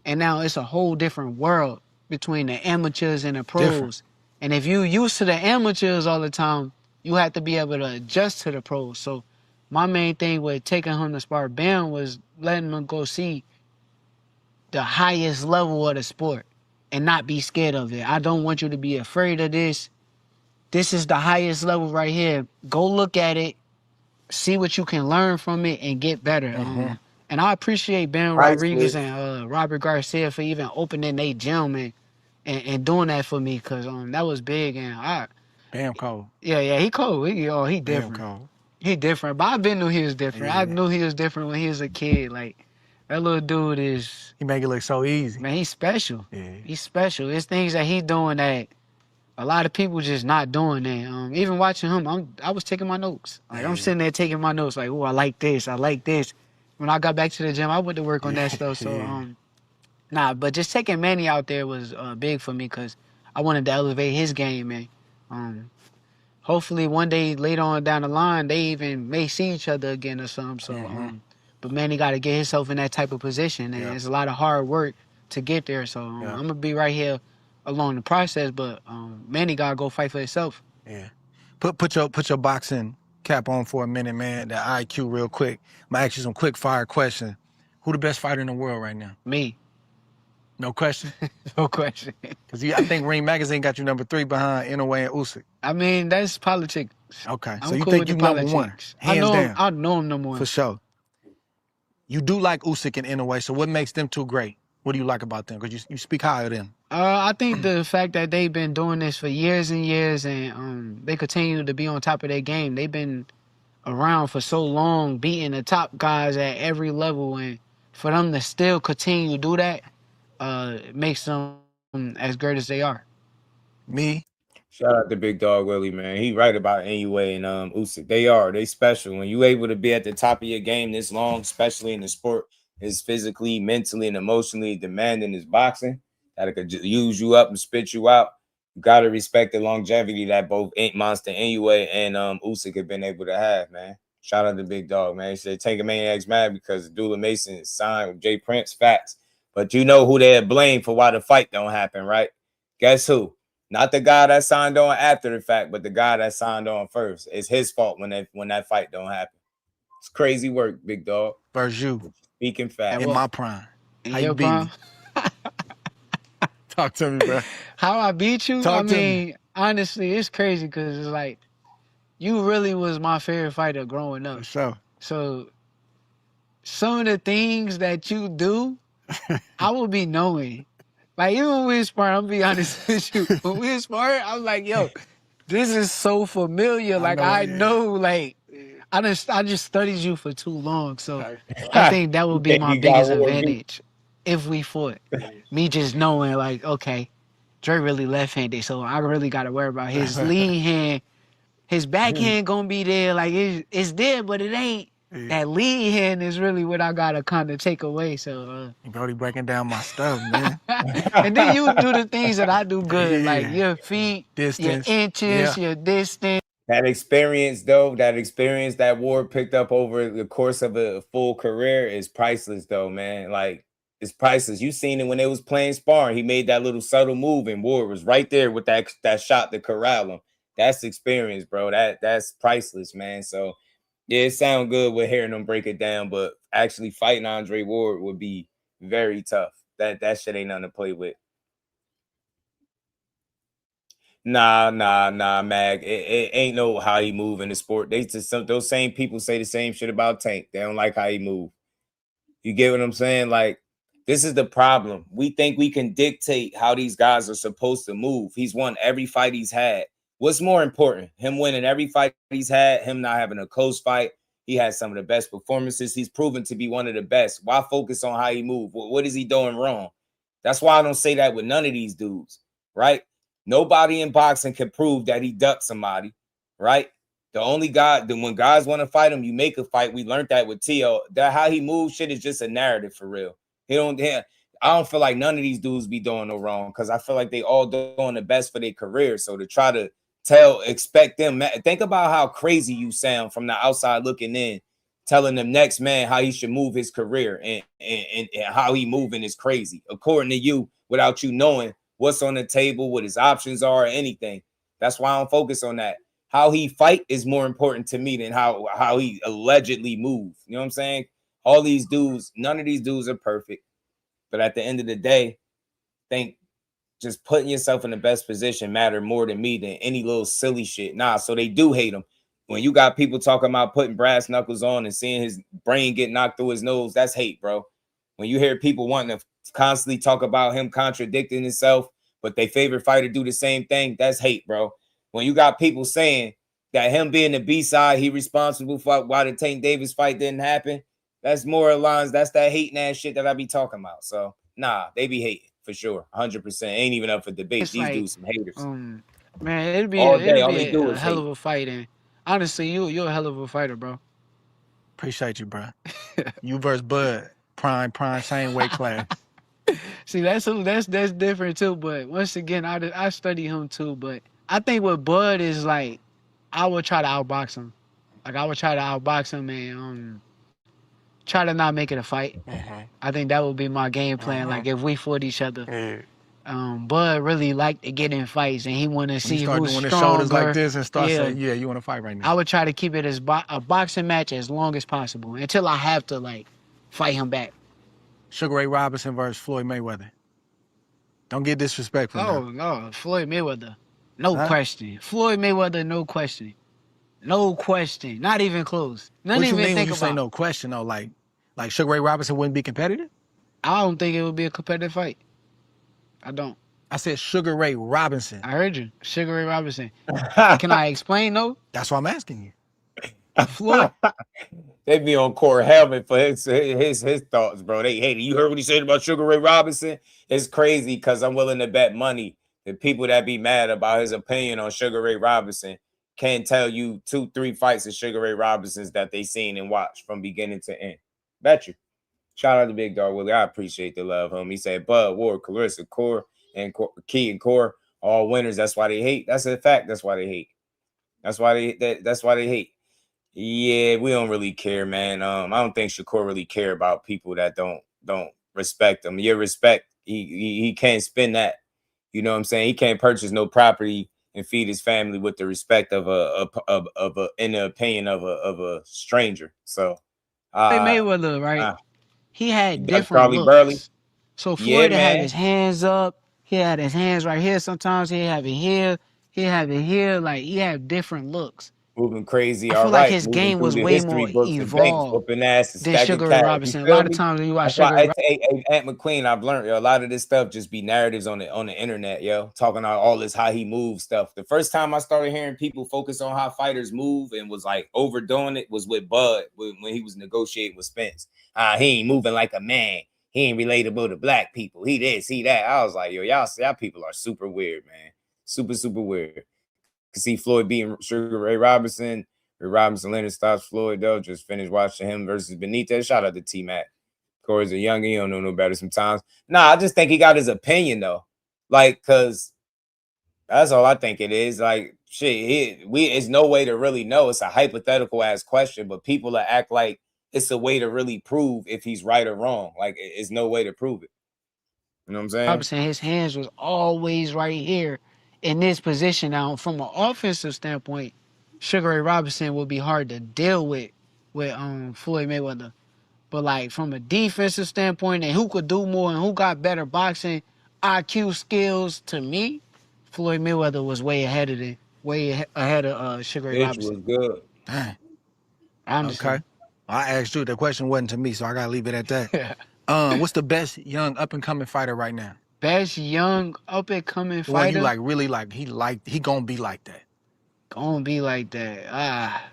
And now it's a whole different world between the amateurs and the pros. And if you used to the amateurs all the time, you have to be able to adjust to the pros. So my main thing with taking him to spar Bam was letting him go see the highest level of the sport and not be scared of it. I don't want you to be afraid of this. This is the highest level right here. Go look at it, see what you can learn from it, and get better. And I appreciate Bam Rodriguez and Robert Garcia for even opening their gym and doing that for me, because that was big. And Bam cold. Yeah, he cold. He different. Cold. He different. But I been knew he was different. I knew he was different when he was a kid. Like, that little dude is... He make it look so easy. Man, he's special. He's special. It's things that he doing that a lot of people just not doing that. Even watching him, I was taking my notes. Like, I'm sitting there taking my notes. Like, oh, I like this. I like this. When I got back to the gym, I went to work on that stuff. So, but just taking Manny out there was big for me because I wanted to elevate his game, man. Hopefully one day later on down the line, they even may see each other again or something. So, but Manny got to get himself in that type of position, and it's a lot of hard work to get there. So I'm gonna be right here along the process, but Manny got to go fight for himself. Yeah. Put your boxing cap on for a minute, man. The IQ real quick. I'm gonna ask you some quick fire questions. Who the best fighter in the world right now? Me. No question? No question. Because I think Ring Magazine got you number 3 behind Inoue and Usyk. I mean, that's politics. Okay, I'm so you cool think with you the number politics. 1, hands down? I know him number 1. For sure. You do like Usyk and Inoue, so what makes them two great? What do you like about them? Because you speak high of them. I think the fact that they've been doing this for years and years, and they continue to be on top of their game. They've been around for so long, beating the top guys at every level, and for them to still continue to do that, it makes them as great as they are. Me? Shout out to Big Dog Willie, man. He right about Inoue and Usyk. They special. When you able to be at the top of your game this long, especially in the sport is physically, mentally, and emotionally demanding as boxing, that it could use you up and spit you out. You gotta respect the longevity that both Monster Inoue and Usyk have been able to have, man. Shout out to Big Dog, man. He said Tank Maniac's mad because Dula Mason signed with Jay Prince. Facts. But you know who they blame for why the fight don't happen, right? Guess who? Not the guy that signed on after the fact, but the guy that signed on first. It's his fault when that fight don't happen. It's crazy work, Big Dog. Versus you. Speaking facts. In my prime. How you beat me? Talk to me, bro. How I beat you? Talk to me. Honestly, it's crazy because it's like you really was my favorite fighter growing up. For sure. So some of the things that you do, I will be knowing. Like even when we spar, I'm be honest with you. When we spar, I'm like, yo, this is so familiar. Like I know, like I just studied you for too long. So I think that would be my biggest advantage if we fought. Me just knowing, like, okay, Dre really left-handed, so I really got to worry about his lead hand. His backhand gonna be there, like it's there, but it ain't. That lead hand is really what I gotta kind of take away. So Brody breaking down my stuff, man. And then you do the things that I do good, like your feet, distance, your inches, your distance. That experience, though, that Ward picked up over the course of a full career is priceless, though, man. Like, it's priceless. You seen it when they was playing sparring. He made that little subtle move, and Ward was right there with that shot to corral him. That's experience, bro. That's priceless, man. So, yeah, it sounds good with hearing them break it down, but actually fighting Andre Ward would be very tough. That shit ain't nothing to play with. Nah, Mag. It ain't no how he move in the sport. Those same people say the same shit about Tank. They don't like how he move. You get what I'm saying? Like, this is the problem. We think we can dictate how these guys are supposed to move. He's won every fight he's had. What's more important? Him winning every fight he's had, him not having a close fight. He has some of the best performances. He's proven to be one of the best. Why focus on how he moves? What is he doing wrong? That's why I don't say that with none of these dudes, right? Nobody in boxing can prove that he ducked somebody, right? The only guy, when guys want to fight him, you make a fight. We learned that with T.O. That how he moves shit is just a narrative for real. I don't feel like none of these dudes be doing no wrong because I feel like they all doing the best for their career. So to try to expect them, think about how crazy you sound from the outside looking in, telling them next man how he should move his career and how he moving is crazy, according to you, without you knowing what's on the table, what his options are, or anything. That's why I don't focus on that. How he fight is more important to me than how he allegedly move. You know what I'm saying? All these dudes, none of these dudes are perfect. But at the end of the day, think just putting yourself in the best position matter more to me than any little silly shit. Nah, so they do hate him. When you got people talking about putting brass knuckles on and seeing his brain get knocked through his nose, that's hate, bro. When you hear people wanting to constantly talk about him contradicting himself, but their favorite fighter do the same thing, that's hate, bro. When you got people saying that him being the B-side, he responsible for why the Tank Davis fight didn't happen, that's more lines. That's that hating ass shit that I be talking about. So, nah, they be hating for sure. 100%. Ain't even up for debate. It's these like, dudes some haters. Man, it'd be all day, a hell of a fight. And honestly, you're a hell of a fighter, bro. Appreciate you, bro. You versus Bud. Prime, same weight class. See, that's different too. But once again, I study him too. But I think with Bud is like, I would try to outbox him. Like I would try to outbox him and try to not make it a fight. I think that would be my game plan. Like if we fought each other. Bud really like to get in fights and he want to see who's doing stronger. His shoulders like this and start saying, yeah, you want to fight right now. I would try to keep it as a boxing match as long as possible until I have to like fight him back. Sugar Ray Robinson versus Floyd Mayweather. Don't get disrespectful. No, Floyd Mayweather, no question. Floyd Mayweather, no question. No question. Not even close. What you mean when you say no question though? Like Sugar Ray Robinson wouldn't be competitive? I don't think it would be a competitive fight. I don't. I said Sugar Ray Robinson. I heard you. Sugar Ray Robinson. Can I explain though? That's why I'm asking you. Floyd. They be on Core Helmet for his thoughts, bro. They hate it. You heard what he said about Sugar Ray Robinson? It's crazy because I'm willing to bet money that people that be mad about his opinion on Sugar Ray Robinson can't tell you 2-3 fights of Sugar Ray Robinson's that they seen and watched from beginning to end. Bet you. Shout out to Big Dog Willie. I appreciate the love, homie. He said Bud, Ward, Clarissa, Core, and Key and Core, all winners. That's why they hate. That's a fact. That's why they hate. That's why they hate. Yeah, we don't really care, man. I don't think Shakur really care about people that don't respect him. Your respect, he can't spend that. You know what I'm saying? He can't purchase no property and feed his family with the respect of a in the opinion of a stranger. So Mayweather, right? He had different Charlie looks. Burley. So Floyd had his hands up. He had his hands right here. Sometimes he have it here. He have it here. Like, he had different looks. Moving crazy, I feel all like right. his Moving game through was the way history more books and banks, evolved whooping ass and than stacking Sugar Ray cash. Robinson. A lot of times when you watch Sugar Ray Robinson, Aunt McQueen, I've learned a lot of this stuff just be narratives on the internet, yo. Talking about all this how he moves stuff. The first time I started hearing people focus on how fighters move and was like overdoing it was with Bud when he was negotiating with Spence. He ain't moving like a man. He ain't relatable to black people. He this, he that. I was like, yo, y'all people are super weird, man. Super, super weird. To see Floyd beating Sugar Ray Robinson. Ray Robinson Leonard stops Floyd, though. Just finished watching him versus Benitez. Shout out to T-Mac. Corey's a youngin'. He don't know no better sometimes. Nah, I just think he got his opinion, though. Like, because that's all I think it is. Like, shit, it's no way to really know. It's a hypothetical-ass question, but people that act like it's a way to really prove if he's right or wrong. Like, it's no way to prove it. You know what I'm saying? Robinson, his hands was always right here in this position. Now, from an offensive standpoint, Sugar Ray Robinson will be hard to deal with Floyd Mayweather. But like from a defensive standpoint and who could do more and who got better boxing IQ skills, to me, Floyd Mayweather was way ahead of Sugar Ray Robinson. Was good. Dang. Honestly. Okay. I asked you. The question wasn't to me, so I gotta leave it at that. What's the best young up and coming fighter right now? Best young up and coming fighter. One you like really like. He gonna be like that. Gonna be like that.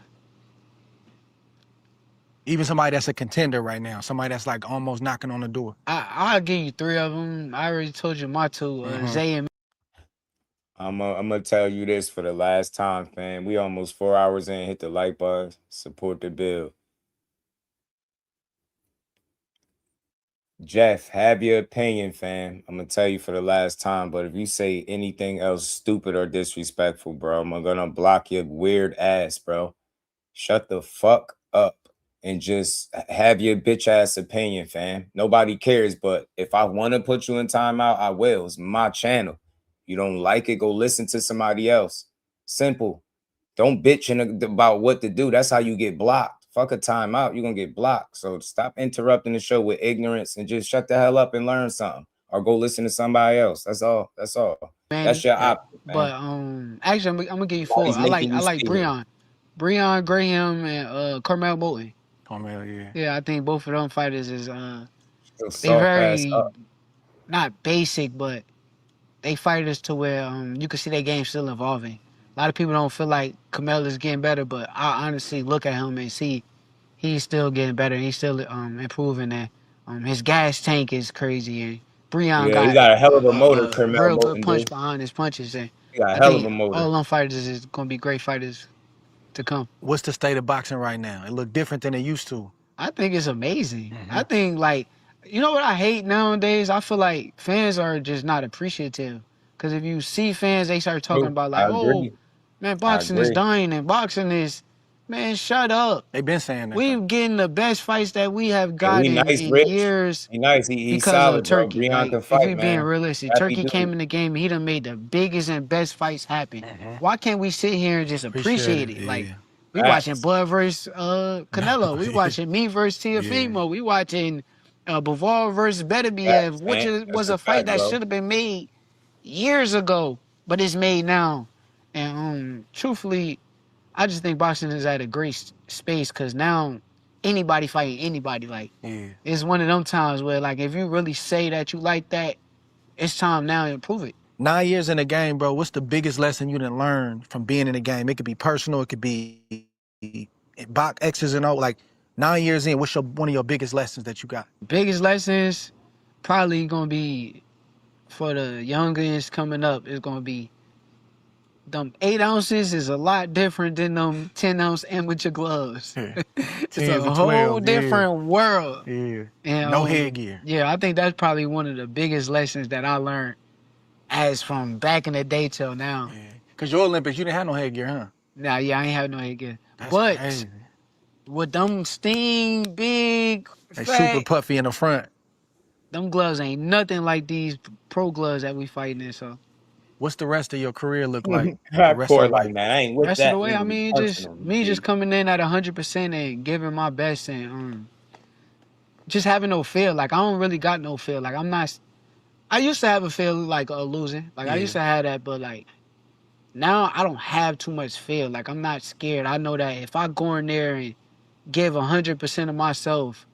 Even somebody that's a contender right now. Somebody that's like almost knocking on the door. I'll give you three of them. I already told you my two. Zay and. I'm gonna tell you this for the last time, fam. We almost 4 hours in. Hit the like button. Support the bill. Jeff, have your opinion, fam. I'm gonna tell you for the last time, but if you say anything else stupid or disrespectful, bro, I'm gonna block your weird ass, bro. Shut the fuck up and just have your bitch ass opinion, fam. Nobody cares, but if I want to put you in timeout, I will. It's my channel. You don't like it, go listen to somebody else. Simple. Don't bitch about what to do. That's how you get blocked. Fuck a timeout, you're gonna get blocked. So stop interrupting the show with ignorance and just shut the hell up and learn something. Or go listen to somebody else. That's all. That's all. Man, that's your option, man. But actually, I'm gonna give you four. I like Breon Graham and Carmel Bolton. Carmel, yeah. Yeah, I think both of them fighters is they very not basic, but they fighters to where you can see their game still evolving. A lot of people don't feel like Carmel is getting better, but I honestly look at him and see he's still getting better. He's still improving. And his gas tank is crazy. And Breon he got a hell of a motor. Carmel real good punch behind his punches. And he got a hell of a motor. All them fighters is gonna be great fighters to come. What's the state of boxing right now? It look different than it used to. I think it's amazing. I think, like, you know what I hate nowadays? I feel like fans are just not appreciative. Because if you see fans, they start talking about like, oh, man, boxing is dying and boxing is, man, shut up. They've been saying that. We're getting the best fights that we have gotten in years. He's nice. He's because solid, of Turkey. Bro. Like, can fight, if we being realistic, Turkey came in the game and he done made the biggest and best fights happen. Why can't we sit here and just appreciate it? Like, we watching Bud versus Canelo. We watching me versus Teofimo. We watching Bivol versus Beterbiev, which was a fight that should have been made years ago, but it's made now. And truthfully, I just think boxing is at a great space because now anybody fighting anybody. Like, it's one of them times where, like, if you really say that you like that, it's time now to prove it. 9 years in the game, bro, what's the biggest lesson you done learned from being in the game? It could be personal, it could be box X's and O. Like, 9 years in, what's one of your biggest lessons that you got? Biggest lessons probably gonna be for the youngins coming up is gonna be them 8 ounces is a lot different than them 10-ounce amateur gloves. Yeah. It's 10s a and whole 12s, different world. Yeah. And, No headgear. Yeah, I think that's probably one of the biggest lessons that I learned as from back in the day till now. Yeah. Because your Olympics, you didn't have no headgear, huh? Nah, yeah, I ain't have no headgear. That's But crazy. with them Sting, big, They fat, super puffy in the front. them gloves ain't nothing like these pro gloves that we fighting in, so. What's the rest of your career look like? I court like that. I ain't with Rest that. of the way, I mean, just me just coming in at 100% and giving my best and just having no fear. Like, I don't really got no fear. Like, I used to have a fear like losing. Like, I used to have that, but like, now I don't have too much fear. Like, I'm not scared. I know that if I go in there and give 100% of myself,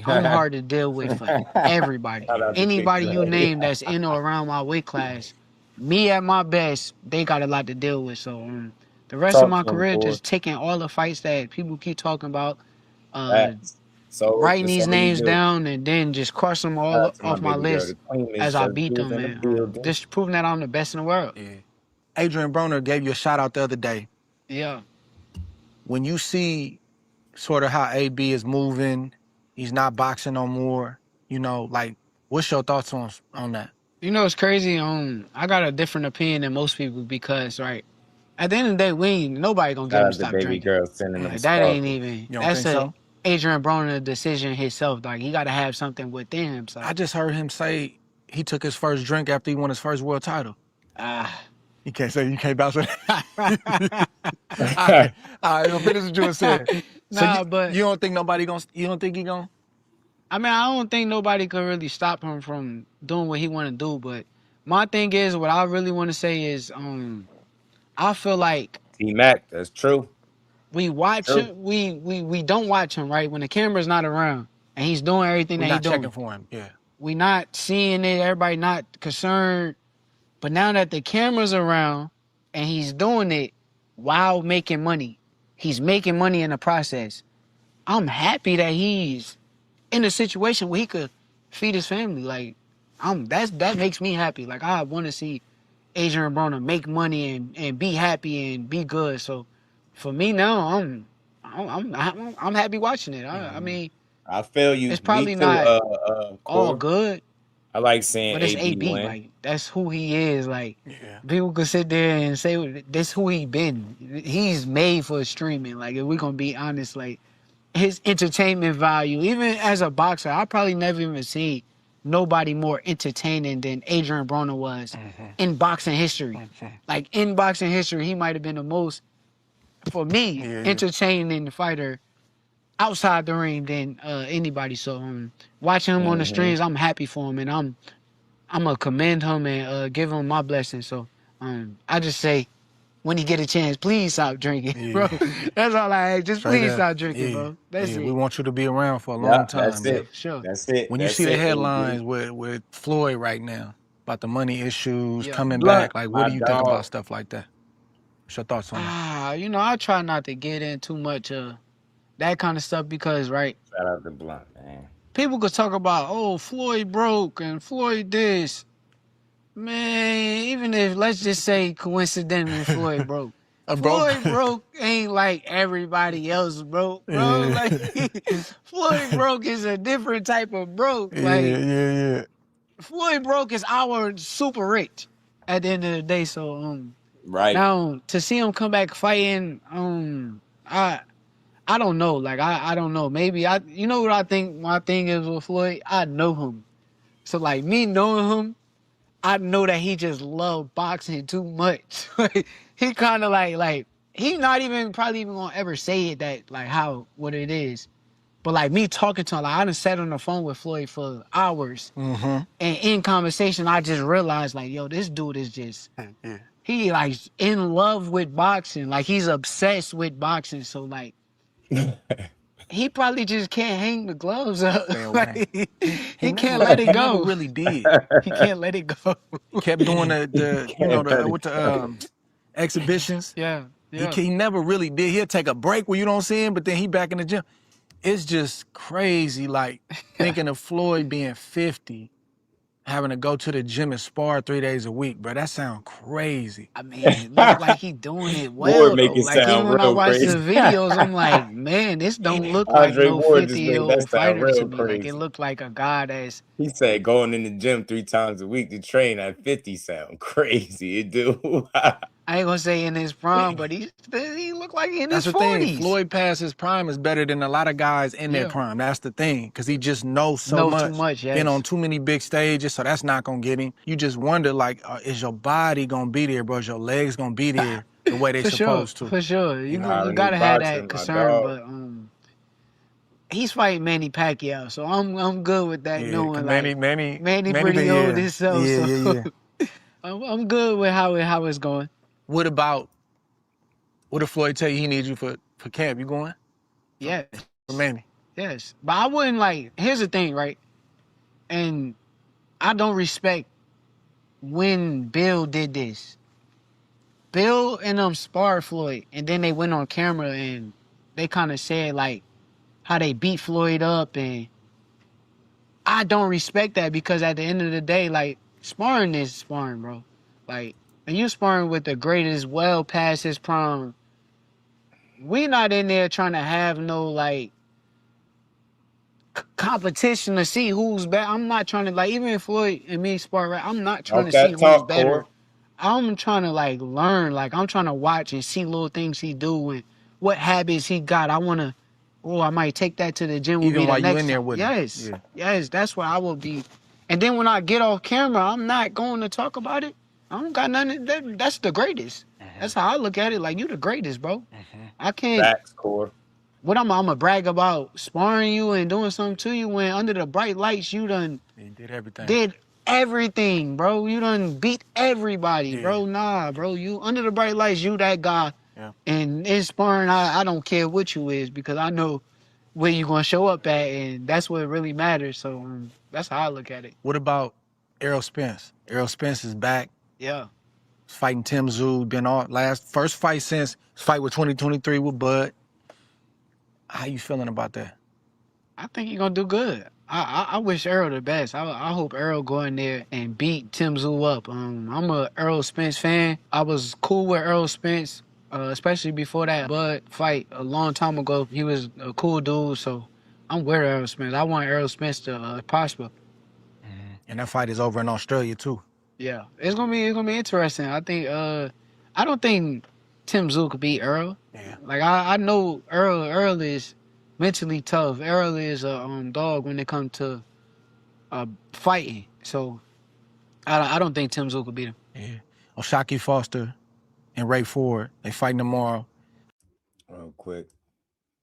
I'm hard to deal with for everybody. Anybody you name that's in or around my weight class, me at my best, they got a lot to deal with. So the rest of my career, just taking all the fights that people keep talking about, writing these names down, and then just cross them all off my list as I beat them, and just proving that I'm the best in the world. Yeah. Adrian Broner gave you a shout out the other day. Yeah. When you see sort of how AB is moving, he's not boxing no more, you know, like, what's your thoughts on that? You know, it's crazy. I got a different opinion than most people because, right, at the end of the day, nobody gonna get him to stop baby drinking. girl sending them That ain't even. You don't That's think so? Adrian Broner decision himself. Like, he got to have something within himself. I just heard him say he took his first drink after he won his first world title. You can't say, you can't bounce it. All right, finish what you were saying. So but you don't think you don't think he gonna? I mean, I don't think nobody could really stop him from doing what he want to do. But my thing is, what I really want to say is, I feel like T-Mac, that's true. we watch him. We don't watch him, right? When the camera's not around and he's doing everything that he's doing. We're not checking for him. Yeah. We not seeing it. Everybody not concerned. But now that the camera's around and he's doing it while making money, he's making money in the process. I'm happy that he's in a situation where he could feed his family. Like, that makes me happy. Like, I want to see Adrian Broner make money and be happy and be good. So, for me now, I'm happy watching it. I mean, I feel you. It's probably too, not all good. I like seeing But it's AB win. Like, that's who he is. Like, people could sit there and say, this who he been. He's made for streaming. Like, if we're going to be honest, like, his entertainment value, even as a boxer, I probably never even seen nobody more entertaining than Adrian Broner was in boxing history. Like, in boxing history, he might have been the most, for me, entertaining fighter outside the ring than anybody. So watching him on the streams, I'm happy for him, and I'm gonna commend him and give him my blessing. So I just say, when he get a chance, please stop drinking, bro. That's all I ask. Just please stop drinking, bro. That's it. We want you to be around for a long time. That's it. Sure. That's it. When you see the headlines with Floyd right now about the money issues coming back, like, what do you think about stuff like that? What's your thoughts on that? You know, I try not to get in too much that kind of stuff because, right? Shout out to Blunt, man. People could talk about, oh, Floyd broke and Floyd this. Man, even if, let's just say, coincidentally, Floyd broke. Floyd broke ain't like everybody else broke, bro. Like, Floyd broke is a different type of broke. Like, Floyd broke is our super rich at the end of the day. So, right now to see him come back fighting, I don't know. Like, I don't know. Maybe you know what I think my thing is with Floyd? I know him. So, like, me knowing him, I know that he just loved boxing too much. He kind of like, he not even probably even gonna ever say it that, like, what it is. But, like, me talking to him, like, I done sat on the phone with Floyd for hours. And in conversation, I just realized, like, yo, this dude is just, he, like, in love with boxing. Like, he's obsessed with boxing. So, like, he probably just can't hang the gloves up. Like, he can't let it go. He never really did. He can't let it go. He kept doing the exhibitions. Yeah. He never really did. He'll take a break where you don't see him, but then he back in the gym. It's just crazy, like, thinking of Floyd being 50 having to go to the gym and spar 3 days a week, bro. That sounds crazy. I mean, it look like he doing it Ward well make though. it Like even sound when I real watch the crazy. videos, I'm like, man, this don't look like Andre no Ward just made that 50-year-old sound fighter to real me. Like it crazy. looked like a guy that's. He said going in the gym 3 times a week to train at 50 sound crazy. It do. I ain't gonna say in his prime, but he looked like in That's his the thing. 40s. Floyd past his prime is better than a lot of guys in their Yeah. prime. That's the thing, because he just knows so Know much. too much, Been yes. on too many big stages, so that's not gonna get him. You just wonder, like, is your body gonna be there, bro? Is your legs gonna be there the way they For sure, supposed to? for sure. You Nah, when gotta he have boxing, that my concern, dog. but he's fighting Manny Pacquiao, so I'm good with that. Yeah, knowing Manny pretty been, old yeah. himself, Yeah, so yeah, yeah. I'm good with how it's going. What if Floyd tell you he needs you for camp? You going? Yes, For Manny? yes, but I wouldn't like. Here's the thing, right? And I don't respect when Bill did this. Bill and sparred Floyd, and then they went on camera and they kind of said like how they beat Floyd up, and I don't respect that because at the end of the day, like sparring is sparring, bro. Like, and you sparring with the greatest, well past his prime. We not in there trying to have no like competition to see who's better. I'm not trying to like even if Floyd and me spar, right? I'm not trying to see Okay, who's talk, better. Core. I'm trying to like learn. Like I'm trying to watch and see little things he do and what habits he got. I wanna, I might take that to the gym with Even me the while you next in there time. with him. Yes, Yeah. yes, that's where I will be. And then when I get off camera, I'm not going to talk about it. I don't got nothing. That's the greatest. That's how I look at it. Like you the greatest, bro. I can't. Facts, Core. What I'ma brag about sparring you and doing something to you when under the bright lights you done He did everything. did everything, bro. You done beat everybody, bro. Nah, bro. You under the bright lights, you that guy. Yeah. And in sparring, I don't care what you is because I know where you gonna show up at, and that's what really matters. So that's how I look at it. What about Errol Spence? Errol Spence is back. Yeah. Fighting Tim Tszyu. Been on first fight since his fight with 2023 with Bud. How you feeling about that? I think he's gonna do good. I wish Errol the best. I hope Errol go in there and beat Tim Tszyu up. I'm a Errol Spence fan. I was cool with Errol Spence, especially before that Bud fight a long time ago. He was a cool dude, so I'm with Errol Spence. I want Errol Spence to prosper. And that fight is over in Australia too. Yeah, it's gonna be interesting. I think I don't think Tim Tszyu could beat Earl. Yeah. Like I know Earl is mentally tough. Earl is a dog when it comes to fighting. So I don't think Tim Tszyu could beat him. Yeah. O'Shaquie Foster and Ray Ford, they fighting tomorrow. Real quick.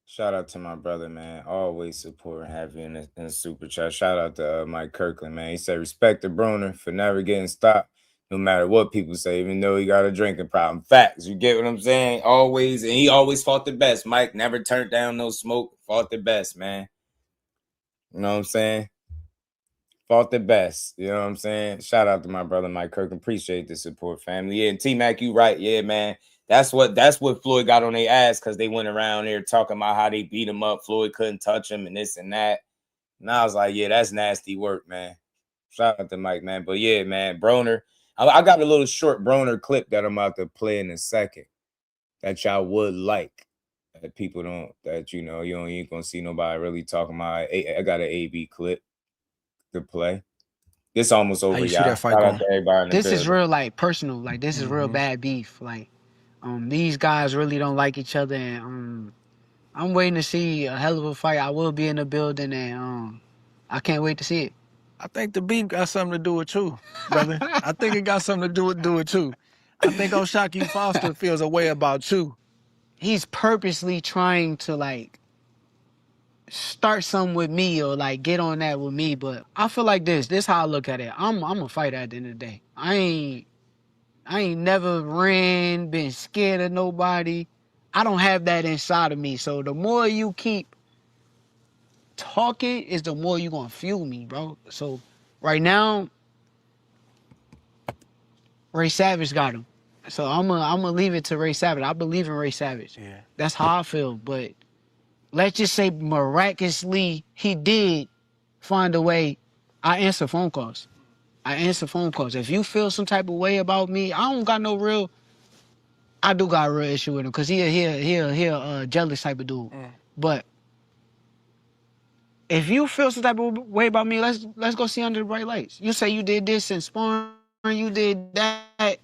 Shout out to my brother, man. Always support and have you in the super chat. Shout out to Mike Kirkland, man. He said, respect to Bruner for never getting stopped, no matter what people say, even though he got a drinking problem. Facts. You get what I'm saying? Always. And he always fought the best. Mike never turned down no smoke. Fought the best, man. You know what I'm saying? Fought the best. You know what I'm saying? Shout out to my brother, Mike Kirkland. Appreciate the support, family. Yeah, and T-Mac, you right. Yeah, man. That's what Floyd got on their ass because they went around there talking about how they beat him up. Floyd couldn't touch him and this and that. And I was like, yeah, that's nasty work, man. Shout out to Mike, man. But yeah, man, Broner. I got a little short Broner clip that I'm about to play in a second that y'all would like. That people don't, that you ain't gonna see nobody really talking about. I got an AB clip to play. This almost over, y'all. That fight going? This is real, like personal. Like this is real bad beef. Like these guys really don't like each other, and I'm waiting to see a hell of a fight. I will be in the building, and I can't wait to see it. I think the beef got something to do with you, brother. I think it got something to do with you. I think O'Shaquie Foster feels a way about you. He's purposely trying to like start something with me or like get on that with me, but I feel like this how I look at it. I'm a fighter at the end of the day. I ain't never ran, been scared of nobody. I don't have that inside of me. So the more you keep talking is the more you gonna fuel me, bro. So right now, Ray Savage got him. So I'm gonna leave it to Ray Savage. I believe in Ray Savage. Yeah. That's how I feel. But let's just say miraculously he did find a way. I answer phone calls. I answer phone calls. If you feel some type of way about me, I do got a real issue with him because he a jealous type of dude. But if you feel some type of way about me, let's go see under the bright lights. You say you did this in sparring, you did that, because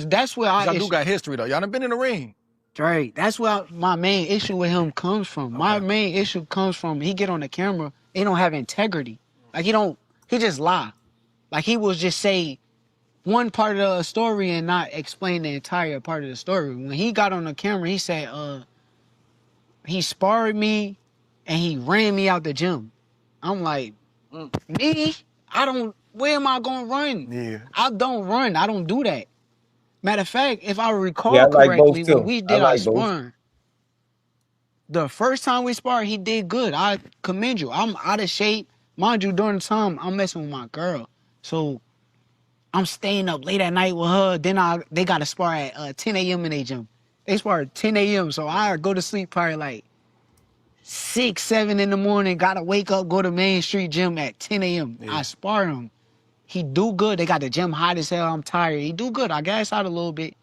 that's where Y'all do got history though. Y'all done been in the ring. Right. That's where my main issue with him comes from. My main issue comes from he get on the camera, he don't have integrity. Like he just lie. Like he will just say one part of the story and not explain the entire part of the story. When he got on the camera, he said, he sparred me and he ran me out the gym. I'm like, me? Where am I gonna run? Yeah. I don't run. I don't do that. Matter of fact, if I Yeah, recall I like both correctly, when too. we I did our like both. sparring, the first time we sparred, he did good. I commend you. I'm out of shape. Mind you, during the time, I'm messing with my girl. So I'm staying up late at night with her. Then they got to spar at 10 a.m. in their gym. They spar at 10 a.m. So I go to sleep probably like 6, 7 in the morning. Got to wake up, go to Main Street Gym at 10 a.m. Yeah. I spar him. He do good. They got the gym hot as hell. I'm tired. He do good. I gas out a little bit.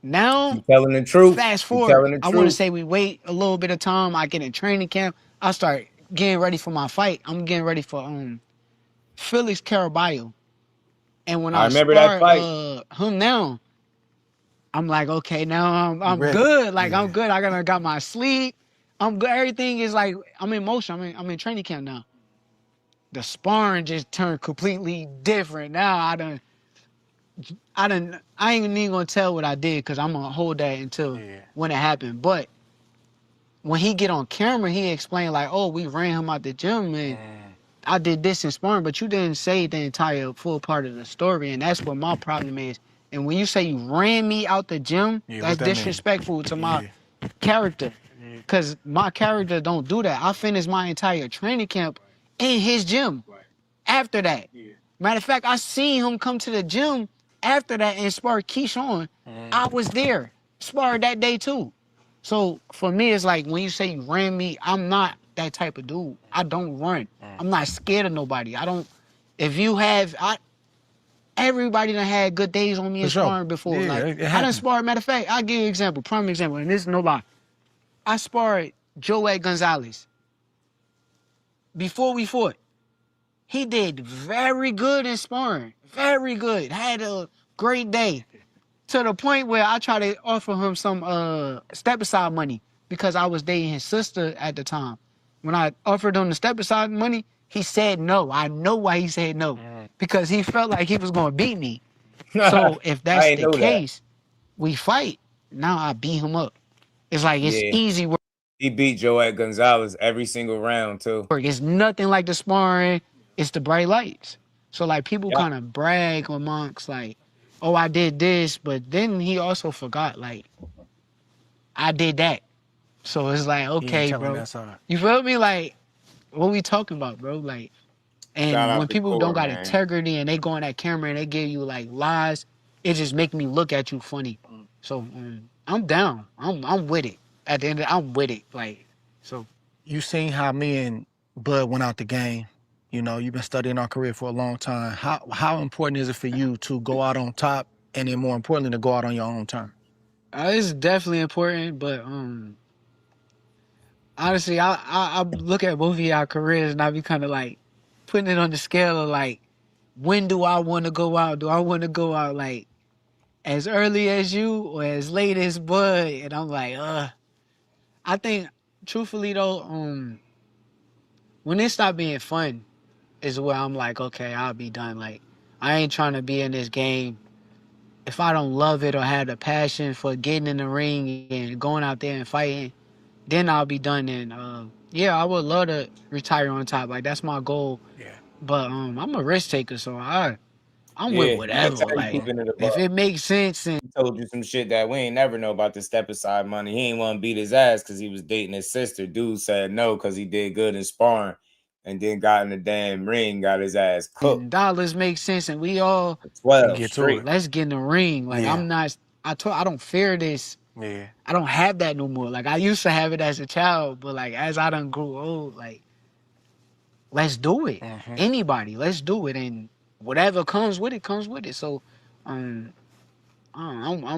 Now, You telling the truth. fast You forward, telling the I want to truth. say we wait a little bit of time. I get in training camp. I start getting ready for my fight. I'm getting ready for Felix Caraballo. And when I I remember that spar fight. him now, I'm like, okay, now I'm ready. good. Like Yeah. I'm good. I got my sleep. I'm good. Everything is like I'm in motion. I'm in training camp now. The sparring just turned completely different. Now I ain't even gonna tell what I did because I'm gonna hold that until when it happened. But when he get on camera, he explained like, oh, we ran him out the gym and I did this in sparring, but you didn't say the entire full part of the story, and that's what my problem is. And when you say you ran me out the gym, that's that mean? disrespectful to my character. Cause my character don't do that. I finished my entire training camp in his gym after that. Matter of fact, I seen him come to the gym after that and spar Keyshawn. I was there, sparred that day too. So for me, it's like when you say you ran me, I'm not that type of dude. I don't run. I'm not scared of nobody. I don't. If you have, everybody done had good days on me in sparring before. Yeah, like it I done happens. sparred. Matter of fact, I'll give you an example, prime example, and this is no lie. I sparred Joey Gonzalez before we fought. He did very good in sparring. Very good. Had a great day. To the point where I tried to offer him some step aside money because I was dating his sister at the time. When I offered him the step aside money, he said no. I know why he said no. Because he felt like he was gonna beat me. So if I that's ain't the know that. case, we fight. Now I beat him up. It's like it's Yeah. easy work. He beat Joey Gonzalez every single round too. It's nothing like the sparring. It's the bright lights. So like people kind of brag amongst like, oh, I did this, but then he also forgot like I did that. So it's like, okay, bro. You feel me? Like, what we talking about, bro? Like, Shout and out when to people Core, don't got man. integrity and they go on that camera and they give you like lies, it just make me look at you funny. So I'm down. I'm with it. At the end of I'm with it. Like, so. You seen how me and Bud went out the game. You know, you've been studying our career for a long time. How important is it for you to go out on top and then more importantly to go out on your own terms? It's definitely important, but honestly, I look at both of y'all careers and I be kind of like putting it on the scale of like, when do I want to go out? Do I want to go out like as early as you or as late as Bud? And I'm like, I think truthfully though, when it stop being fun is where I'm like, okay, I'll be done. Like, I ain't trying to be in this game if I don't love it or have the passion for getting in the ring and going out there and fighting, then I'll be done. And yeah, I would love to retire on top. Like that's my goal. Yeah. But I'm a risk taker, so I'm Yeah, with you whatever. can tell you Like keeping it if above. it makes sense and He told you some shit that we ain't never know about the step aside money. He ain't want to beat his ass because he was dating his sister. Dude said no because he did good in sparring and then got in the damn ring, got his ass cooked. dollars make sense, and we all 12 Get to straight. it. let's get in the ring. Like Yeah. I'm not. I don't fear this. Yeah. I don't have that no more. Like I used to have it as a child, but like as I done grew old, like let's do it. Anybody, let's do it. And whatever comes with it. So, I'm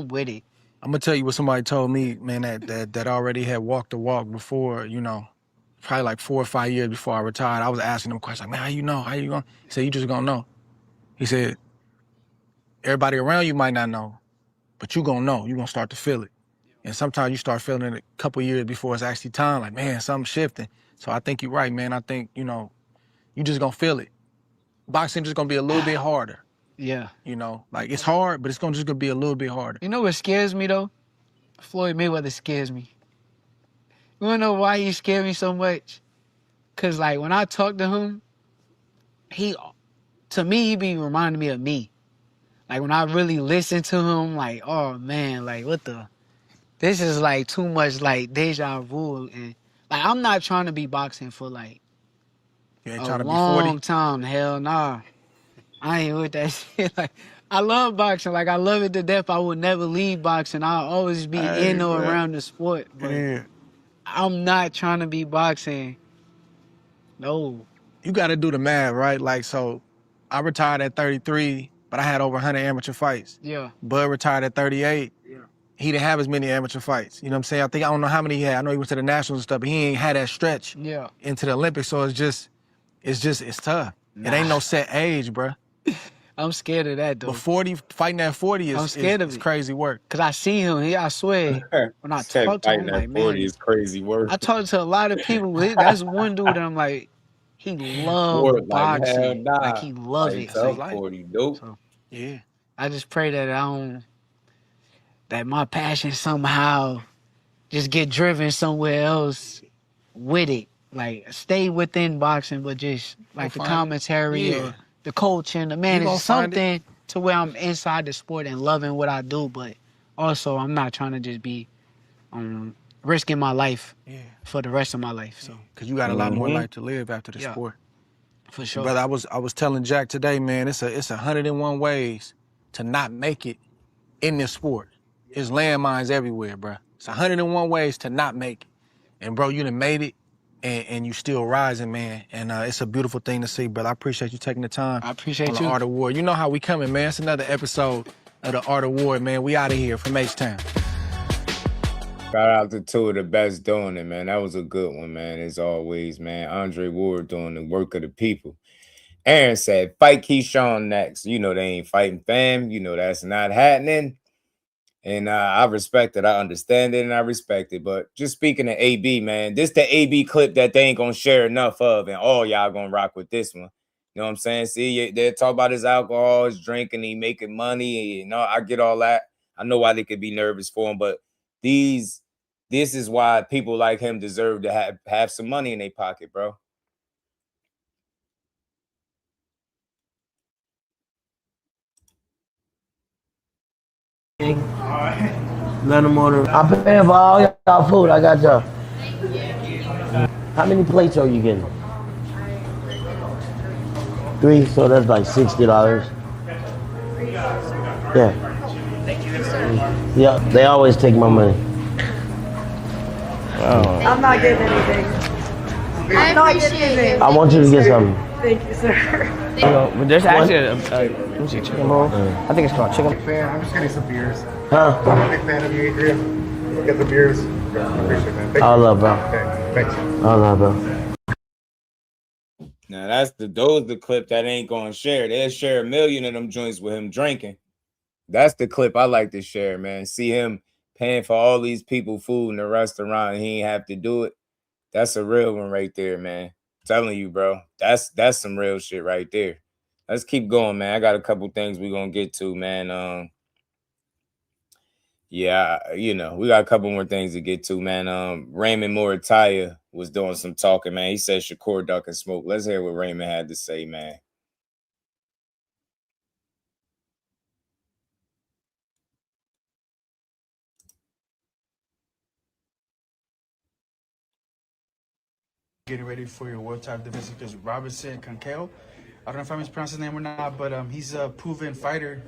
with it. I'm gonna tell you what somebody told me, man, that already had walked the walk before, you know, probably like 4 or 5 years before I retired. I was asking him questions like, man, how you know? How you going? He said, you just gonna know. He said, everybody around you might not know, but you gonna know. You gonna start to feel it. And sometimes you start feeling it a couple years before it's actually time, like, man, something's shifting. So I think you're right, man. I think, you know, you just gonna feel it. Boxing just gonna be a little bit harder. Yeah. You know, like it's hard, but it's just gonna be a little bit harder. You know what scares me though? Floyd Mayweather scares me. You wanna know why he scared me so much? Cause like when I talk to him, to me, he be reminding me of me. Like when I really listen to him, like, oh man, like this is like too much like deja vu. And like I'm not trying to be boxing for like a long time. Hell nah. I ain't with that shit. Like I love boxing. Like I love it to death. I would never leave boxing. I'll always be in or around the sport. But I'm not trying to be boxing. No. You gotta do the math, right? Like, so I retired at 33, but I had over 100 amateur fights. Yeah. Bud retired at 38. Yeah. He didn't have as many amateur fights. You know what I'm saying? I don't know how many he had. I know he went to the Nationals and stuff, but he ain't had that stretch into the Olympics. So it's tough. Nah. It ain't no set age, bruh. I'm scared of that, though. But fighting at 40 is crazy work. Because I see him, I swear, when I talk to him, like, man. 40 is crazy work. I talk to a lot of people. That's one dude that I'm like, he loves boxing. Like, he loves it. So, 40, dope. So, yeah. I just pray that that my passion somehow just get driven somewhere else with it. Like, stay within boxing, but just, like, the commentary or the coaching, the management, something to where I'm inside the sport and loving what I do, but also I'm not trying to just be risking my life for the rest of my life. So, because you got a lot more life to live after the sport. For sure. Brother, I was telling Jack today, man, it's 101 ways to not make it in this sport. There's landmines everywhere, bro. It's 101 ways to not make it. And bro, you done made it. And you still rising, man. And it's a beautiful thing to see, brother. I appreciate you taking the time. I appreciate you. On the Art of War. You know how we coming, man. It's another episode of the Art of War, man. We out of here from H-Town. Shout out to two of the best doing it, man. That was a good one, man. As always, man. Andre Ward doing the work of the people. Aaron said, fight Keyshawn next. You know they ain't fighting, fam. You know that's not happening. And I respect it. I understand it and I respect it. But just speaking of AB, man, this the AB clip that they ain't going to share enough of. And all y'all going to rock with this one. You know what I'm saying? See, they talk about his alcohol, his drinking, he making money. You know, I get all that. I know why they could be nervous for him. But this is why people like him deserve to have some money in their pocket, bro. Let them order. I'm paying for all y'all food. I got y'all. How many plates are you getting? 3, so that's like $60. Yeah. Yeah, they always take my money. Oh. I'm not getting anything. I appreciate it. I want you to get something. Thank you, sir. But there's actually let me see, chicken bowl. I think it's called chicken. Fan, I'm just getting some beers. Huh? I'm a big fan of you, Adrian. Get the beers. I appreciate it, man. Thank I love, bro. Okay, thanks. I love, bro. Now those the clip that ain't gonna share. They'll share 1 million of them joints with him drinking. That's the clip I like to share, man. See him paying for all these people food in the restaurant and he ain't have to do it. That's a real one right there, man. Telling you, bro. That's some real shit right there. Let's keep going, man. I got a couple things we're gonna get to, man. Yeah, you know, we got a couple more things to get to, man. Raymond Muratalla was doing some talking, man. He said Shakur duck and smoke. Let's hear what Raymond had to say, man. Getting ready for your world title division because Robinson Cancelo, I don't know if I'm mispronouncing his name or not, but he's a proven fighter.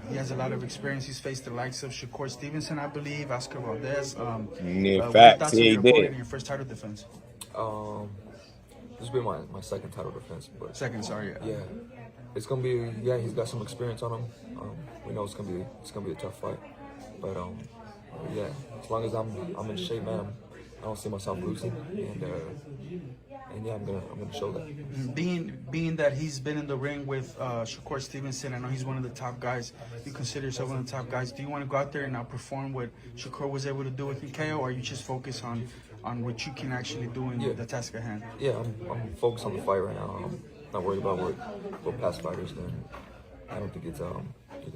He has a lot of experience. He's faced the likes of Shakur Stevenson, I believe, Oscar Valdez. Facts, he did. In your first title defense? This will be my second title defense. But second, sorry. Yeah. It's gonna be, yeah, he's got some experience on him. We know it's gonna be a tough fight, but yeah, as long as I'm in shape, man, I don't see myself losing, and yeah, I'm gonna show that. Being that he's been in the ring with Shakur Stevenson, I know he's one of the top guys. You consider yourself one of the top guys. Do you want to go out there and outperform what Shakur was able to do with KO, or are you just focused on what you can actually do in the task at hand? Yeah, I'm focused on the fight right now. I'm not worried about what past fighters do. I don't think it's a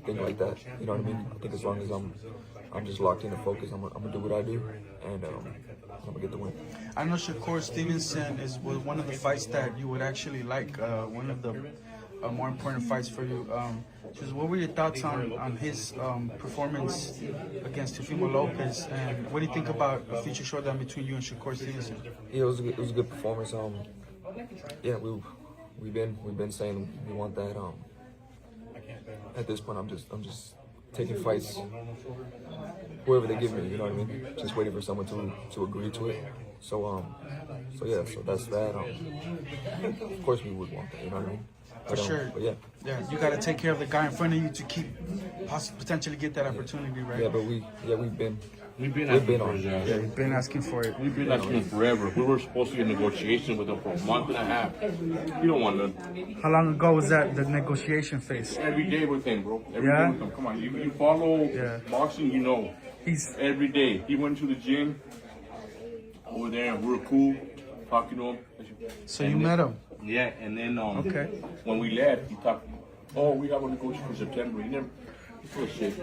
thing like that. You know what I mean? I think as long as I'm just locked in and focused, I'm gonna do what I do, and I'm gonna get the win. I know Shakur Stevenson was one of the fights that you would actually like, one of the more important fights for you. Just what were your thoughts on his performance against Teofimo Lopez, and what do you think about a future showdown between you and Shakur Stevenson? Yeah, it was a good performance. Yeah, we've been saying we want that. At this point, I'm just taking fights whoever they give me. You know what I mean? Just waiting for someone to agree to it. So yeah, so that's that. Of course, we would want that. You know what I mean? For sure. But yeah, you got to take care of the guy in front of you to keep potentially get that opportunity, right? Yeah, but we've been on. Yeah, we've been asking for it. We've been asking forever. We were supposed to be in negotiation with them for a month and a half. We don't want none. How long ago was that, the negotiation phase? Every day with him, bro. Every day with him. Come on, you follow boxing, you know. Every day. He went to the gym over there, and we were cool, talking to him. So you met him? Yeah, and then when we left, he talked, we have a negotiation for September. He never... Full of shit.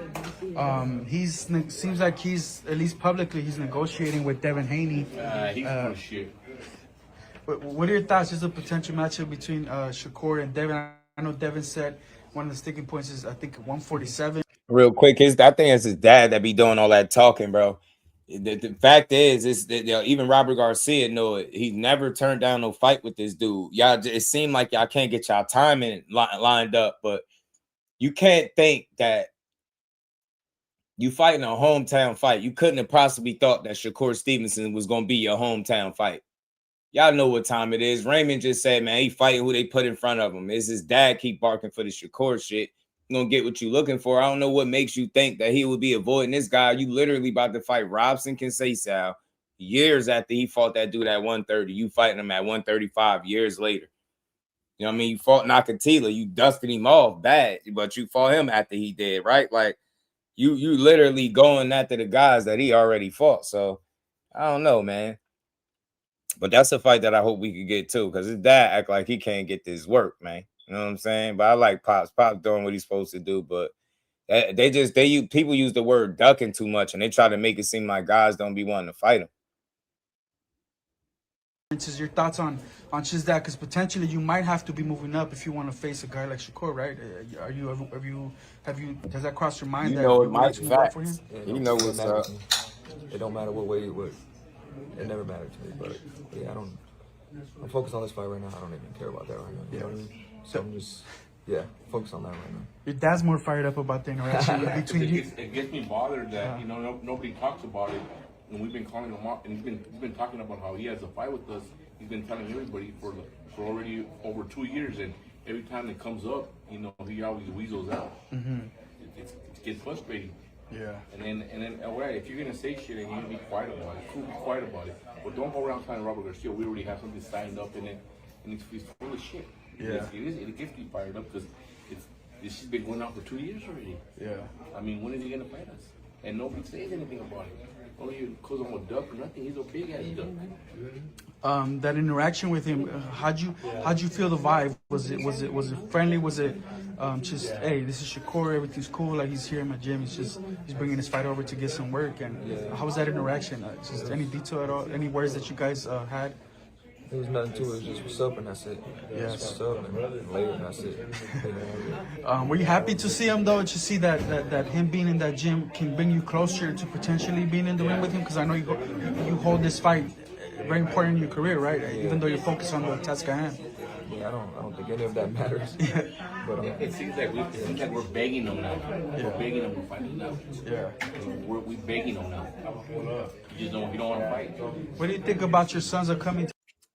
Seems like he's, at least publicly, he's negotiating with Devin Haney. He's full of shit. What are your thoughts? There's a potential matchup between Shakur and Devin. I know Devin said one of the sticking points is, I think, 147. Real quick, I think it's his dad that be doing all that talking, bro. The fact is that even Robert Garcia know it. He never turned down no fight with this dude. Y'all, it seemed like y'all can't get y'all timing lined up, but you can't think that you fighting a hometown fight. You couldn't have possibly thought that Shakur Stevenson was going to be your hometown fight. Y'all know what time it is. Raymond just said, man, he fighting who they put in front of him. Is his dad keep barking for the Shakur shit? You're going to get what you're looking for. I don't know what makes you think that he would be avoiding this guy. You literally about to fight Robson Conceição years after he fought that dude at 130. You fighting him at 135 years later. You know what I mean? You fought Nakatila. You dusted him off bad, but you fought him after he did, right? Like, you literally going after the guys that he already fought. So, I don't know, man. But that's a fight that I hope we could get to, because his dad act like he can't get this work, man. You know what I'm saying? But I like Pops. Pops doing what he's supposed to do, but people use the word ducking too much, and they try to make it seem like guys don't be wanting to fight him. Your thoughts on just that, because potentially you might have to be moving up if you want to face a guy like Shakur, right? Has that crossed your mind? You that know, you it might move up for him? You know what's up. It don't matter what way it would. It never mattered to me, but yeah, I'm focused on this fight right now. I don't even care about that right now. You know what I mean? So I'm just focused on that right now. Your dad's more fired up about the interaction between you. It gets me bothered that nobody talks about it. And we've been calling him up, and he's been talking about how he has a fight with us. He's been telling everybody for already over 2 years, and every time it comes up, he always weasels out. Mm-hmm. It gets frustrating. Yeah. And then, all right, if you're gonna say shit and you're gonna be quiet about it, cool, be quiet about it. But don't go around telling Robert Garcia we already have something signed up, and it's full of shit. Yeah. It gets me fired up because this has been going on for 2 years already. Yeah. I mean, when is he gonna fight us? And nobody says anything about it. Only because I'm a duck or nothing. He's a big ass duck. That interaction with him, how'd you feel the vibe? Was it friendly? Was it just, hey, this is Shakur, everything's cool, like he's here in my gym, he's bringing his fight over to get some work? And how was that interaction? Just any detail at all? Any words that you guys had? There was nothing to it. It was just what's up, and that's it. Yeah. What's up, and later, and that's it. Were you happy to see him, though, to see that him being in that gym can bring you closer to potentially being in the ring with him? Because I know you hold this fight very important in your career, right? Even though you're focused on the task at hand. Yeah, I don't think any of that matters. But it seems like we're begging them now. Yeah. We're begging them to fight now. Yeah. We're begging them now. You don't want to fight. What do you think about your son's upcoming?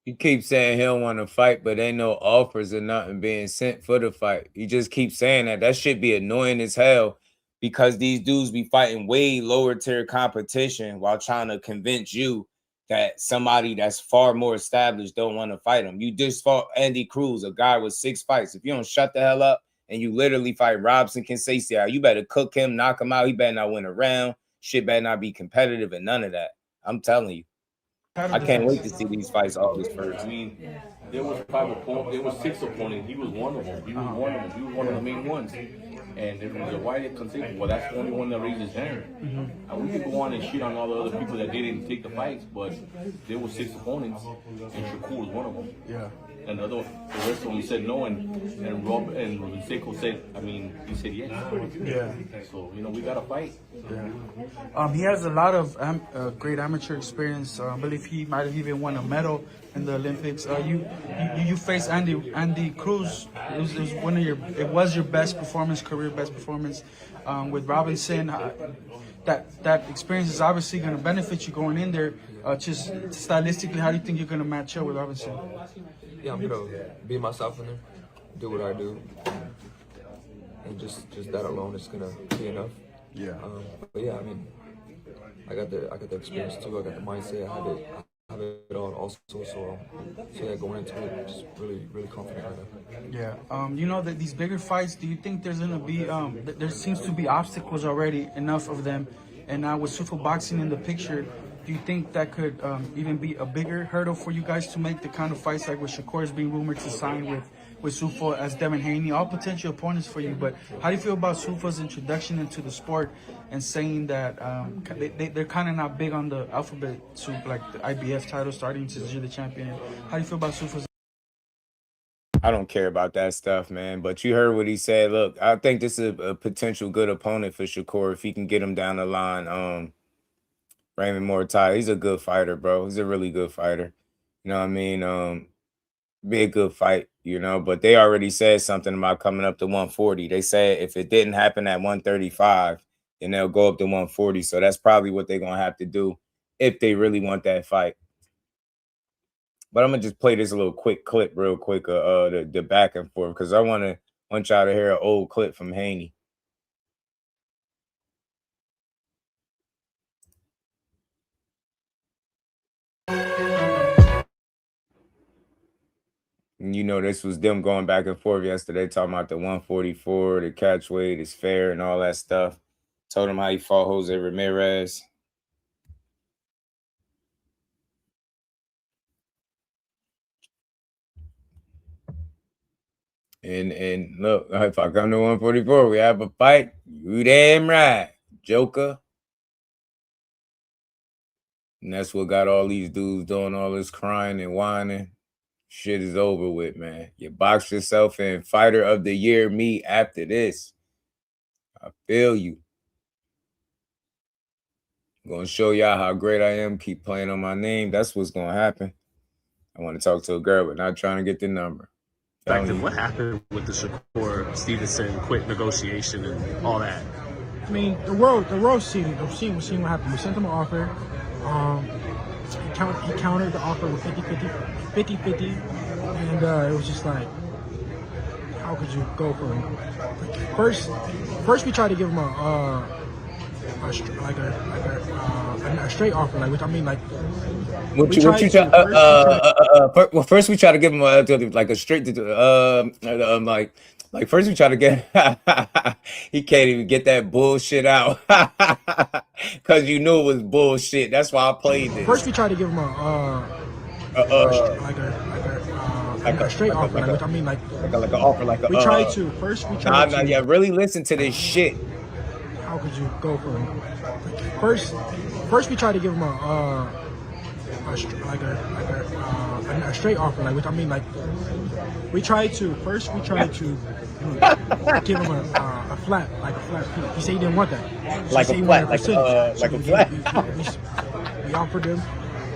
You keep saying he don't want to fight, but ain't no offers or nothing being sent for the fight. You just keep saying that. That should be annoying as hell because these dudes be fighting way lower tier competition while trying to convince you that somebody that's far more established don't want to fight him. You just fought Andy Cruz, a guy with 6 fights. If you don't shut the hell up and you literally fight Robson Conceição, you better cook him, knock him out. He better not win a round. Shit better not be competitive and none of that. I'm telling you. I can't wait to see these fights August 1st. I mean, there was 5 opponents. There was 6 opponents. He was one of them. He was one of them. He was one of the main ones. And there was a wide contingent. Well, that's the only one that raised his hand. We could go on and shit on all the other people that didn't take the fights, but there were 6 opponents, and Shakur was one of them. Yeah. And the rest of them said no, and Rob and Seiko said, I mean, he said yes. Yeah. So, you know, we got to fight. Yeah. He has a lot of great amateur experience. I believe he might have even won a medal in the Olympics. You faced Andy Cruz. It was your best performance, career best performance. With Robinson, that experience is obviously going to benefit you going in there. Just stylistically, how do you think you're going to match up with Robinson? Yeah, I'm gonna be myself in there, do what I do, and just that alone is gonna be enough. Yeah. But yeah, I mean, I got the experience too. I got the mindset. I have it all also. So yeah, going into it, just really confident right now. Yeah. You know that these bigger fights. Do you think there's gonna be there seems to be obstacles already, enough of them, and now with Sufa boxing in the picture. Do you think that could even be a bigger hurdle for you guys to make the kind of fights like with Shakur is being rumored to sign with Sufa as Devin Haney, all potential opponents for you? But how do you feel about Sufa's introduction into the sport and saying that they're kind of not big on the alphabet soup, like the IBF title starting since you're the champion? How do you feel about Sufa's? I don't care about that stuff, man. But you heard what he said. Look, I think this is a potential good opponent for Shakur if he can get him down the line. Raymond Muratalla, he's a good fighter, bro. He's a really good fighter. You know what I mean? Be a good fight, you know. But they already said something about coming up to 140. They said if it didn't happen at 135, then they'll go up to 140. So that's probably what they're going to have to do if they really want that fight. But I'm going to just play this little quick clip real quick, the back and forth, because I want y'all to hear an old clip from Haney. You know, this was them going back and forth yesterday, talking about the 144, the catch weight is fair and all that stuff. Told him how he fought Jose Ramirez. And look, if I come to 144, we have a fight. You damn right, Joker. And that's what got all these dudes doing all this crying and whining. Shit is over with, man. You boxed yourself in Fighter of the Year me after this. I feel you. I'm going to show y'all how great I am. Keep playing on my name. That's what's going to happen. I want to talk to a girl, but not trying to get the number. What happened with the Shakur Stevenson quick negotiation and all that? I mean, the world seen what happened. We sent him an offer. He countered the offer with 50-50, and it was just like, how could you go for it? First we tried to give him a straight offer, like, which I mean, like. First we try to give him like a straight like first we try to get he can't even get that bullshit out because you knew it was bullshit. That's why I played this. First we tried to give him a straight offer, like, which I mean, like an offer, like a. We tried to yeah, really listen to this shit. How could you go for it? First we tried to give him a straight offer, like, which I mean, like we tried to give him a flat fee. He said he didn't want that. Like a flat. We offered him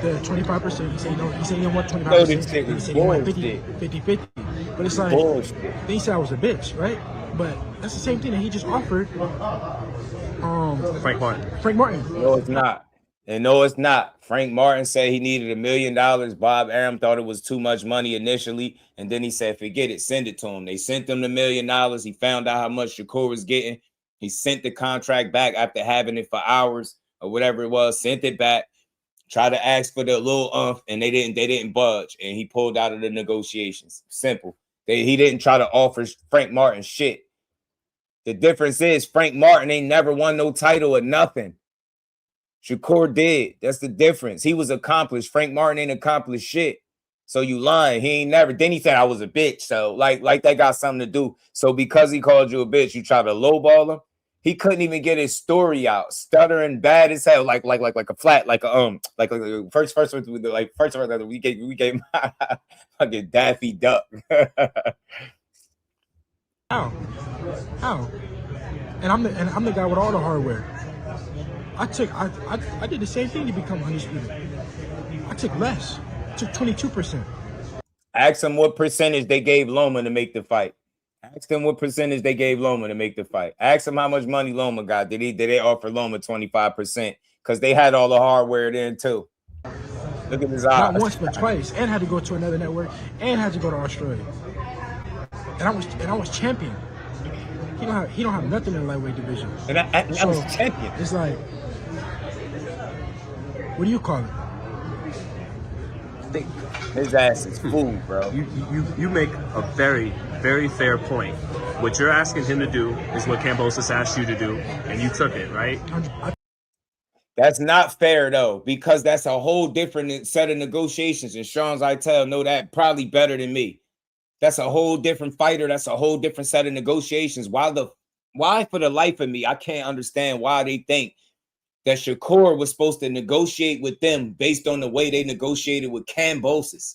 the 25%. He said he didn't want 25%. He said he wanted 50-50. But it's like, then he said I was a bitch, right? But that's the same thing that he just offered. Frank Martin. No, it's not. And no, it's not. Frank Martin said he needed $1 million. Bob Arum thought it was too much money initially. And then he said, forget it, send it to him. They sent him the $1 million. He found out how much Shakur was getting. He sent the contract back after having it for hours or whatever it was, sent it back, tried to ask for the little and they didn't budge. And he pulled out of the negotiations. Simple. He didn't try to offer Frank Martin shit. The difference is Frank Martin ain't never won no title or nothing. Shakur did. That's the difference. He was accomplished. Frank Martin ain't accomplished shit. So you lying. He ain't never. Then he said I was a bitch. So like that got something to do. So because he called you a bitch, you try to lowball him. He couldn't even get his story out. Stuttering bad as hell. Like a flat. Like first we gave my fucking Daffy Duck. How? And I'm the guy with all the hardware. I did the same thing to become undisputed. I took less. I took 22%. Ask him what percentage they gave Loma to make the fight. Ask him what percentage they gave Loma to make the fight. Ask him how much money Loma got. Did they offer Loma 25%? Because they had all the hardware then too. Look at his eyes. Not once but twice. And had to go to another network. And had to go to Australia. And I was champion. He don't have nothing in the lightweight division. And I was champion. It's like, what do you call it? His ass is fool, bro. You make a very, very fair point. What you're asking him to do is what Kambosos asked you to do, and you took it, right? That's not fair, though, because that's a whole different set of negotiations. And Sean's Itel know that probably better than me. That's a whole different fighter. That's a whole different set of negotiations. Why for the life of me, I can't understand why they think that Shakur was supposed to negotiate with them based on the way they negotiated with Kambosos.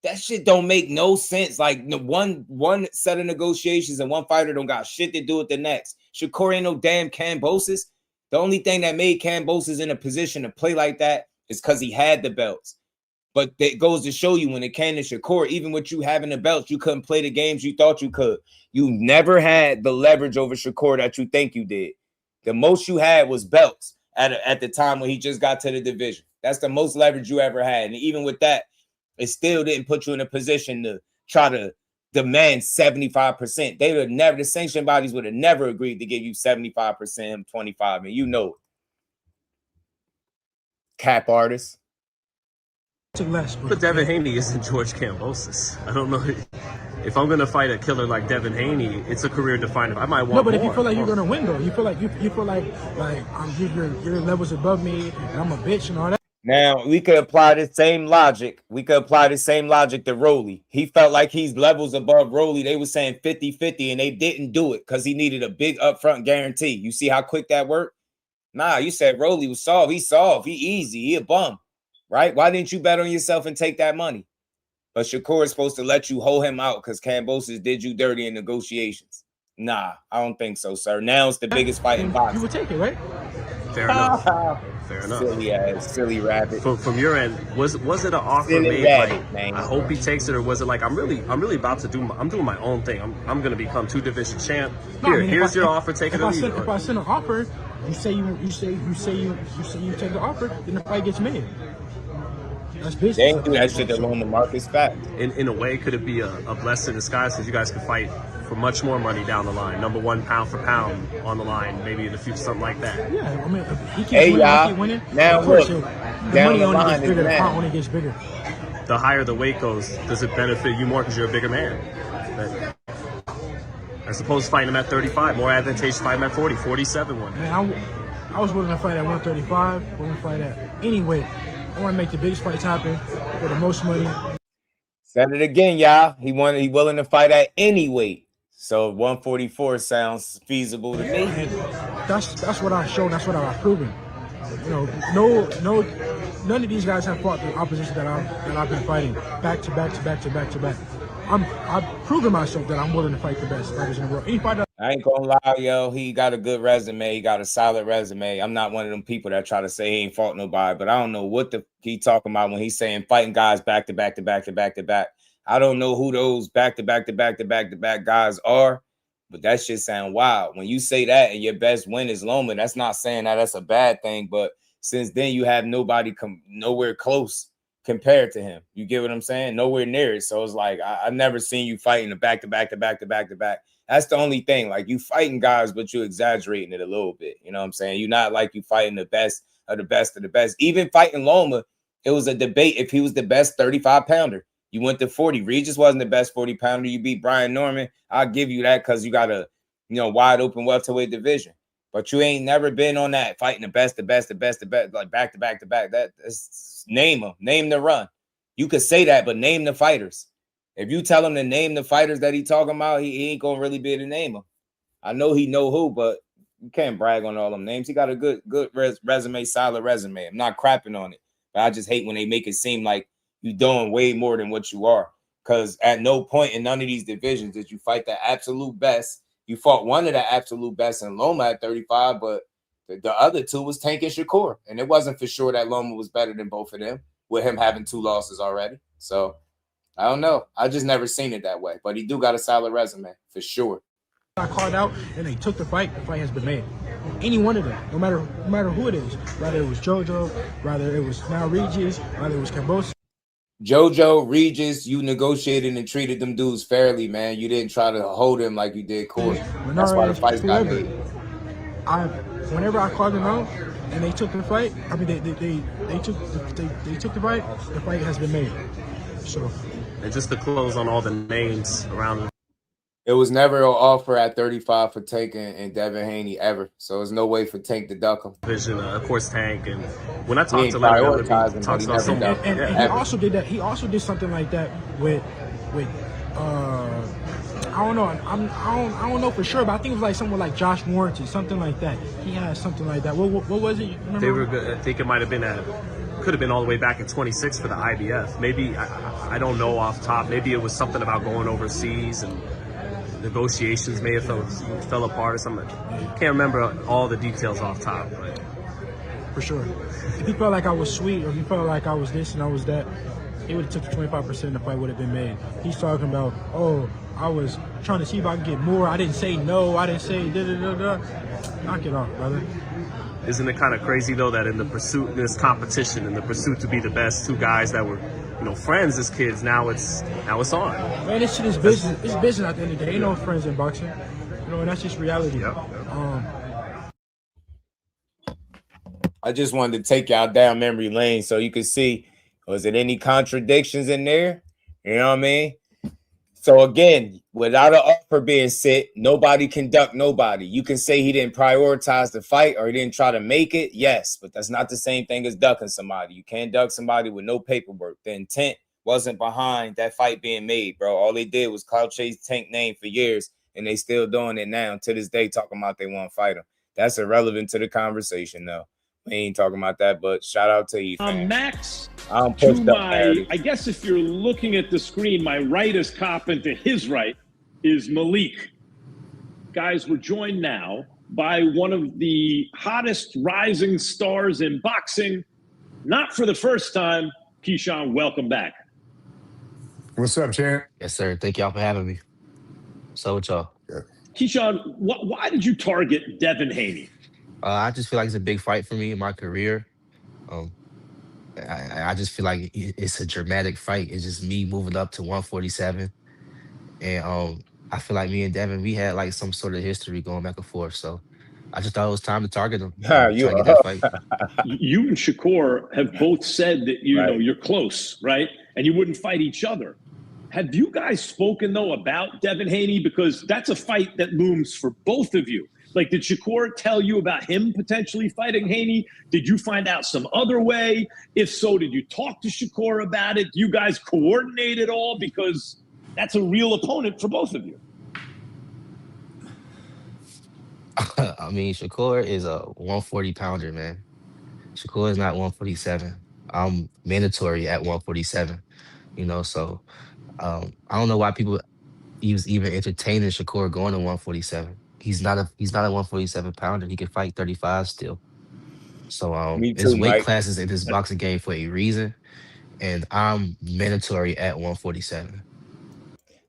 That shit don't make no sense. Like one set of negotiations and one fighter don't got shit to do with the next. Shakur ain't no damn Kambosos. The only thing that made Kambosos in a position to play like that is because he had the belts. But it goes to show you when it came to Shakur, even with you having the belts, you couldn't play the games you thought you could. You never had the leverage over Shakur that you think you did. The most you had was belts at the time when he just got to the division. That's the most leverage you ever had. And even with that, it still didn't put you in a position to try to demand 75%. They would never, the sanction bodies would have never agreed to give you 75%, 25%. And you know it. Cap artist. But Devin Haney isn't George Kambosos. I don't know if I'm gonna fight a killer like Devin Haney. It's a career defining. I might want. No, but more. if you feel like you're gonna win, though, you feel like your levels above me, and I'm a bitch and all that. Now we could apply the same logic. We could apply the same logic to Rolly. He felt like he's levels above Rolly. They were saying 50-50, and they didn't do it because he needed a big upfront guarantee. You see how quick that worked? Nah, you said Rolly was soft. He soft. He easy. He a bum. Right? Why didn't you bet on yourself and take that money? But Shakur is supposed to let you hold him out because Kambosos did you dirty in negotiations. Nah, I don't think so, sir. Now it's the biggest fight in boxing. You would take it, right? Fair enough. Fair enough. Silly ass, silly rabbit. From your end, was it an offer silly made rabbit, like man. I hope he takes it, or was it like I'm really about to do I'm doing my own thing. I'm gonna become 2 division champ. Here's your offer. Take it or leave it. If I send an offer, you say you take the offer, then the fight gets made. That's business. They ain't do that shit alone to Marcus Fact. In a way, could it be a blessing in disguise because you guys could fight for much more money down the line? Number one, pound for pound on the line, maybe in the future, something like that. Yeah, I mean, if he keeps winning, now of course, look, the money only gets bigger, the pound only gets bigger. The higher the weight goes, does it benefit you more because you're a bigger man? As opposed to fighting him at 35, more advantageous fighting him at 40, 47 one. Man, I was willing to fight at 135, willing to fight at any weight. I want to make the biggest fights happen for the most money. Said it again, y'all. He willing to fight at any weight. So 144 sounds feasible to me. That's what I've shown. That's what I've proven. You know, none of these guys have fought the opposition that I've been fighting back to back. I've proven myself that I'm willing to fight the best fighters in the world. Any fighter. I ain't gonna lie, yo. He got a good resume. He got a solid resume. I'm not one of them people that try to say he ain't fought nobody, but I don't know what he talking about when he's saying fighting guys back to back. I don't know who those back to back guys are, but that shit sound wild. When you say that and your best win is Loma, that's not saying that that's a bad thing, but since then you have nobody come nowhere close compared to him. You get what I'm saying? Nowhere near it. So it's like I've never seen you fighting a back-to-back. That's the only thing. Like, you fighting guys, but you exaggerating it a little bit. You know what I'm saying? You're not like you fighting the best of the best of the best. Even fighting Loma, it was a debate if he was the best 35-pounder. You went to 40. Regis wasn't the best 40-pounder. You beat Brian Norman. I'll give you that because you got a wide open welterweight division. But you ain't never been on that fighting the best, like back-to-back. That's name them. Name the run. You could say that, but name the fighters. If you tell him to name the fighters that he talking about, he ain't gonna really be able to name them. I know he know who, but you can't brag on all them names. He got a good resume, solid resume. I'm not crapping on it, but I just hate when they make it seem like you're doing way more than what you are. Because at no point in none of these divisions did you fight the absolute best. You fought one of the absolute best in Loma at 35, but the other two was Tank and Shakur. And it wasn't for sure that Loma was better than both of them, with him having 2 losses already. So I don't know. I just never seen it that way. But he do got a solid resume, for sure. I called out and they took the fight has been made. Any one of them, no matter who it is, whether it was JoJo, whether it was now Regis, whether it was Cambosa. JoJo, Regis, you negotiated and treated them dudes fairly, man. You didn't try to hold him like you did Corey. That's why the fights got made. Whenever I called them out and they took the fight, I mean they took the fight has been made. So, and just to close on all the names around him. It was never an offer at 35 for Tank and Devin Haney ever. So there's no way for Tank to duck him. Vision, of course, Tank. And when I talked to him, talks about someone, and he also did that. He also did something like that with I don't know. I don't know for sure, but I think it was like someone like Josh Warrington, something like that. He had something like that. What was it? They were good. I think it might have been could have been all the way back at 26 for the IBF. Maybe I don't know off top. Maybe it was something about going overseas and negotiations may have fell apart or something. Can't remember all the details off top, but for sure, if he felt like I was sweet or he felt like I was this and I was that, he would have took the 25% and the fight would have been made. He's talking about, oh, I was trying to see if I could get more. I didn't say no. I didn't say da-da-da-da. Knock it off, brother. Isn't it kind of crazy, though, that in the pursuit, in this competition, in the pursuit to be the best, 2 guys that were, friends as kids, now it's on. Man, this shit is business. It's business at the end of the day. Ain't no friends in boxing. And that's just reality. Yep. I just wanted to take y'all down memory lane so you could see, was it any contradictions in there? You know what I mean? So again, without an offer being set, nobody can duck nobody. You can say he didn't prioritize the fight or he didn't try to make it. Yes, but that's not the same thing as ducking somebody. You can't duck somebody with no paperwork. The intent wasn't behind that fight being made, bro. All they did was clout chase Tank name for years, and they still doing it now to this day, talking about they want to fight him. That's irrelevant to the conversation, though. We ain't talking about that, but shout out to you, fans. Max, I guess if you're looking at the screen, my right is Cop and to his right is Malik. Guys, we're joined now by one of the hottest rising stars in boxing. Not for the first time. Keyshawn, welcome back. What's up, champ? Yes, sir. Thank y'all for having me. So with y'all. Yeah. Keyshawn, why did you target Devin Haney? I just feel like it's a big fight for me in my career. I just feel like it's a dramatic fight. It's just me moving up to 147. And I feel like me and Devin, we had like some sort of history going back and forth. So I just thought it was time to target him. Try to get that fight. You and Shakur have both said that you're close, right? And you wouldn't fight each other. Have you guys spoken, though, about Devin Haney? Because that's a fight that looms for both of you. Like, did Shakur tell you about him potentially fighting Haney? Did you find out some other way? If so, did you talk to Shakur about it? Do you guys coordinate it all? Because that's a real opponent for both of you. I mean, Shakur is a 140-pounder, man. Shakur is not 147. I'm mandatory at 147, so I don't know why people even entertaining Shakur going to 147. He's not a 147-pounder. He can fight 35 still. So there's weight classes in this boxing game for a reason, and I'm mandatory at 147.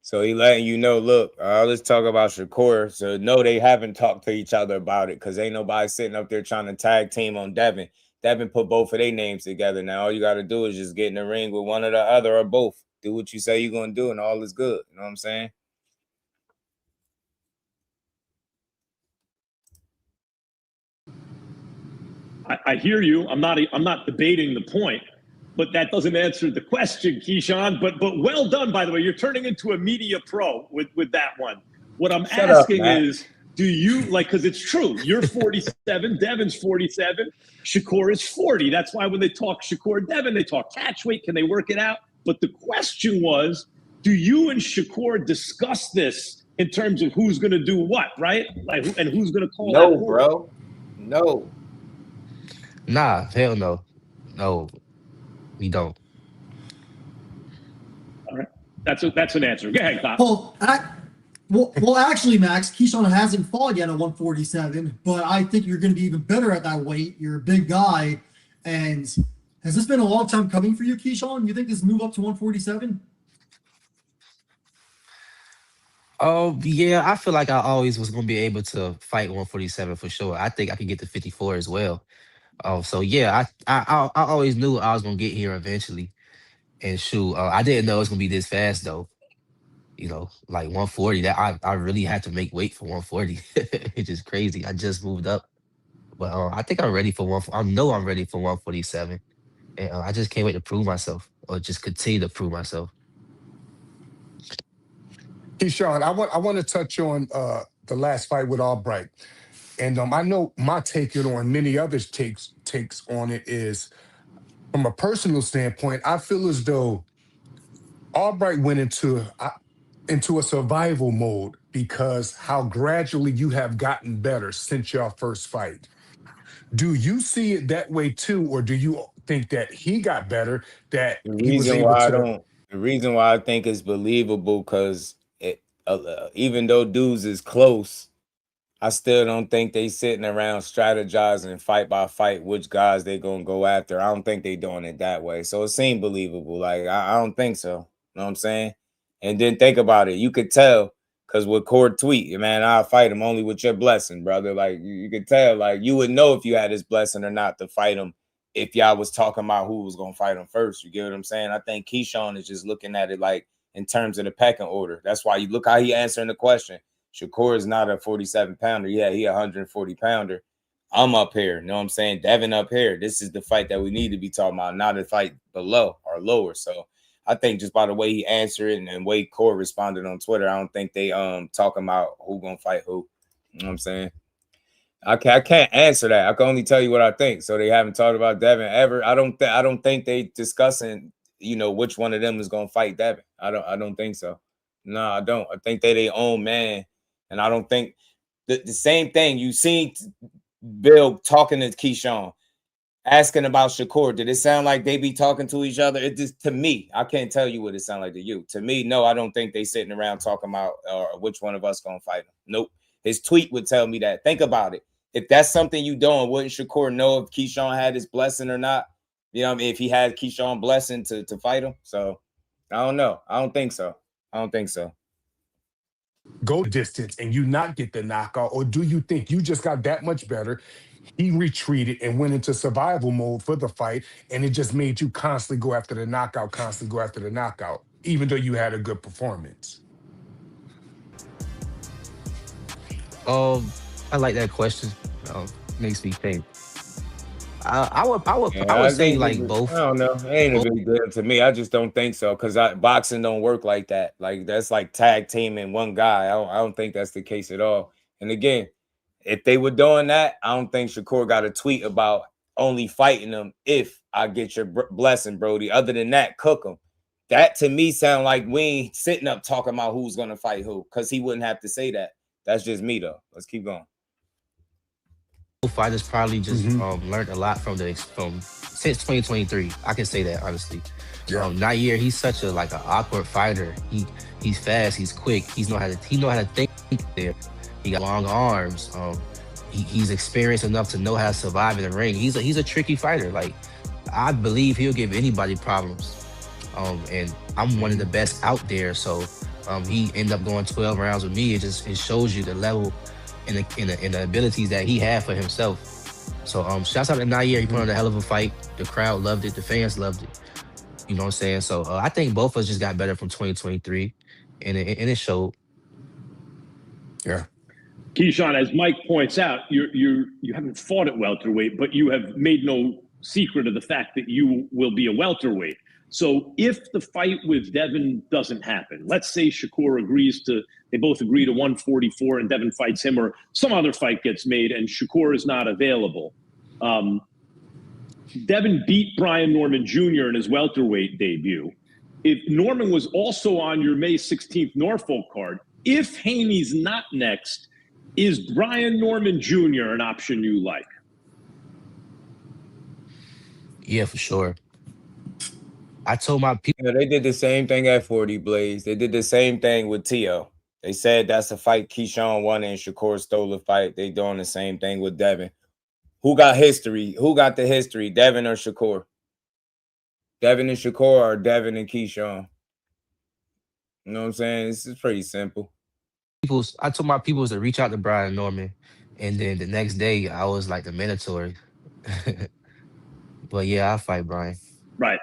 So he letting you know, look, let's talk about Shakur. So no, they haven't talked to each other about it because ain't nobody sitting up there trying to tag team on Devin. Devin put both of their names together. Now all you got to do is just get in the ring with one or the other or both. Do what you say you're gonna do, and all is good. You know what I'm saying? I hear you. I'm not debating the point, but that doesn't answer the question, Keyshawn. But well done, by the way. You're turning into a media pro with that one. What I'm asking is, do you like, because it's true, you're 47, Devin's 47, Shakur is 40. That's why when they talk Shakur Devin, they talk catch weight. Can they work it out? But the question was, do you and Shakur discuss this in terms of who's going to do what, right? Like, and who's going to call that? No, bro. No. Nah, hell no. No, we don't. All right. That's an answer. Go ahead, Well, Kyle. well, actually, Max, Keyshawn hasn't fought yet at 147, but I think you're going to be even better at that weight. You're a big guy. And has this been a long time coming for you, Keyshawn? You think this move up to 147? Oh, yeah, I feel like I always was going to be able to fight 147 for sure. I think I could get to 54 as well. So yeah, I always knew I was gonna get here eventually, and shoot, I didn't know it was gonna be this fast though. You know, like 140. That I really had to make weight for 140. It's just crazy. I just moved up, but I think I'm ready for one. I know I'm ready for 147, and I just can't wait to prove myself, or just continue to prove myself. Keyshawn, I want to touch on the last fight with Albright. And I know my take on many others' takes on it is, from a personal standpoint, I feel as though Albright went into a survival mode because how gradually you have gotten better since your first fight. Do you see it that way too, or do you think that he got better, that he was able to? The reason why I think it's believable, because even though dudes is close, I still don't think they sitting around strategizing fight by fight which guys they gonna go after. I don't think they doing it that way. So it seemed believable. Like I don't think so. You know what I'm saying? And then think about it. You could tell, because with Cord tweet, man, I'll fight him only with your blessing, brother. Like you could tell, like you would know if you had his blessing or not to fight him if y'all was talking about who was gonna fight him first. You get what I'm saying? I think Keyshawn is just looking at it like in terms of the pecking order. That's why you look how he answering the question. Shakur is not a 47-pounder. Yeah, he a 140-pounder. I'm up here. You know what I'm saying? Devin up here. This is the fight that we need to be talking about, not a fight below or lower. So I think just by the way he answered it and the way Core responded on Twitter, I don't think they talking about who gonna fight who. You know what I'm saying? I can't answer that. I can only tell you what I think. So they haven't talked about Devin ever. I don't think they discussing, you know, which one of them is gonna fight Devin. I don't think so. No, I don't. I think they their own man. And I don't think the same thing. You seen Bill talking to Keyshawn, asking about Shakur. Did it sound like they be talking to each other? It just, to me, I can't tell you what it sound like to you. To me, no, I don't think they sitting around talking about which one of us gonna fight him. Nope. His tweet would tell me that. Think about it. If that's something you doing, wouldn't Shakur know if Keyshawn had his blessing or not? You know what I mean? If he had Keyshawn blessing to fight him. So I don't know. I don't think so. Go distance and you not get the knockout, or do you think you just got that much better? He retreated and went into survival mode for the fight, and it just made you constantly go after the knockout, even though you had a good performance. I like that question. Makes me think. I would say like both. I don't know. It ain't really good to me. I just don't think so, because boxing don't work like that. Like that's like tag teaming one guy. I don't think that's the case at all. And again, if they were doing that, I don't think Shakur got a tweet about only fighting them if I get your blessing, Brody. Other than that, cook them. That to me sound like we ain't sitting up talking about who's gonna fight who, because he wouldn't have to say that. That's just me though. Let's keep going. Fighters probably just learned a lot from since 2023. I can say that honestly. Yeah. Nair, he's such an awkward fighter. He's fast. He's quick. He know how to think there. He got long arms. He's experienced enough to know how to survive in the ring. He's a tricky fighter. Like I believe he'll give anybody problems. And I'm one of the best out there. So he ended up going 12 rounds with me. It shows you the level and the abilities that he had for himself. So shouts out to Nair. He put on a hell of a fight. The crowd loved it. The fans loved it. You know what I'm saying? So I think both of us just got better from 2023, and it showed. Yeah. Keyshawn, as Mike points out, you haven't fought at welterweight, but you have made no secret of the fact that you will be a welterweight. So if the fight with Devin doesn't happen, let's say Shakur they both agree to 144 and Devin fights him, or some other fight gets made and Shakur is not available. Devin beat Brian Norman Jr. in his welterweight debut. If Norman was also on your May 16th Norfolk card, if Haney's not next, is Brian Norman Jr. an option you like? Yeah, for sure. I told my people. They did the same thing at 40 Blaze. They did the same thing with Tio. They said that's a fight Keyshawn won and Shakur stole the fight. They doing the same thing with Devin. Who got history? Who got the history, Devin or Shakur? Devin and Shakur or Devin and Keyshawn? You know what I'm saying? This is pretty simple. I told my people to reach out to Brian Norman, and then the next day I was like the mandatory. But yeah, I'll fight Brian. Right.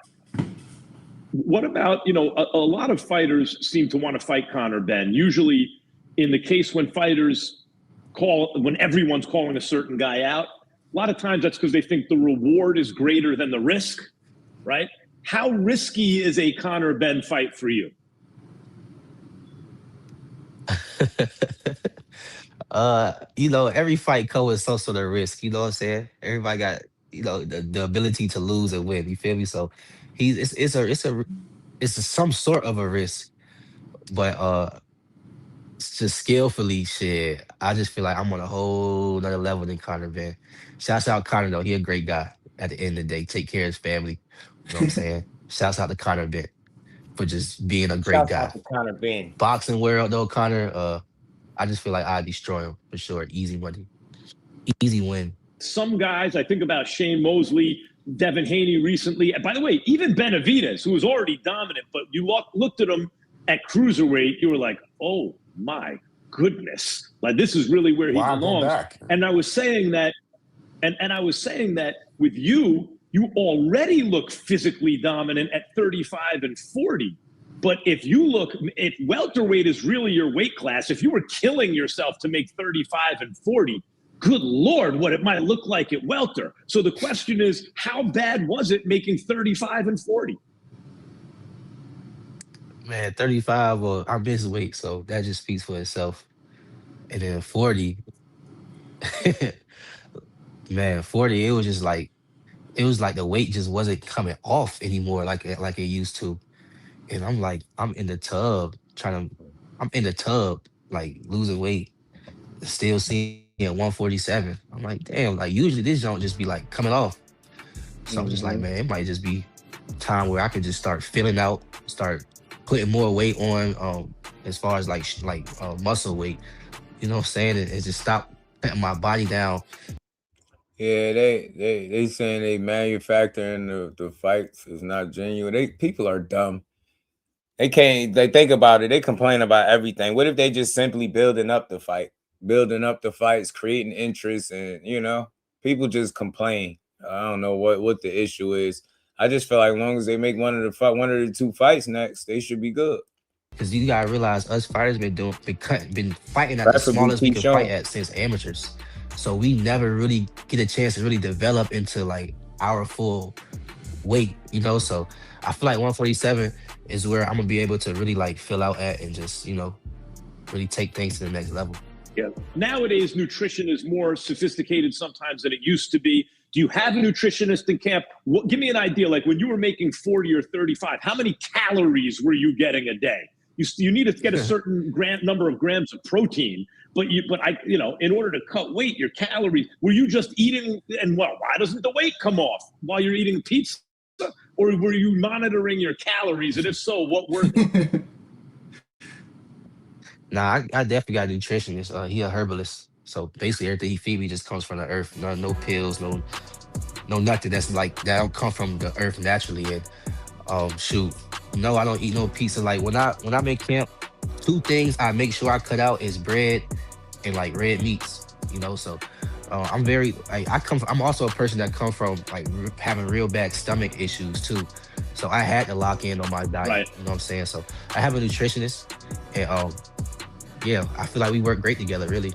What about, a lot of fighters seem to want to fight Conor Benn. Usually in the case when when everyone's calling a certain guy out, a lot of times that's because they think the reward is greater than the risk, right? How risky is a Conor Benn fight for you? Every fight comes with some sort of risk. You know what I'm saying? Everybody got the ability to lose and win. You feel me? So it's some sort of a risk, but just skillfully, shit. I just feel like I'm on a whole nother level than Conor Benn. Shouts out Conor though. He a great guy. At the end of the day, take care of his family. You know what I'm saying? Shouts out to Conor Benn for just being a great guy. Shouts out to Conor Benn. Boxing world though, Conor. I just feel like I'd destroy him for sure. Easy money. Easy win. Some guys, I think about Shane Mosley, Devin Haney recently. By the way, even Benavidez, who was already dominant, but you looked at him at cruiserweight, you were like, oh my goodness. Like, this is really where he belongs. And I was saying that, and I was saying that with you already look physically dominant at 35 and 40. But if welterweight is really your weight class, if you were killing yourself to make 35 and 40, good Lord, what it might look like at welter. So the question is, how bad was it making 35 and 40? Man, 35, well, I miss weight, so that just speaks for itself. And then 40, man, 40, it was like the weight just wasn't coming off anymore like it used to. And I'm like, I'm in the tub, like losing weight, still seeing at 147. I'm like, damn, like usually this don't just be like coming off. So I'm just like, man, it might just be time where I can just start filling out, start putting more weight on, as far as like muscle weight. You know what I'm saying? And just stop cutting my body down. Yeah, they saying they manufacturing the fights is not genuine. People are dumb. They think about it. They complain about everything. What if they just simply building up the fights, creating interest, and people just complain. I don't know what the issue is. I just feel like as long as they make one of the two fights next, they should be good. Because you gotta realize us fighters been fighting at the smallest we can fight at since amateurs. So we never really get a chance to really develop into like our full weight, So I feel like 147 is where I'm gonna be able to really like fill out at and just, really take things to the next level. Yeah. Nowadays, nutrition is more sophisticated sometimes than it used to be. Do you have a nutritionist in camp? Give me an idea. Like when you were making 40 or 35, how many calories were you getting a day? You need to get a certain number of grams of protein, but in order to cut weight, your calories, were you just eating? And why doesn't the weight come off while you're eating pizza? Or were you monitoring your calories? And if so, what were they? Nah, I definitely got a nutritionist. He a herbalist. So basically everything he feed me just comes from the earth. No pills, no nothing that's like that don't come from the earth naturally. And no, I don't eat no pizza. Like when I'm in camp, two things I make sure I cut out is bread and like red meats. So I'm very like I'm also a person that comes from like having real bad stomach issues too, so I had to lock in on my diet. Right. You know what I'm saying? So I have a nutritionist, and yeah, I feel like we work great together. Really.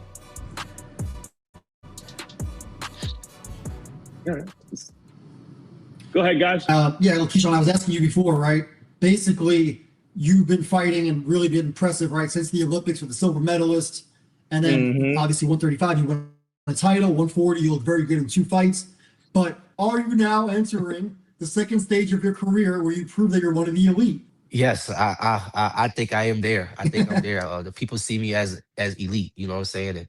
Go ahead, guys. Yeah, Keyshawn, I was asking you before, right? Basically, you've been fighting and really been impressive, right, since the Olympics with the silver medalist, and then obviously 135, you won a title. 140, you look very good in 2 fights. But are you now entering the second stage of your career where you prove that you're one of the elite? Yes, I think I am there. I think I'm there. The people see me as elite. You know what I'm saying? And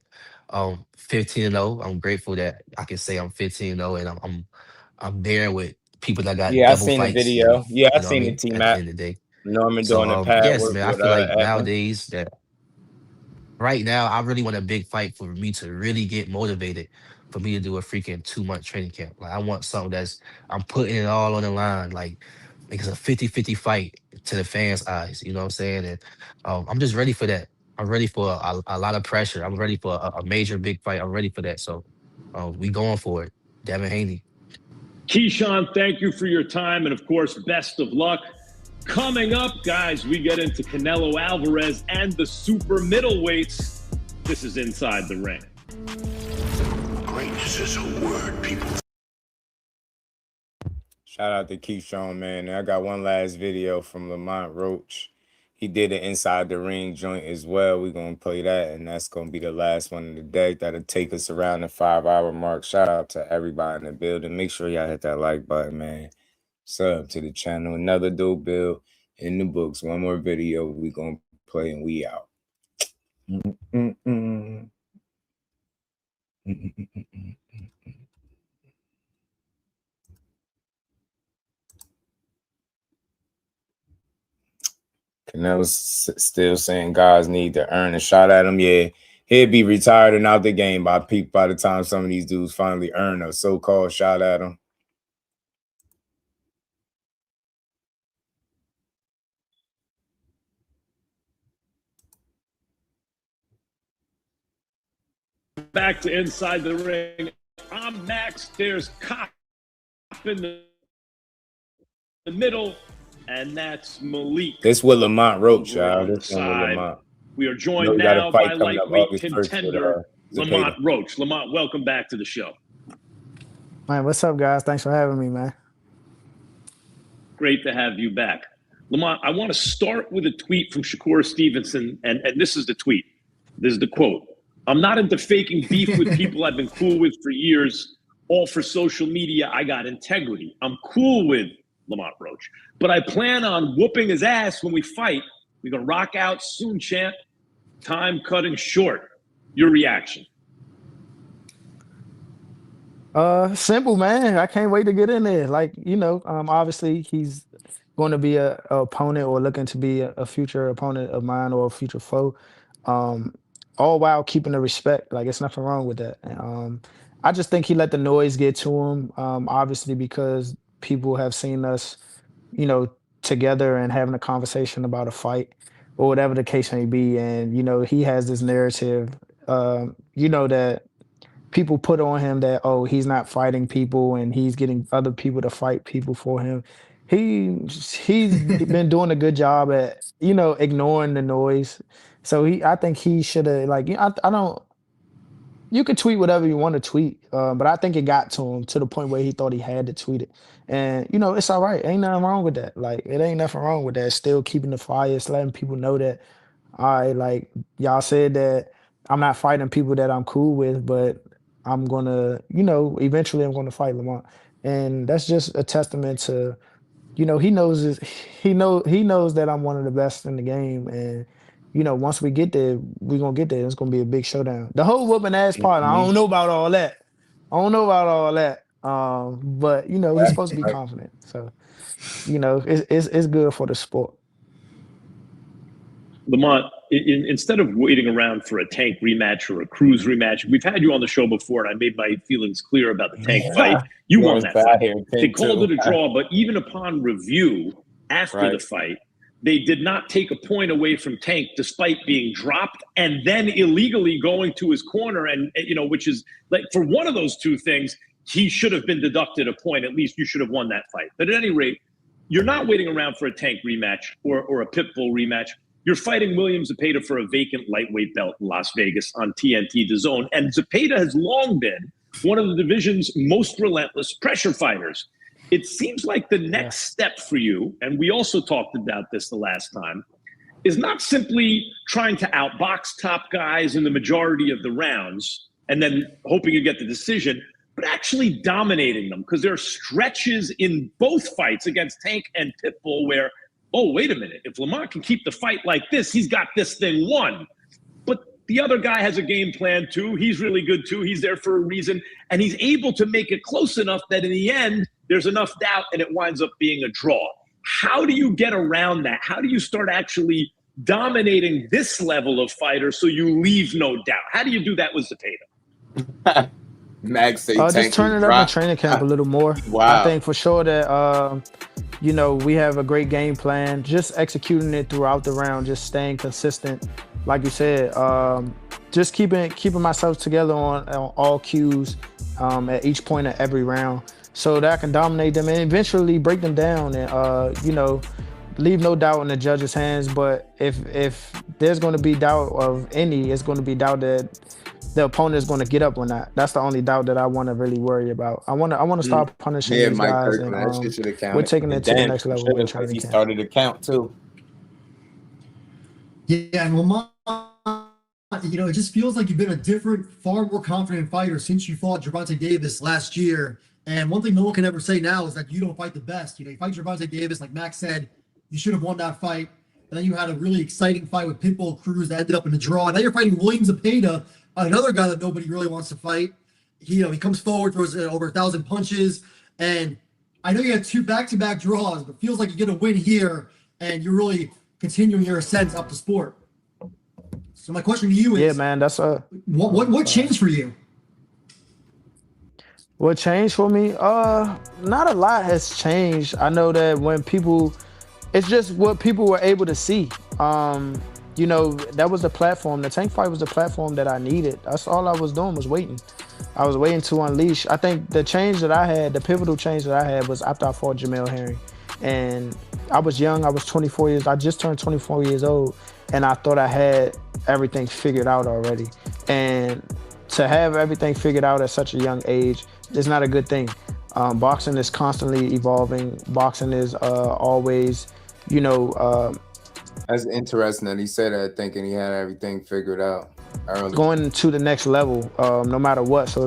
15-0. I'm grateful that I can say I'm 15-0, and I'm there with people that got Yeah, I double seen the fights. video. Yeah, I You know what I seen the mean? team At the at end of the day. Norman So doing the pad yes, work man. I with feel like Evan. nowadays that right now I really want a big fight for me to really get motivated for me to do a freaking 2-month training camp. Like I want something that's I'm putting it all on the line. Like it's a 50-50 fight to the fans' eyes. You know what I'm saying? And I'm just ready for that. I'm ready for a lot of pressure. I'm ready for a major big fight. I'm ready for that. So we going for it. Devin Haney. Keyshawn, thank you for your time. And of course, best of luck. Coming up, guys, we get into Canelo Alvarez and the super middleweights. This is Inside the Ring. Greatness is a word, people. Shout out to Keyshawn, man. I got one last video from Lamont Roach. He did an Inside the Ring joint as well. We're going to play that, and that's going to be the last one of the day. That'll take us around the 5-hour mark. Shout out to everybody in the building. Make sure y'all hit that like button, man. Sub to the channel. Another dope build in the books. One more video we're going to play, and we out. Canelo's still saying guys need to earn a shot at him. Yeah, he'll be retired and out the game by the time some of these dudes finally earn a so-called shot at him. Back to Inside the Ring. I'm Max. There's Cop in the middle, and that's Malik. This with Lamont Roach, y'all. This one with Lamont. We are joined now by lightweight contender Lamont Roach. Lamont, welcome back to the show. Man, what's up, guys? Thanks for having me, man. Great to have you back. Lamont, I want to start with a tweet from Shakur Stevenson, and this is the tweet. This is the quote. I'm not into faking beef with people I've been cool with for years, all for social media. I got integrity. I'm cool with Lamont Roach, but I plan on whooping his ass when we fight. We're going to rock out soon, champ. Time cutting short. Your reaction? Simple, man. I can't wait to get in there. Like, you know, obviously he's going to be a opponent or looking to be a future opponent of mine or a future foe. All while keeping the respect. Like, it's nothing wrong with that. I just think he let the noise get to him, obviously, because people have seen us, you know, together and having a conversation about a fight or whatever the case may be. And, you know, he has this narrative, you know, that people put on him that, oh, he's not fighting people and he's getting other people to fight people for him. He's been doing a good job at, you know, ignoring the noise. So I think he should have, like, I don't, you could tweet whatever you want to tweet, but I think it got to him to the point where he thought he had to tweet it. And, you know, it's all right. Ain't nothing wrong with that. Like, it ain't nothing wrong with that. Still keeping the fire, it's letting people know that, all right, like, y'all said that I'm not fighting people that I'm cool with, but I'm going to, you know, eventually I'm going to fight Lamont. And that's just a testament to, you know, he knows that I'm one of the best in the game. And, you know, once we get there, we're going to get there. It's going to be a big showdown. The whole whooping ass part, I don't know about all that. But, you know, he's supposed to be confident. So, you know, it's good for the sport. Lamont, instead of waiting around for a Tank rematch or a Cruz rematch, we've had you on the show before, and I made my feelings clear about the Tank fight. You won that fight. They called it a draw, but even upon review after the fight, they did not take a point away from Tank despite being dropped and then illegally going to his corner. And, which is like, for one of those two things, he should have been deducted a point. At least you should have won that fight. But at any rate, you're not waiting around for a Tank rematch or a Pitbull rematch. You're fighting William Zepeda for a vacant lightweight belt in Las Vegas on TNT DAZN. And Zepeda has long been one of the division's most relentless pressure fighters. It seems like the next step for you, and we also talked about this the last time, is not simply trying to outbox top guys in the majority of the rounds and then hoping you get the decision, but actually dominating them, because there are stretches in both fights against Tank and Pitbull where, oh, wait a minute, if Lamont can keep the fight like this, he's got this thing won. But the other guy has a game plan too. He's really good too. He's there for a reason. And he's able to make it close enough that in the end, there's enough doubt and it winds up being a draw. How do you get around that? How do you start actually dominating this level of fighter so you leave no doubt? How do you do that with Zepeda? Max say just turn it up in training camp a little more. Wow. I think for sure that we have a great game plan. Just executing it throughout the round, just staying consistent. Like you said, just keeping myself together on all cues at each point of every round, so that I can dominate them and eventually break them down and leave no doubt in the judges' hands. But if there's going to be doubt of any, it's going to be doubt that the opponent is going to get up or not. That's the only doubt that I want to really worry about. I want to start punishing these Mike guys, Kirkland, and that shit should have counted. we're taking it to the next level. He started to count too. Yeah, and Lamont, it just feels like you've been a different, far more confident fighter since you fought Gervonta Davis last year. And one thing no one can ever say now is that you don't fight the best. You fight Gervonta Davis, like Max said, you should have won that fight. And then you had a really exciting fight with Pitbull Cruz that ended up in a draw. And now you're fighting William Zepeda, another guy that nobody really wants to fight. He comes forward, throws over 1,000 punches. And I know you had 2 back-to-back draws, but feels like you get a win here and you're really continuing your ascent up the sport. So my question to you is, man, that's what changed for you? What changed for me? Not a lot has changed. I know that when people, it's just what people were able to see. That was the platform. The Tank fight was the platform that I needed. That's all I was doing, was waiting. I was waiting to unleash. I think the change that I had, the pivotal change that I had, was after I fought Jamel Herring. And I was young. I was 24 years. I just turned 24 years old. And I thought I had everything figured out already. And to have everything figured out at such a young age is not a good thing. Boxing is constantly evolving. Boxing is always, That's interesting that he said that, thinking he had everything figured out early. Going to the next level, no matter what. So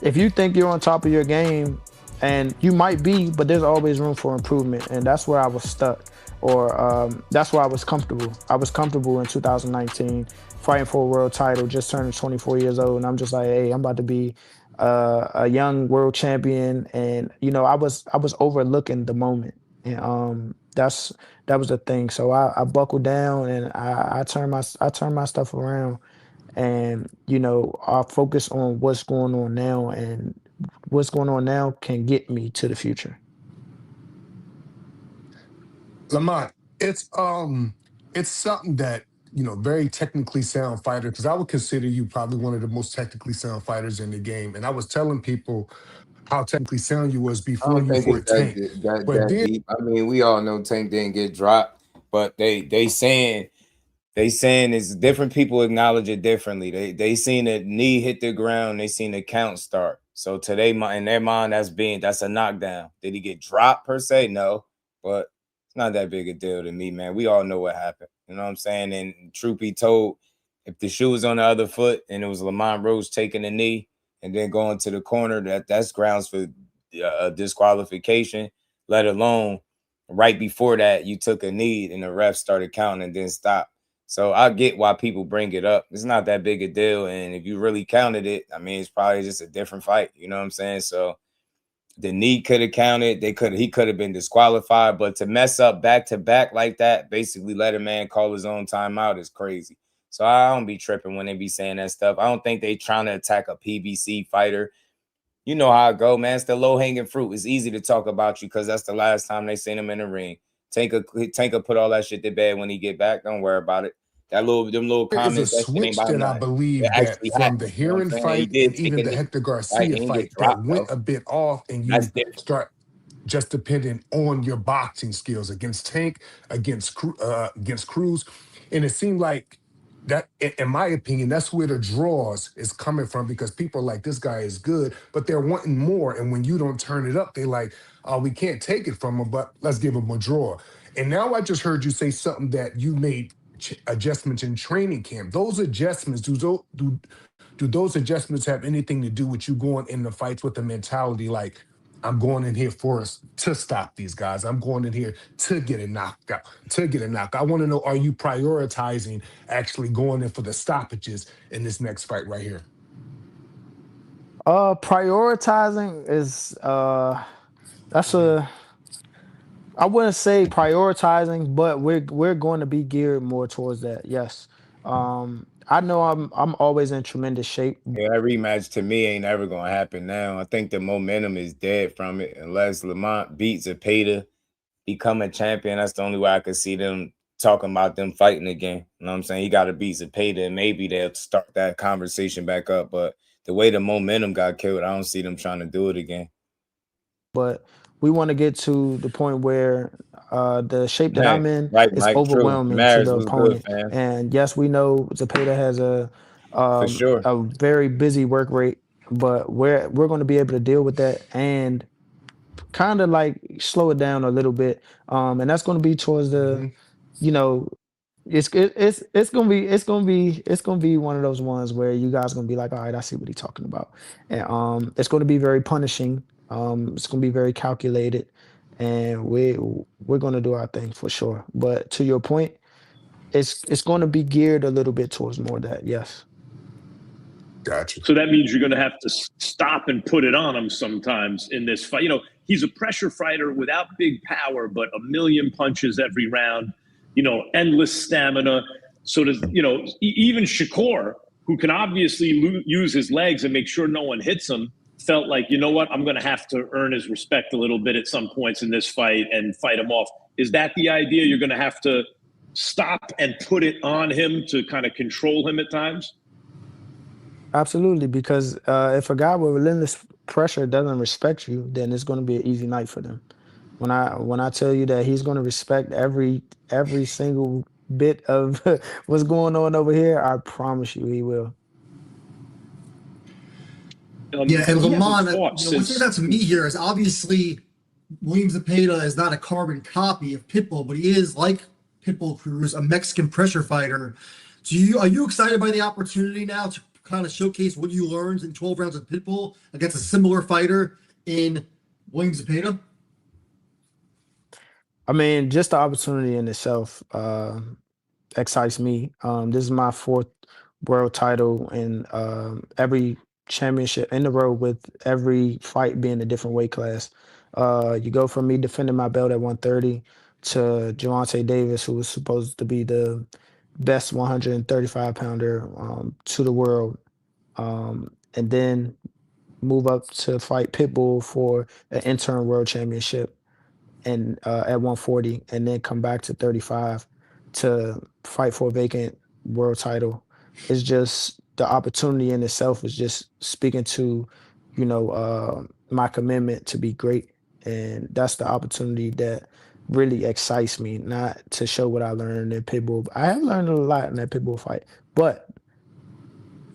if you think you're on top of your game, and you might be, but there's always room for improvement. And that's where I was stuck, or that's where I was comfortable. I was comfortable in 2019, fighting for a world title, just turning 24 years old. And I'm just like, hey, I'm about to be a young world champion. And, I was overlooking the moment. And that was the thing. So I buckled down and I turned my stuff around, and I focus on what's going on now, and what's going on now can get me to the future. Lamont, it's something that very technically sound fighter, because I would consider you probably one of the most technically sound fighters in the game. And I was telling people how technically sound you was before you fought Tank. Deep. I mean, we all know Tank didn't get dropped, but they saying it's different. People acknowledge it differently. They seen a knee hit the ground, they seen the count start. So today, in their mind, that's a knockdown. Did he get dropped per se? No, but it's not that big a deal to me, man. We all know what happened. You know what I'm saying? And truth be told, if the shoe was on the other foot and it was Lamont Rose taking a knee and then going to the corner, that's grounds for disqualification, let alone right before that you took a knee and the ref started counting and then stopped. So I get why people bring it up. It's not that big a deal. And if you really counted it, I mean, it's probably just a different fight. You know what I'm saying? So the knee could have counted. He could have been disqualified. But to mess up back to back like that, basically let a man call his own timeout, is crazy. So I don't be tripping when they be saying that stuff. I don't think they trying to attack a PBC fighter. You know how it go, man. It's the low-hanging fruit. It's easy to talk about you because that's the last time they seen him in the ring. Tank put all that shit to bed when he get back. Don't worry about it. Them little There is a comments, that shit ain't switch about that I nothing. It believe that actually from the happened. You know what I'm Heron saying? He fight did and take even a the knee, Hector right? Garcia He didn't get fight that dropped went though. a bit off, and That's you different. start just depending on your boxing skills against Tank, against Cruz, and it seemed like that, in my opinion, that's where the draws is coming from because people are like, this guy is good, but they're wanting more, and when you don't turn it up, they like, oh, we can't take it from him, but let's give him a draw. And now I just heard you say something that you made adjustments in training camp. Those adjustments, do those adjustments have anything to do with you going in the fights with the mentality like, I'm going in here for us to stop these guys. I'm going in here to get a knockout, I want to know, are you prioritizing actually going in for the stoppages in this next fight right here? Prioritizing is that's a I wouldn't say prioritizing, but we're going to be geared more towards that. Yes. I know I'm always in tremendous shape. Yeah, that rematch to me ain't ever gonna happen now. I think the momentum is dead from it. Unless Lamont beats Zepeda, become a champion, that's the only way I could see them talking about them fighting again. You know what I'm saying? He got to beat Zepeda, and maybe they'll start that conversation back up. But the way the momentum got killed, I don't see them trying to do it again. But we want to get to the point where the shape that Right, I'm in right, is Mike. True. overwhelming to Marriage the was good, opponent. fam. And yes, we know Zepeda has For sure. a very busy work rate, but we're going to be able to deal with that and kind of like slow it down a little bit. And that's going to be towards the, you know, it's gonna be one of those ones where you guys gonna be like, all right, I see what he's talking about, and it's gonna be very punishing. It's gonna be very calculated, and we're gonna do our thing for sure. But to your point, it's gonna be geared a little bit towards more of that. Yes. Gotcha. So that means you're going to have to stop and put it on him sometimes in this fight. You know, he's a pressure fighter without big power, but a million punches every round, you know, endless stamina. So does, you know, even Shakur, who can obviously use his legs and make sure no one hits him, felt like, you know what, I'm going to have to earn his respect a little bit at some points in this fight and fight him off. Is that the idea? You're going to have to stop and put it on him to kind of control him at times? Absolutely, because if a guy with relentless pressure doesn't respect you, then it's going to be an easy night for them. When I tell you that he's going to respect every single bit of what's going on over here, I promise you he will. Yeah, and Lamont, what stands out to me here is obviously William Zepeda is not a carbon copy of Pitbull, but he is like Pitbull Cruz, a Mexican pressure fighter. Are you excited by the opportunity now to kind of showcase what you learned in 12 rounds of Pitbull against a similar fighter in William Zepeda? I mean, just the opportunity in itself excites me. This is my fourth world title and every championship in a row with every fight being a different weight class. You go from me defending my belt at 130 to Gervonta Davis, who was supposed to be the best 135 pounder to the world. And then move up to fight Pitbull for an interim world championship and at 140, and then come back to 35 to fight for a vacant world title. It's just the opportunity in itself is just speaking to, my commitment to be great, and that's the opportunity that really excites me. Not to show what I learned in Pitbull. I have learned a lot in that Pitbull fight, but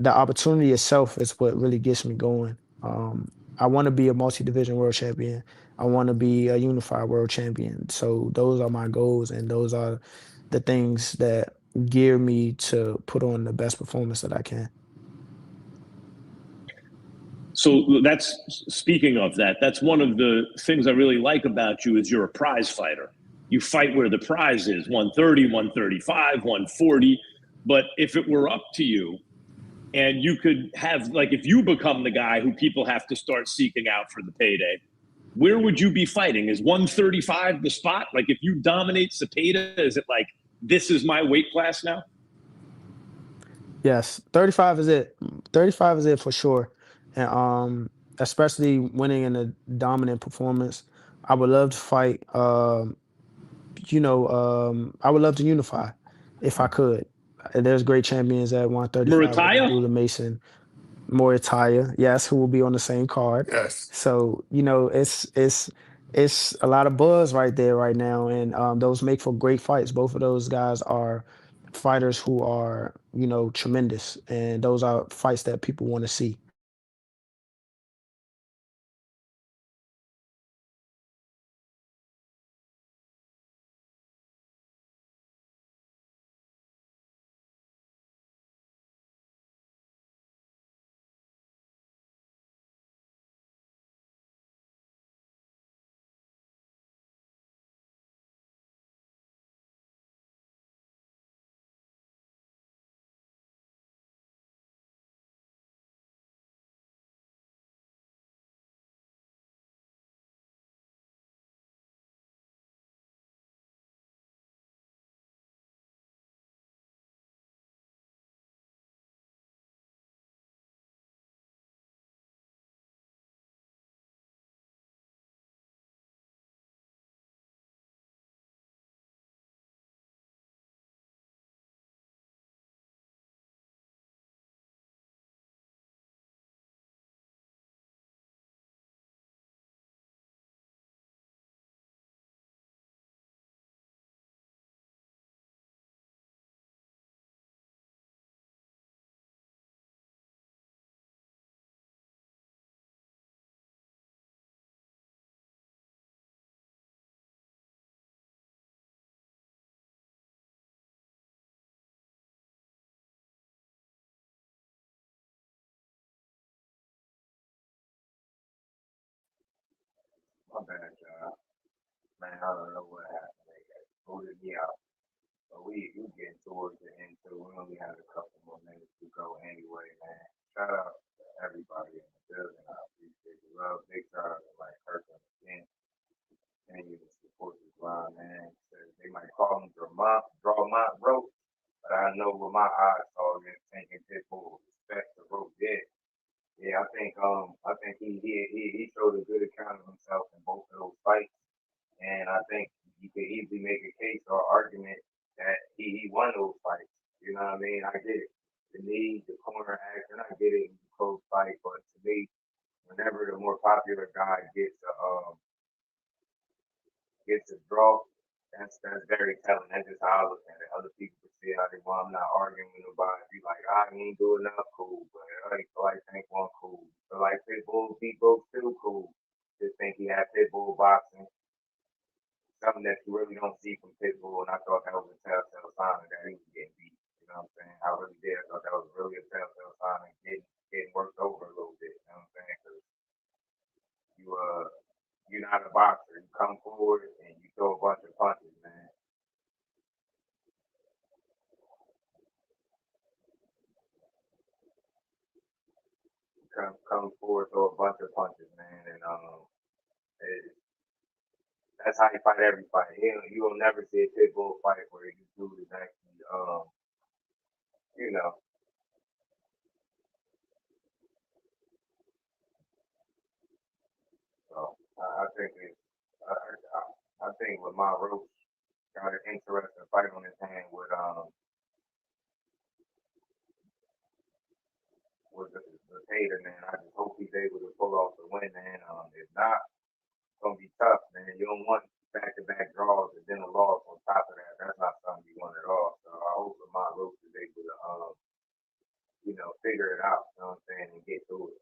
the opportunity itself is what really gets me going. I want to be a multi-division world champion. I want to be a unified world champion. So those are my goals, and those are the things that gear me to put on the best performance that I can. So speaking of that, that's one of the things I really like about you is you're a prize fighter. You fight where the prize is, 130, 135, 140. But if it were up to you, and you could have, like, if you become the guy who people have to start seeking out for the payday, where would you be fighting? Is 135 the spot? Like, if you dominate Zepeda, is it like, this is my weight class now? Yes, 35 is it. 35 is it for sure. And especially winning in a dominant performance. I would love to fight, I would love to unify if I could. There's great champions at 135 with Muratalla? Abdullah Mason, Muratalla, yes, who will be on the same card. Yes. So, it's a lot of buzz right there right now, and those make for great fights. Both of those guys are fighters who are, tremendous, and those are fights that people want to see. My bad, y'all. Man, I don't know what happened. They got booted me out. But we getting towards the end too. We only had a couple more minutes to go anyway, man. Shout out to everybody in the building. I appreciate the love. Big shout out to Mike Kirkland again. Continue to support this line, man. They might call him Drawmont Rope, but I know with my eyes saw him thinking Pitbull respect the rope did. Yeah, I think he showed a good account of himself in both of those fights, and I think you could easily make a case or argument that he won those fights. You know what I mean? I get it, the knee, the corner action, I get it in the close fight, but to me, whenever the more popular guy gets a draw, that's very telling. That's just how I look at it. Other people can see how they want. I'm not arguing with nobody. Be like, I ain't doing enough, cool. But I feel like Tank one cool. Feel like Pitbull beat both still cool. Just think he had Pitbull boxing. Something that you really don't see from Pitbull, and I thought that was a telltale sign that he was getting beat. You know what I'm saying? I really did. I thought that was really a telltale sign of getting worked over a little bit. You know what I'm saying? Because you you're not a boxer. You come forward and you throw a bunch of punches, man. Come forward, throw a bunch of punches, man, and that's how you fight every fight. You will never see a Pitbull fight where you dude is actually, you know. So I think I think Lamar Roach got an interesting fight on his hand with the Tater, man. I just hope he's able to pull off the win, man. If not, it's gonna be tough, man. You don't want back-to-back draws and then a loss on top of that. That's not something you want at all. So I hope Lamar Roach is able to, figure it out. You know what I'm saying, and get through it.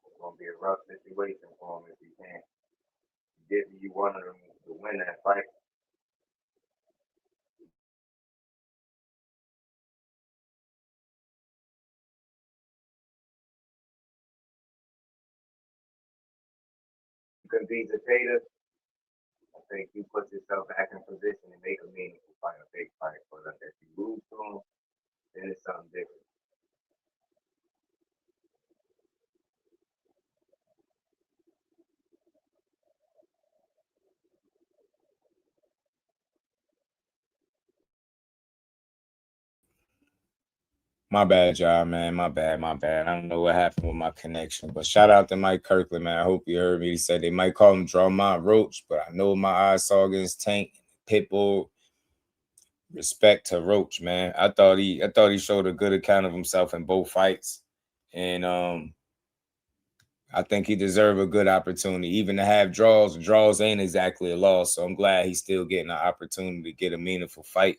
It's gonna be a rough situation for him if he can't. You wanted him to win that fight. You can beat the Tater. I think you put yourself back in position and make a meaningful fight, a big fight. But if you lose to him, then it's something different. My bad, y'all, man. My bad. I don't know what happened with my connection, but shout out to Mike Kirkland, man. I hope you heard me. He said they might call him Drawmont Roach, but I know my eyes saw against Tank, Pitbull. Respect to Roach, man. I thought he showed a good account of himself in both fights, and I think he deserved a good opportunity. Even to have draws ain't exactly a loss. So I'm glad he's still getting an opportunity to get a meaningful fight,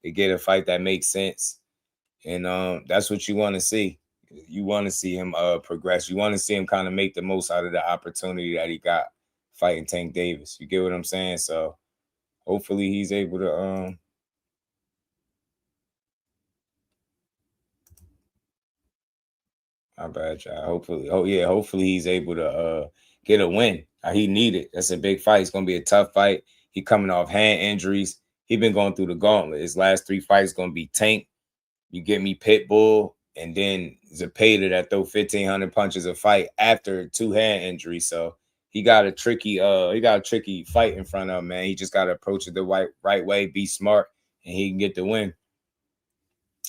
to get a fight that makes sense. And that's what you want to see. You want to see him progress. You want to see him kind of make the most out of the opportunity that he got fighting Tank Davis. You get what I'm saying? So hopefully he's able to my bad, y'all. Hopefully he's able to get a win. He needed. That's a big fight. It's gonna be a tough fight. He coming off hand injuries. He been going through the gauntlet. His last 3 fights gonna be Tank. You get me Pitbull, and then Zepeda that throw 1,500 punches a fight after 2 hand injuries. So he got a tricky fight in front of him, man. He just gotta approach it the right way, be smart, and he can get the win.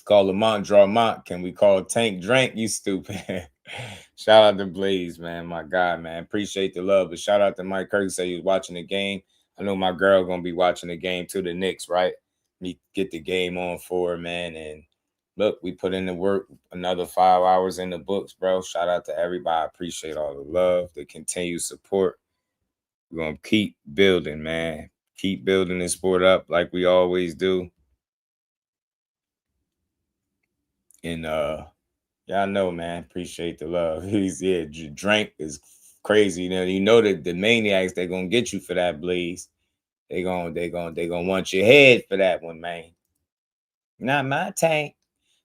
Call Lamont Drawmont. Can we call Tank Drank? You stupid. Shout out to Blaze, man. My God, man. Appreciate the love. But shout out to Mike Kirk. Say he was watching the game. I know my girl gonna be watching the game too. The Knicks, right? Me get the game on for her, man. And look, we put in the work. Another 5 hours in the books, bro. Shout out to everybody. I appreciate all the love, the continued support. We're gonna keep building, man. Keep building this sport up like we always do. And y'all know, man, appreciate the love. Drank is crazy. You know that the maniacs, they're gonna get you for that, Blaze. They gonna want your head for that one, man. Not my Tank.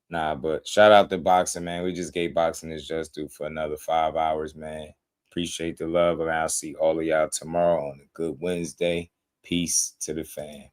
Nah, but shout out to boxing, man. We just gave boxing its just due for another 5 hours, man. Appreciate the love, and I'll see all of y'all tomorrow on a good Wednesday. Peace to the fam.